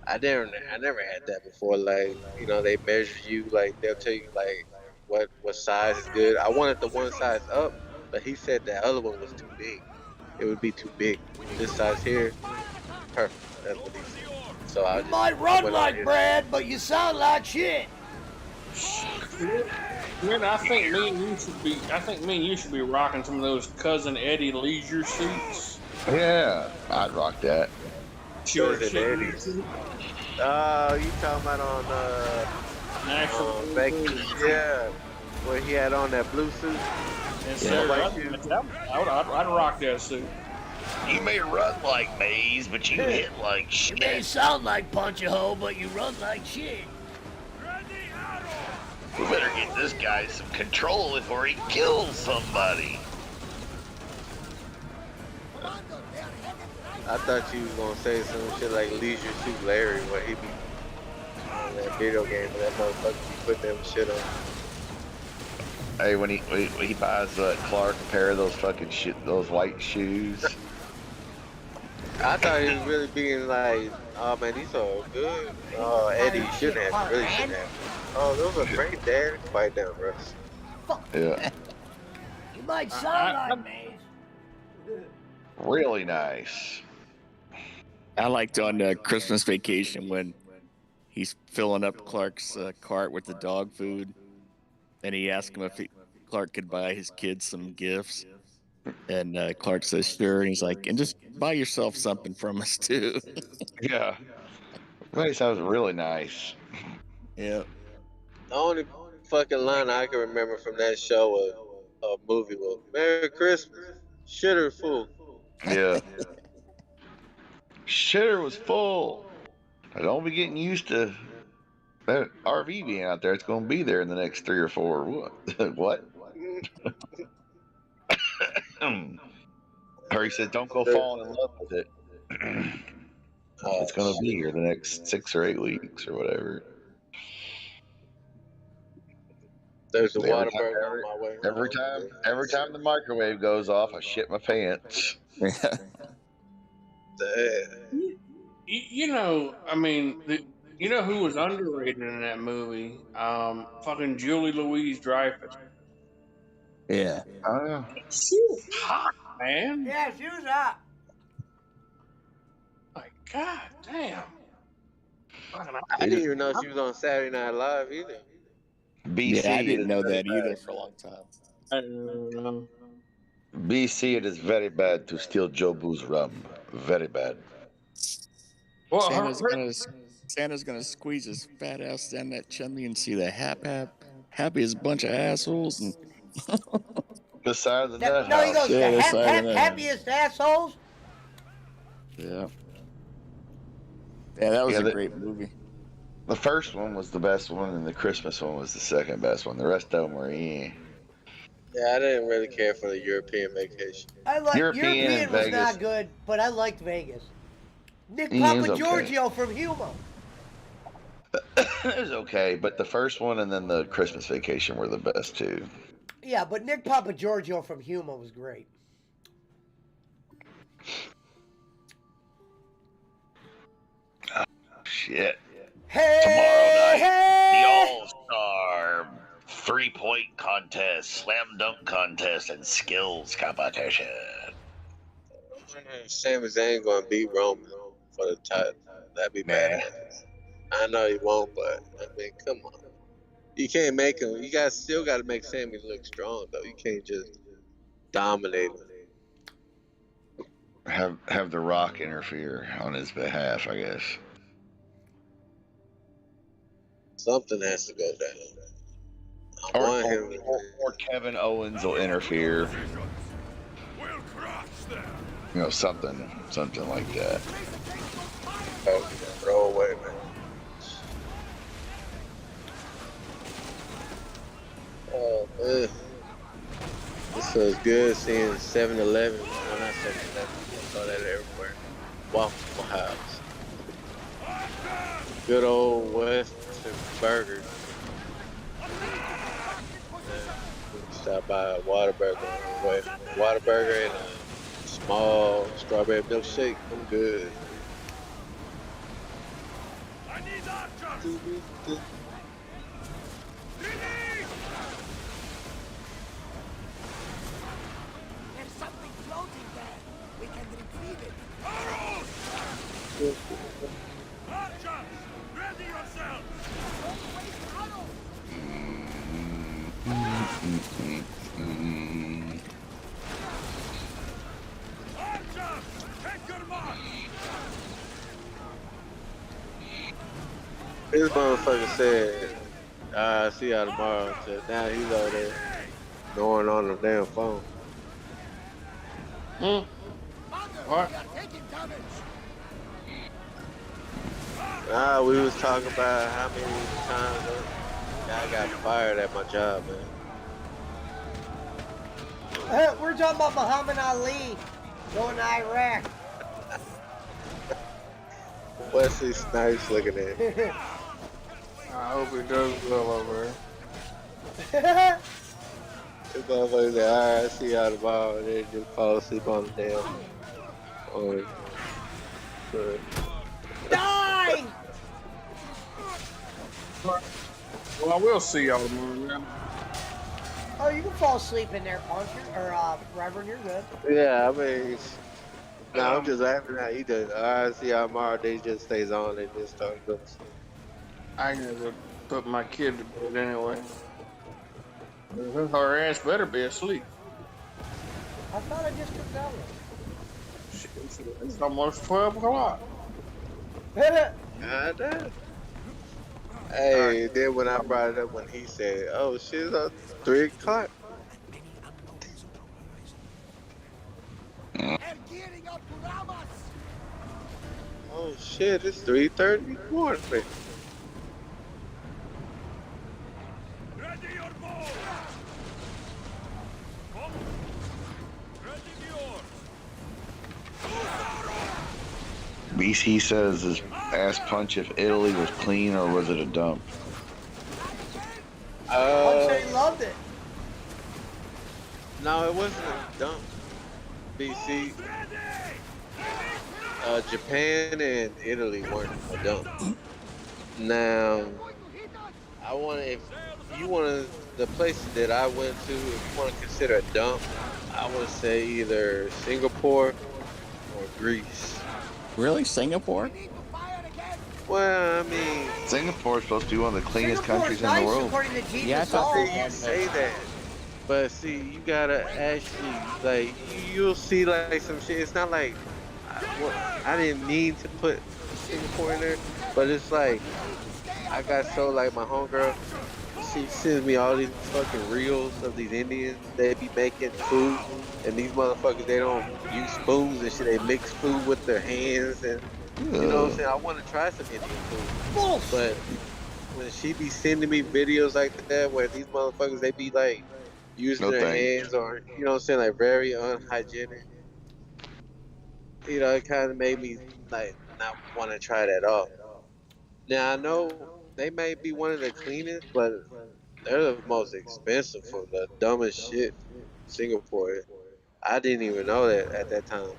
I never had that before. Like you know, they measure you like they'll tell you like what size is good. I wanted the one size up, but he said that other one was too big. It would be too big. This size here, perfect. That's what he said. So You might run like Brad, but you sound like shit. Man, I think me and you should be. I think me and you should be rocking some of those Cousin Eddie leisure suits. Yeah, I'd rock that. Short Cousin shit. Eddie's. Oh, you talking about on National yeah, where he had on that blue suit? Yes, sir. I'd rock that suit. You may run like Maze, but you hit like shit. You may sound like Punch-a-Hole, but you run like shit. We better get this guy some control before he kills somebody. I thought you was gonna say some shit like Leisure Suit Larry, where he be on that video game, but that motherfucker be putting them shit on. Hey, when he buys Clark a pair of those fucking those white shoes. I thought he was really being like, oh man, these are good. Oh, Eddie shouldn't have, really shouldn't have. Oh, those are great, Dad. Quiet down, Russ. Yeah. You might sound like me. Really nice. I liked on Christmas Vacation when he's filling up Clark's cart with the dog food, and he asked him if Clark could buy his kids some gifts. And Clark says, sure. And he's like, and just buy yourself something from us, too. Yeah. That sounds really nice. Yeah. The only fucking line I can remember from that show or movie was, Merry Christmas, shitter fool. Yeah. Shitter was full. I don't be getting used to that RV being out there. It's going to be there in the next 3 or 4. What? What? Harry said, don't go falling in love with it. It's going to be here the next 6 or 8 weeks or whatever. There's a Whataburger on my way home. Every time the microwave goes off, I shit my pants. You know, I mean, you know who was underrated in that movie? Fucking Julie Louise-Dreyfus. Yeah. Oh, yeah. She was hot, man. Yeah, she was hot. Like, god damn. I didn't even know she was on Saturday Night Live either. BC, yeah, I didn't know that either for a long time. I don't know. BC, it is very bad to steal Jobu's rum. Very bad. Well, Santa's gonna squeeze his fat ass down that chimney and see the happiest bunch of assholes. And the side of the nut No, he house. goes, the happiest assholes. Yeah. Yeah, that was a great movie. The first one was the best one, and the Christmas one was the second best one. The rest of them were Yeah, I didn't really care for the European vacation. I like European was Vegas. not good, but I liked Vegas. Nick It was Papa okay. Giorgio from Humo. It was okay, but the first one and then the Christmas Vacation were the best too. Yeah, but Nick Papa Giorgio from Humo was great. Shit. Hey, Tomorrow night, hey! the All-Star 3-point contest, slam dunk contest, and skills competition. Sami Zayn gonna beat Roman for the title. That'd be bad. I know he won't, but I mean, come on. You can't make him. You guys still got to make Sami look strong, though. You can't just dominate him. Have The Rock interfere on his behalf, I guess. Something has to go down. Or Kevin Owens will interfere. You know, something like that. Throw away, man. Oh, man. This feels good seeing 7-Eleven. No, not 7-Eleven. I saw that everywhere. Waffle House. Good old Western burgers. Stop by Whataburger on the way. Whataburger and a small strawberry milkshake. I'm good. Archers, ready yourselves! Archers, take your mark! This motherfucker said, see y'all tomorrow. So now he's over there going on the damn phone. What? We was talking about how many times I got fired at my job, man. We're talking about Muhammad Ali going to Iraq. Wesley Snipes looking at it. I hope it does well over This motherfucker said, alright, see y'all tomorrow. And then just fall asleep on the damn phone. Die! Well, I will see y'all tomorrow, man. Oh, you can fall asleep in there, Puncher, or Reverend, you're good. Yeah, I mean, no, I'm just laughing at he does. Alright, see y'all tomorrow. They just stays on and just starts going to sleep. I ain't gonna put my kid to bed anyway. Her ass better be asleep. I thought I just took that one. It's almost 12 o'clock. God damn. Hey, then when I brought it up, when he said, "Oh shit, it's 3 o'clock." Oh shit, it's 3:30 in the morning. Ready your bow! Ready yours! BC says his ass punch if Italy was clean or was it a dump? Punch said he loved it. No, it wasn't a dump. BC. Japan and Italy weren't a dump. Now, if you want the places that I went to, if you want to consider a dump, I would say either Singapore or Greece. Really, Singapore? Well, I mean, Singapore is supposed to be one of the cleanest countries in the world. According to Jesus, Yeah, I thought you say that, but see, you gotta actually like you'll see like some shit. It's not like I didn't mean to put Singapore in there, but it's like I got so like my homegirl. She sends me all these fucking reels of these Indians. They be making food, and these motherfuckers they don't use spoons and shit. They mix food with their hands, and you know what I'm saying. I want to try some Indian food, but when she be sending me videos like that, where these motherfuckers they be like using their hands, or you know what I'm saying, like very unhygienic. You know, it kind of made me like not want to try that at all. Now I know they may be one of the cleanest, but they're the most expensive for the dumbest shit. Singapore. I didn't even know that at that time.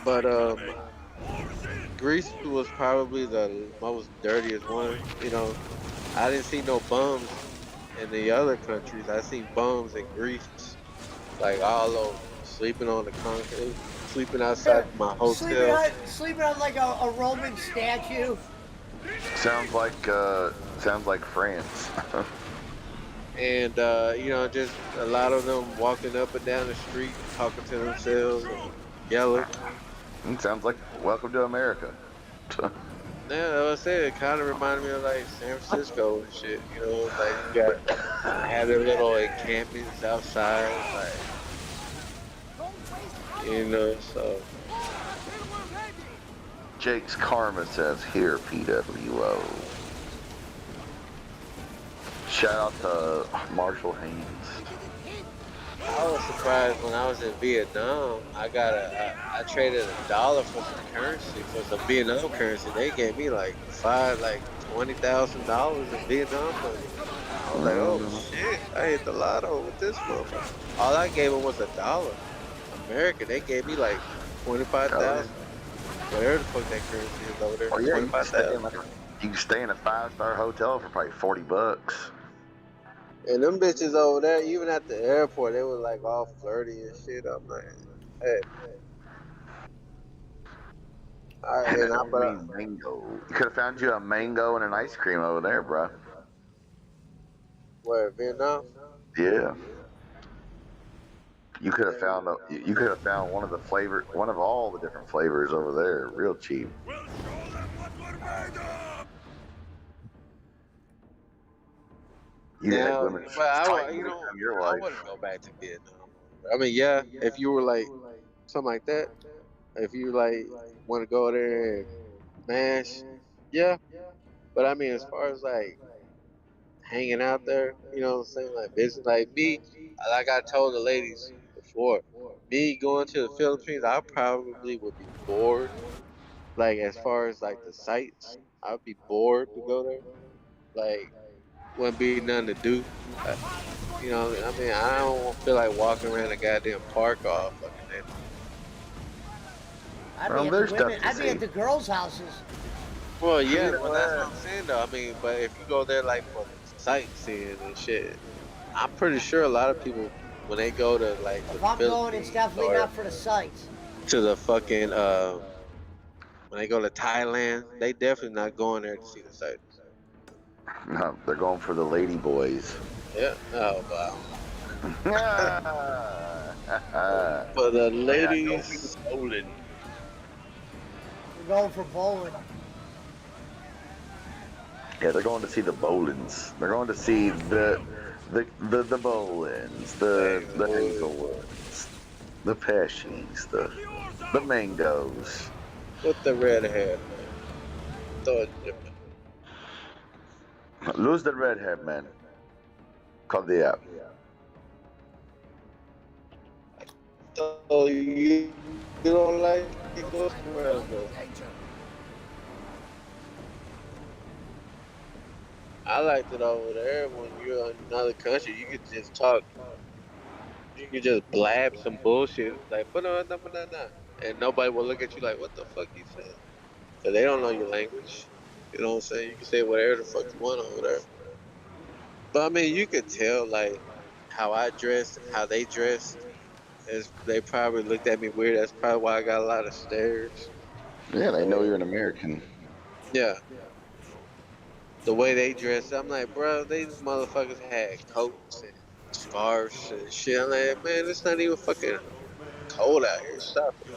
But Greece was probably the most dirtiest one. You know, I didn't see no bums in the other countries. I seen bums in Greece, like all over, sleeping on the concrete, sleeping outside my hotel. Sleeping on like a Roman statue. Sounds like France. And you know, just a lot of them walking up and down the street, talking to themselves, and yelling. It sounds like welcome to America. Yeah, like I said, it kind of reminded me of like San Francisco and shit. You know, like you had their little encampments outside, like you know. So Jake's Karma says here, PWO. Shout out to Marshall Haynes. I was surprised when I was in Vietnam. I traded $1 for some currency, for some Vietnam currency. They gave me like $20,000 in Vietnam money. I was like, oh shit, I hit the lotto with this motherfucker. All I gave them was $1. American, they gave me like 25,000. Whatever the fuck that currency is over there, Oh, yeah, 25,000. you can stay in a 5-star hotel for probably $40. And them bitches over there, even at the airport, they were like all flirty and shit. I'm like, hey. And I don't mean mango. You could have found you a mango and an ice cream over there, bro. Where, Vietnam? Yeah. You could have found one of the one of all the different flavors over there, real cheap. You had Now, women but fighting every time your I life. wouldn't go back to Vietnam. I mean, yeah, if you were like something like that, if you like want to go there and smash, yeah. But I mean, as far as like hanging out there, you know what I'm saying? Like visit, like me, like I told the ladies before, me going to the Philippines, I probably would be bored. Like as far as like the sights, I'd be bored to go there. Like wouldn't be nothing to do. Uh, you know, I mean, I don't feel like walking around a goddamn park all fucking day. There's stuff to I'd be see. at the girls' houses. Well, You yeah, know well, that's what what? I'm saying though. I mean, but if you go there like for the sightseeing and shit, I'm pretty sure a lot of people when they go to like the If I'm going, it's Philippines definitely or not for the sights. to the fucking when they go to Thailand, they definitely not going there to see the sights. No, they're going for the lady boys. Yeah. Oh wow. Yeah, For the I know we ladies. bowling. We're going for bowling. Yeah, they're going to see the Bolins. They're going to see the Bolins, the Hazelwoods, the Pescies, the Mangoes. With the red hair, man. Throw it in Lose the redhead man. Called the app. So you don't like it, go somewhere else though. I liked it over there when you're in another country. You could just talk. You could just blab some bullshit like banana banana, and nobody will look at you like, "What the fuck you saying?" Cause they don't know your language. You know what I'm saying? You can say whatever the fuck you want over there. But I mean, you could tell like how I dressed and how they dressed. Is they probably looked at me weird. That's probably why I got a lot of stares. Yeah, they know you're an American. Yeah, the way they dressed, I'm like, bro, these motherfuckers had coats and scarves and shit. I'm like, man, it's not even fucking cold out here. Stop it.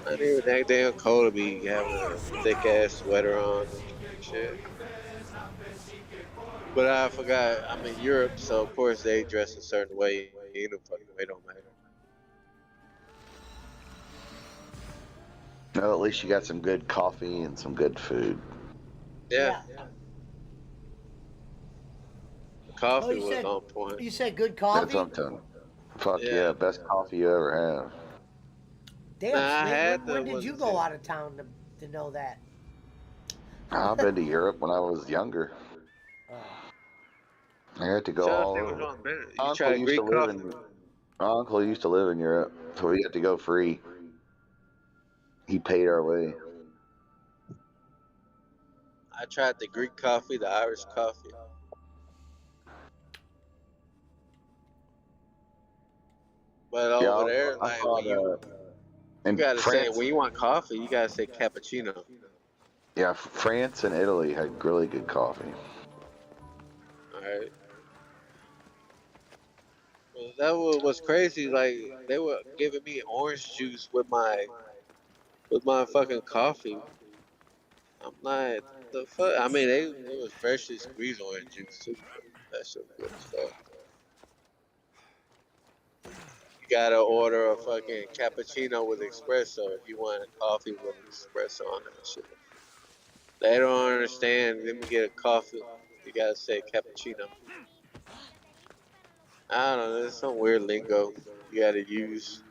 Not even that damn cold to be having a thick ass sweater on and shit. But I forgot, I'm in Europe, so of course they dress a certain way. Either fucking way don't matter. No, at least you got some good coffee and some good food. Yeah. The coffee you was said on point. you said good That's coffee. what I'm telling you. Fuck yeah, best coffee you ever have. Damn, Nah, I Snake, had when the did you go out of town to know that? I've been to Europe when I was younger. I had to go Trying to all think which over. one's better. My You uncle tried used to Greek live coffee? in my uncle used to live in Europe, so we had to go free. He paid our way. I tried the Greek coffee, the Irish coffee. But Yeah, over there, I like when thought you in gotta say France. when you want coffee, you gotta say cappuccino. Yeah, France and Italy had really good coffee. All right. Well, that was crazy. Like they were giving me orange juice with my fucking coffee. I'm like, the fuck. I mean, it was freshly squeezed orange juice too. That shit was good as fuck. You gotta order a fucking cappuccino with espresso if you want a coffee with espresso on that shit. They don't understand. Let me get a coffee. You gotta say cappuccino. I don't know. There's some weird lingo you gotta use.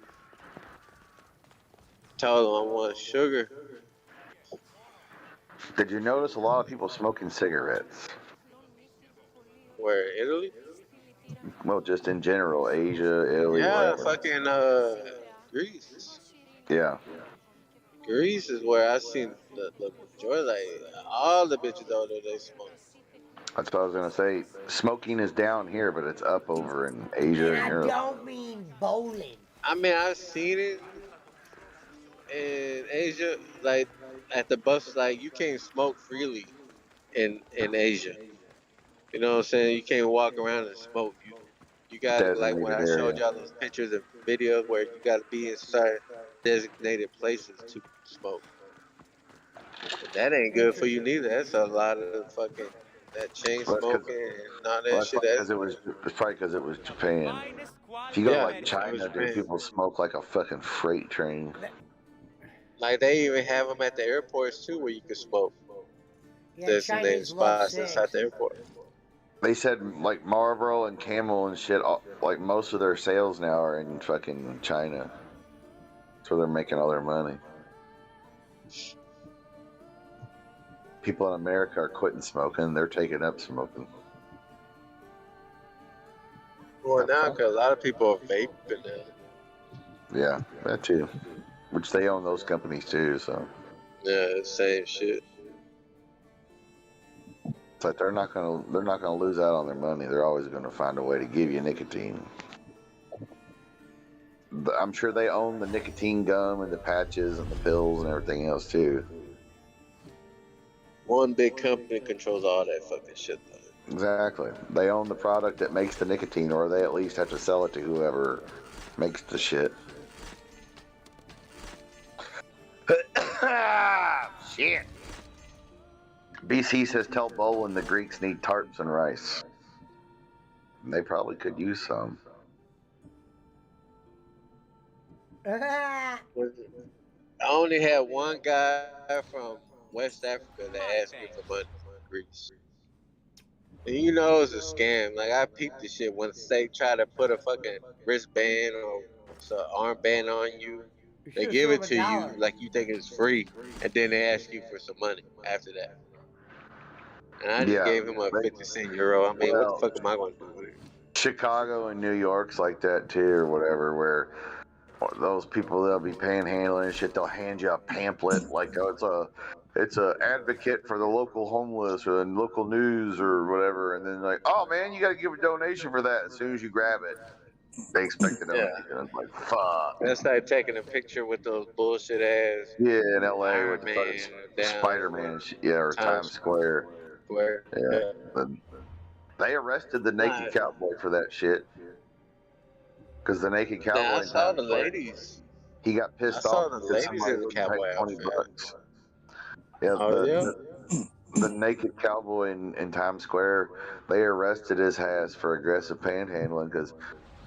Tell them I want sugar. Did you notice a lot of people smoking cigarettes? Where, Italy? Well, just in general, Asia, Italy, Yeah, wherever. fucking Greece. Yeah. Greece is where I seen the majority. Like all the bitches over there, they smoke. That's what I was gonna say. Smoking is down here, but it's up over in Asia And and I Europe. don't mean bowling. I mean, I've seen it, Asia, like at the bus, like you can't smoke freely in Asia. You know what I'm saying? You can't walk around and smoke. You got to, like when Designated I showed area. y'all those pictures and videos where you got to be in certain designated places to smoke. And that ain't good for you neither. That's a lot of fucking that chain Well, that's because smoking and all that well, that's shit. probably That's because it was. It's probably because it was Japan. If you go to yeah, like that was China, dude, Japan. people smoke like a fucking freight train. Like they even have them at the airports too, where you can smoke. Yeah, Designated Chinese love spots inside cigs. the airport. They said like Marlboro and Camel and shit. Like most of their sales now are in fucking China. That's where they're making all their money. People in America are quitting smoking. They're taking up smoking. Well, now, because a lot of people are vaping now. Yeah, that too. Which they own those companies too. So Yeah, same shit. it's like they're not gonna lose out on their money. They're always gonna find a way to give you nicotine. I'm sure they own the nicotine gum and the patches and the pills and everything else too. One big company controls all that fucking shit. Exactly. They own the product that makes the nicotine, or they at least have to sell it to whoever makes the shit. Shit. BC says tell Bolin the Greeks need tarps and rice. They probably could use some. I only had one guy from West Africa that asked me for money from Greece. And you know it's a scam. Like I peeped the shit when they try to put a fucking wristband or some armband on you. You They should have give thrown him it a to you dollar. like you think it's free, and then they ask you for some money after that. And I just Yeah. gave him a 50-cent euro. I mean, what the Well, fuck am I going to do with it? Chicago and New York's like that too, or whatever, where those people they'll be panhandling and shit. They'll hand you a pamphlet like, oh, it's a advocate for the local homeless or the local news or whatever, and then like, oh man, you got to give a donation for that as soon as you grab it. They expect a Yeah. donation. I'm like, fuck. That's like taking a picture with those bullshit ass Yeah, in L.A. with Iron the fucking Man down Spider-Man, yeah, or Times Times Square. Square. Yeah, Yeah. but they arrested the Nah, naked cowboy for that shit because the naked nah, I cowboy in saw Times the Square, ladies. he got I pissed off saw the because ladies somebody in the wouldn't pay cowboy 20 outfit. bucks. Yeah, Oh yeah. the naked cowboy in Times Square, they arrested his ass for aggressive panhandling because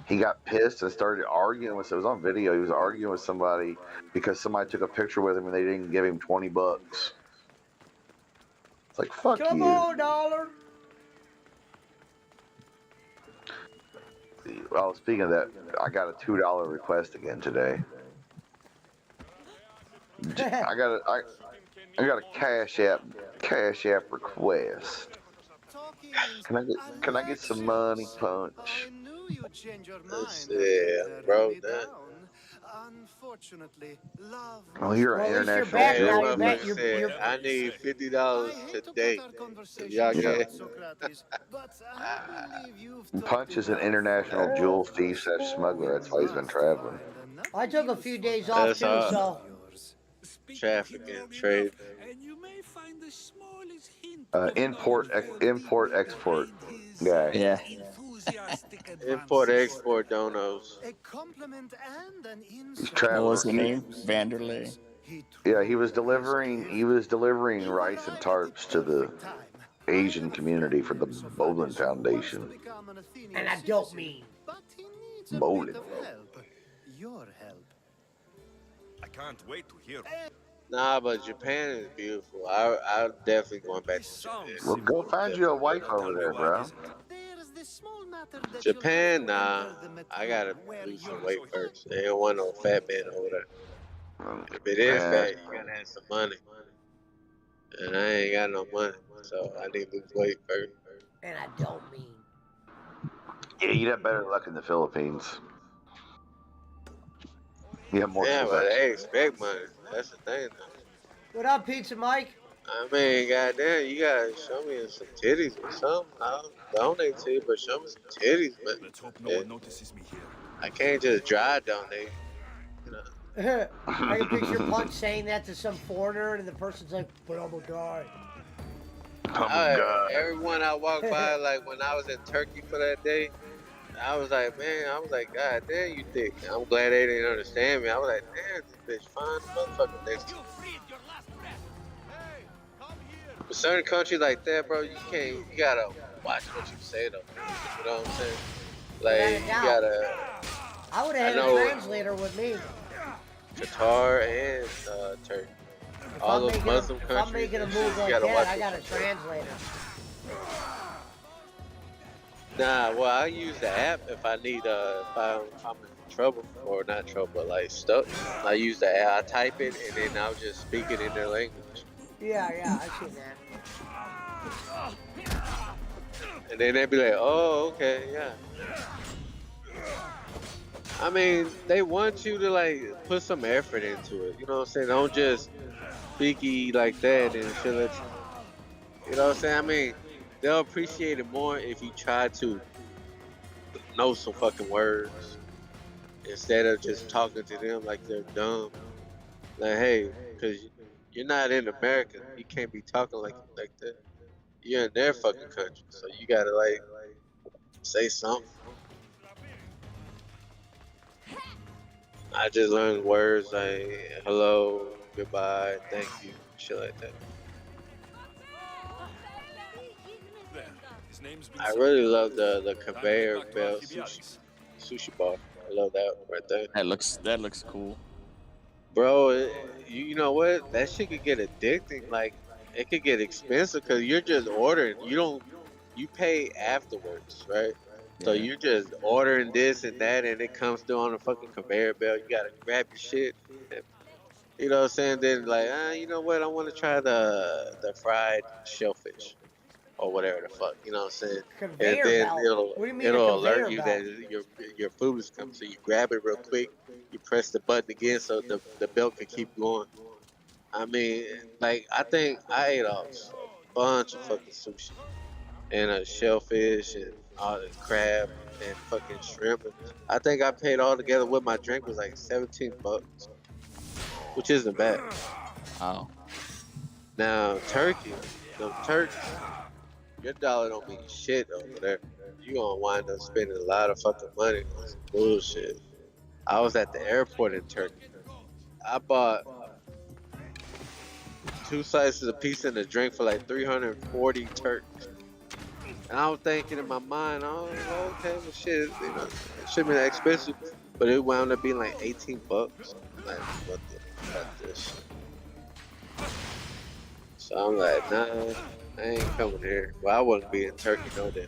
he got pissed and started arguing with. It was on video. He was arguing with somebody because somebody took a picture with him and they didn't give him 20 bucks. It's like, fuck Come you. on, dollar. Well, speaking of that, I got a $2 request again today. I got a cash app request. Can I get some money, Punch? Let's see, bro. That. Unfortunately, love Oh, you're Well, an at least you're international back Hey, that now. jewel You're thief. back. motherfucker said, "I need $50 today." Y'all Yeah. get Punch is an international jewel thief slash smuggler. That's why he's been traveling. I took a few days off that's too, all. so Trafficking, trade. Import export guy. Yeah. Import export donos. He's What was traveling. the name? Vanderlei. Yeah, he was delivering rice and tarps to the Asian community for the Bowling Foundation. and I don't mean. Bowling. Your help. I can't wait to hear. Nah, but Japan is beautiful. I'm definitely going back to Japan. Well, go find you a wife over there, bro. Japan, nah. I gotta lose some weight first. They don't want no fat man over there. If it is Man, fat, you gotta have some money. And I ain't got no money, so I need to lose weight first. And I don't mean. yeah, you'd have better luck in the Philippines. You have more Yeah, but success. they expect money. That's the thing, though. What up, Pizza Mike? I mean, goddamn, you gotta show me some titties or something. I'll donate to you, but show me some titties, man. Let's hope no one notices me here. I can't just dry donate. You know, I can picture Punch saying that to some foreigner, and the person's like, "But I'm a guy." Everyone I walked by, like when I was in Turkey for that day, I was like, man, I was like, God damn, you thick. I'm glad they didn't understand me. I was like, damn, this bitch fine, motherfucker next to me. But certain countries like that, bro, you can't. You gotta watch what you say though. You know what I'm saying? Like you gotta. I would have I had a know translator with me. Qatar and Turkey. All those Muslim If I'm countries. making a and shit, move you like gotta that, watch I what got you a say. translator. Nah, well, I use the app if I need if I'm in trouble or not trouble, but like stuck. I use the app. I type it and then I'll just speak it in their language. Yeah, I've seen that. And then they'd be like, "Oh, okay, yeah." I mean, they want you to like put some effort into it. You know what I'm saying? Don't just speaky like that and shit. You know what I'm saying? I mean, they'll appreciate it more if you try to know some fucking words instead of just talking to them like they're dumb. Like, hey, because you're not in America, you can't be talking like that. You're in their fucking country, so you gotta like say something. I just learned words like hello, goodbye, thank you, shit like that. I really love the conveyor belt sushi bar. I love that right there. That looks cool. Bro, you know what? That shit could get addicting. Like, it could get expensive because you're just ordering. You pay afterwards, right? So Yeah. you're just ordering this and that, and it comes through on a fucking conveyor belt. You gotta grab your shit. And, you know what I'm saying? Then like, you know what? I want to try the fried shellfish or whatever the fuck. You know what I'm saying? And Conveyor then belt? it'll What do you mean a it'll alert conveyor you belt? that your food is coming. So you grab it real quick. You press the button again so the belt can keep going. I mean, like I think I ate a bunch of fucking sushi and a shellfish and all the crab and fucking shrimp. I think I paid all together with my drink was like $17, which isn't bad. Oh. Now Turkey, them Turks, your dollar don't mean shit over there. You gonna wind up spending a lot of fucking money on some bullshit. I was at the airport in Turkey. I bought two slices of pizza and a drink for like 340 Turks. And I was thinking in my mind, oh, okay, well, shit, you know, it should be that expensive, but it wound up being like $18. Like, what the fuck this shit? So I'm like, nah, I ain't coming here. Well, I wouldn't be in Turkey no damn.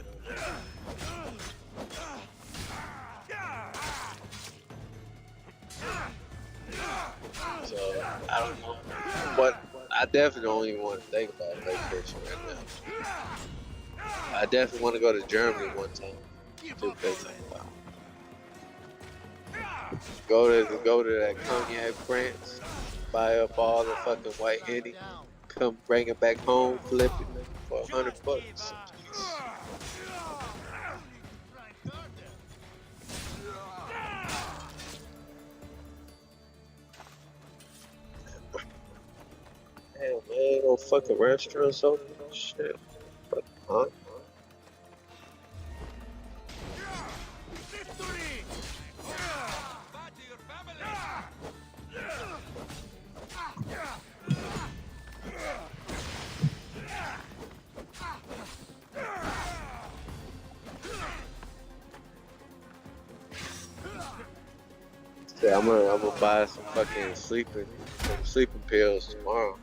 So I don't know, but I definitely don't even want to think about vacation right now. I definitely want to go to Germany one time. Just because go to that cognac France, buy up all the fucking white Henny, come bring it back home, flip it for $100. Hell man, no fucking restaurants open. Shit. Fucking huh? Yeah, I'm gonna buy some fucking sleeping pills tomorrow.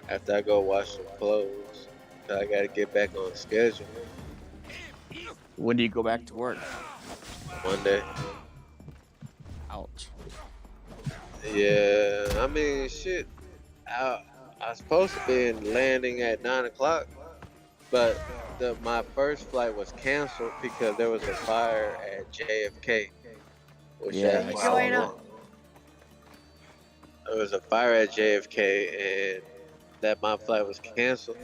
After I go wash some clothes, 'cause I gotta get back on schedule When do you go back to work? Monday. Ouch. Yeah, I mean shit. I was supposed to be landing at 9 o'clock, but my first flight was canceled because there was a fire at JFK, which Yeah, that's I why I saw was that. on. There was a fire at JFK, and that my flight was canceled.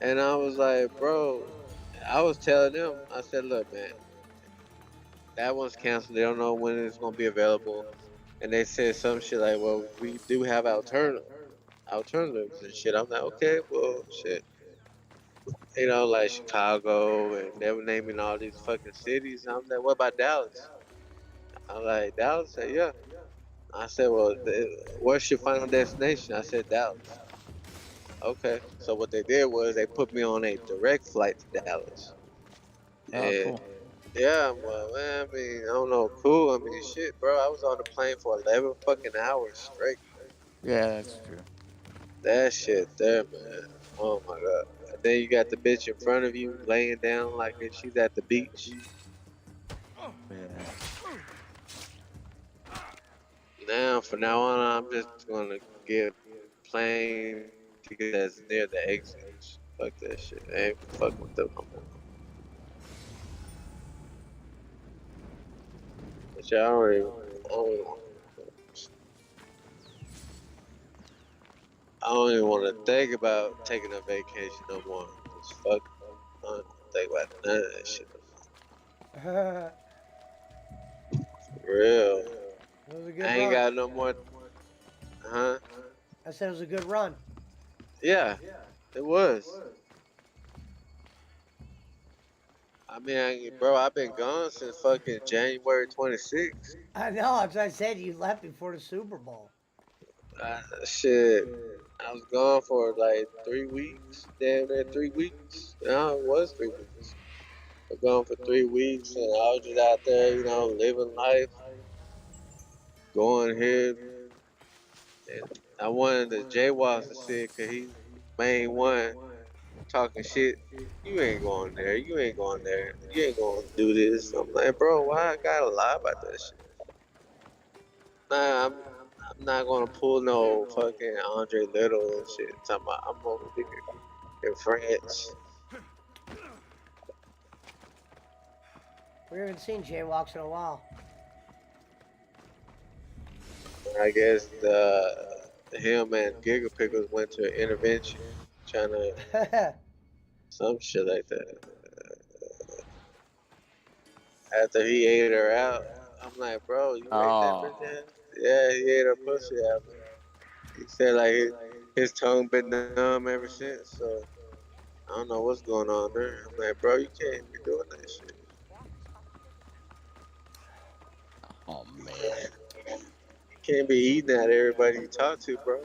And I was like, bro, I was telling them, I said, look, man, that one's canceled. They don't know when it's gonna be available. and they said some shit like, "Well, we do have alternatives and shit." I'm like, "Okay, well, shit." You know, like Chicago, and they were naming all these fucking cities. I'm like, "What about Dallas?" I'm like, "Dallas?" I said, "Yeah." I said, "Well, what's your final destination?" I said, "Dallas." Okay. So what they did was they put me on a direct flight to Dallas. Oh, And cool. yeah, well, man, I mean, I don't know, cool. I mean, shit, bro. I was on the plane for 11 fucking hours straight. Yeah, that's true. That shit there, man. Oh my god. And then you got the bitch in front of you laying down like if she's at the beach. Yeah. Now, from now on, I'm just gonna get plane tickets that's near the exits. Fuck that shit. I ain't fucking with them no more. But yeah, I don't even want to think about taking a vacation no more. Just fuck. I don't think about none of that shit. For real. It was a good I ain't run. got no more. Huh? I said it was a good run. Yeah, it was. I mean, bro, I've been gone since fucking January 26th. I know, as I said, you left before the Super Bowl. Shit. I was gone for like 3 weeks. Damn near 3 weeks. No, it was 3 weeks. I was gone for 3 weeks, and I was just out there, you know, living life, going here. And I wanted the Jaywalks to see it, cause he main one talking shit. You ain't going there. You ain't going there. You ain't gonna do this. I'm like, bro, why I gotta lie about that shit? Nah, I'm not gonna pull no fucking Andre Little and shit. Talking about I'm over here in France. We haven't seen Jaywalks in a while. I guess him and Giga Pickles went to an intervention, trying to some shit like that. After he ate her out, I'm like, bro, you ate that bitch Oh. out? Yeah, he ate her pussy out, man. He said like his tongue been numb ever since, so I don't know what's going on there. I'm like, bro, you can't be doing that shit. Oh man. You can't be eating at everybody you talk to, bro.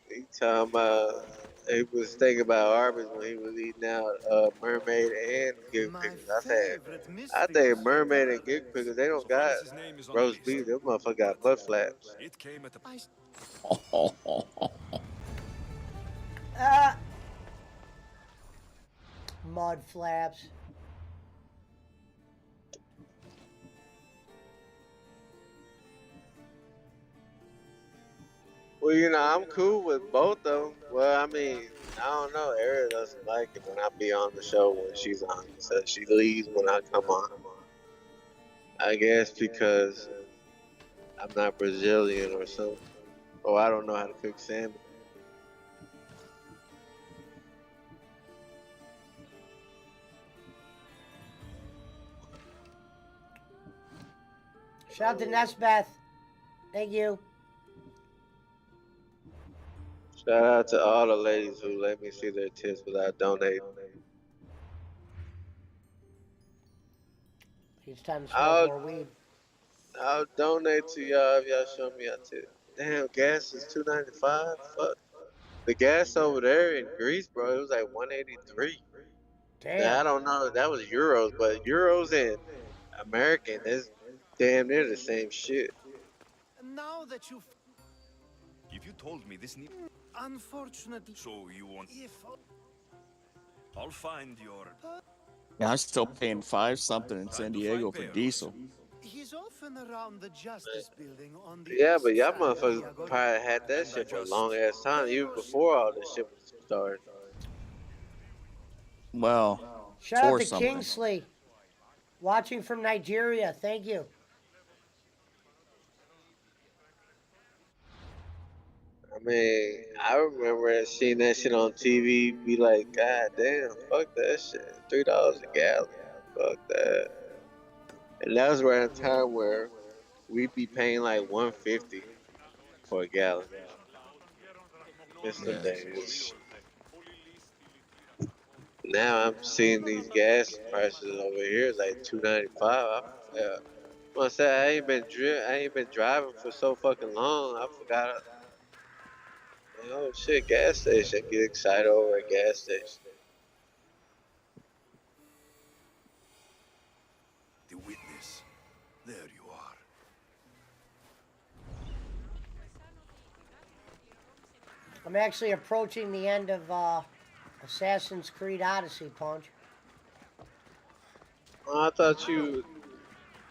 He talking about he was thinking about Arby's when he was eating out Mermaid and Gig Pickles. I think Mermaid and Gig Pickles, they don't got roast beef. Them motherfuckers got butt flaps. It came at Ah, mud flaps. Well, you know, I'm cool with both of them. Well, I mean, I don't know. Ariel doesn't like it when I be on the show when she's on. So she leaves when I come on. I guess because I'm not Brazilian or something. Or I don't know how to cook salmon. Shout out to Nesbeth. Thank you. Shout out to all the ladies who let me see their tits without donating. It's time to smoke more weed. I'll donate to y'all if y'all show me your tits. Damn, gas is $2.95. Fuck. The gas over there in Greece, bro, it was like 183. Now, Damn. I don't know. That was euros, but euros and American is damn near the same shit. now that you if you told me this need unfortunately so you want if I'll find your Yeah, I'm still paying 5 something in San Diego for diesel. he's often around the Justice Building on the Yeah, but east y'all side of motherfuckers Diagonal. probably had that And I shit for a just long ass time, even before all this shit was started. Well, Shout out 4 to something. Kingsley. Watching from Nigeria. Thank you. I mean, I remember seeing that shit on TV, be like, God damn, fuck that shit. $3 a gallon. Fuck that. And that was around a time where we'd be paying like 150 for a gallon. It's the Yeah. days. Now I'm seeing these gas prices over here like 2.95. Yeah. I say I ain't been driving for so fucking long. I forgot. Like, oh shit, gas station. Get excited over a gas station. The witness. There you are. I'm actually approaching the end of Assassin's Creed Odyssey, Punch. Oh, I thought you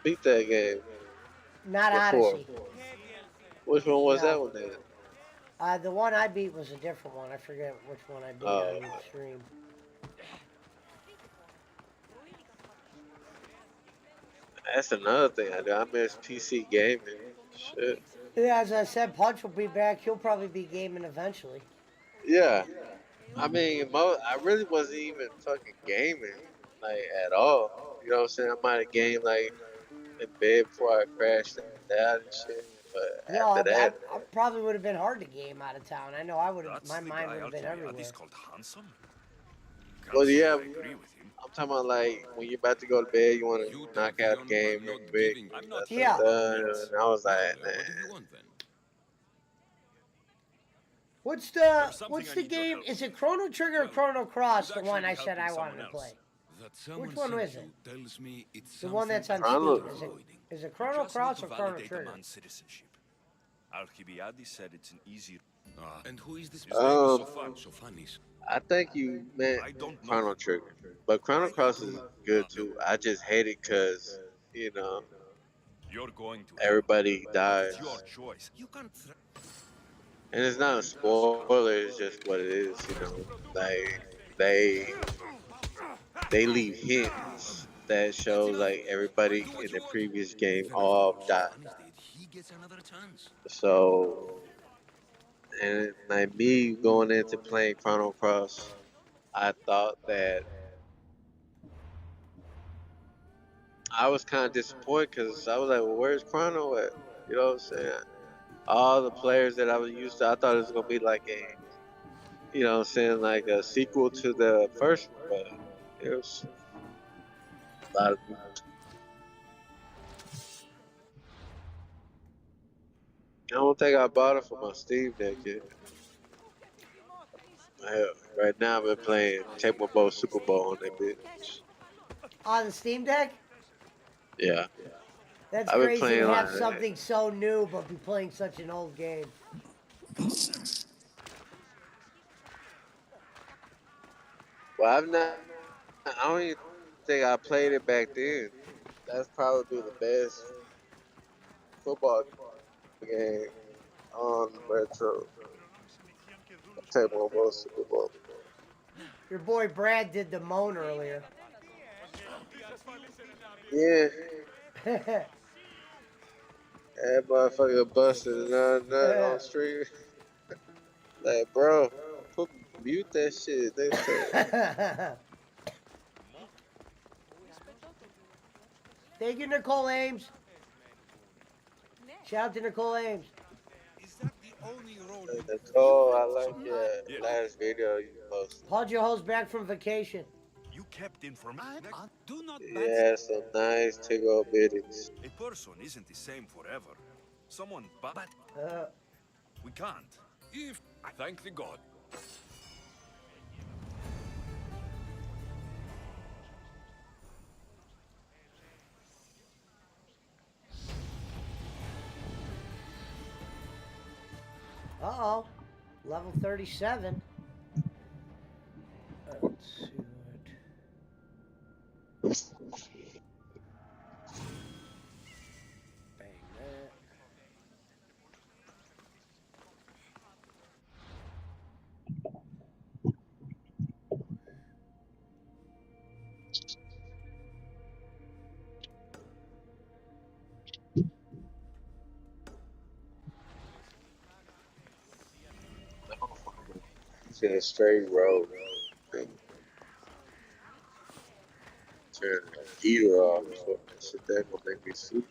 beat that game Not before. Odyssey. Which one was No. that one then? The one I beat was a different one. I forget which one I beat on the stream. That's another thing I do. I miss PC gaming. Shit. Yeah, as I said, Punch will be back. He'll probably be gaming eventually. Yeah. I mean, I really wasn't even fucking gaming, like, at all. You know what I'm saying? I might have gamed, like, in bed before I crashed out and shit. But Yeah, after I that, probably would have been hard to game out of town. I know I would have. That's My the mind guy would have been everywhere. Alcibiades called handsome? Can't well, say yeah, I agree with him. I'm talking about, like, when you're about to go to bed, you want to knock out the game real quick. I'm not Yeah. And I was like, nah. What's There's something what's I the need your game? help Is it Chrono Trigger or Chrono Cross? The one I said I helping wanted someone to play. else. That someone Which one sent is it? you tells me it's The one that's on Chrono- Steam. Is it You Chrono just need Cross to or Chrono validate the Trigger? man's citizenship. Alcibiades said it's an easy. and who is this His name is Um, Sofan. Sofanis? I think you meant I don't know Chrono him. Trigger. But Chrono Cross is good too. I just hate it because, you know, You're going to hell, everybody but it's dies. your choice. You can't. And it's not a spoiler, it's just what it is, you know. Like, they leave hints that shows like everybody in the previous game all died. He gets another chance. So, and like me going into playing Chrono Cross, I thought that I was kind of disappointed because I was like, well, where's Chrono at? You know what I'm saying? All the players that I was used to, I thought it was gonna be like a, you know what I'm saying, like a sequel to the first one, but it was a lot of. I don't think I bought it for my Steam Deck yet. Right now, I've been playing Table Bowl Super Bowl on that bitch. On the Steam Deck? Yeah. That's I've been crazy to playing have like, something so new but be playing such an old game. well, I don't even think I played it back then. That's probably the best football game on retro. Table Bowl Super Bowl. Your boy Brad did the moan earlier. Yeah. That motherfucker busted nut on stream. Like, bro, mute that shit next time. Thank you, Nicole Ames. Shout out to Nicole Ames. Nicole, I like your last video you posted. How'd your host back from vacation? You kept information. Do not. Yeah, some nice tickle bitties. A person isn't the same forever. Someone, but we can't. If I thank the god. Uh-oh. Level 37. Let's see what... Bang that. He's in a straight road. Turn heater off. So that shit that gonna make me sleepy.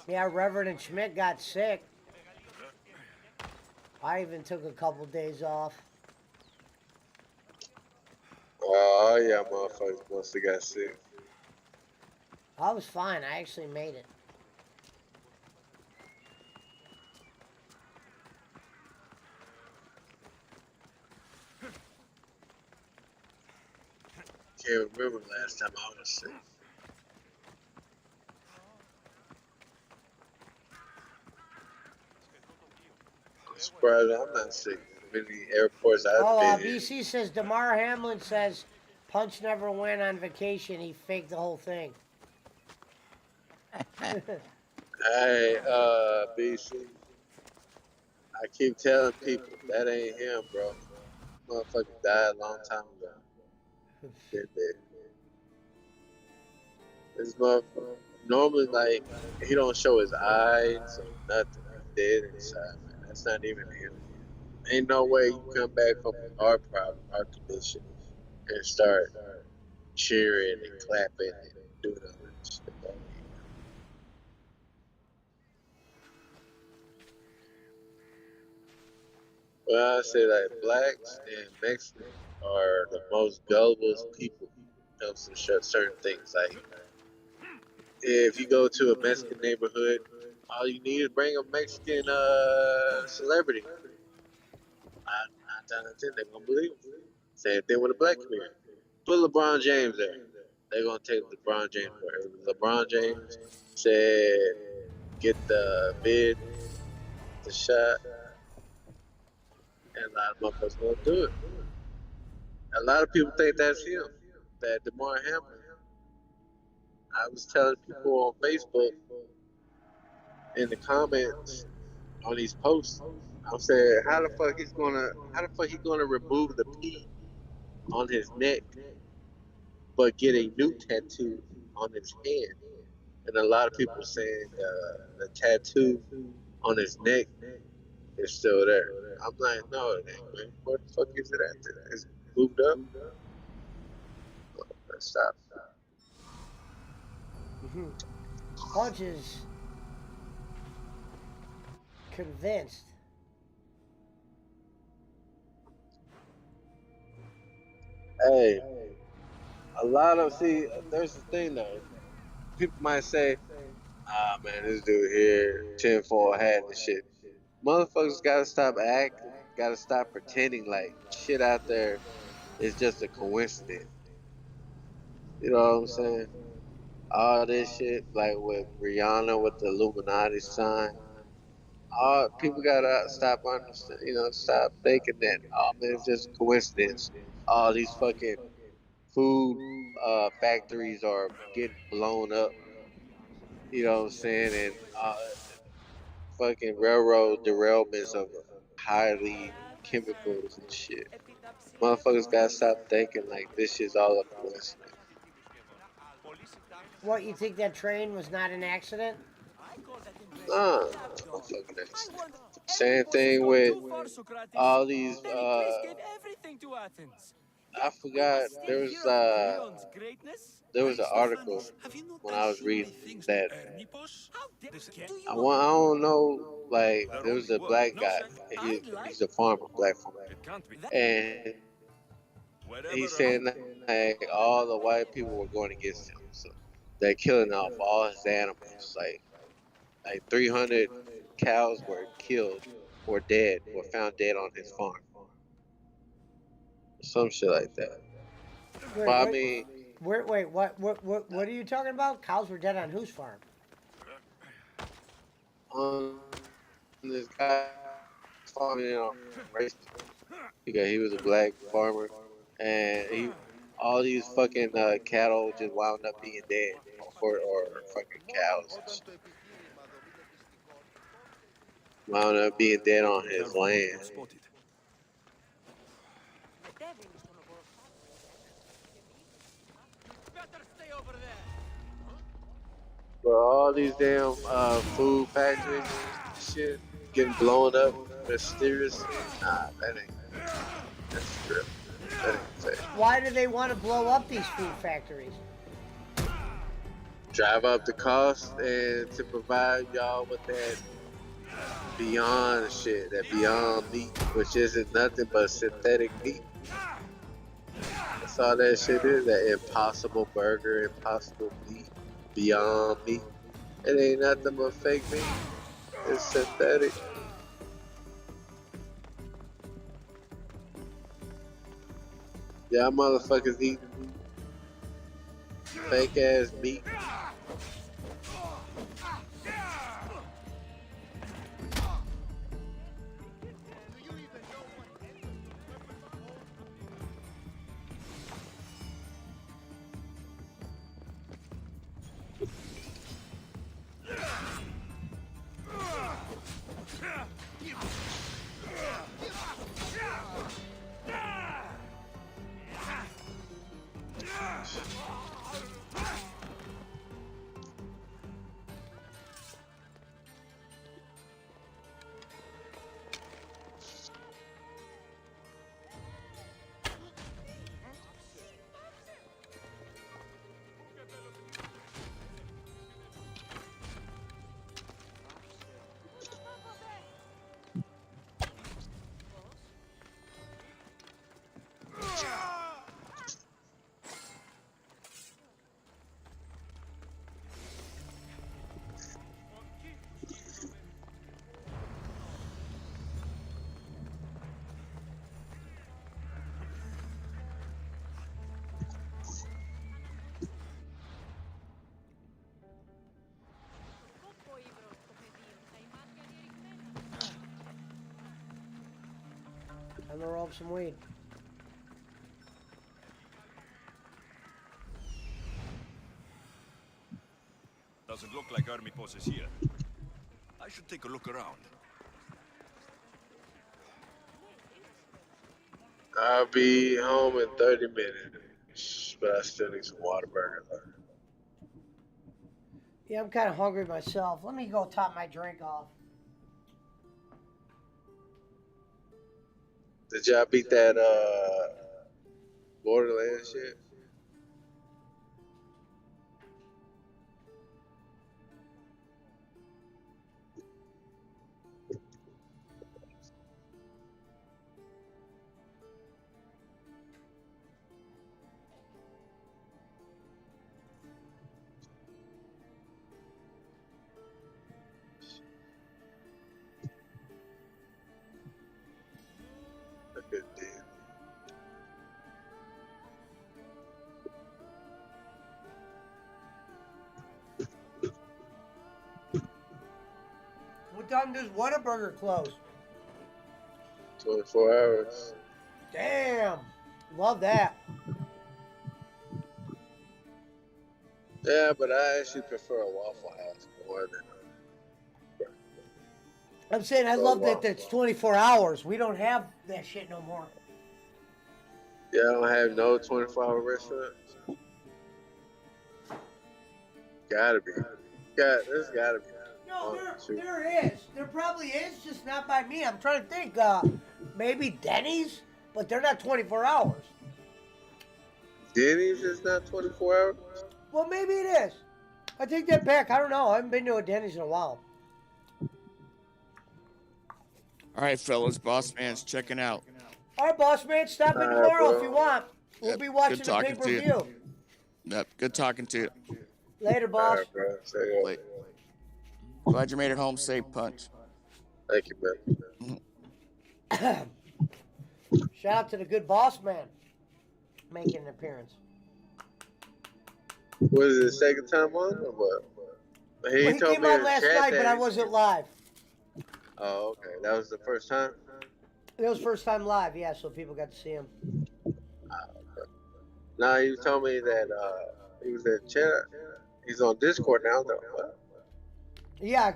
Yeah, Reverend and Schmidt got sick. I even took a couple days off. Oh yeah, motherfuckers must have got sick. I was fine. I actually made it. Can't remember last time I was sick. I'm surprised I'm not sick. Many airports I've been in. BC says DeMar Hamlin says Punch never went on vacation. He faked the whole thing. Hey, BC. I keep telling people that ain't him, bro. Motherfucker died a long time ago. Been dead. This motherfucker normally like he don't show his eyes or nothing. He's dead inside, man. That's not even him. Ain't no way you come back from a heart problem, heart condition, and start cheering and clapping and doing all that shit. Well, I say like blacks and Mexicans are the most gullible people when it comes to certain things. Like if you go to a Mexican neighborhood, all you need is bring a Mexican celebrity. Nine times out of 10, they're gonna believe them. Same thing with the black community. Put LeBron James there. They're gonna take LeBron James for LeBron James said, "Get the bid, the shot," and a lot of motherfuckers gonna do it. A lot of people think that's him, that DeMar Hamlin. I was telling people on Facebook in the comments on these posts, I said, how the fuck he gonna remove the P on his neck, but get a new tattoo on his hand? And a lot of people saying the tattoo on his neck is still there. I'm like, no, it ain't, man. Where the fuck is it at? It's moved up. Let's stop. Punch is convinced. Hey, there's the thing though. People might say, ah man, this dude here, tinfoil hat and shit. Motherfuckers gotta stop acting, gotta stop pretending like shit out there is just a coincidence. You know what I'm saying? All this shit, like with Rihanna with the Illuminati sign. All people gotta stop understand, stop thinking that man, it's just a coincidence. All these fucking food factories are getting blown up. You know what I'm saying? And fucking railroad derailments of highly chemicals and shit. Motherfuckers gotta stop thinking like this shit's all a coincidence. What, you think that train was not an accident? Nah, no fucking accident. Same thing with all these. I forgot there was an article when I was reading that I don't know, like there was a black guy. He's a farmer, black farmer, and he's saying like all the white people were going against him, so they're killing off all his animals. Like 300 cows were killed or dead, were found dead on his farm, some shit like that. Wait, but I mean, what are you talking about? Cows were dead on whose farm? On this guy farming, racist, because he was a black farmer, and all these fucking cattle just wound up being dead, or fucking cows and shit. Wound up being dead on his land. But all these damn food factories and shit getting blown up mysteriously. Nah, that's true. Why do they want to blow up these food factories? Drive up the cost and to provide y'all with that beyond shit, that beyond meat, which isn't nothing but synthetic meat. That's all that shit is. That impossible burger, impossible meat, beyond meat. It ain't nothing but fake meat. It's synthetic. Y'all motherfuckers eat fake ass meat. I'm gonna roll up some weed. Doesn't look like army poses here. I should take a look around. I'll be home in 30 minutes, but I still need some Whataburger. Yeah, I'm kind of hungry myself. Let me go top my drink off. Did y'all beat that Borderlands shit? A good deal. What time does Whataburger close? 24 hours. Damn. Love that. Yeah, but I actually prefer a Waffle House more than I'm saying I love that it's 24 hours. We don't have that shit no more. y'all don't have no 24-hour restaurants. Gotta be. There's gotta be. No, there is. There probably is, just not by me. I'm trying to think. Maybe Denny's, but they're not 24 hours. Denny's is not 24 hours? Well, maybe it is. I take that back. I don't know. I haven't been to a Denny's in a while. All right, fellas, boss man's checking out. All right, boss man, stop in tomorrow if you want. We'll be watching good the talking to you. pay-per-view. Yep, good talking to you. Later, boss. Late. Glad you made it home safe, Punch. Thank you, man. Shout out to the good boss man making an appearance. Was it the second time on or what? He told came me on last night, but I wasn't live. Oh, okay. That was the first time? It was first time live, yeah, so people got to see him. Okay. No, you told me that he was in chat. He's on Discord now, though. What? Yeah,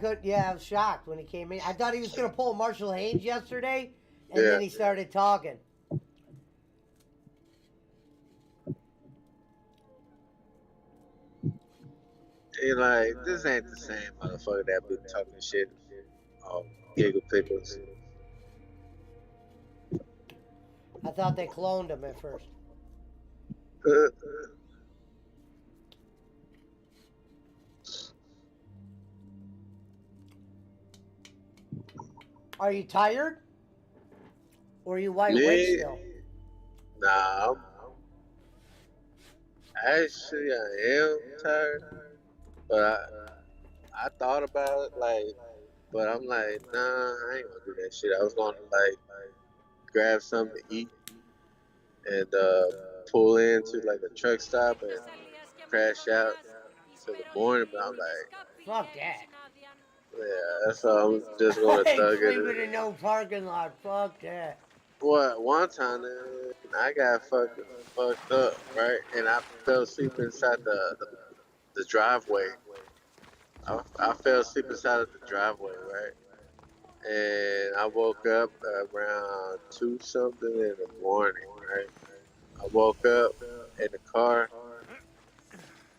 I was shocked when he came in. I thought he was going to pull Marshall Haynes yesterday, and then he started talking. You're like, this ain't the same motherfucker that been talking shit. Oh, giggle pickles. I thought they cloned him at first. Are you tired? Or are you wide awake still? Nah, actually I am tired, but I thought about it but I'm like, nah, I ain't gonna do that shit. I was gonna grab something to eat and pull into like a truck stop and crash out till the morning. But I'm like, Fuck that. yeah, that's why I'm just gonna I ain't thug sleeping it. in no parking lot. Fuck that. Boy, one time I got fucking fucked up, right? And I fell asleep inside the driveway. I fell asleep inside of the driveway, right? And I woke up around 2 something in the morning, right? I woke up in the car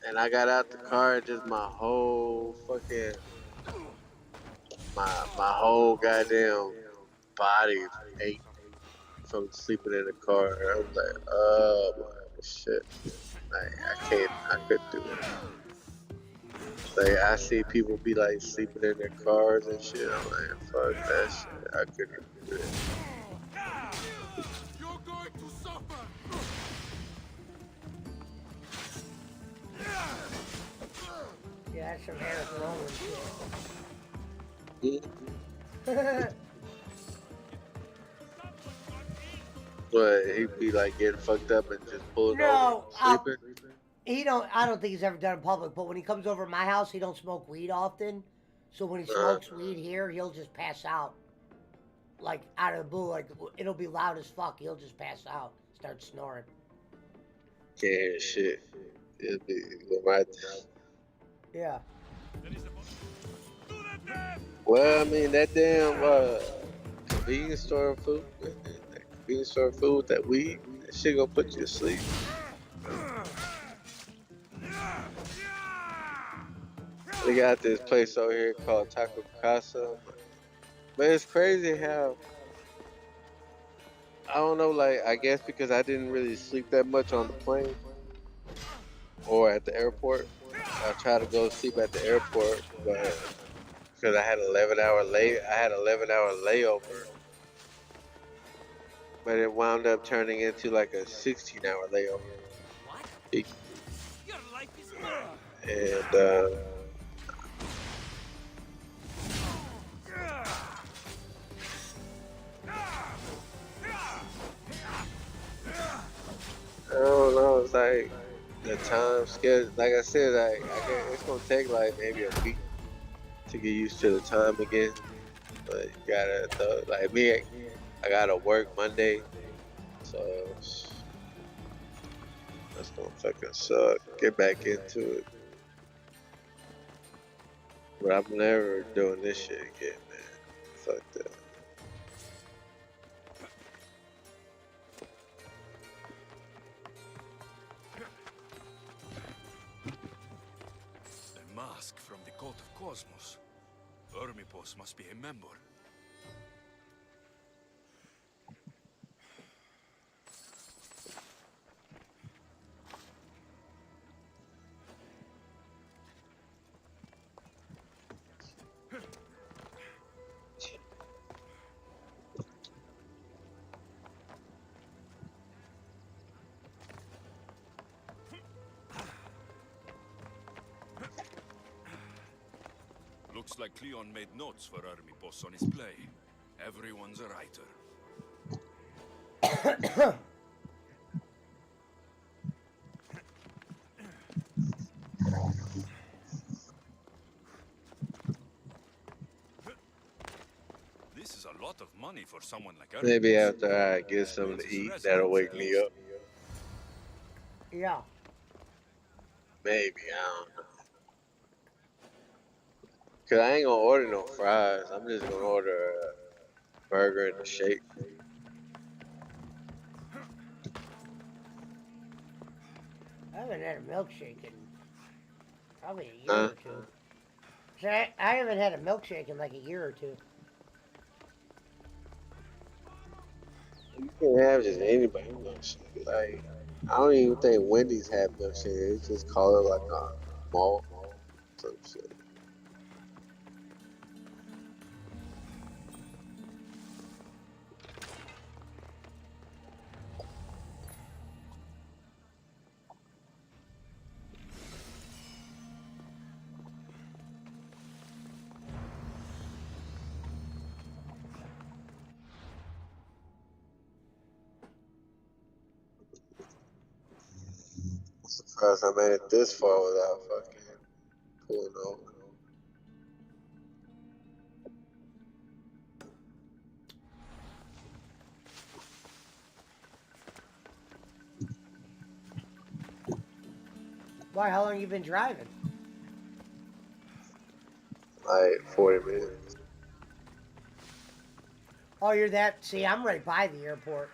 and I got out the car and just my whole fucking my whole goddamn body ached from sleeping in the car. I was like, oh my shit. Like I couldn't do it. Like I see people be like sleeping in their cars and shit. I'm like, fuck that shit. I couldn't do it. You're going to suffer. Yeah, that's some Eric Rowan shit. But he'd be like getting fucked up and just pulling over No, sleeping. I don't think he's ever done it in public, but when he comes over to my house, he don't smoke weed often. So when he smokes weed here, he'll just pass out. Like out of the blue, like it'll be loud as fuck. He'll just pass out, start snoring. Can't hear shit. It'll be right. Yeah. Well, I mean that damn convenience store food, that convenience store food, that weed, that shit gonna put you to sleep. They got this place over here called Taco Casa, but it's crazy how I don't know. Like I guess because I didn't really sleep that much on the plane or at the airport. I tried to go sleep at the airport, but because I had 11-hour layover, but it wound up turning into like a 16-hour layover. And I don't know. It's like the time schedule. Like I said, it's gonna take like maybe a week to get used to the time again. But you gotta like me. I gotta work Monday, so that's gonna fucking suck. Get back into it. But I'm never doing this shit again, man. Fuck that. A mask from the cult of Cosmos. Hermipos must be a member. Looks like Cleon made notes for Hermipos on his play. Everyone's a writer. This is a lot of money for someone like Hermipos. Maybe after I get something to eat, that'll wake me up. Yeah. Maybe, I don't know. Cause I ain't gonna order no fries. I'm just gonna order a burger and a shake. I haven't had a milkshake in probably a year or two. So I haven't had a milkshake in like a year or two. You can't have just anybody milkshake. Like, I don't even think Wendy's have milkshake. They just call it like a malt, some shit. I'm surprised I made it this far without fucking pulling over. Why? How long you been driving? Like 40 minutes. Oh, you're that. See, I'm right by the airport.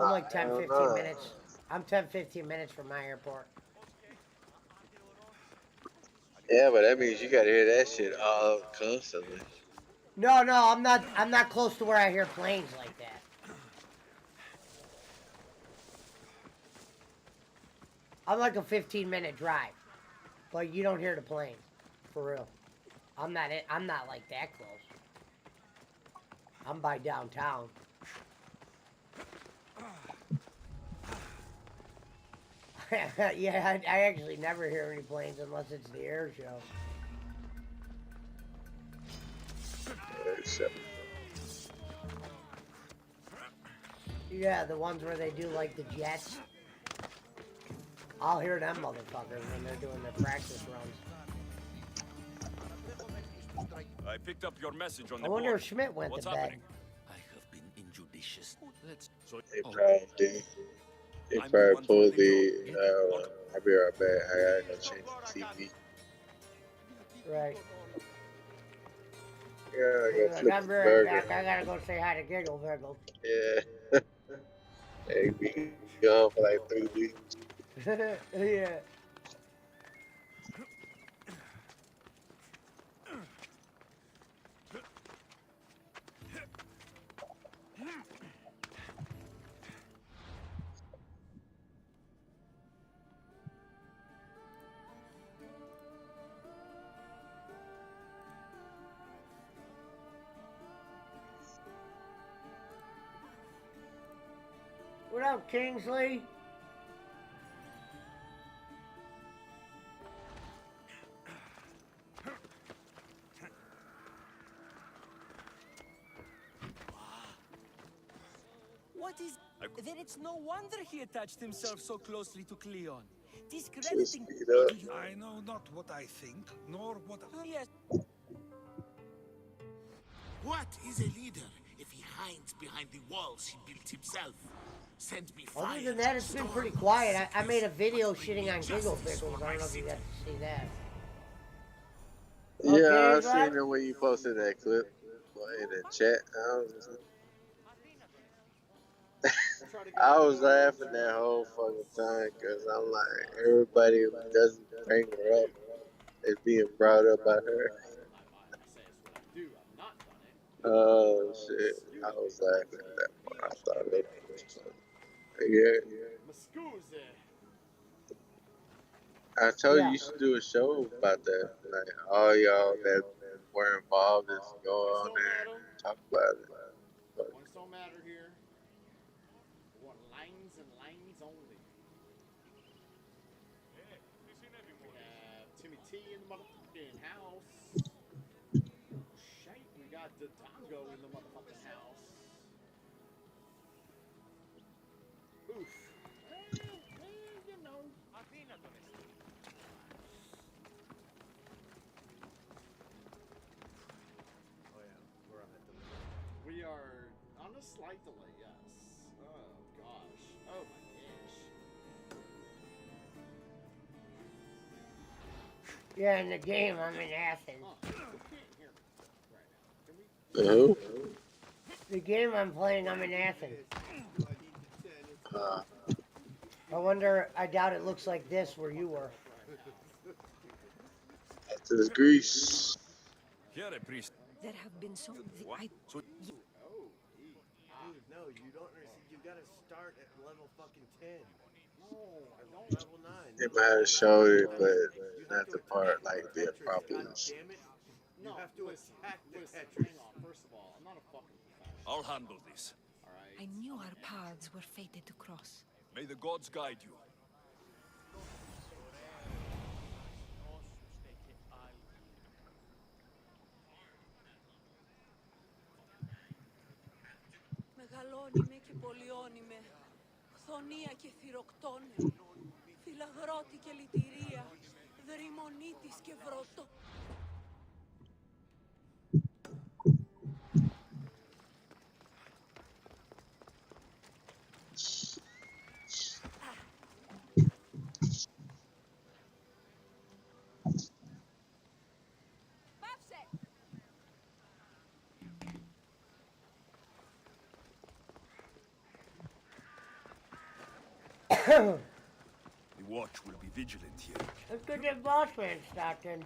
I'm like 10, 15 minutes. I'm 10, 15 minutes from my airport. Yeah, but that means you gotta hear that shit all constantly. No, I'm not. I'm not close to where I hear planes like that. I'm like a 15-minute drive, but you don't hear the planes, for real. I'm not like that close. I'm by downtown. Yeah, I actually never hear any planes unless it's the air show. Yeah, the ones where they do like the jets. I'll hear them motherfuckers when they're doing their practice runs. I picked up your message on the I wonder board. if Schmidt went What's to bed. happening? I have been injudicious. Let's. So, They probably did. They I'm the probably one pulled for the the. I'll be right back. I gotta go change the TV. Right. Yeah, I He's go like, flip I'll the be right burger. back. I gotta go say hi to Giggle Viggle. Yeah. They be gone for like 3 weeks. Yeah. What up, Kingsley? What is... Then it's no wonder he attached himself so closely to Cleon. Just Discrediting... speed up. I know not what I think, nor what Yes. What is a leader if he hides behind the walls he built himself? Send me fire. Other than that, it's been pretty quiet. I made a video shitting on Giggle Viggles. I don't know if you got to see that. Yeah, I Okay, seen it when you posted that clip in the chat. I was laughing that whole fucking time because I'm like, everybody who doesn't bring her up is being brought up by her. Oh shit! I was laughing at that one. I thought it was funny. Yeah. I told you should do a show about that. Like all y'all that were involved is go on there and talk about it. But Points don't matter here. We want lines and lines only. We have Timmy T in the motherfucking house. Shite, we got Dodongo in the motherfucking house. Oof. You know. Oh yeah, we're on that delay. We are on a slight delay, yes. Oh gosh. Oh my gosh. Yeah, in the game, I'm in Athens. You can't hear me right now. Can we? who? The game I'm playing, I'm in Athens. Uh, I wonder, I doubt it looks like this where you were. That's Greece. Here, priest. There have been so... you don't understand. You gotta start at level fucking 10. No, I don't. Level 9. It might have showed it, but You have not to the attack part like the the Tetris. God Acropolis. damn it. You have to attack the Listen, Tetris. hang on. First of all, I'm not a fucking professional. I'll handle this. All right. I knew our paths were fated to cross. May the gods guide you. Μεγαλώνει με και πολιώνει με. Χθονία και θυροκτώνε. Φυλαγρώτη και λυτηρία. Δρυμονίτης και βρωτό. The watch will be vigilant here. Let's get that boss man Stockton.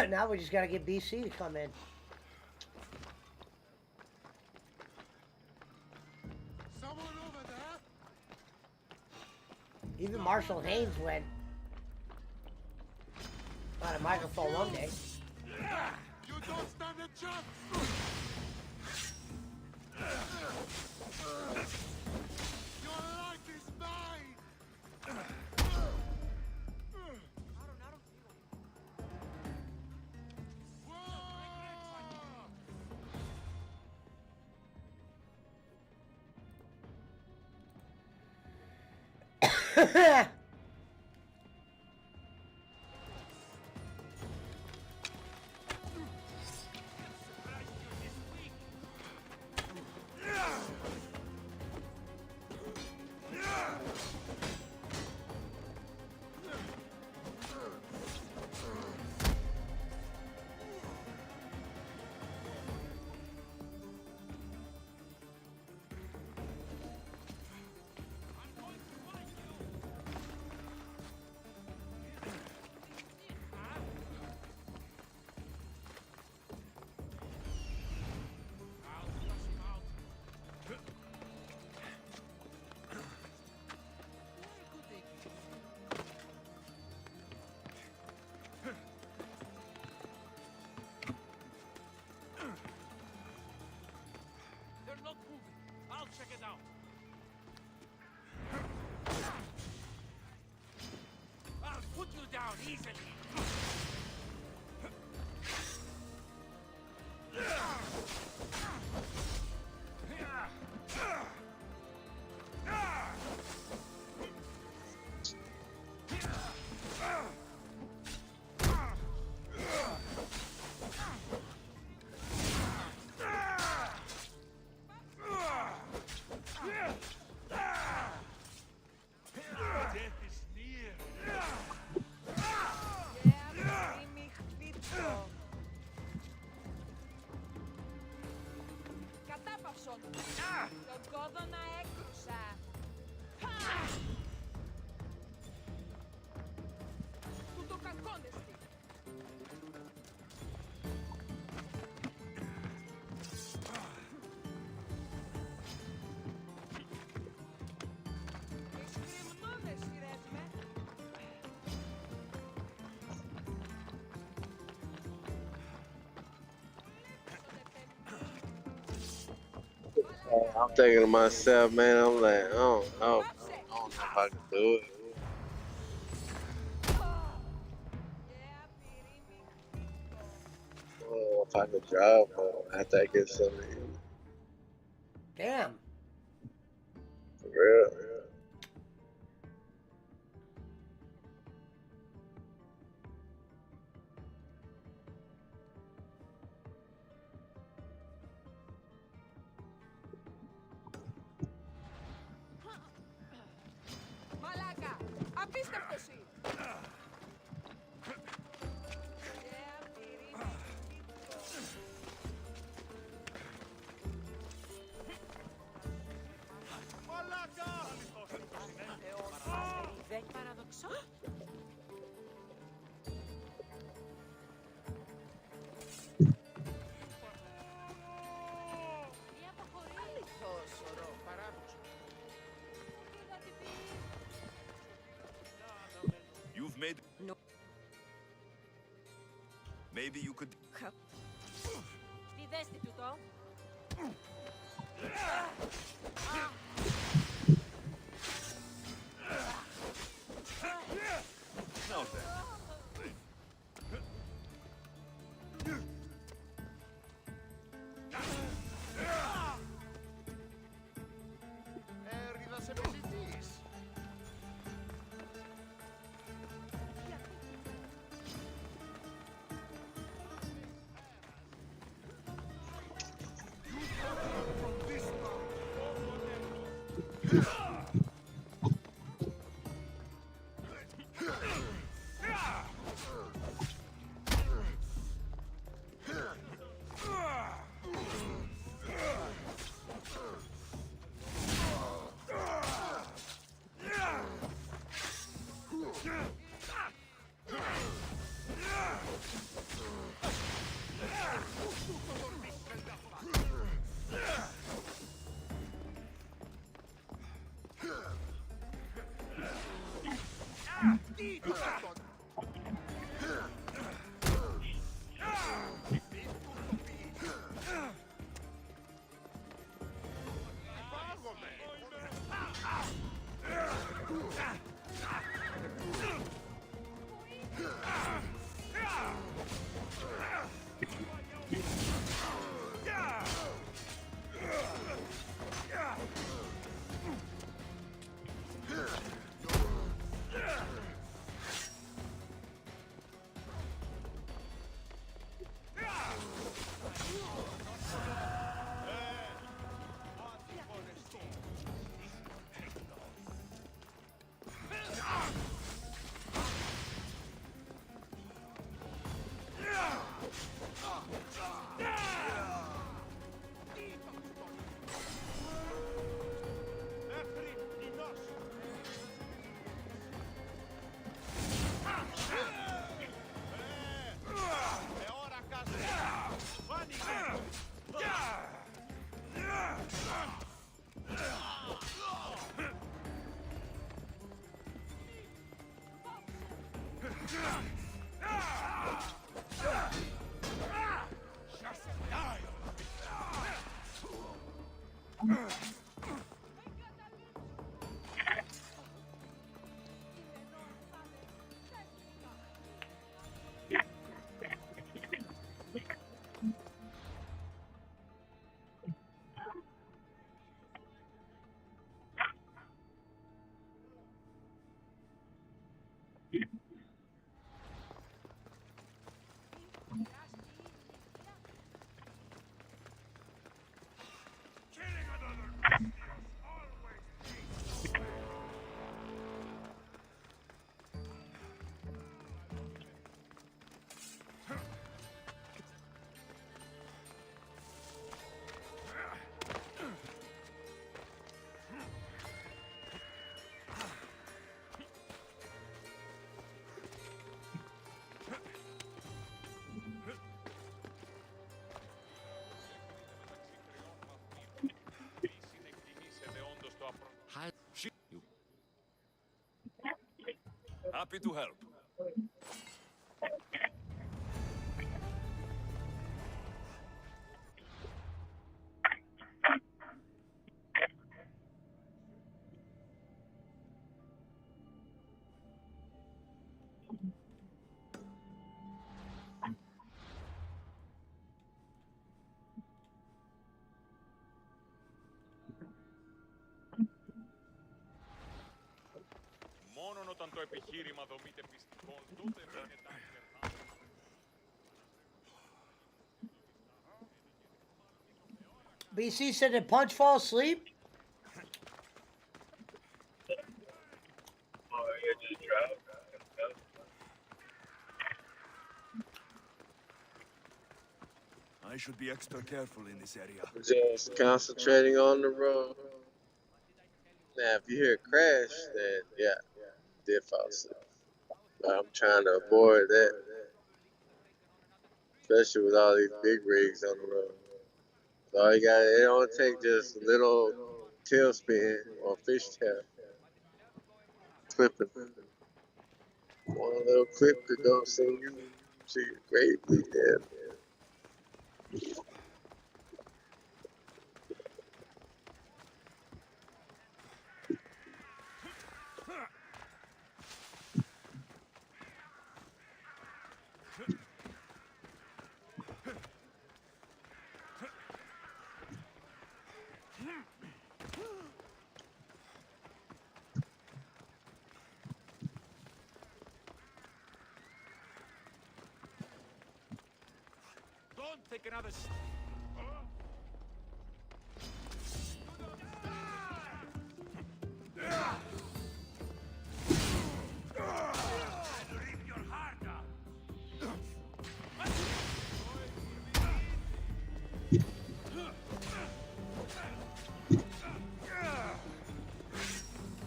Now we just gotta get BC to come in. Someone over there? Even Marshall Haynes went on a microphone one day. You don't stand a chance! Your life is mine! They're not moving. I'll check it out. I'll put you down easily. Κατάπαυσον. Τον κόδωνα έκρουσα. Του το κακόνεστη. Εσκριμνώδες σειρές με. I'm thinking to myself, man, I'm like, I don't know if I can do it. I don't know if I can drive after I get something. Damn. For real. Μαλάκα, απίστευτος είναι. Δεν παραδοξώ. you could. Ti destituto? Now then. Happy to help. Μόνον όταν το επιχείρημα δομείται πιστικών, τότε δίνεται υπερχά. BC said did Punch fall asleep? I should be extra careful in this area. Just concentrating on the road. Now, if you hear a crash, then yeah, did fall asleep. But I'm trying to avoid that, especially with all these big rigs on the road. So all you got, it only take just a little tailspin or fishtail clipping. One little clip could go send you See, gravely dead. Don't take another.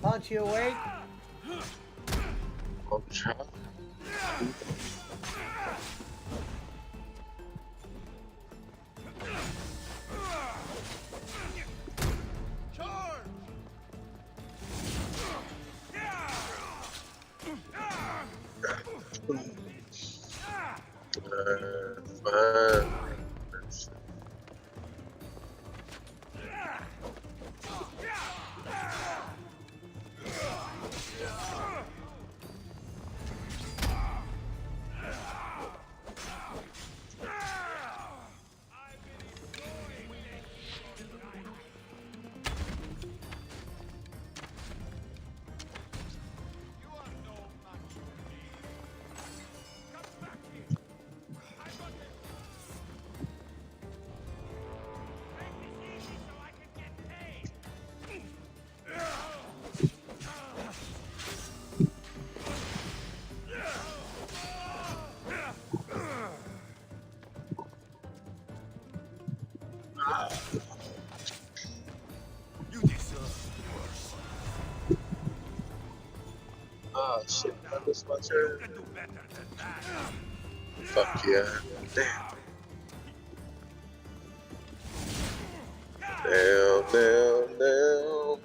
Punch you awake? I'm trying. Fine. You deserve worse. Oh shit, I missed my turn. You can do better than that. Fuck yeah. Damn. Down.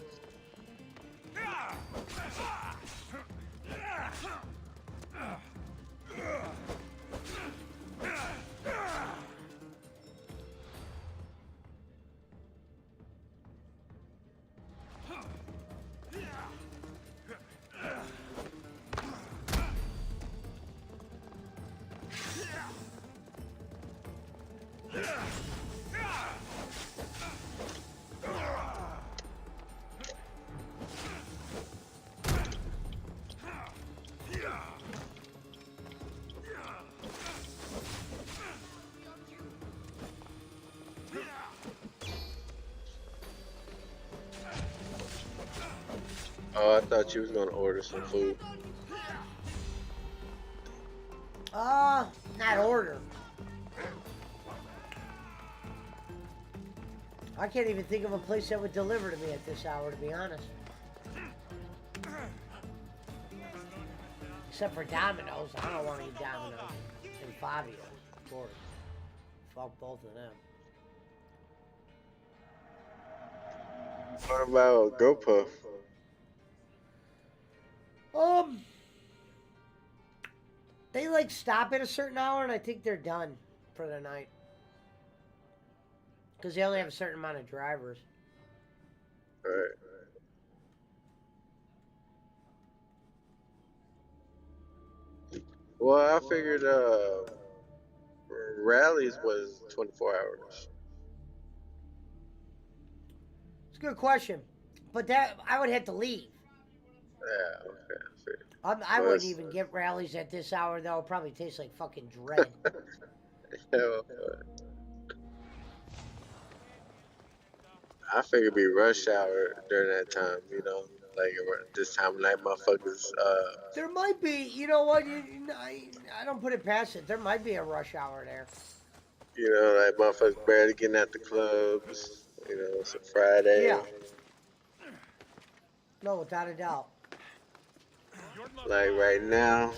Oh, I thought you was gonna order some food. Not order. I can't even think of a place that would deliver to me at this hour, to be honest. Except for Domino's. I don't want to eat Domino's. And Fabio, of course. Fuck both of them. What about GoPuff? They like stop at a certain hour, and I think they're done for the night. Because they only have a certain amount of drivers. Alright. Well, I figured rallies was 24 hours. It's a good question. But that I would have to leave. Yeah, okay. I wouldn't even get rallies at this hour, though. It probably tastes like fucking dread. I figured it'd be rush hour during that time, you know, like around this time of night, motherfuckers. There might be, you know what? I don't put it past it. There might be a rush hour there. You know, like motherfuckers barely getting out the clubs. You know, it's a Friday. Yeah. No, without a doubt. Like right now,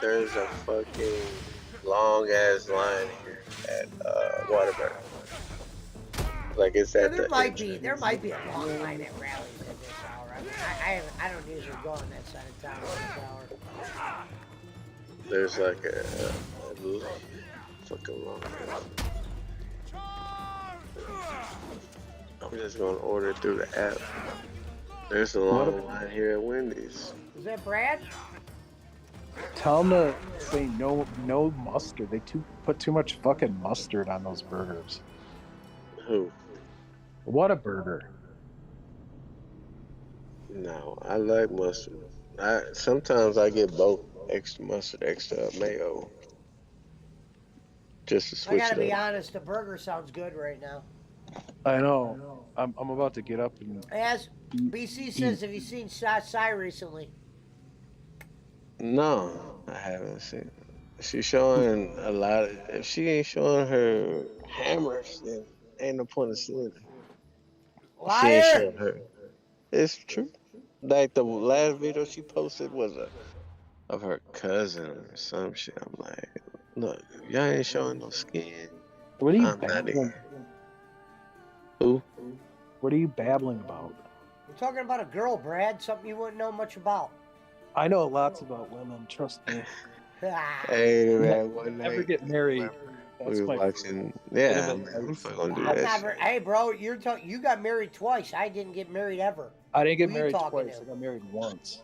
there's a fucking long ass line here at Waterbury. Like it's at there the might be a long line at rallies at this hour. I don't usually go on that side of town at this hour. There's like a Ugh. Fucking long. I'm just gonna order through the app. There's a long line here at Wendy's. Is that Brad? Tell them to say no mustard. They put too much fucking mustard on those burgers. Who? Whataburger. No, I like mustard. Sometimes I get both extra mustard, extra mayo, just to I switch gotta it be up. honest, the burger sounds good right now. I know. I'm about to get up and. As BC says, have you seen Sai recently? No, I haven't seen. She's showing a lot of. If she ain't showing her hammers, then ain't no point in seeing her. She ain't Liar! showing her. It's true. Like the last video she posted was of her cousin or some shit. I'm like, look, if y'all ain't showing no skin. What are you I'm not babbling? even. Who? What are you babbling about? We're talking about a girl, Brad. Something you wouldn't know much about. I know lots about women. Trust me. Hey man, one night Never get married. That's we were my watching. Yeah, would've man, been who the fuck gonna do I'm that not. shit? Hey, bro, you got married twice. I didn't get married ever. I didn't get Who you married talking twice. to? I got married once.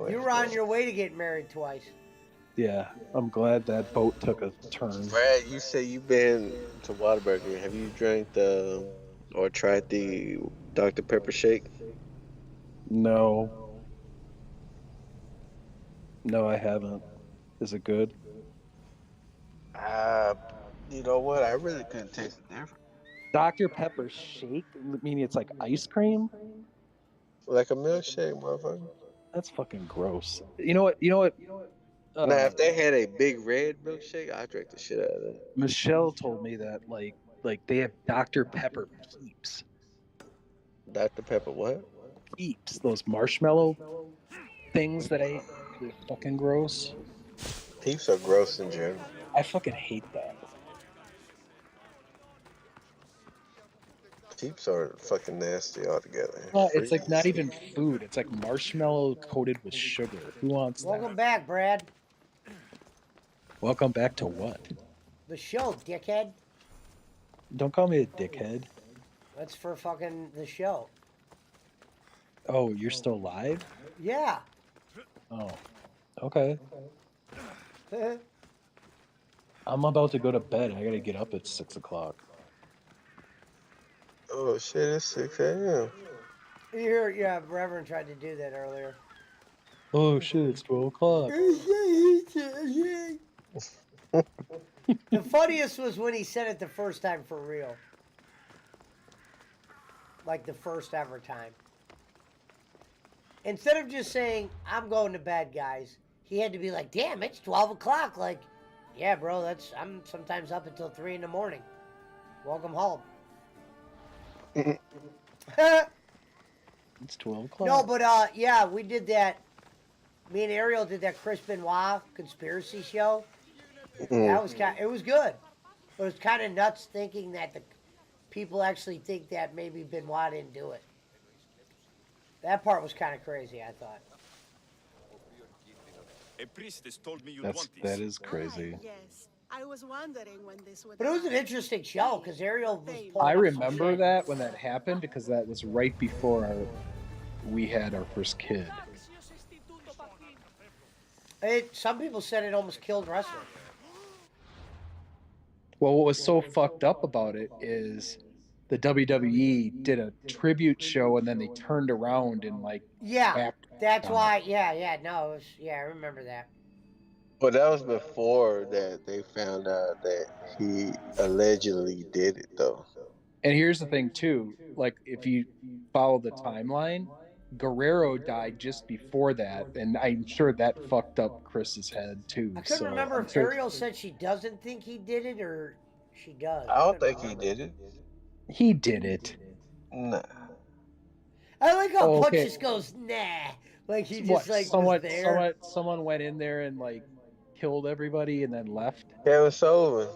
You were on your way to get married twice. Yeah, I'm glad that boat took a turn. Brad, you say you been to Whataburger. Have you drank or tried the Dr. Pepper shake? No. No, I haven't. Is it good? You know what? I really couldn't taste the difference. Dr. Pepper shake? Meaning it's like ice cream? Like a milkshake, motherfucker. That's fucking gross. You know what? Now, if they had a big red milkshake, I'd drink the shit out of that. Michelle told me that like they have Dr. Pepper peeps. Dr. Pepper what? Peeps, those marshmallow things that I ate. They're fucking gross. Peeps are gross in general. I fucking hate that. Peeps are fucking nasty altogether. Well, it's like not even food. It's like marshmallow coated with sugar. Who wants Welcome that? back, Brad. Welcome back to what? The show, dickhead. Don't call me a dickhead. That's for fucking the show. Oh, you're still live? Yeah. Oh, okay. I'm about to go to bed. I gotta get up at 6 o'clock. Oh shit, it's 6 a.m. Yeah, Reverend tried to do that earlier. Oh shit, it's 12 o'clock. The funniest was when he said it the first time for real. Like the first ever time. Instead of just saying, I'm going to bed, guys, he had to be like, damn, it's 12 o'clock. Like, yeah, bro, I'm sometimes up until 3 in the morning. Welcome home. It's 12 o'clock. No, but yeah, we did that. Me and Ariel did that Chris Benoit conspiracy show. That was it was good. But it was kind of nuts thinking that the people actually think that maybe Benoit didn't do it. That part was kind of crazy, I thought. A priestess told me you'd want this. That is crazy. Yes. I was wondering when this would But it was an interesting show because Ariel was pulling I up some remember shit. that when that happened because that was right before we had our first kid. Some people said it almost killed wrestling. Well, what was so fucked up about it is the WWE did a tribute show and then they turned around and like Yeah, that's on why. Yeah, no, I remember that. But that was before that they found out that he allegedly did it, though. And here's the thing too, like if you follow the timeline, Guerrero died just before that, and I'm sure that fucked up Chris's head too. I couldn't so remember I'm if sure Ariel said she doesn't think he did it or she does. I don't think he did it. He did it. Nah. I like how Punch okay. just goes, nah. Like he What, just like was there. someone went in there and like killed everybody and then left. Kevin Sullivan.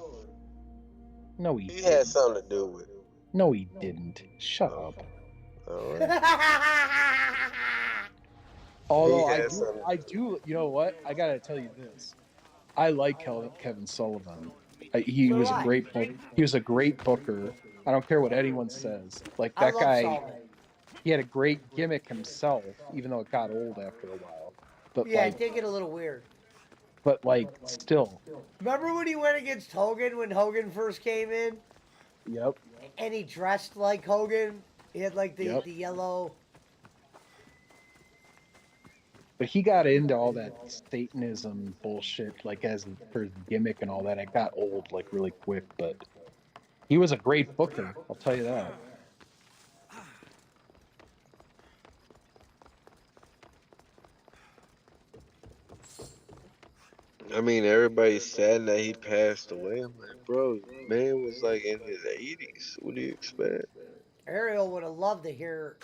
No, he had something to do with it. No, he didn't. Shut up. All right. Although I do, you know what? I gotta tell you this. I like Kevin Sullivan. He So do was a I. great book. He was a great booker. I don't care what anyone says. Like I that love guy, Sullivan. he had a great gimmick himself, even though it got old after a while. But Yeah, like, it did get a little weird. Still. Remember when he went against Hogan when Hogan first came in? Yep. And he dressed like Hogan? He had like the Yep. yellow. But he got into all that Satanism bullshit, like for his gimmick and all that. It got old like really quick, but he was a great booker. I'll tell you that. I mean, everybody's sad that he passed away. I'm like, bro, man was like in his 80s. What do you expect? Ariel would have loved to hear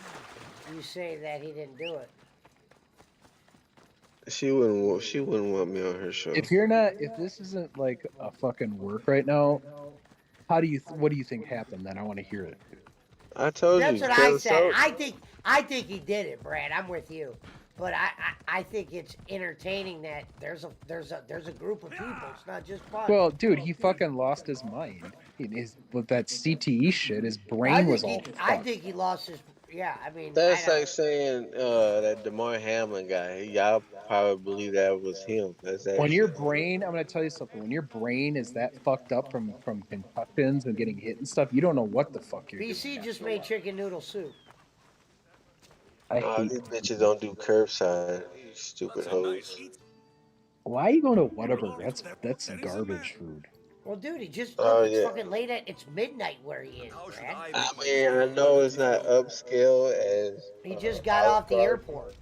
you say that he didn't do it. She wouldn't want me on her show. If this isn't like a fucking work right now, what do you think happened? Then I want to hear it. I told That's you. what I said. I think he did it, Brad. I'm with you. But I think it's entertaining that there's a group of people. It's not just fun. Well, dude, he fucking lost his mind. With that CTE shit, his brain was all fucked. I think he lost his. Yeah, I mean. That's like saying that Damar Hamlin guy. Y'all probably believe that was him. That's when your brain, I'm gonna tell you something. When your brain is that fucked up from concussions and getting hit and stuff, you don't know what the fuck you're doing. BC just made chicken noodle soup. These bitches don't do curbside. You stupid hoes. Why are you going to Whataburger? That's garbage food. Well, dude, he just yeah. fucking late at it's midnight where he is, Brad. I mean, I know it's not upscale as he just got off the airport.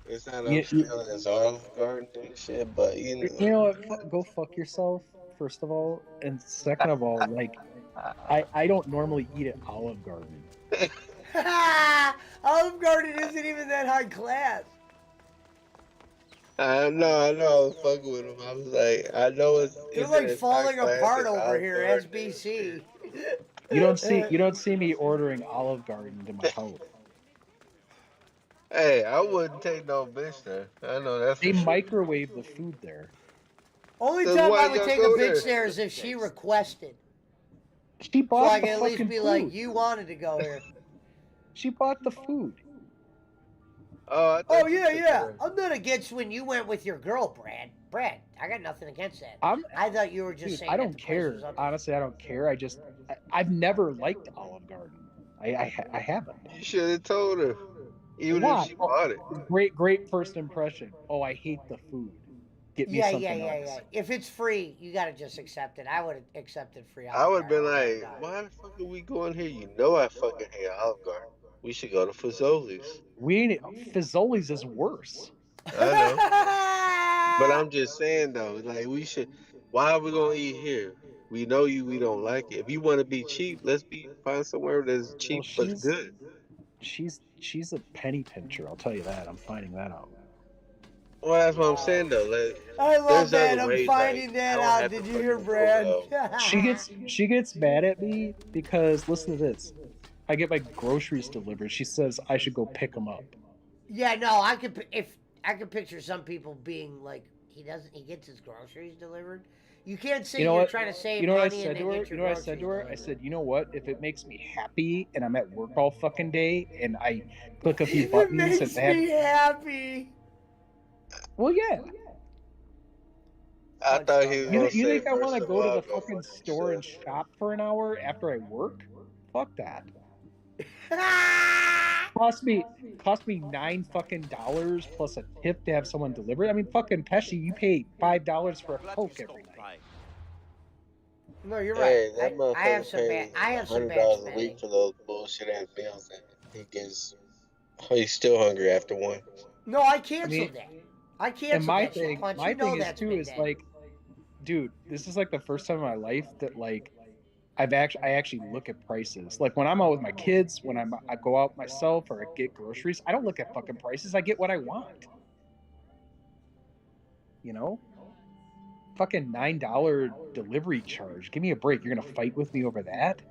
It's not upscale as Olive Garden and shit, but you know. You know what? Go fuck yourself. First of all, and second of all, like I don't normally eat at Olive Garden. Olive Garden isn't even that high class. I know. I was fucking with him. I was like, I know it's. They're like falling apart over here, SBC. You don't see me ordering Olive Garden to my house. Hey, I wouldn't take no bitch there. I know that's. They microwave the food there. Only time I would take a bitch there is if she requested. She bought so I the can at fucking least be food. like, you wanted to go here. She bought the food. Oh yeah. I'm not against when you went with your girl, Brad. Brad, I got nothing against that. I thought you were just saying. I don't care. Honestly, I don't care. I've never liked Olive Garden. I haven't. You should have told her, even if she bought it. Great first impression. Oh, I hate the food. Get me something else. Yeah. If it's free, you gotta just accept it. I would have accepted free. I would have been like, why the fuck are we going here? You know I fucking hate Olive Garden. We should go to Fazoli's. Fazoli's is worse. I know. But I'm just saying though, like we should. Why are we gonna eat here? We know we don't like it. If you want to be cheap, let's find somewhere that's cheap but good. She's a penny pincher. I'll tell you that. I'm finding that out. Well, that's what I'm saying though. Like, I love that. I'm finding that out. Did you hear, Brad? She gets mad at me because listen to this. I get my groceries delivered. She says I should go pick them up. Yeah, no, I could picture some people being like, he gets his groceries delivered. You can't say you're trying to save money and then get your groceries. You know what I said to her? I said, you know what? If it makes me happy and I'm at work all fucking day and I click a few buttons it makes me happy. Well, yeah. I thought he was You think I want to go to the fucking store and shop for an hour after I work? Fuck that. Cost me $9 fucking plus a tip to have someone deliver it. I mean, fucking Pesci, you pay $5 for a Coke every night. No, you're right. Hey, that motherfucker I have some bad $100 a week for those bullshit ass meals, and he's still hungry after one. No, I canceled that. I canceled and my that thing, shit, Punch. my you know thing is that's too been is dead. like, dude, this is like the first time in my life that like I actually look at prices. Like when I'm out with my kids, when I go out myself or I get groceries, I don't look at fucking prices. I get what I want. You know? Fucking $9 delivery charge. Give me a break. You're gonna fight with me over that?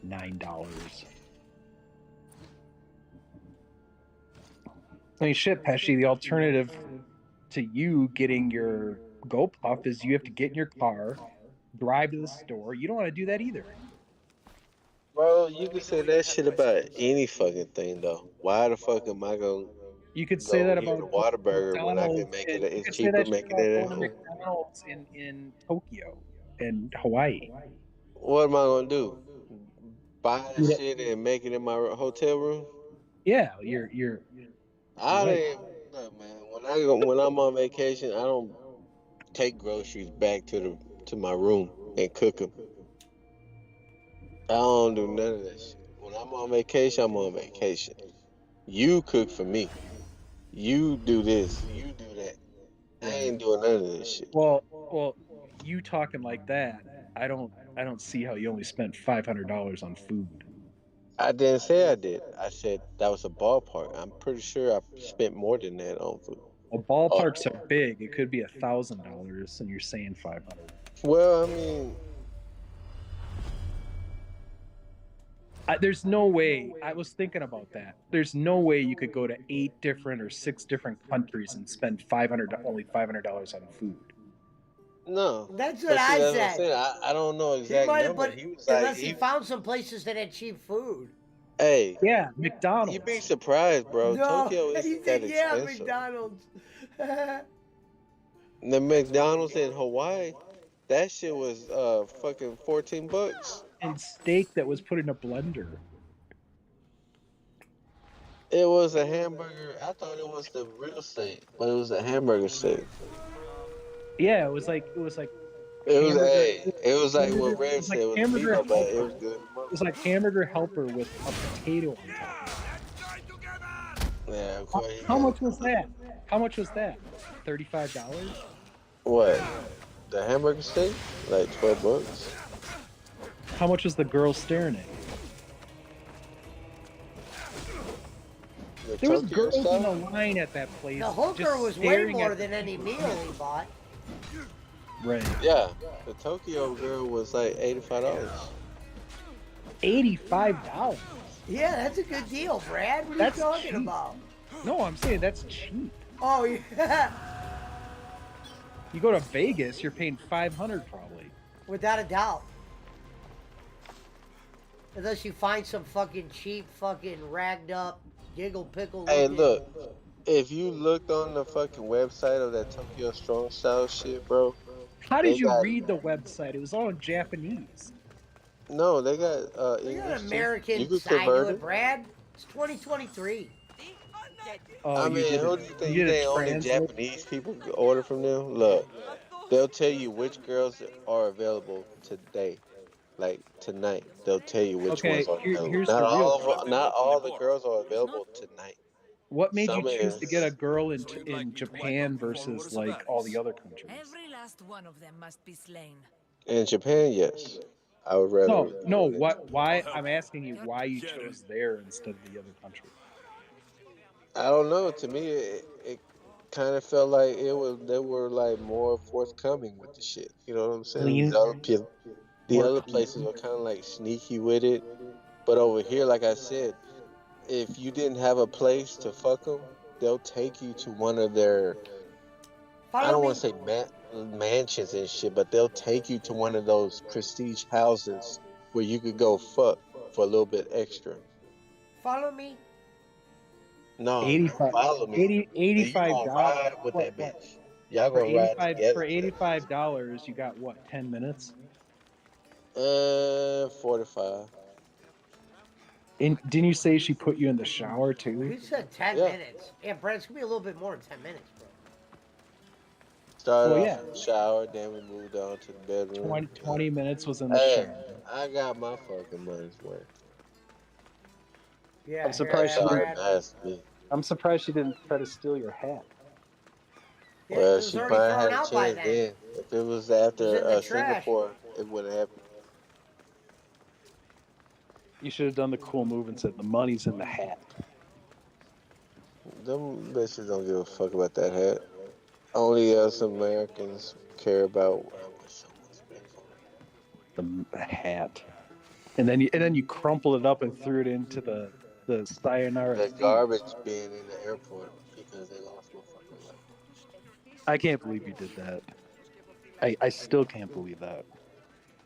$9. I mean, shit, Pesci. The alternative to you getting your Go Puff is you have to get in your car, drive to the store. You don't want to do that either. Bro, you can say that shit about any fucking thing though. Why the fuck am I gonna You could say go that here about to going to Whataburger when I can McDonald's. make And it? you It's could say cheaper that shit making about it at going to home. McDonald's in Tokyo and Hawaii. What am I gonna do? Buy the Eat it. shit and make it in my hotel room? Yeah, you're I right. didn't look, man. When I'm on vacation, I don't take groceries back to my room and cook them. I don't do none of that shit. When I'm on vacation, I'm on vacation. You cook for me. You do this. You do that. I ain't doing none of this shit. Well, you talking like that, I don't see how you only spent $500 on food. I didn't say I did. I said that was a ballpark. I'm pretty sure I spent more than that on food. Well, ballparks are big. It could be $1,000, and you're saying 500. Well, I mean, There's no way. I was thinking about that. There's no way you could go to 8 different or 6 different countries and spend only $500 on food. no. That's what But see, I that's what I'm said. saying. I don't know He exact might have, number. but He was unless like, he found some places that had cheap food. hey, Yeah, McDonald's. you'd be surprised, bro. No, Tokyo he isn't said that yeah, expensive. McDonald's. The McDonald's in Hawaii, that shit was fucking $14. And steak that was put in a blender. It was a hamburger. I thought it was the real steak, but it was a hamburger steak. Yeah, it was like It was hamburger. it was like Hamburger, what it Red was said. like It was hamburger meat, but it helper. was good. It was like hamburger helper with a potato on top. Yeah, of course. How much was that? How much was that? $35? What? The hamburger steak? Like $12. How much was the girl staring at you? The There was Tokyo girls in the style? line at that place. The hooker just was way staring more at than any meal he bought. Right. Yeah, the Tokyo girl was like $85. $85. Yeah, that's a good deal, Brad. What are That's you talking cheap. about? No, I'm saying that's cheap. Oh yeah, You go to Vegas, you're paying $500 probably. without a doubt. Unless you find some fucking cheap, fucking ragged up, giggle pickle. Hey, looking- look. If you looked on the fucking website of that Tokyo Strong Style shit, bro. How they did you got- read the website? It was all in Japanese. No, they got We got English. an too. American You could side to convert it, it. Brad. It's 2023. Oh, I you mean, did who it- do you think? you You did a think only translate? Japanese people order from them? Look, they'll tell you which girls are available today, like tonight. They'll tell you which Okay, ones are available. here's Not the real all question. not all the girls are available tonight. What made Some you choose to get a is- girl in Japan versus like all the other countries? Every last one of them must be slain. In Japan, yes, I would rather. No, no. do it in What? Japan. Why? I'm asking you why you chose there instead of the other country. I don't know. To me, it kind of felt like they were like more forthcoming with the shit. You know what I'm saying? Clean. The More other clean. places were kind of like sneaky with it, but over here, like I said, if you didn't have a place to fuck them, they'll take you to one of their. I don't want to say mansions and shit, but they'll take you to one of those prestige houses where you could go fuck for a little bit extra. Follow me. No, 85 follow me. 80 You $85 gonna ride with that what? bitch. Y'all For gonna ride 85 together. for $85, you got what? 10 minutes. 45. And didn't you say she put you in the shower too? You said 10 Yeah. minutes. Yeah, Brad, it's gonna be a little bit more than 10 minutes, bro. Started Well, off yeah. in the shower, then we moved on to the bedroom. 20 minutes was in the Hey, shower. I got my fucking money's worth. Yeah, I'm surprised she Sorry, Brad. asked me. I'm surprised she didn't try to steal your hat. Yeah, Well, it was she already might thrown have had a out by chance then. then. If it was It was after in the trash. Singapore, it would have happened. You should have done the cool move and said the money's in the hat. Them bitches don't give a fuck about that hat. Only us Americans care about how much someone spent for it. The hat. And then you crumpled it up and threw it into the sayonara. The garbage bin in the airport because they lost my fucking life. I can't believe you did that. I still can't believe that.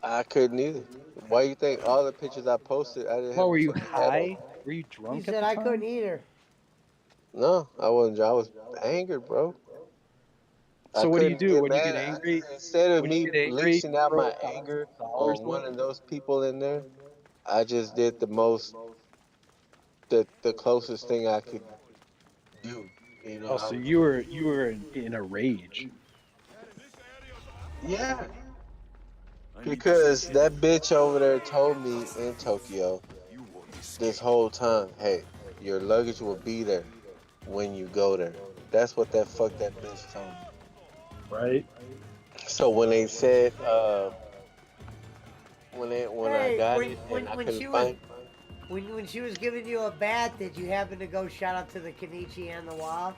I couldn't either. Why you think all the pictures I posted, I didn't have What, a were you fucking hat on? high? Were you He drunk at said the I time? couldn't either. No, I wasn't. I was angered, bro. I So what do you couldn't do get when you mad. get angry? Instead of When you me get angry, you leashing out throw my thousands anger of dollars on away? one of those people in there, I just did the closest thing I could do. You know, Oh, I so was, you were in a rage. yeah, I need to because send that bitch over there told me in Tokyo you won't this escape. whole time, hey, your luggage will be there when you go there. That's what that bitch told me. Right? So when they said, when I Hey, got when it when and I when couldn't she was find, when she was giving you a bath, did you happen to go shout out to the Kenichi and the Wa?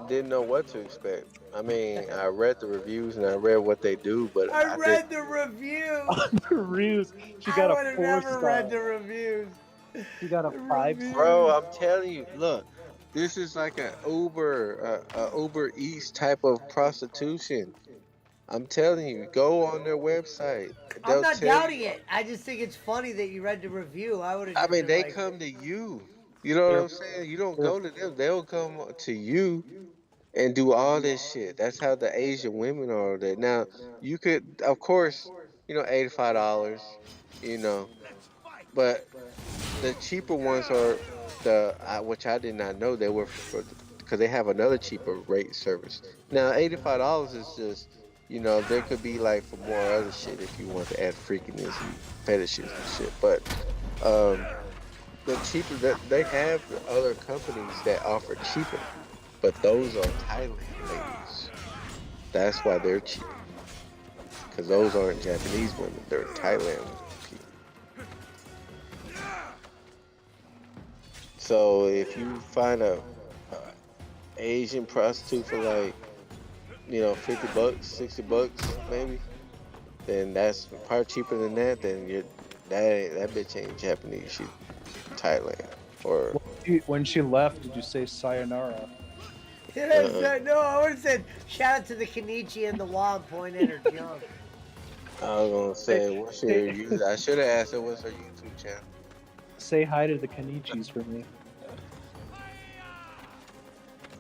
didn't know what to expect. I mean, I read the reviews and I read what they do, but I I did. read the reviews. The reviews. She I got a would have never 4-star. read the reviews. She got a The 5-star. Bro, reviews. I'm telling you, look, this is like a Uber Eats type of prostitution. I'm telling you, go on their website. I'm They'll not tell doubting you. it. I just think it's funny that you read the review. I would have I just mean, been they like, come to you. You know what They're, I'm saying? You don't they're go to them. They'll come to you and do all this shit. That's how the Asian women are there. Now, you could, of course, $85, you know, but the cheaper ones are which I did not know they were for, because they have another cheaper rate service. Now, $85 is just, there could be like for more other shit if you want to add freakiness and fetishes and shit. But the cheaper that they have other companies that offer cheaper, but those are Thailand ladies. That's why they're cheaper. Because those aren't Japanese women, they're Thailand people. So if you find a Asian prostitute for like, $50, $60 maybe, then that's probably cheaper than that. Then that bitch ain't Japanese. She's Thailand or when she left, did you say sayonara? no, I would have said shout out to the Kenichi and the Wa and point at her junk. I was gonna say, what's your user? I should have asked her what's her YouTube channel. Say hi to the Kenichis for me.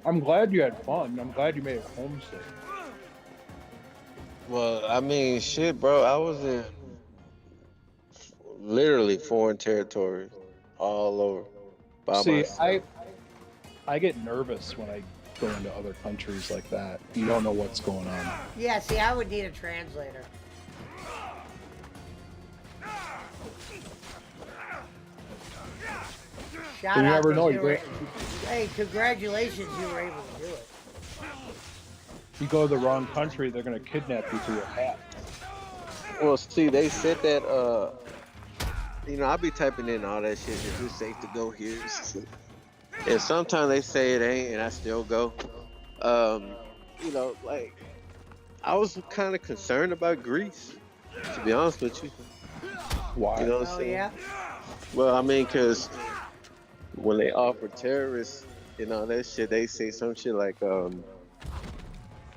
I'm glad you had fun. I'm glad you made it homesick. Well, I mean, shit, bro. I was in literally foreign territory, all over by See, myself. I get nervous when I go into other countries like that. You don't know what's going on. Yeah, see, I would need a translator. Shout You out never that know. you were, hey, congratulations, you were able to do it. You go to the wrong country, they're gonna kidnap you for your hat. Well, see, they said that. I'll be typing in all that shit. Is it safe to go here? And sometimes they say it ain't, and I still go. Like I was kind of concerned about Greece, to be honest with you. Why? You know what I'm saying? Yeah. Well, I mean, because when they offer terrorists, that shit, they say some shit like,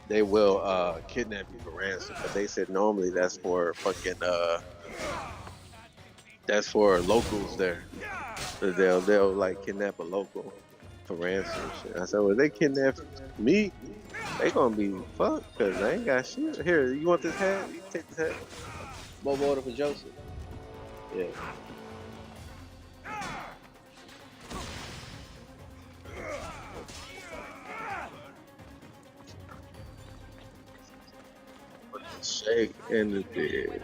they will kidnap you for ransom, but they said normally that's for fucking that's for locals there. So they'll like kidnap a local for ransom and shit. I said, well, they kidnap me, they gonna be fucked because I ain't got shit. Here, you want this hat? You can take this hat. More water for Joseph. Yeah. Shake in the bed.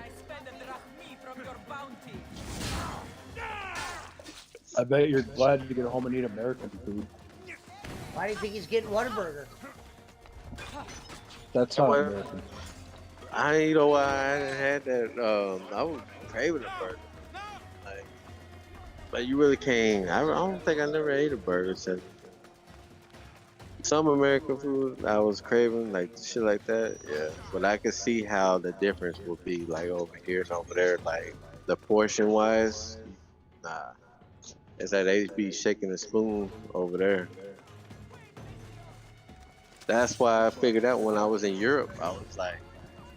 I bet you're glad to get home and eat American food. Why do you think he's getting Whataburger? That's not American. I why I hadn't had that. I was craving a burger. But you really can't. I don't think I never ate a burger since. Some American food I was craving, like shit like that, yeah. But I could see how the difference would be, like over here and over there, like the portion wise. Nah, it's like they be shaking a spoon over there. That's why I figured out when I was in Europe. I was like,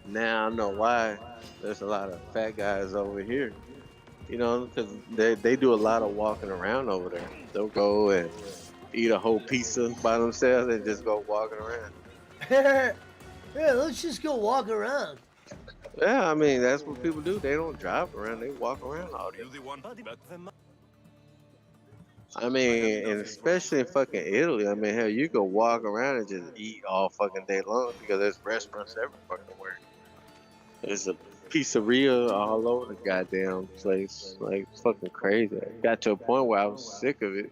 now I know why there's a lot of fat guys over here. You know, because they do a lot of walking around over there. They'll go and eat a whole pizza by themselves and just go walking around. Yeah, let's just go walk around. Yeah, I mean that's what people do. They don't drive around; they walk around all day. I mean, and especially in fucking Italy. I mean, hell, you can walk around and just eat all fucking day long because there's restaurants every fucking where. There's a pizzeria all over the goddamn place. Like, it's fucking crazy. I got to a point where I was sick of it,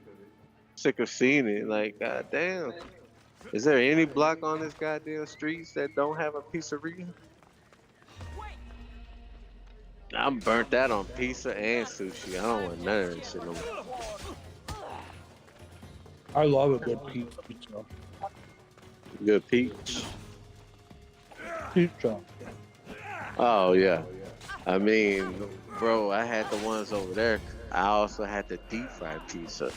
sick of seeing it. Like, goddamn, is there any block on this goddamn streets that don't have a pizzeria? I'm burnt out on pizza and sushi. I don't want none of that shit no more. I love a good pizza. Good peach. Pizza. Oh yeah. I mean, bro, I had the ones over there. I also had the deep fried pizza.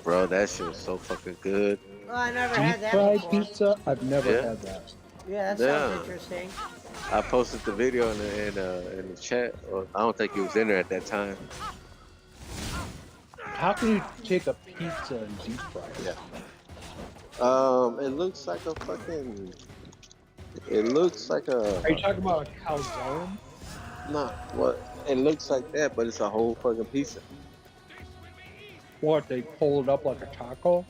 Bro, that shit was so fucking good. Oh, I never Deep had that fried before. pizza? I've never Yeah. had that. Yeah, that sounds interesting. I posted the video in the chat. Well, I don't think it was in there at that time. How can you take a pizza and deep fry it? It looks like a fucking. It looks like a. Are you talking about a calzone? No, what? It looks like that, but it's a whole fucking pizza. What, they pull it up like a taco?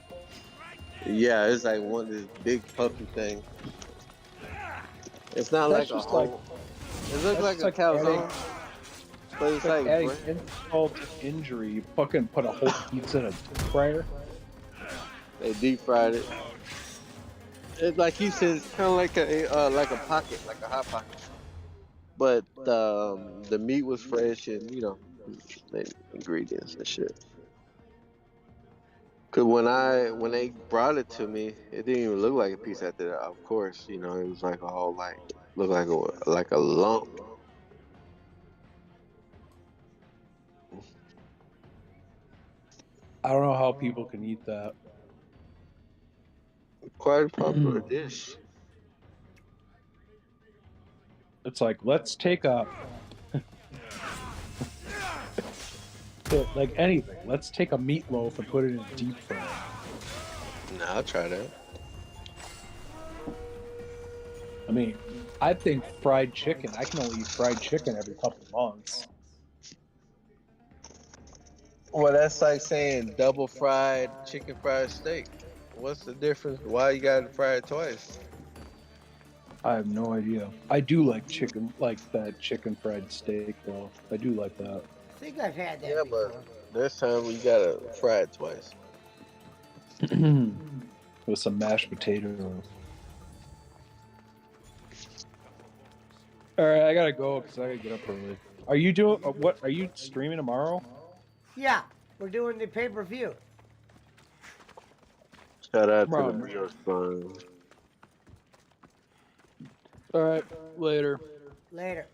Yeah, it's like one of this big puffy thing. It's not That's like a just whole. It looks like a calzone, but it's like adding insult to injury. You fucking put a whole pizza in a deep fryer. they deep fried it. It's like he says, kind of like a pocket, like a hot pocket. But the meat was fresh and the ingredients and shit. Cause when they brought it to me, it didn't even look like a piece after that. Of course, it was like a whole looked like a lump. I don't know how people can eat that. Quite a popular dish. It's like, let's take a like anything. Let's take a meatloaf and put it in a deep fryer. Nah, I'll try that. I mean, I think fried chicken. I can only eat fried chicken every couple of months. Well, that's like saying double fried chicken fried steak. What's the difference? Why you gotta fry it twice? I have no idea. I do like chicken, like that chicken fried steak, though. I do like that. I think I've had that Yeah, before. but this time you gotta fry it twice. With some mashed potatoes. All right, I gotta go because I gotta get up early. Are you doing what? Are you streaming tomorrow? Yeah, we're doing the pay-per-view. Shout out Bro. to the Rio Spine. All right, later. Later.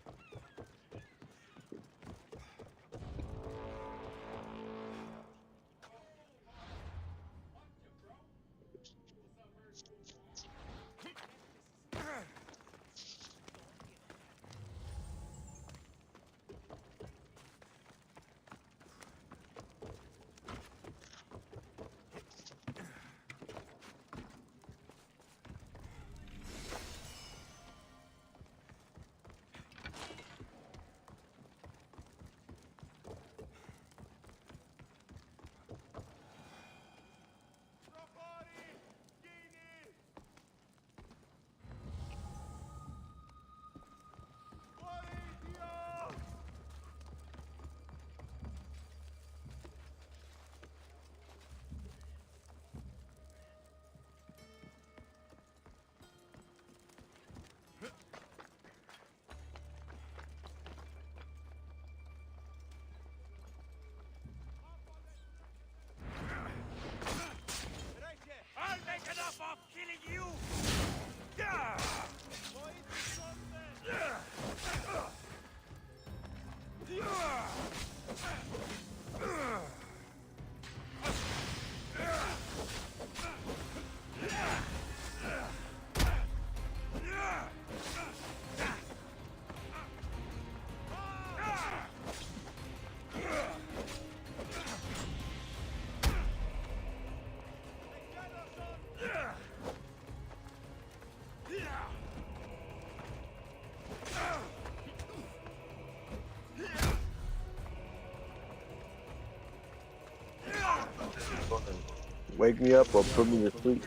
Wake me up or put me to sleep.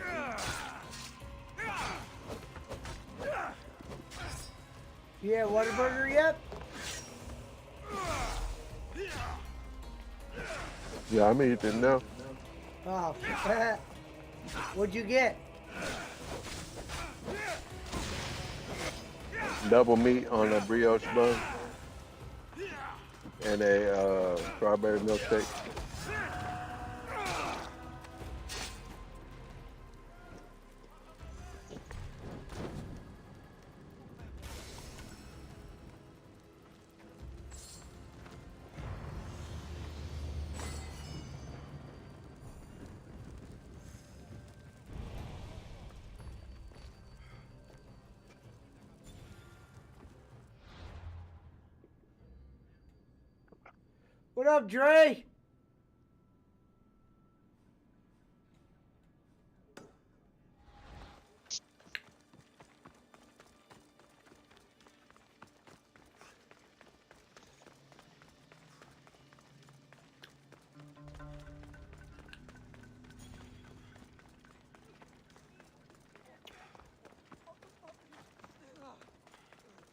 Yeah, Whataburger yet? Yeah, I'm eating now. Oh, what'd you get? Double meat on a brioche bun and a strawberry milkshake. What up, Dre?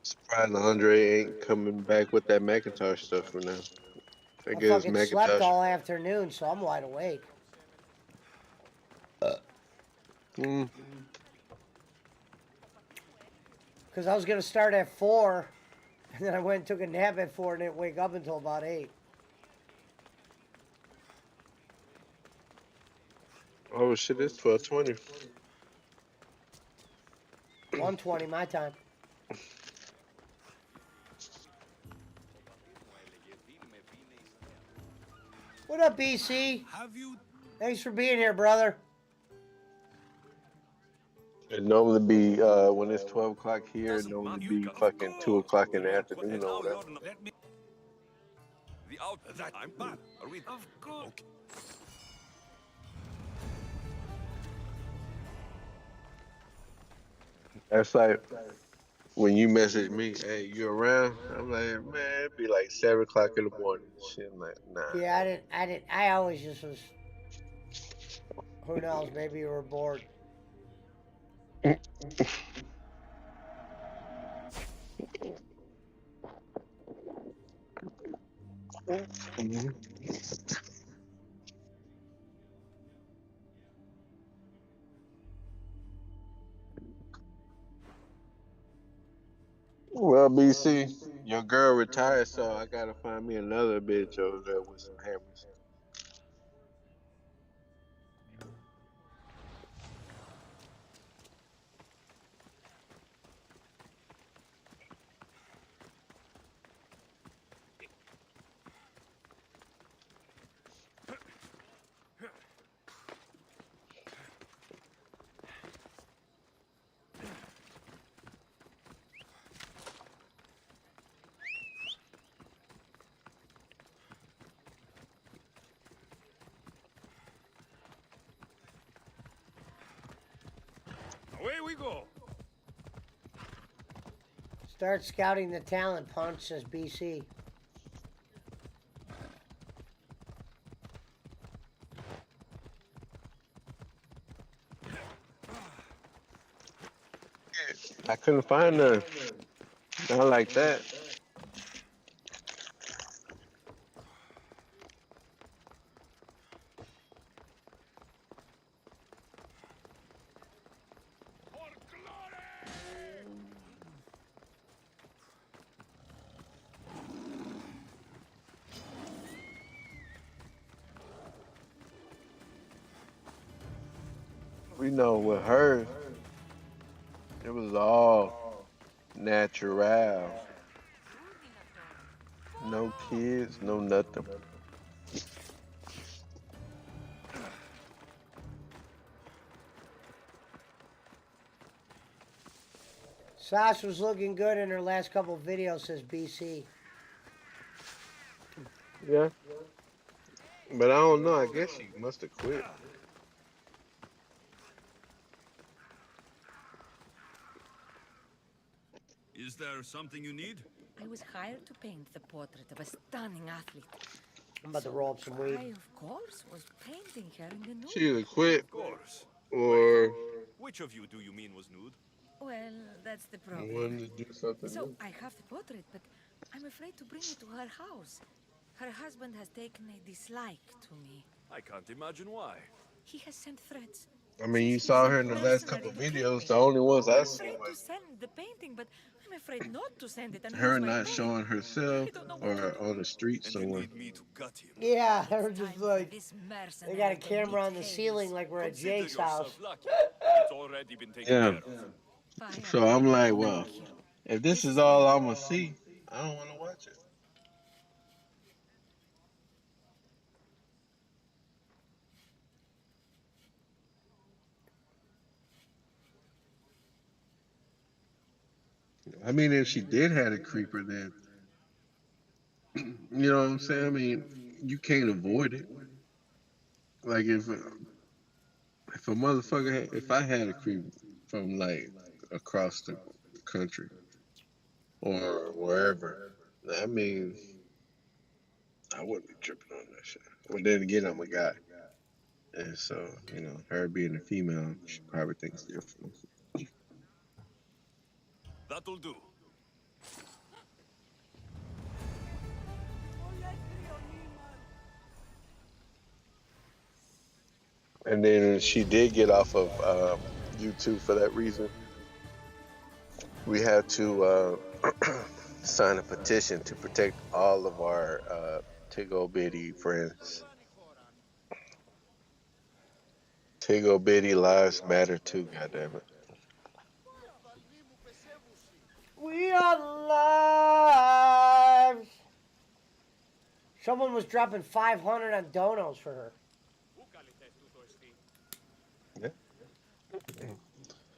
Surprised Andre ain't coming back with that Macintosh stuff for now. I I guess fucking slept Macintosh. all afternoon, so I'm wide awake. Because I was going to start at 4, and then I went and took a nap at 4 and didn't wake up until about 8. Oh shit, it's 12:20. 1:20 my time. What up, BC? Thanks for being here, brother. It normally be when it's 12 o'clock here. It normally be fucking 2 o'clock in the afternoon or whatever. The out that I'm bad. Are we? Of course. Okay. That's like when you message me, "Hey, you around?" I'm like, "Man, it'd be like 7 o'clock in the morning." Shit, I'm like, nah. Yeah, I always just was, who knows, maybe you were bored. Well, BC, your girl retired, so I gotta find me another bitch over there with some hammers. Away we go. Start scouting the talent, Punch, says BC. I couldn't find none. Not like that. We know with her, it was all natural. No kids, no nothing. Sash was looking good in her last couple videos, says BC. Yeah. But I don't know. I guess she must have quit. Is there something you need? I was hired to paint the portrait of a stunning athlete. I'm about to roll up some weed. I, of course, was painting her in the nude. She either quit Of course. or Which of you do you mean was nude? Well, that's the problem. wanted to do something So new. I have the portrait, but I'm afraid to bring it to her house. Her husband has taken a dislike to me. I can't imagine why. He has sent threats. I mean, you Since he saw sent her in the last mercenaries couple to kill videos. me. The only ones I'm I seen afraid to was send the painting, but I'm afraid not to send it and her lose my not pay. showing herself I don't know what or to do. on the street And you somewhere. need me to gut him. Yeah, they're just like, This they got a mercenary to camera on the meet ceiling Hades. like we're at Consider Jake's house. yourself lucky. It's already been taken Yeah. care of. I am So I'm like, honored. well, Thank you. if this This is is all my- I'm gonna see, I don't want to watch it. I mean, if she did have a creeper, then you know what I'm saying. I mean, you can't avoid it. Like if a motherfucker, if I had a creep from like across the country or wherever, I mean, I wouldn't be tripping on that shit. But then again, I'm a guy, and so you know, her being a female, she probably thinks different. That'll do. And then she did get off of YouTube for that reason. We had to sign a petition to protect all of our Tigo Bitty friends. Tigo Bitty lives matter too, goddammit. We are lives. Someone was dropping 500 on donos for her. Yeah.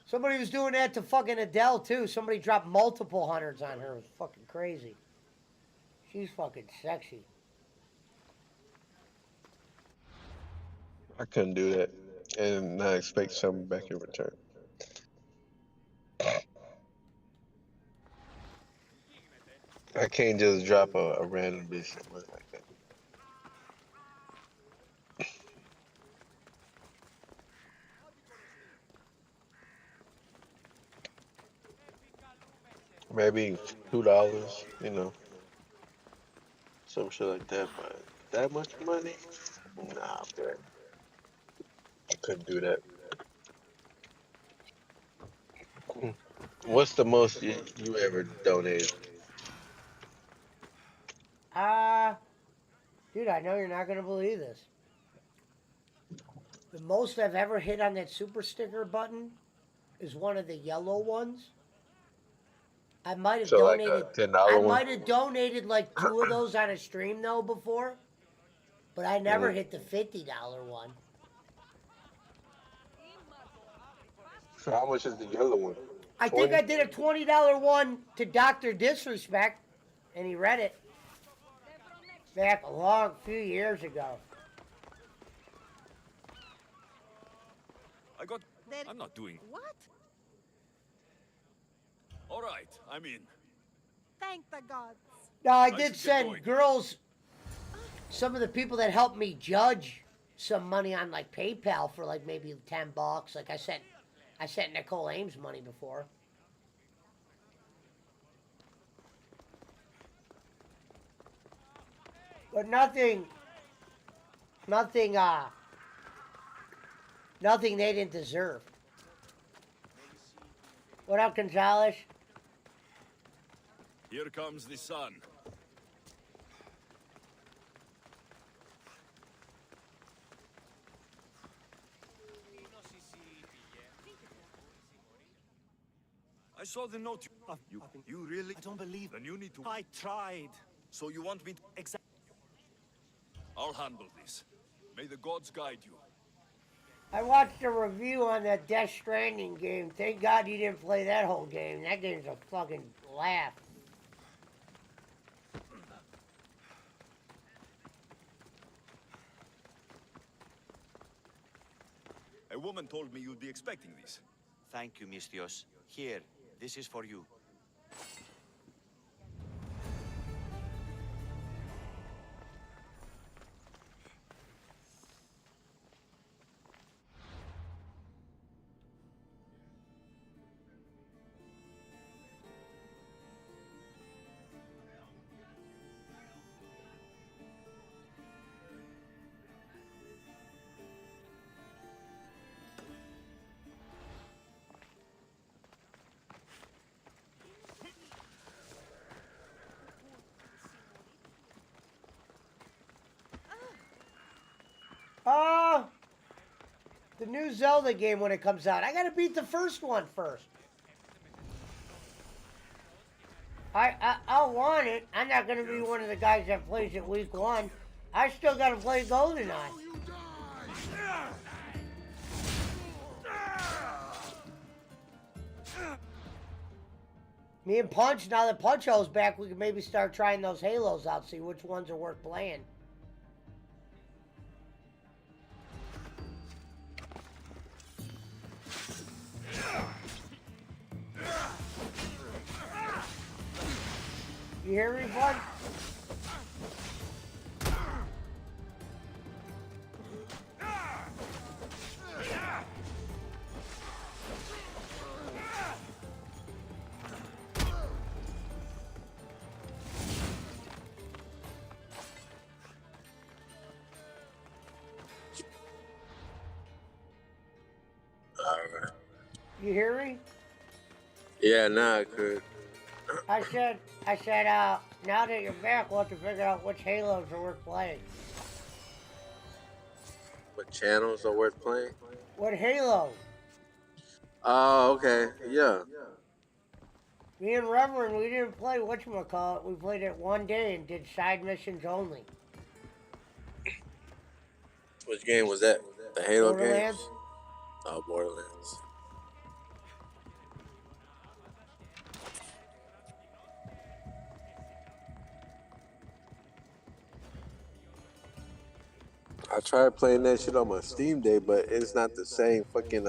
Somebody was doing that to fucking Adele too. Somebody dropped multiple hundreds on her. It was fucking crazy. She's fucking sexy. I couldn't do that and not expect something back in return. I can't just drop a random bitch some money like that. Maybe $2, you know, some shit like that. But that much money? Nah, man. I couldn't do that. What's the most you ever donated? Dude, I know you're not gonna believe this. The most I've ever hit on that super sticker button is one of the yellow ones. I might have So like donated. a $10 I one? might have donated like 2 of those on a stream though before, but I never Mhm. hit the $50 one. So how much is the yellow one? I think I did a $20 one to Dr. Disrespect, and he read it back a long few years ago. I'm not doing. What? All right, I'm in. Thank the gods. No, I I did should get send going. girls, some of the people that helped me judge, some money on like PayPal for like maybe $10. Like I sent Nicole Ames money before. But nothing they didn't deserve. What up, Gonzalez? Here comes the sun. I saw the note. You really? I don't believe. Then you need to. I tried. So you want me to? Exactly. I'll handle this. May the gods guide you. I watched a review on that Death Stranding game. Thank God you didn't play that whole game. That game's a fucking laugh. A woman told me you'd be expecting this. Thank you, Mistios. Here, this is for you. the new Zelda game when it comes out. I gotta beat the first one first. I'll want it. I'm not gonna be one of the guys that plays it week one. I still gotta play GoldenEye. Me and Punch, now that Punch Hole's back, we can maybe start trying those Halos out, see which ones are worth playing. You hear me, bud? You hear me? Yeah, now I could. I said, now that you're back, we'll have to figure out which Halos are worth playing. What channels are worth playing? What Halo? Oh, okay. Yeah. Me and Reverend, we didn't play whatchamacallit. We played it one day and did side missions only. Which game was that? The Halo Borderlands? games? Oh, Borderlands. I tried playing that shit on my Steam Day, but it's not the same fucking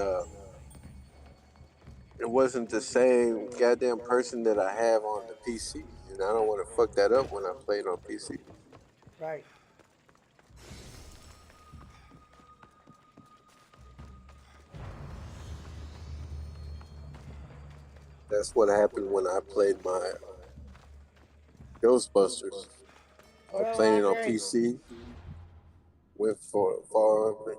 it wasn't the same goddamn person that I have on the PC. And I don't want to fuck that up when I play it on PC. Right. That's what happened when I played my Ghostbusters. I was playing it on PC. Went for far over.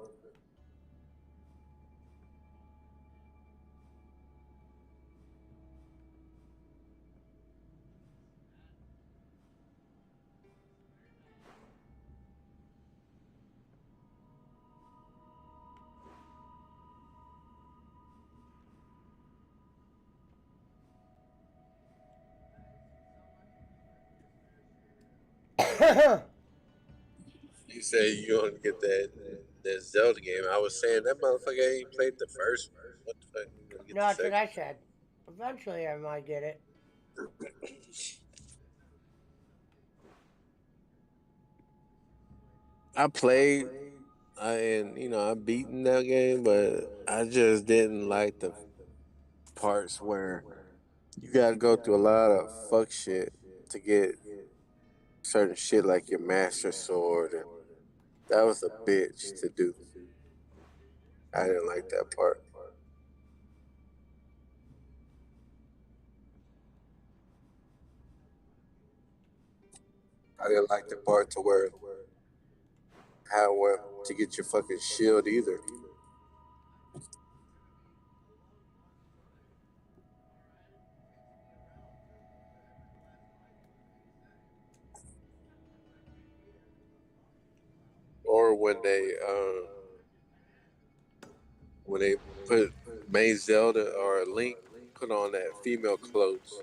You say you gonna get that Zelda game. I was saying that motherfucker ain't played the first one. What the fuck? You gonna get No, the that's what second? I said. Eventually I might get it. I played, and I've beaten that game, but I just didn't like the parts where you gotta go through a lot of fuck shit to get certain shit like your master sword, and that was a bitch to do. I didn't like that part. I didn't like the part to where to get your fucking shield either. Or when they made Zelda or Link put on that female clothes.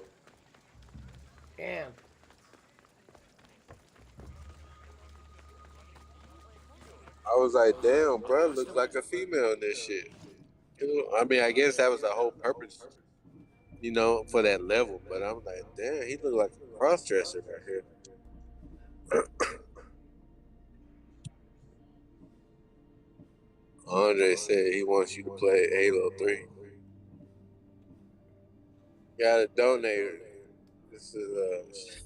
Damn. I was like, damn, bro, looks like a female in this shit. I mean, I guess that was the whole purpose, for that level. But I'm like, damn, he looked like a cross-dresser right here. Andre said he wants you to play Halo 3. You gotta donate. This is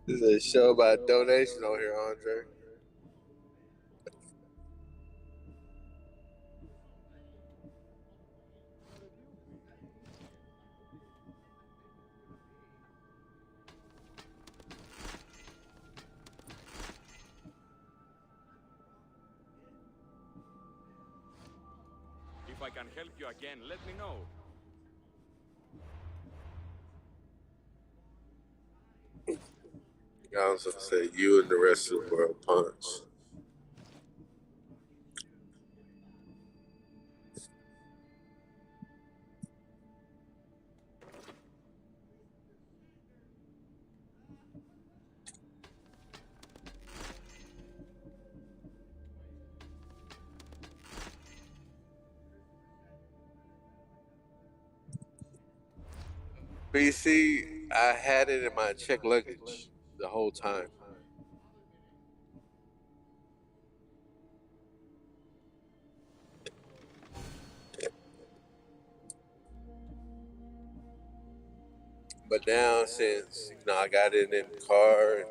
this is a show about donation on here, Andre. If I can help you again, let me know. I also said you and the rest of the world punch. BC, I had it in my check luggage the whole time. But now, since I got it in the car,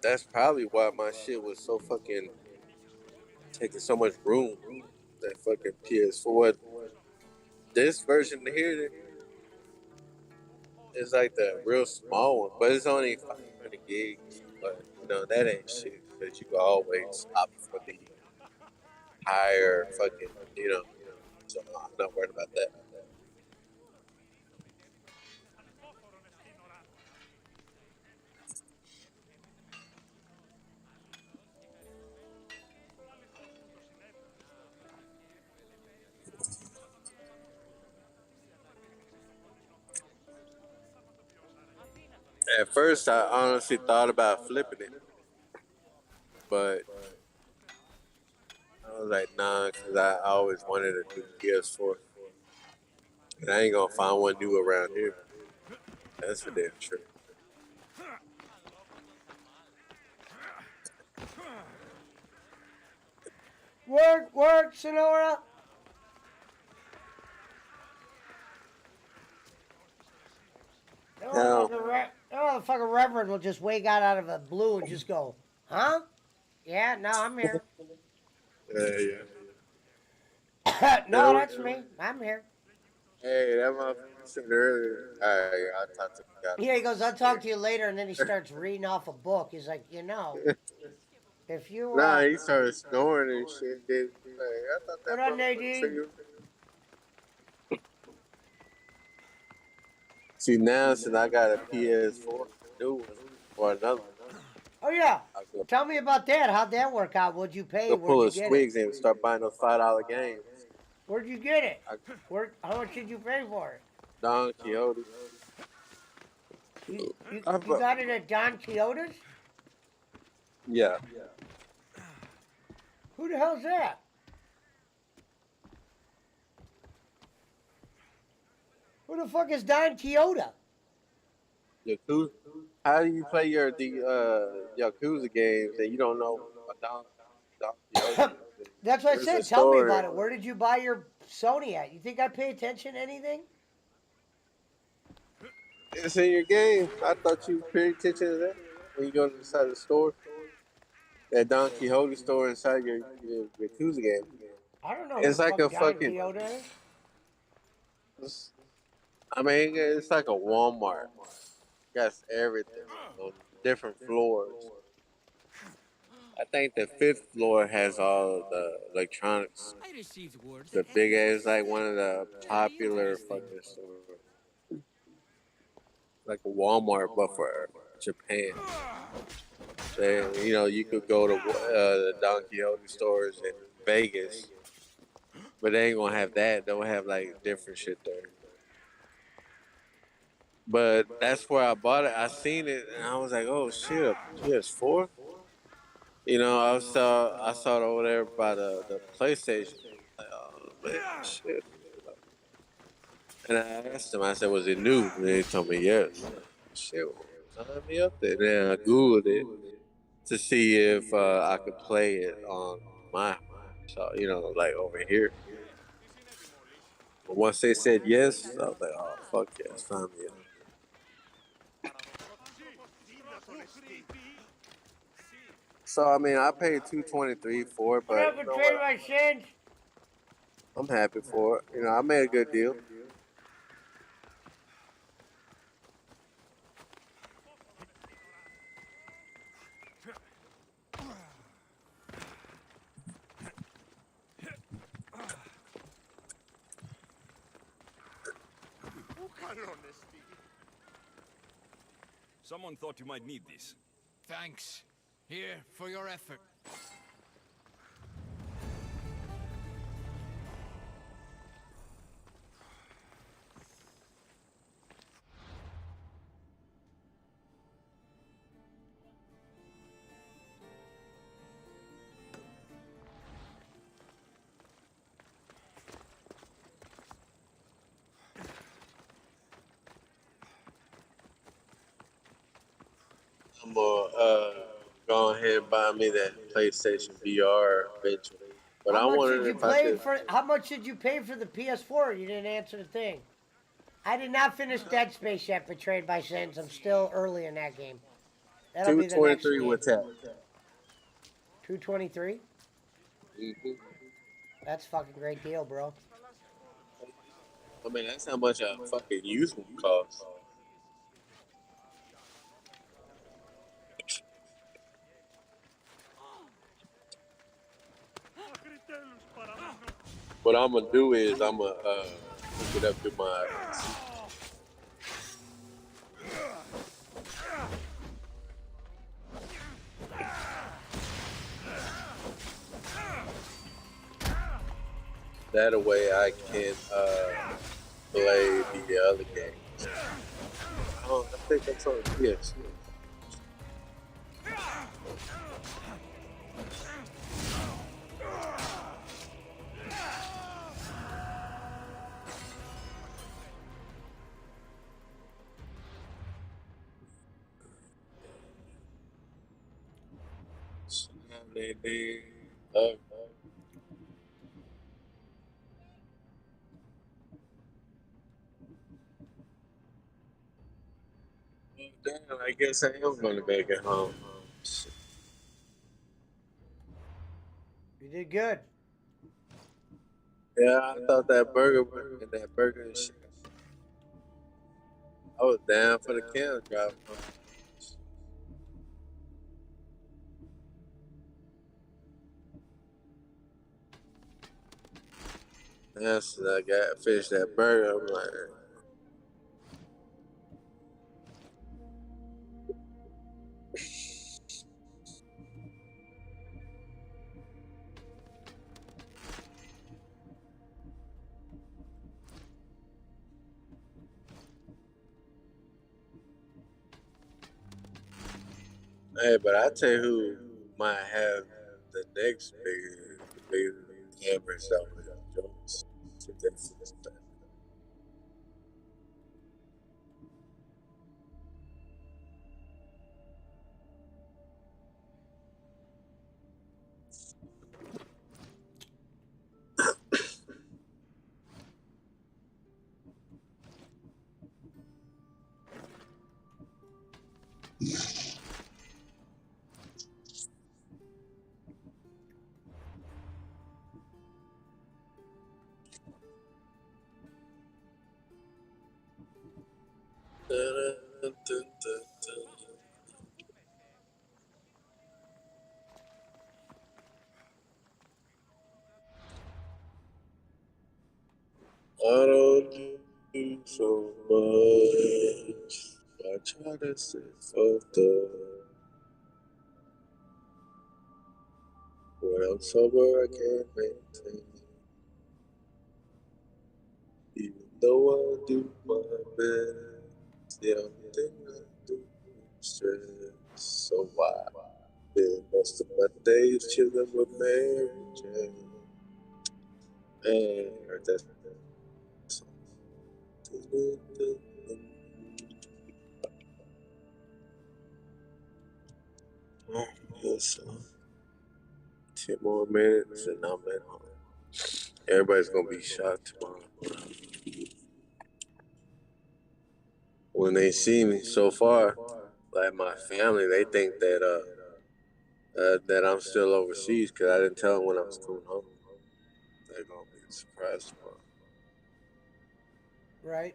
that's probably why my shit was so fucking taking so much room. That fucking PS4. This version here is like the real small one, but it's only 500 gigs. But that ain't shit because you can always opt for the higher fucking. So I'm not worried about that. At first, I honestly thought about flipping it, but I was like, nah, because I always wanted a new PS4. And I ain't gonna find one new around here. That's for damn sure. Work, Sonora. The fucking Reverend will just wake out of the blue and just go, huh? Yeah, no, I'm here. Yeah. No, that's me. I'm here. Hey, that motherfucker said earlier. All right, I'll talk to the guy. Yeah, he goes, I'll talk to you later, and then he starts reading off a book. He's like, if you, Nah, he started snoring and shit. Dude. Like, I thought that what up, motherfucker said Nadine? you. See, now since I got a PS4, new one, or another one. Oh, yeah. Tell me about that. How'd that work out? What'd you pay? Go Where'd pull you a get Swigs it? and start buying those $5 games. Where'd you get it? How much did you pay for it? Don Quixote. You got it at Don Quixote's? Yeah. Who the hell's that? Who the fuck is Don Quixote? Yakuza. How do you play the Yakuza games and you don't know a Don Quixote? That's what I There's said. a Tell me story. about it. Where did you buy your Sony at? You think I pay attention to anything? It's in your game. I thought you paid attention to that when you go to the side of the store. That Don Quixote store inside your Yakuza game. I don't know It's who the like fuck a Don fucking. Quixote is. It's like a Walmart. Got everything on different floors. I think the 5th floor has all the electronics. I received word The that big Edward ass, like one of the very popular interesting. fucking stores. Like a Walmart, but for Japan. So, you could go to the Don Quixote stores in Vegas, but they ain't gonna have that. They'll have like different shit there. But that's where I bought it. I seen it and I was like, oh shit, a PS4? I saw it over there by the PlayStation. Like, oh man, shit. And I asked him, I said, was it new? And he told me yes. Shit, sign me up there. Then I Googled it to see if I could play it on my, so like over here. But once they said yes, I was like, oh fuck yes, sign me up. So I paid $223 for it, What but happened, Trade My Sins? I'm happy for it. I made a good deal. Someone thought you might need this. Thanks. Here, for your effort. I'm gonna go ahead and buy me that PlayStation VR eventually. But I wondered if I could. How much did you pay for the PS4? You didn't answer the thing. I did not finish Dead Space yet, Betrayed by Sins. I'm still early in that game. That'll be the next 223 game. with that. 223? Mm-hmm. That's fucking great deal, bro. I mean, that's how much a fucking used one costs. What I'm gonna do is I'm gonna hook it up to my PC. That way I can play the other games. Oh, I think that's on PS. Damn, I guess I am gonna make it home. You did good. Yeah, I thought that burger and shit. I was down for the camera drive. After I got finished that burger, I'm like, hey, but I tell you who might have the next bigger camera stuff with Jones. I don't do so much. I try to stay fucked up. When I'm sober, I can't maintain. Even though I do my best, the only thing I do is stress. So why? Spend most of my days chilling with Mary Jane. And heard that song. Oh, yes, 10 more minutes and I'm at home. Everybody's gonna be shot tomorrow. When they see me so far, like my family, they think that I'm still overseas because I didn't tell them when I was coming home. They're gonna be surprised tomorrow. Right.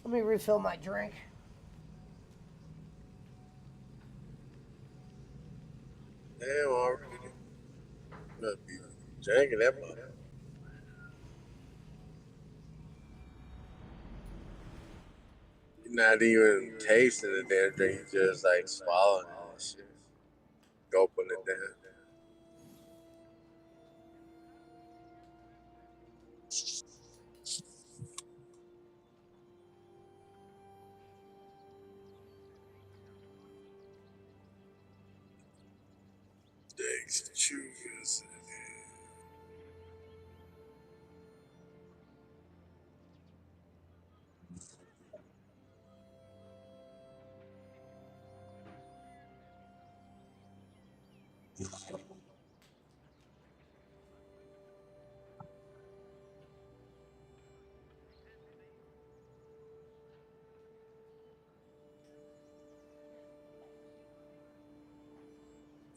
Let me refill my drink. Damn, already. Must be drinking that much. You're not even tasting the damn drink. You just like swallowing it and shit. Gulping it down. Thanks, choose.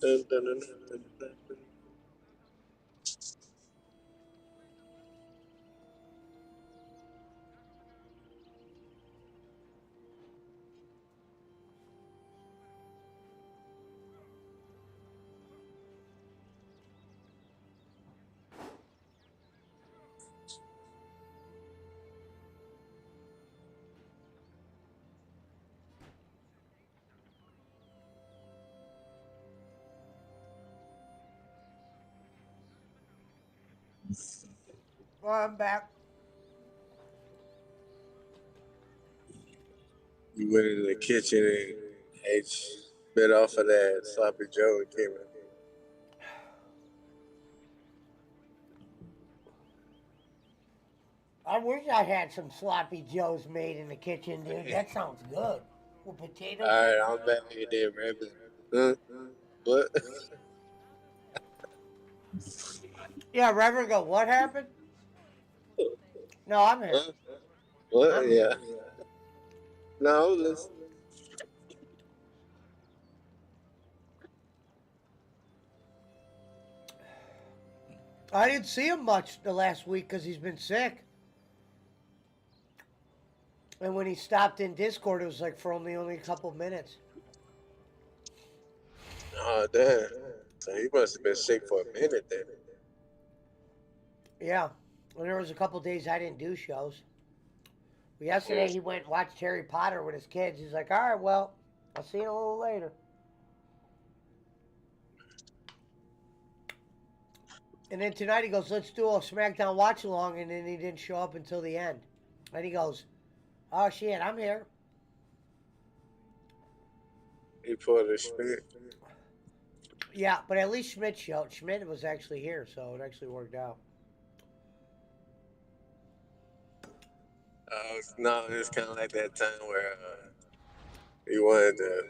Dun, dun, dun, dun, dun, dun. Well, I'm back. You went in the kitchen and ate bit off of that sloppy Joe and came in. I wish I had some sloppy joes made in the kitchen, dude. That sounds good. With potato. Alright, I'm back you did, Rabbit. Huh? What? Yeah, Reverend go, what happened? No, I'm here. Huh? What? I'm Yeah. here. No, listen. I didn't see him much the last week because he's been sick. And when he stopped in Discord, it was like for only a couple minutes. Oh, damn. So he must have been sick for a minute then. Yeah. And there was a couple days I didn't do shows. But yesterday he went and watched Harry Potter with his kids. He's like, all right, well, I'll see you a little later. And then tonight he goes, let's do a SmackDown watch along. And then he didn't show up until the end. And he goes, oh shit, I'm here. He pulled a Schmidt. Yeah, but at least Schmidt showed. Schmidt was actually here, so it actually worked out. No, it's kind of like that time where he wanted to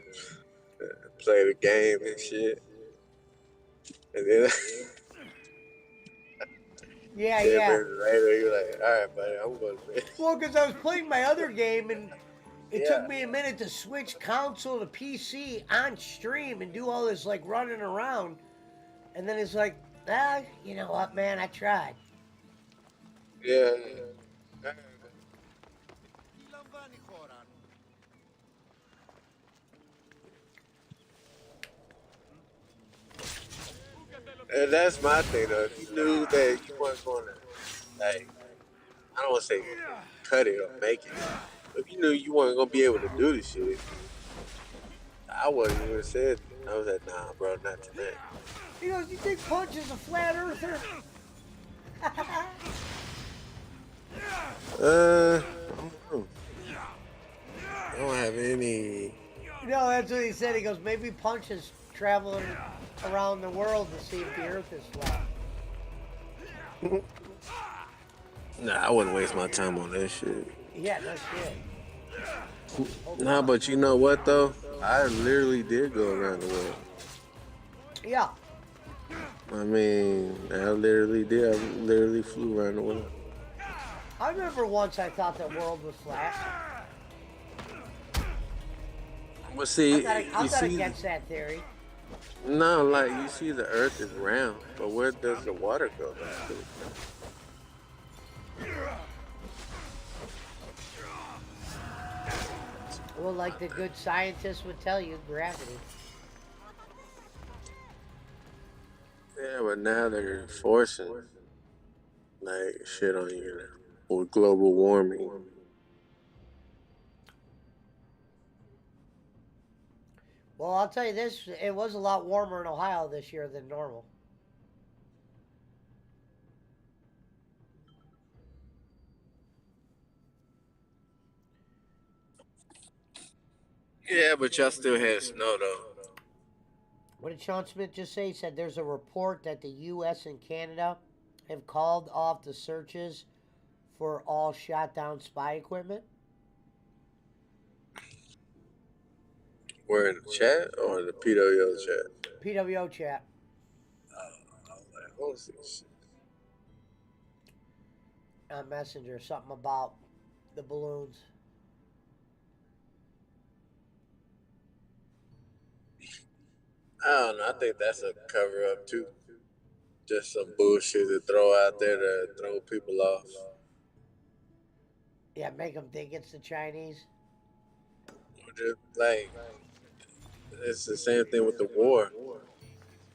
play the game and shit. And then Yeah, 10 yeah. minutes later, he was like, all right, buddy, I'm going to bed. Well, because I was playing my other game, and it Yeah. took me a minute to switch console to PC on stream and do all this, like, running around. And then it's like, you know what, man, I tried. Yeah. And that's my thing, though. If you knew that you weren't going to, like, I don't want to say cut it or make it. But if you knew you weren't going to be able to do this shit, I wouldn't even said. I was like, nah, bro, not tonight. He goes, you think Punch is a flat earther? I don't know. I don't have any. No, that's what he said. He goes, maybe Punch is traveling around the world to see if the earth is flat. Nah, I wouldn't waste my time on that shit. Yeah, no shit. Nah, but you know what, though? I literally did go around the world. Yeah. I mean, I literally did. I literally flew around the world. I remember once I thought the world was flat. But see, I'm you not see, against that theory. no, like you see, the Earth is round, but where does the water go back to? Well, like the good scientists would tell you, gravity. Yeah, but now they're forcing like shit on you now with global warming. Well, I'll tell you this: it was a lot warmer in Ohio this year than normal. Yeah, but y'all still had snow though. What did Sean Smith just say? He said there's a report that the U.S. and Canada have called off the searches for all shot down spy equipment. We're in the chat or in the PWO chat? PWO chat. What's this? On Messenger, something about the balloons. I don't know. I think that's a cover up too. Just some bullshit to throw out there to throw people off. Yeah, make them think it's the Chinese. Just like it's the same thing with the war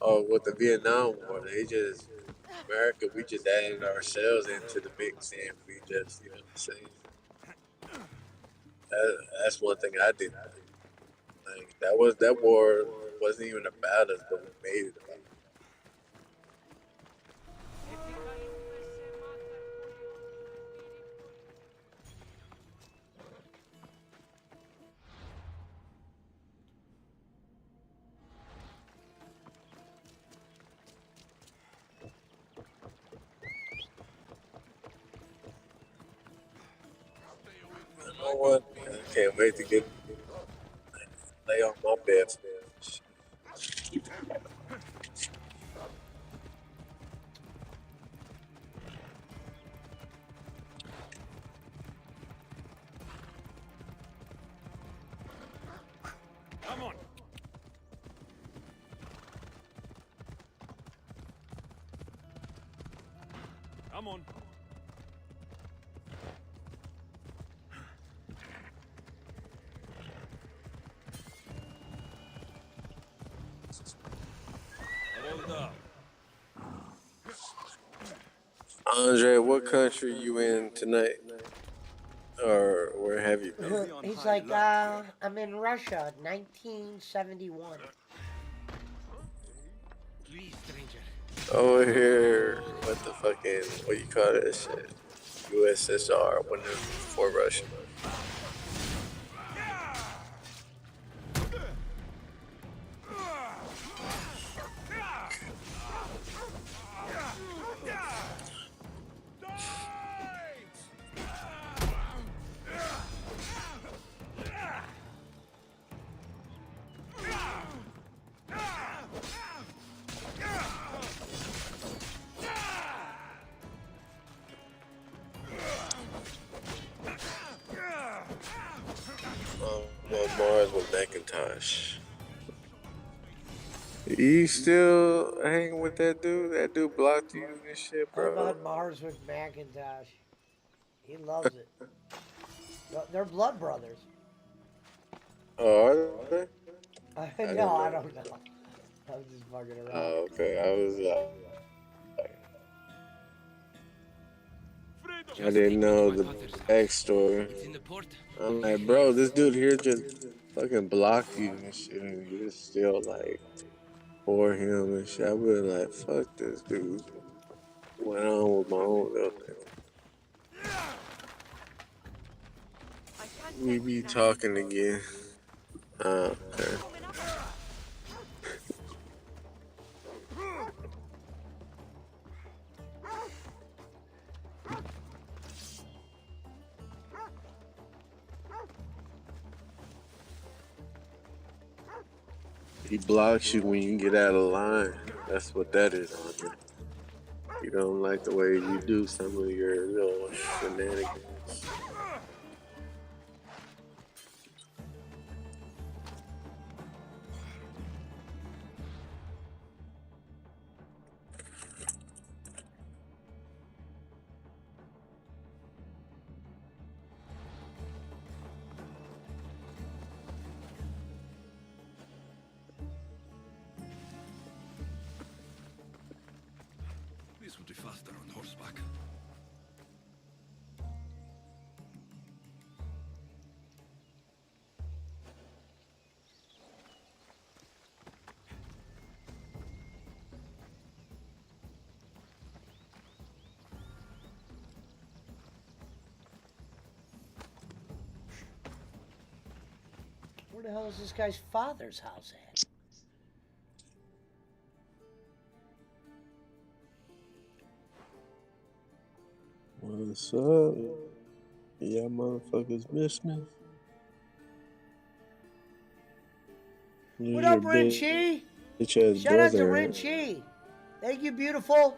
or with the Vietnam War. They just America, we just added ourselves into the mix and we just, you know what I'm saying? That's one thing I didn't like. That war wasn't even about us, but we made it about us. You know what? I can't wait to get lay on my bed. Come on. Come on. Hold up. Andre, what country you in tonight? Or where have you been? He's like, I'm in Russia, 1971. Please, stranger. Over here, what the fucking, what you call that shit? USSR, when they're before Russia. Well, Mars with Macintosh. You still hanging with that dude? That dude blocked you and shit, I'm bro. on Mars with Macintosh. He loves it. They're blood brothers. Oh, are they? No, I don't know. I'm just fucking around. Oh, okay. I was I didn't know the backstory. I'm like, bro, this dude here just fucking blocked you and shit, and you just still like for him and shit. I was like, fuck this dude. Went on with my own little thing. We be talking again. Okay. He blocks you when you get out of line. That's what that is, Andre. You don't like the way you do some of your little shenanigans. be faster on horseback. Where the hell is this guy's father's house at? What's up? Y'all motherfuckers miss me? What up, Rinchi? Shout out to Rinchi. Thank you, beautiful.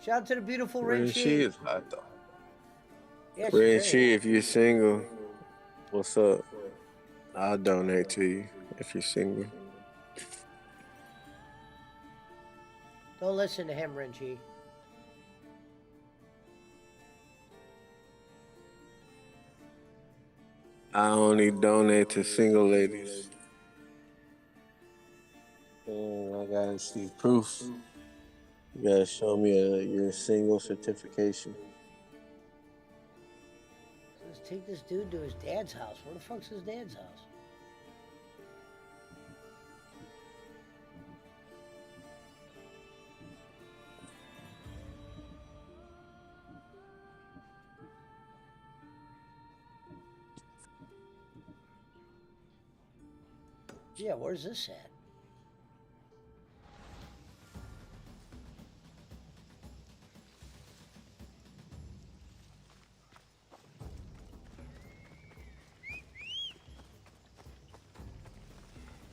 Shout out to the beautiful Rinchi. Rinchi is hot though. Yeah, Rinchi, if you're single, what's up? I'll donate to you if you're single. Don't listen to him, Rinchi. I only donate to single ladies. And I gotta see proof. You gotta show me your single certification. Let's take this dude to his dad's house. Where the fuck's his dad's house? Yeah, where's this at?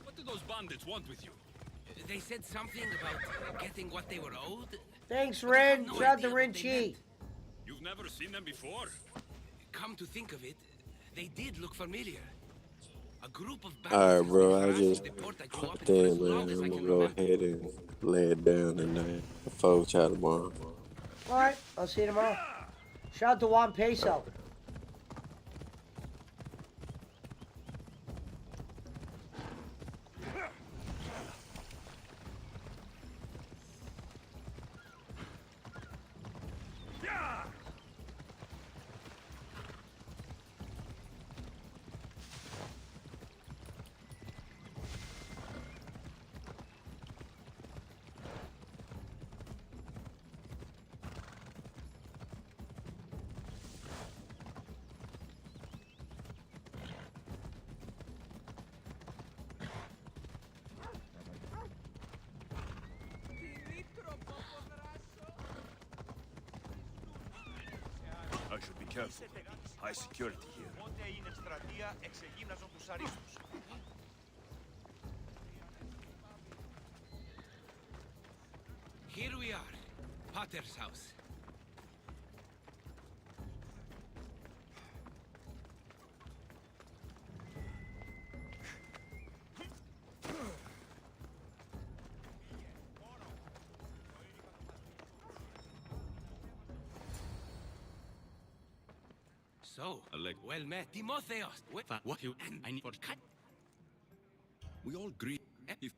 What do those bandits want with you? They said something about getting what they were owed. Thanks, Ren. Shout out to Rinchi. You've never seen them before? Come to think of it, they did look familiar. A group of Alright, bro, I just popped in, man. I'm gonna go ahead and lay it down tonight. I'll chat tomorrow. Alright, I'll see you tomorrow. Shout out to Juan Peso. I should be careful. High security here. Here we are, Potter's house. So, well met. Timotheos. What you and I need for cut. We all agree. If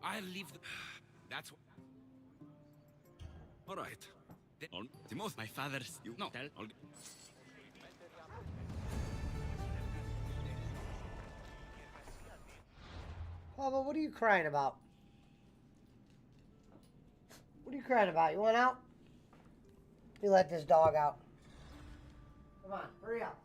I'll leave the... That's... all right. On Timoth, My father's... you No. tell. Papa, what are you crying about? What are you crying about? You want out? You let this dog out. Come on, hurry up.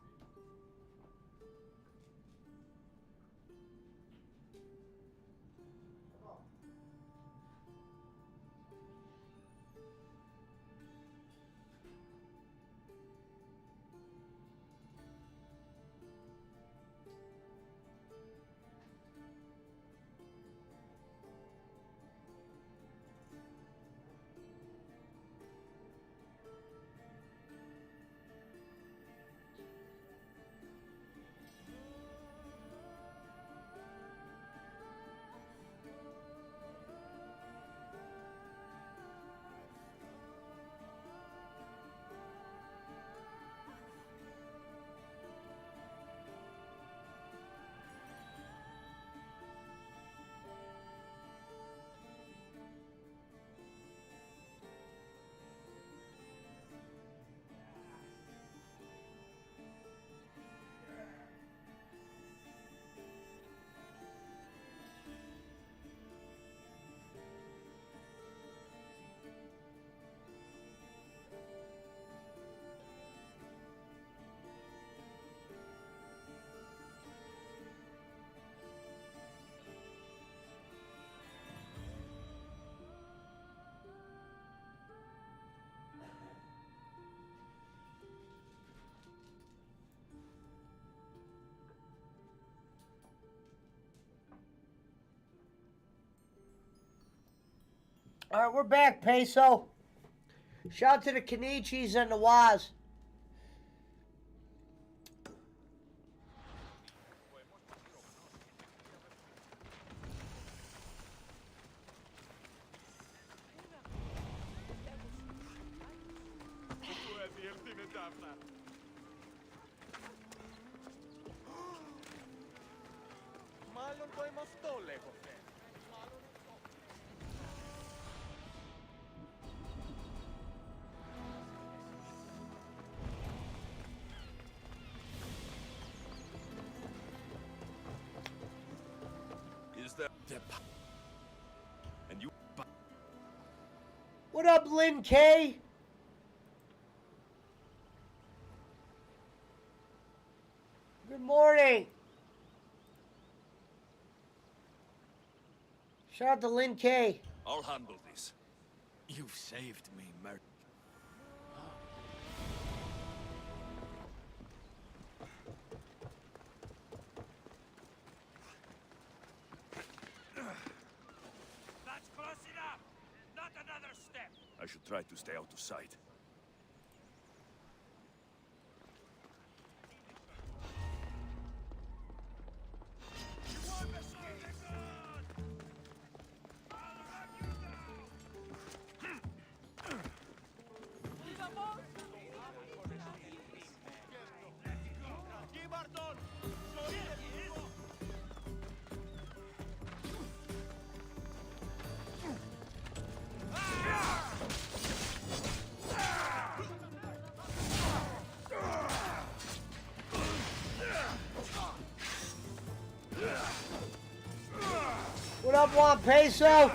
All right, we're back, Peso. Shout out to the Kenichis and the Waz. Is there and you What up, Lynn K? Good morning. Shout out to Lynn K. I'll handle this. You've saved me, Mer. That's close enough. Not another step. I should try to stay out of sight. What up, Juan Peso?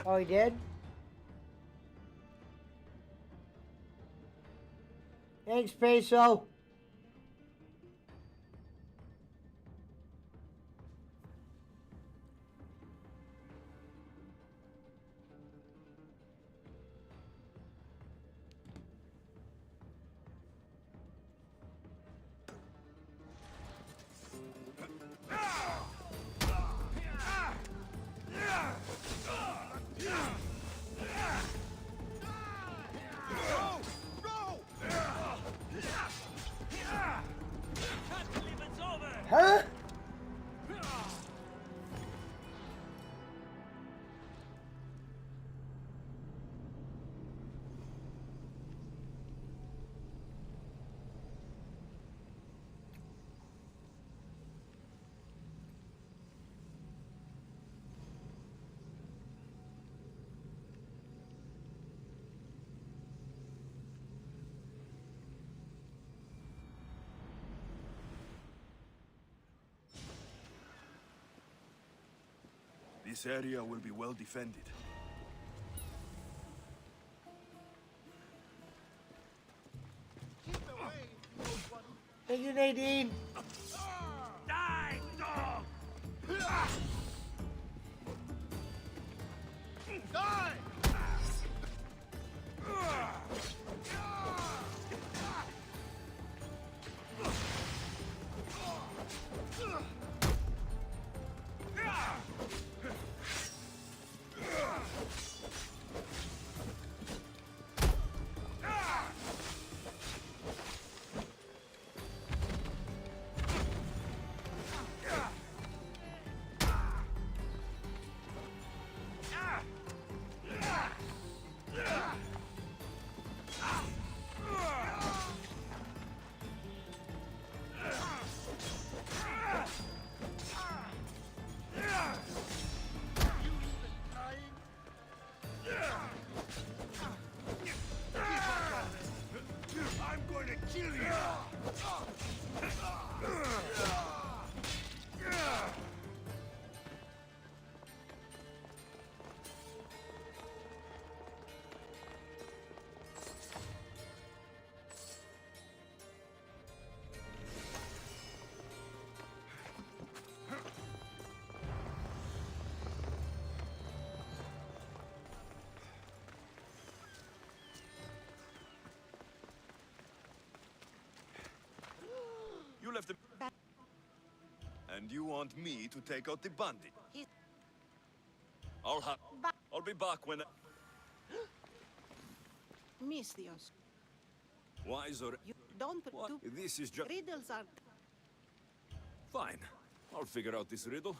Oh, he did? Thanks, Peso. Huh? This area will be well defended. Thank you, Nadine. Die, dog! Die! I'm going to kill you! You left the... And you want me to take out the bandit? I'll be back when. Mistios. Wiser. You don't What? do This is just riddles are fine. I'll figure out this riddle.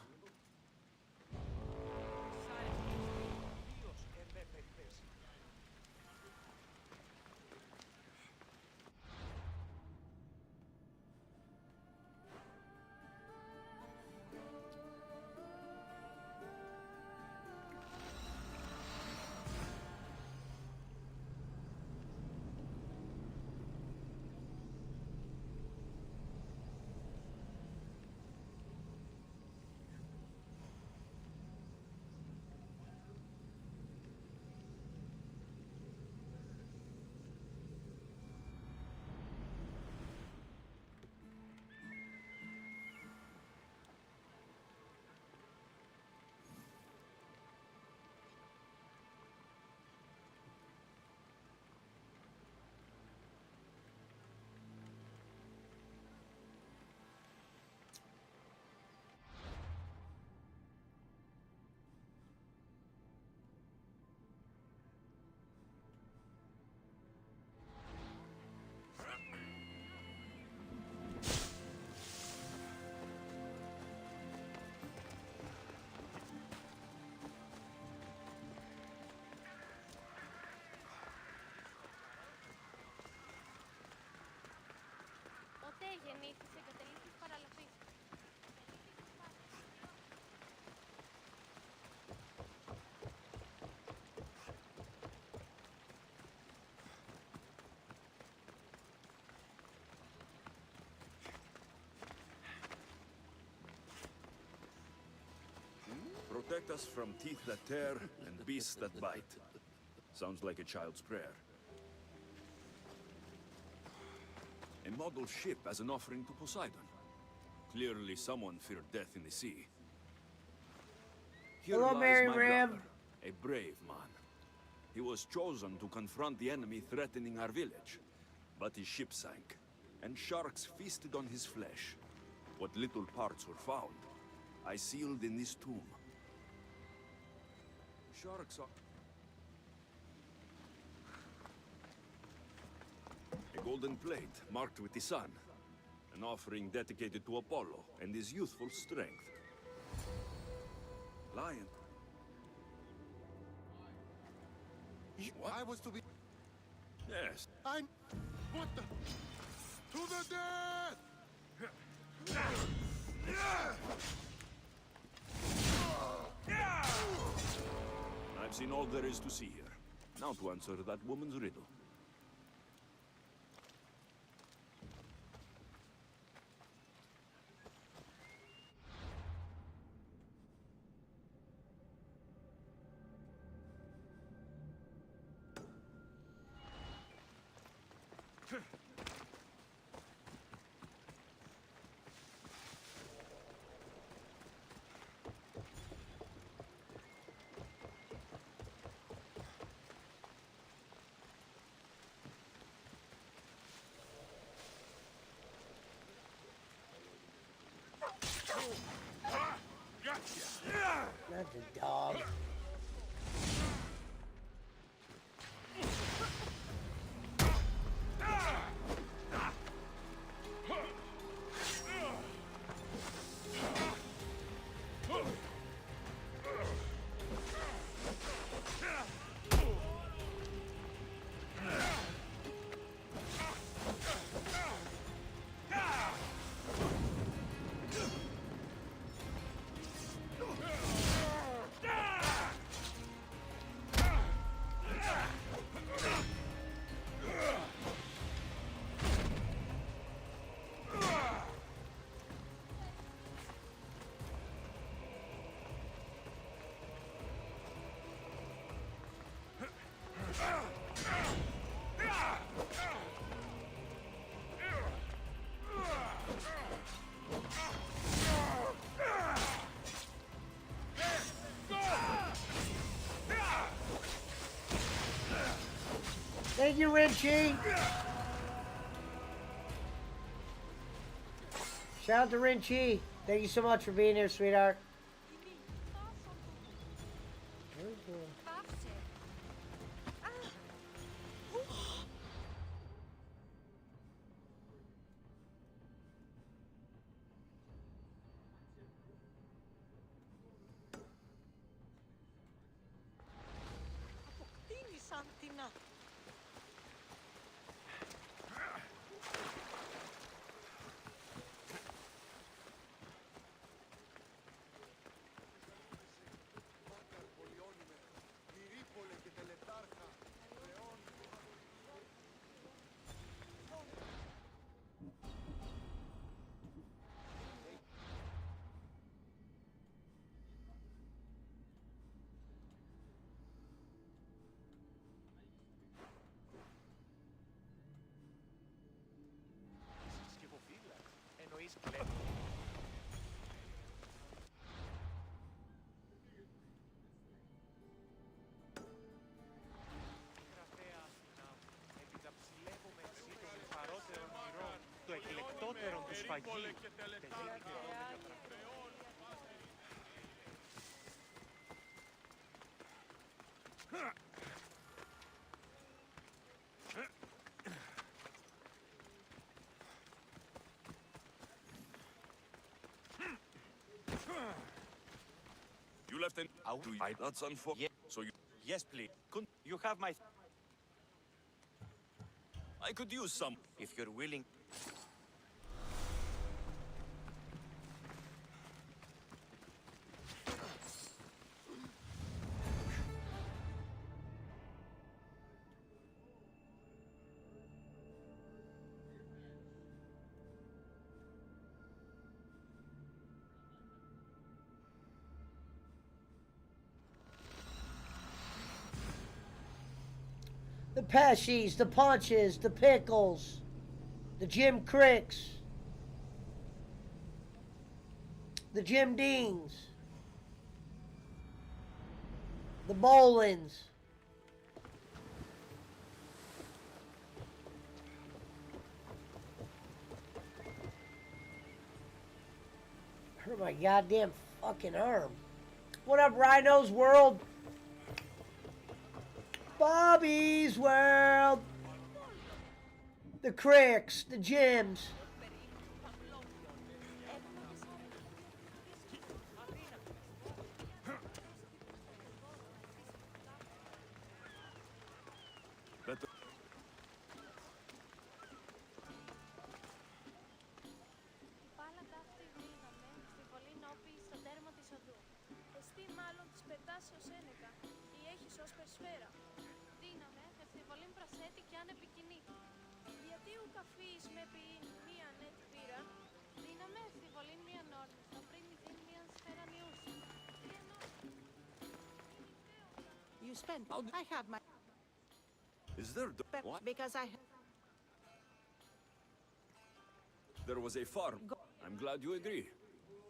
Ποτέ γεννήθησε και τελείχθης παραλαφής. Protect us from teeth that tear and beasts that bite. Sounds like a child's prayer. A model ship as an offering to Poseidon. Clearly someone feared death in the sea. Here Hello, lies Mary my Ram. brother, a brave man. He was chosen to confront the enemy threatening our village. But his ship sank, and sharks feasted on his flesh. What little parts were found, I sealed in this tomb. Sharks are... A golden plate marked with the sun. An offering dedicated to Apollo and his youthful strength. Lion. What? I was to be... Yes. I'm... What the... To the death! I've seen all there is to see here. Now to answer that woman's riddle. Not the dog. Thank you, Richie. Shout out to Richie. Thank you so much for being here, sweetheart. Εννοείς κλέβει. Γραφέα Αθηνά, επιταψιλεύομαι εσύ των λιπαρότερων μυρών, το εκλεκτότερον του σφαγίου. You left an... That's unfortunate. So you... Yes, please. You have my... I could use some. If you're willing... The Pesci's, the Punches, the Pickles, the Jim Cricks, the Jim Deans, the Bolins. Hurt my goddamn fucking arm. What up, Rhino's World? Bobby's World. The Cricks, the Jims. You spent. I have my. Is there... What? Because I. There was a farm. I'm glad you agree.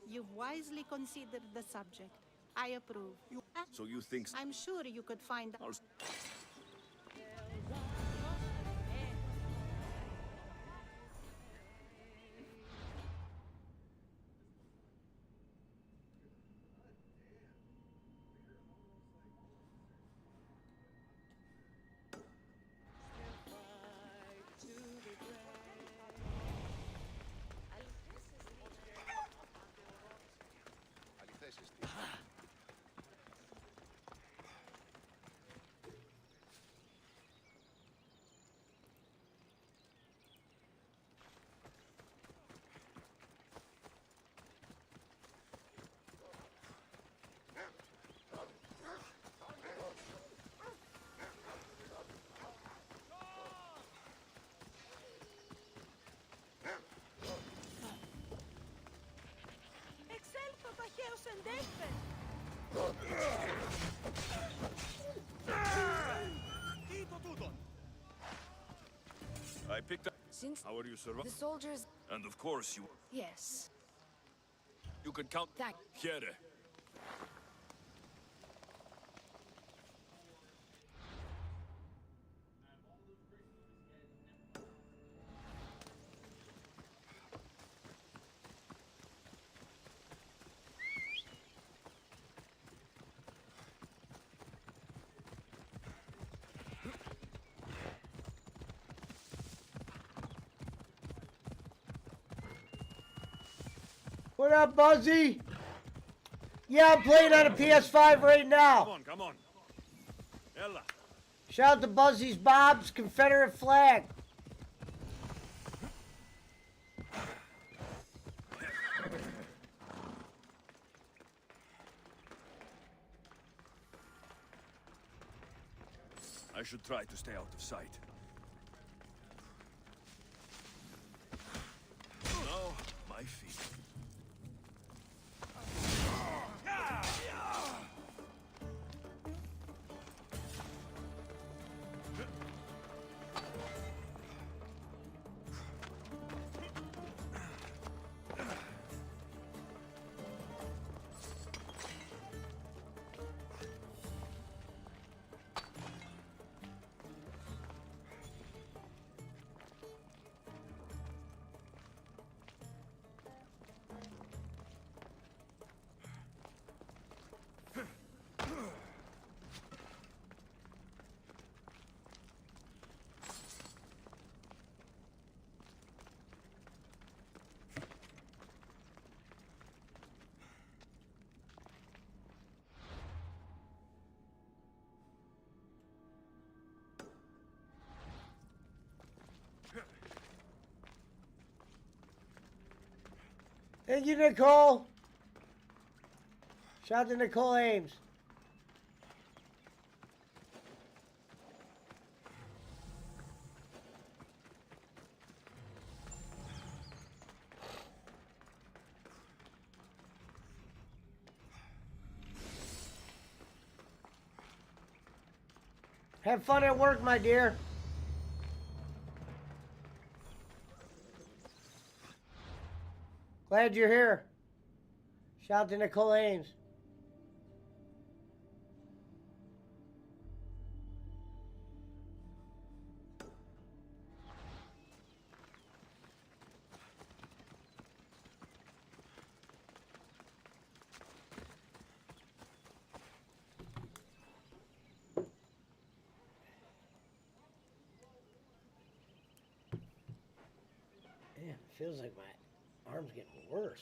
You've wisely considered the subject. I approve. So you think... I'm sure you could find. I picked up... Since How are you surviving? the soldiers... And of course you... Yes. You can count... Thank... Here. What up, Buzzy? Yeah, I'm playing on a PS5 right now. Come on. Ella. Shout out to Buzzy's Bob's Confederate flag. I should try to stay out of sight. Now, my feet. Thank you, Nicole. Shout out to Nicole Ames. Have fun at work, my dear. Glad you're here. Shout out to Nicole Ames. Damn, it feels like my arm's getting worse.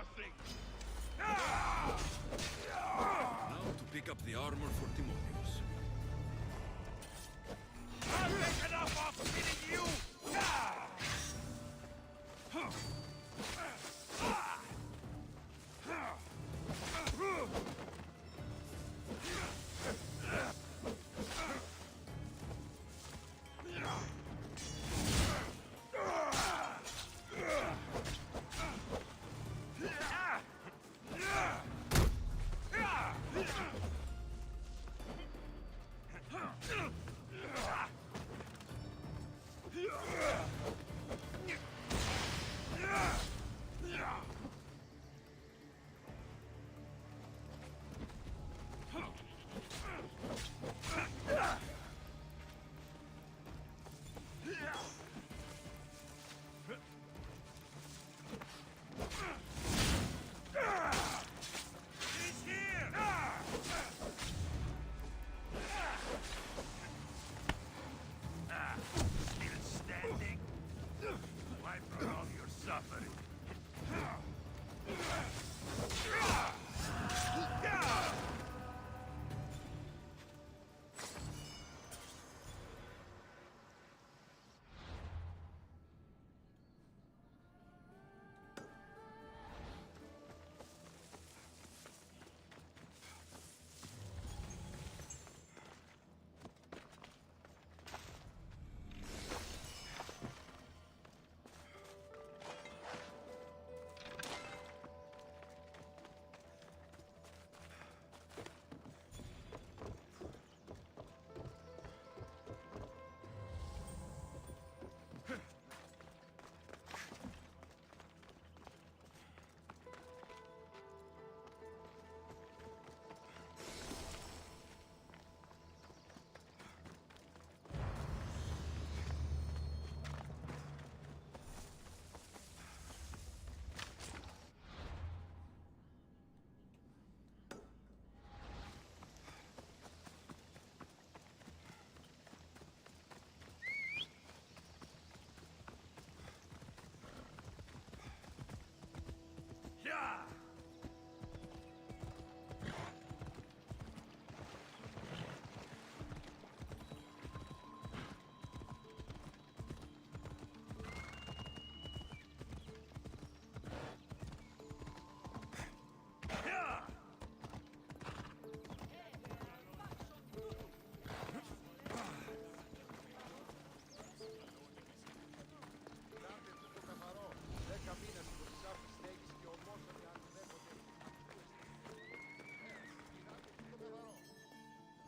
nothing. Now to pick up the armor for Timotheus. I'll make enough of hitting you!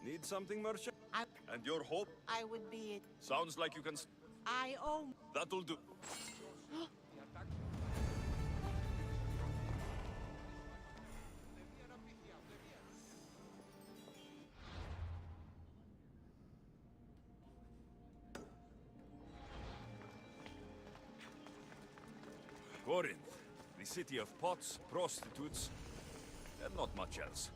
Need something, merchant? And your hope? I would be... Sounds like you can... I owe... That'll do. Corinth, the city of pots, prostitutes, and not much else.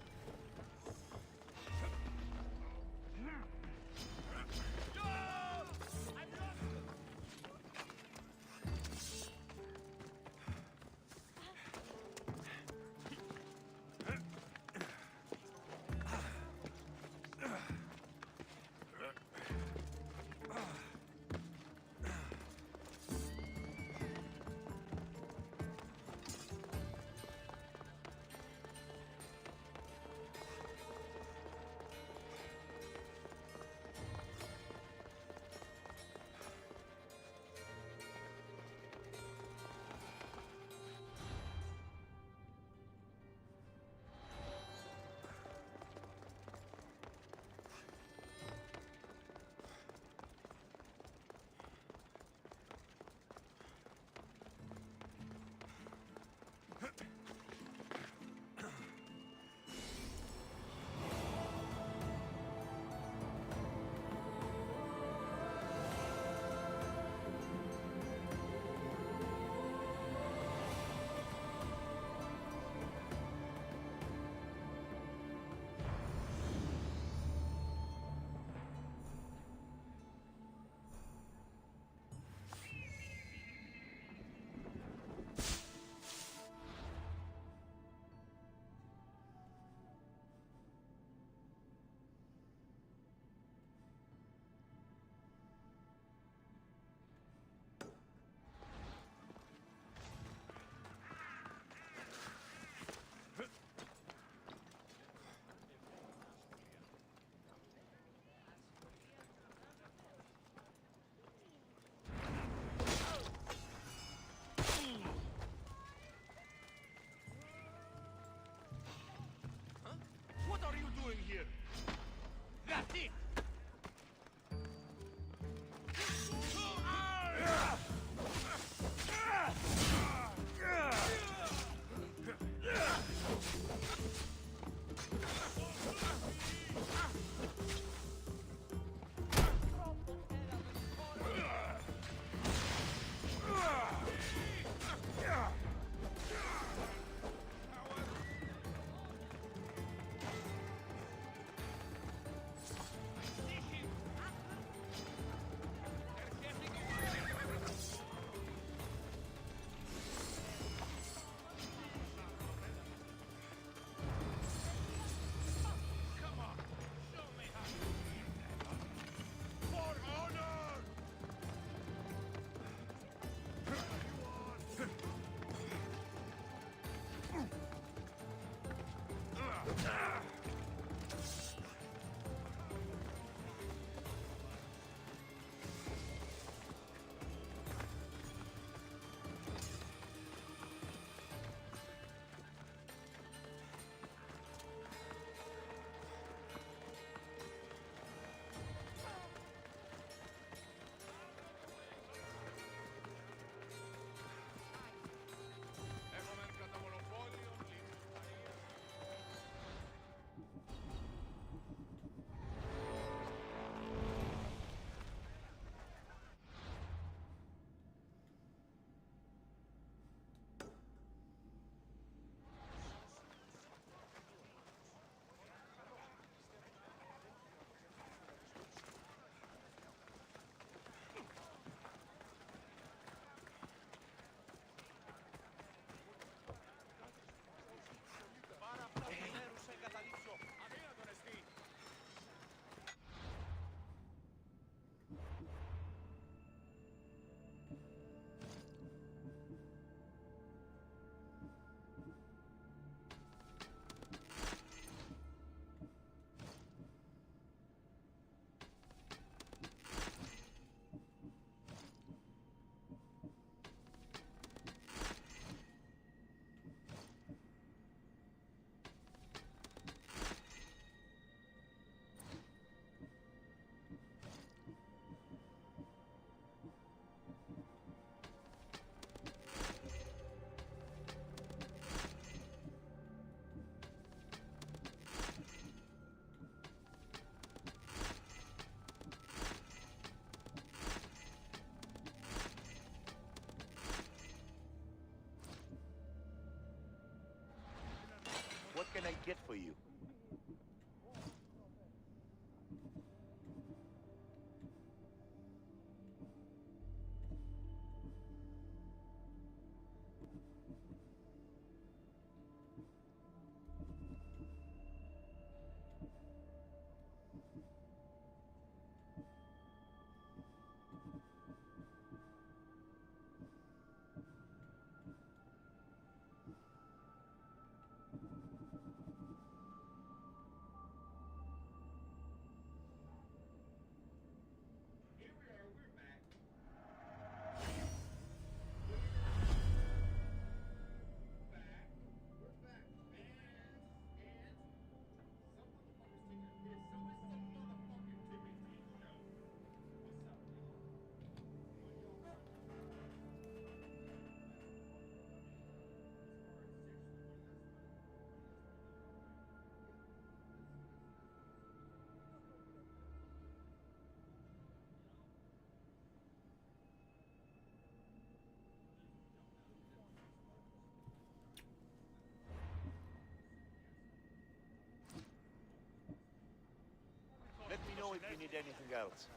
if you need anything else.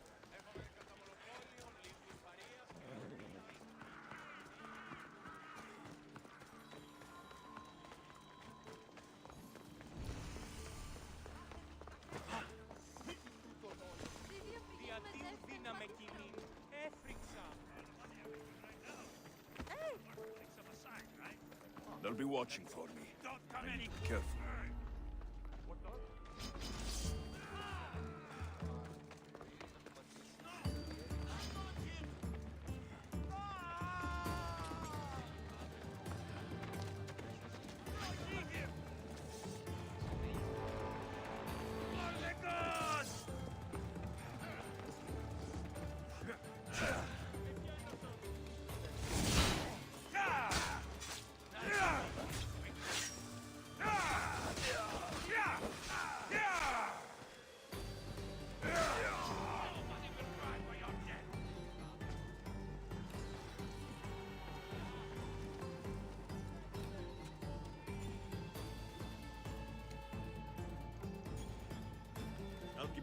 Διατίθ δύναμε κοινήν. Έφρυξα. They'll be watching for me. Don't come any Careful.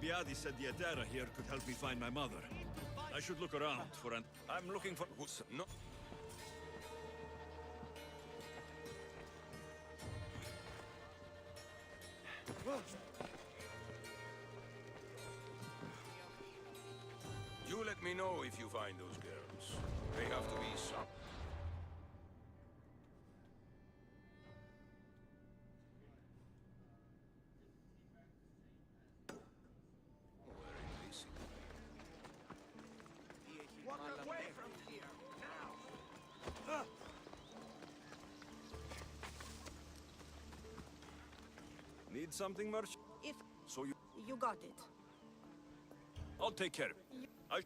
Alcibiades said the Adara here could help me find my mother. I should look around for an... I'm looking for... Who's... No... You let me know if you find those girls. They have to be some. Walk away from here, now! Need something, Merch? If So you... you got it. I'll take care of it. I...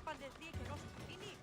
Άπαντες δει και νόσους του δίνει.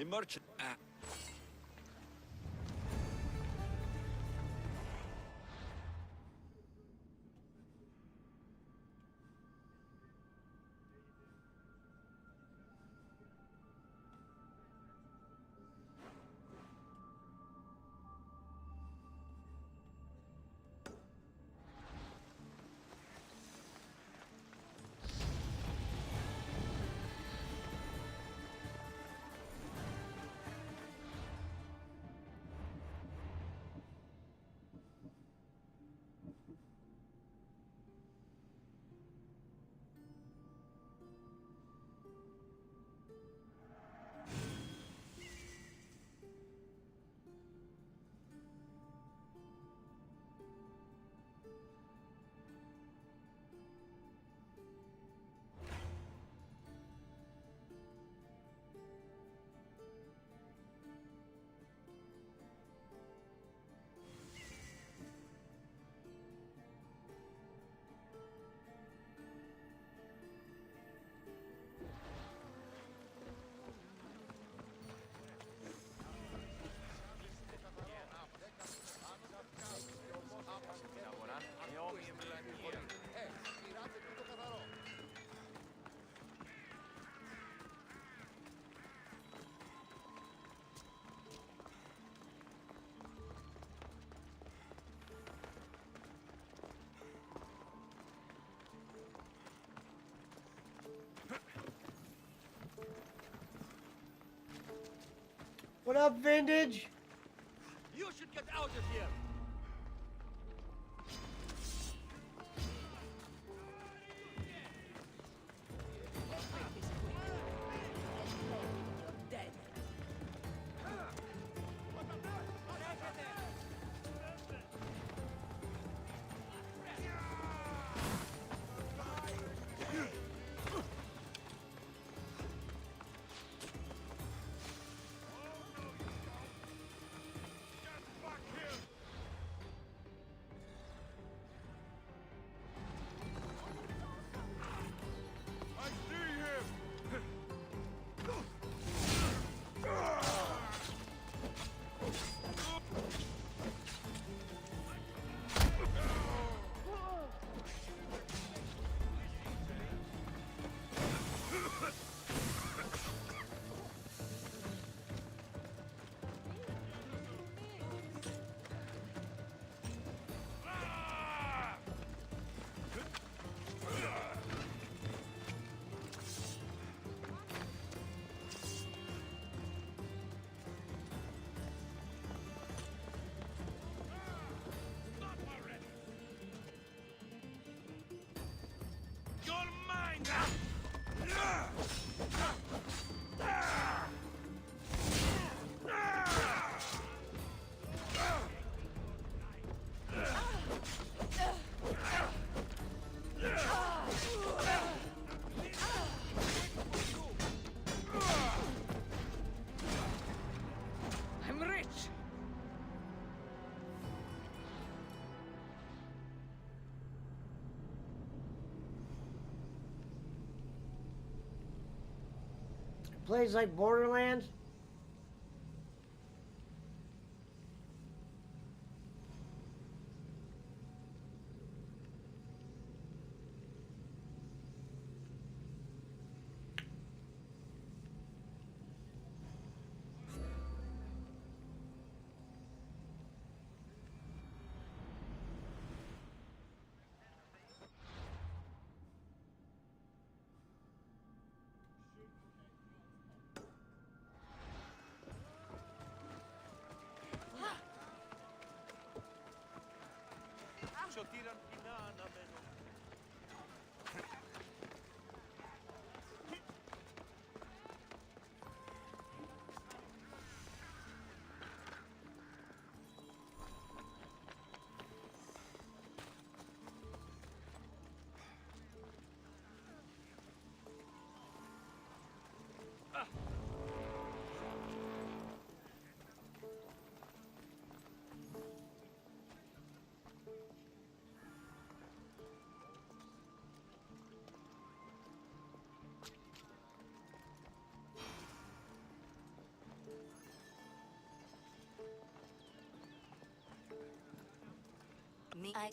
A merchant. What up, Vintage? You should get out of here. Dead. Plays like Borderlands. Σωτήραν κοινά αναμένω.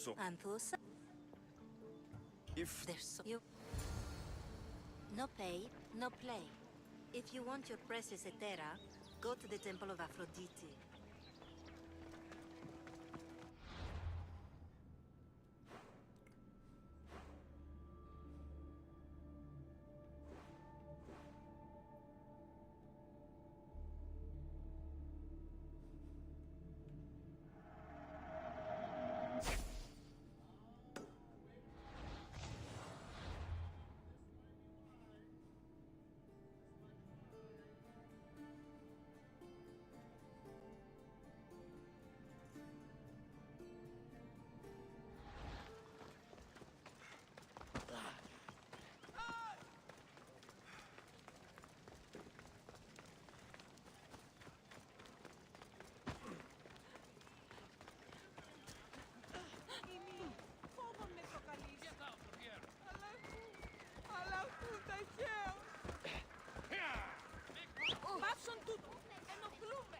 So, if there's you no pay, no play. If you want your precious Etera, go to the Temple of Aphrodite. Φόβαμαι το καλύψει. Αλλά έχουν τα χέρια. Πάψον τούτο. Ενοχλούμε.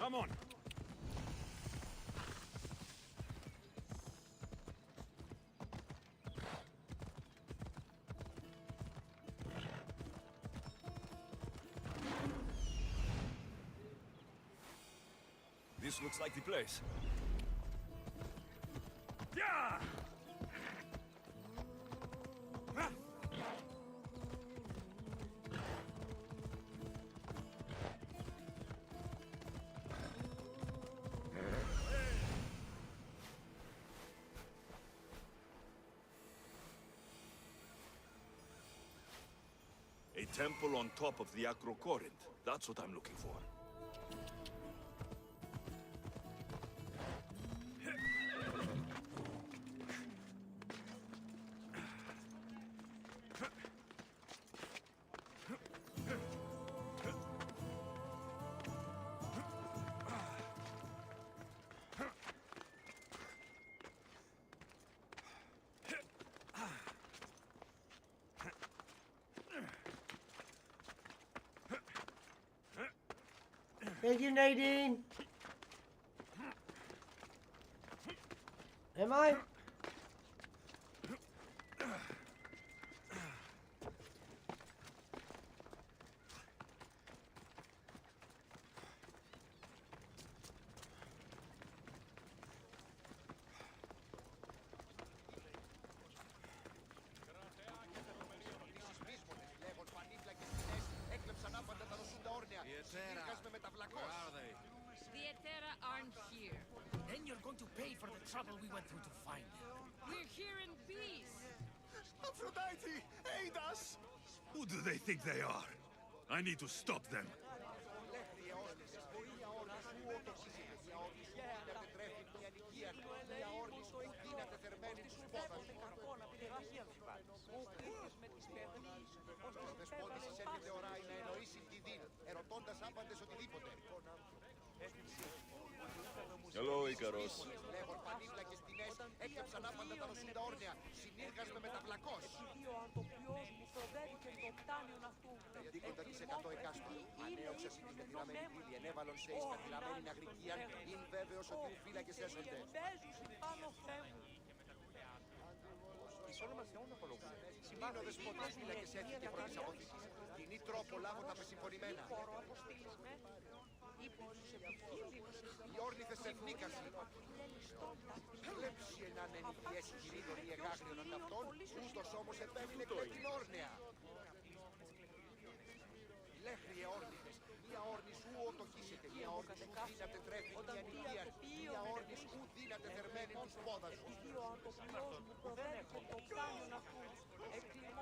Come on. This looks like the place. Yeah! A temple on top of the Acrocorinth. That's what I'm looking for. Thank you, Nadine. Am I? The Etera aren't here. Then you're going to pay for the trouble we went through to find them. We're here in peace. Aphrodite! betrayed us! Who do they think they are? I need to stop them. Ο δεσπότης εισέρχεται ώρα να εννοήσει τη δίν, ερωτώντας άπαντες οτιδήποτε. Hello, Ikaros. Λέγον πανίβλακες τιμές, έκλεψαν άπαντα τα νοσούντα όρνια, συνήργασμε με τα βλακός. Δίκοντα της 100 εκάστοτε, ανέωξε στην τετειραμένη πύλη, ενέβαλον σε εις κατηλαμένη αγρικίαν, ειν βέβαιος ότι οι φύλακες έσονται. Σημείνω δεσπότης φύλακες έφυγε πρώτης αποθήκης. Κοινή τρόπο λάβω τα πεσυμφωνημένα. Οι όρνηθες ευνίκασι. Κλέψει έναν ενηγιές κυρίδων ή εγάγριον ανταυτών, ούτως όμως επέμεινε με την όρνεα. Λέχριε όρνηθες, μία όρνης ου οτοχίσετε, μία όρνης ου δύναται τρέφει την ενοικία, μία όρνης ου δύναται θερμένη τους πόδας σου.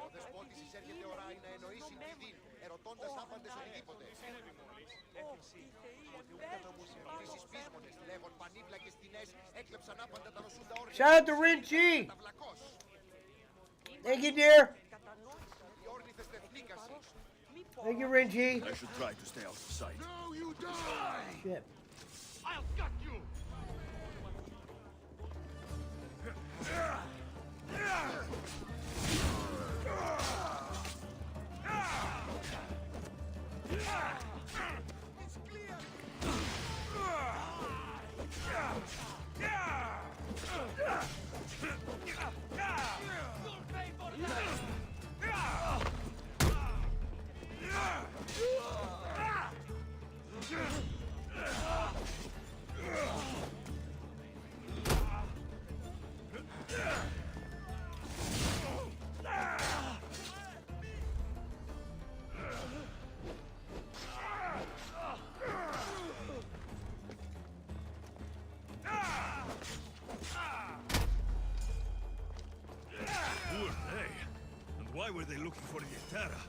Ο δεσπότης εισέρχεται ώρα να εννοήσει τη δίν, ερωτώντας άπαντες οτιδήποτε. Τις πείσμονες, λέγον πανίβλακες τινές, έκλεψαν άπαντα τα νοσούντα όρνια. Shout out to Rinchi! Thank you, dear. Οι όρνηθες τεθνίκασι. Thank you, Rinchi. I should try to stay out of sight. Now you die! Shit. I'll gut you! It's clear! You'll pay for that! Who are they? And why were they looking for the Etera?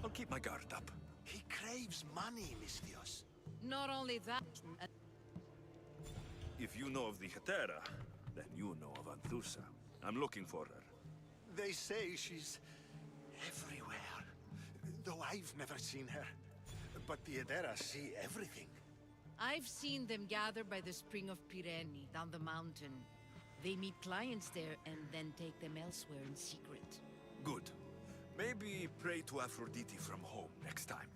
I'll keep my guard up. He craves money, Misthios. Not only that. If you know of the Hetera, then you know of Anthusa. I'm looking for her. They say she's everywhere, though I've never seen her. But the Edera see everything. I've seen them gather by the spring of Pireni, down the mountain. They meet clients there and then take them elsewhere in secret. Good. Maybe pray to Aphrodite from home next time.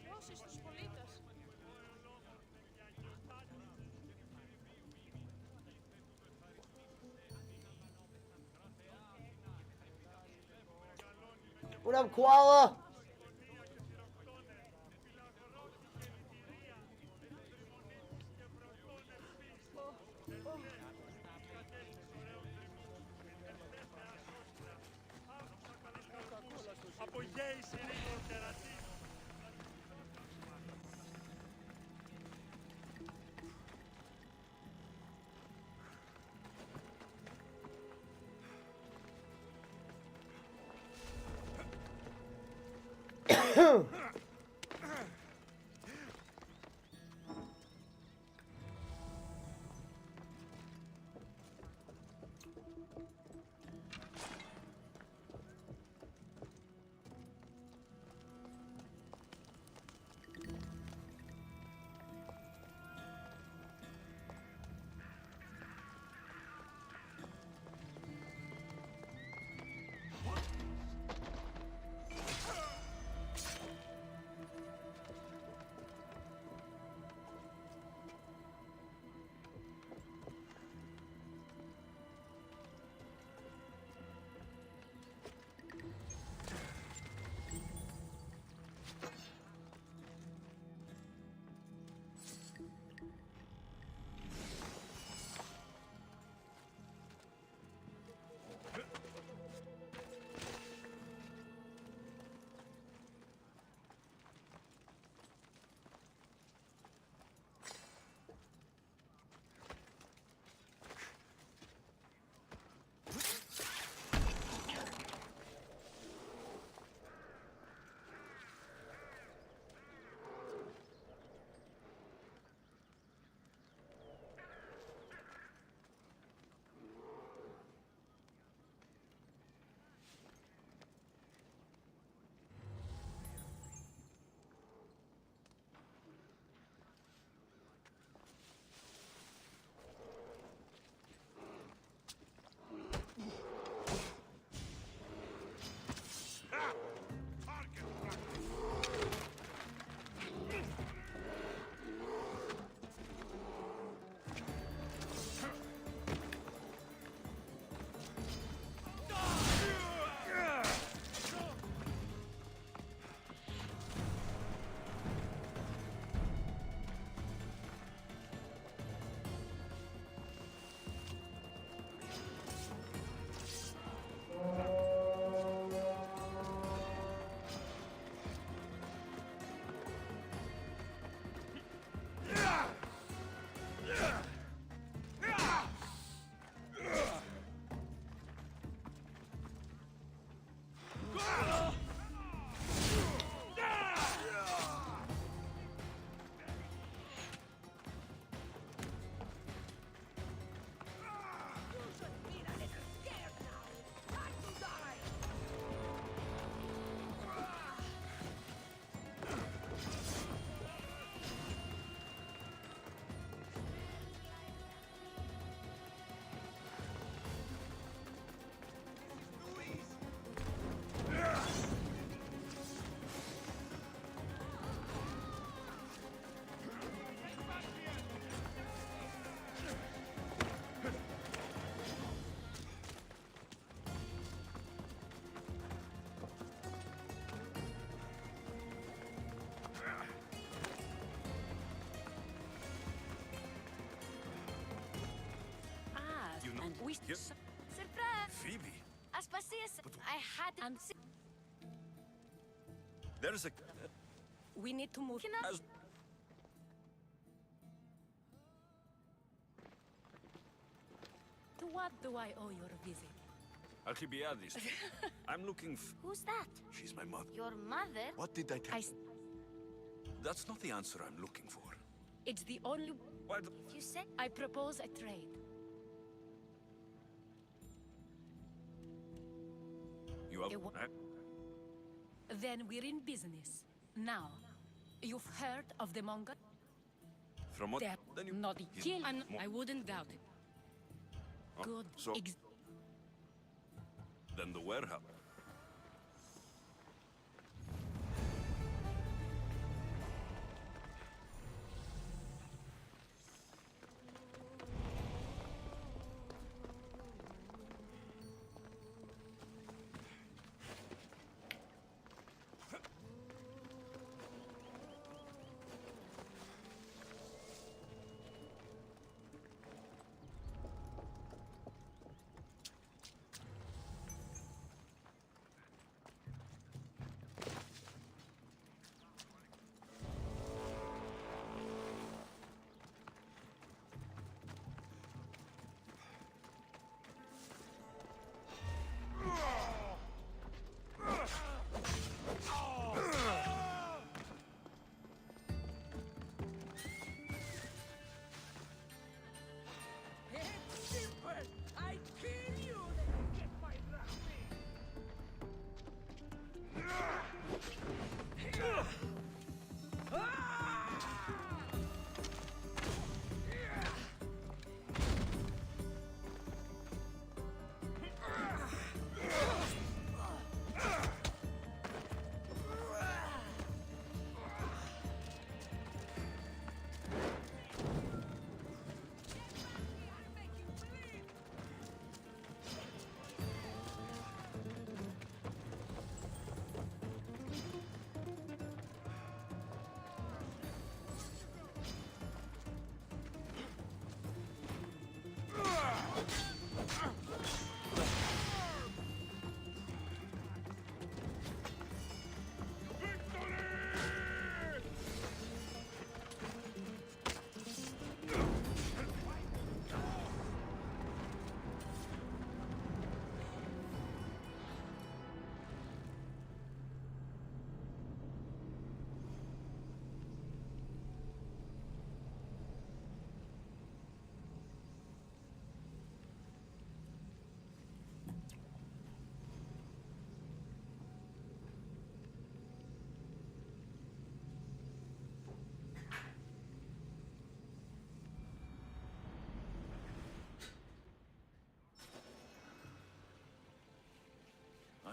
Δώσεις στους πολίτες. What up, Koala? Απογέησε λίγο, κερατή. We surprise. Phoebe, Aspasias. I had and there's a... we need to move. As- To what do I owe your visit? Alcibiades. I'm looking Who's that? She's my mother. Your mother? What did I tell you? That's not the answer I'm looking for. It's the only. Why If you say I propose a trade. You have... Then we're in business. Now, you've heard of the Mongol? From what... They're Then you... not He's kill. more- I wouldn't doubt it. Oh, Good. So... Then the warehouse. It's simple. I kill you, then you get my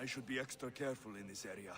I should be extra careful in this area.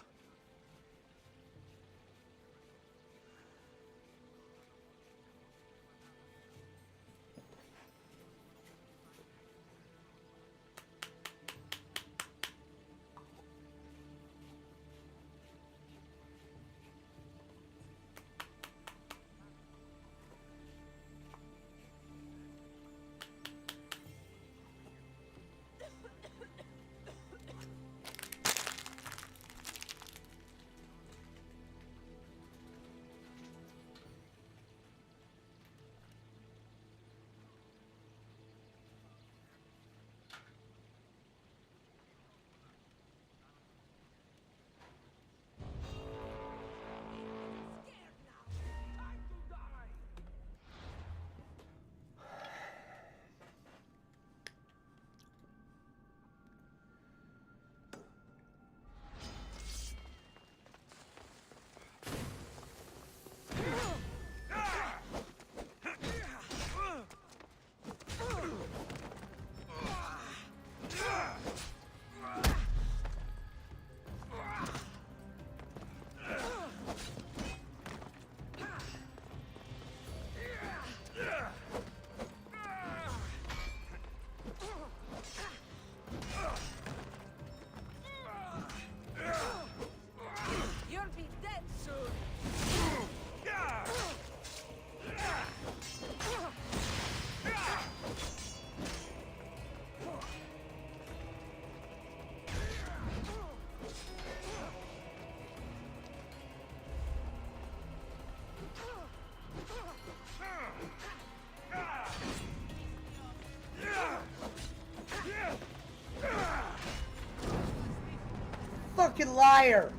fucking liar.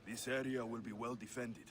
This area will be well defended.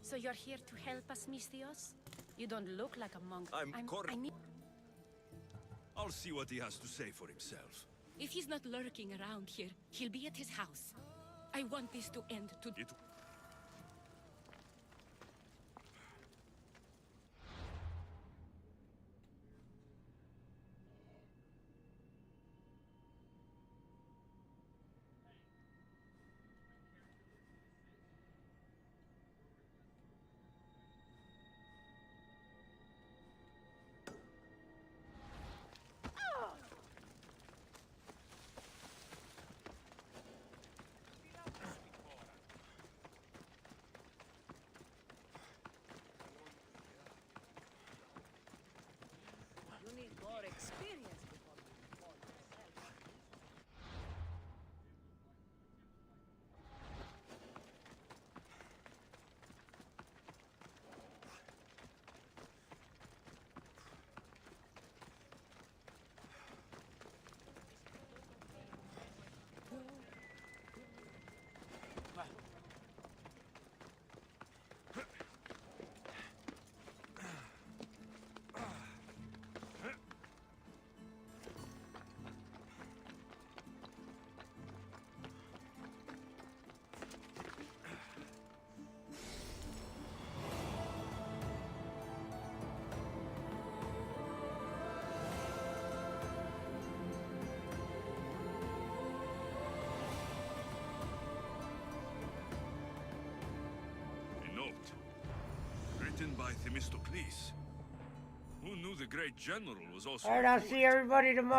So you're here to help us, Mistios? You don't look like a monk. I need... I'll see what he has to say for himself. If he's not lurking around here, he'll be at his house. I want this to end to... You need more experience before you fall yourself. Written by Themistocles. Who knew the great general was also... Alright, I'll see everybody tomorrow.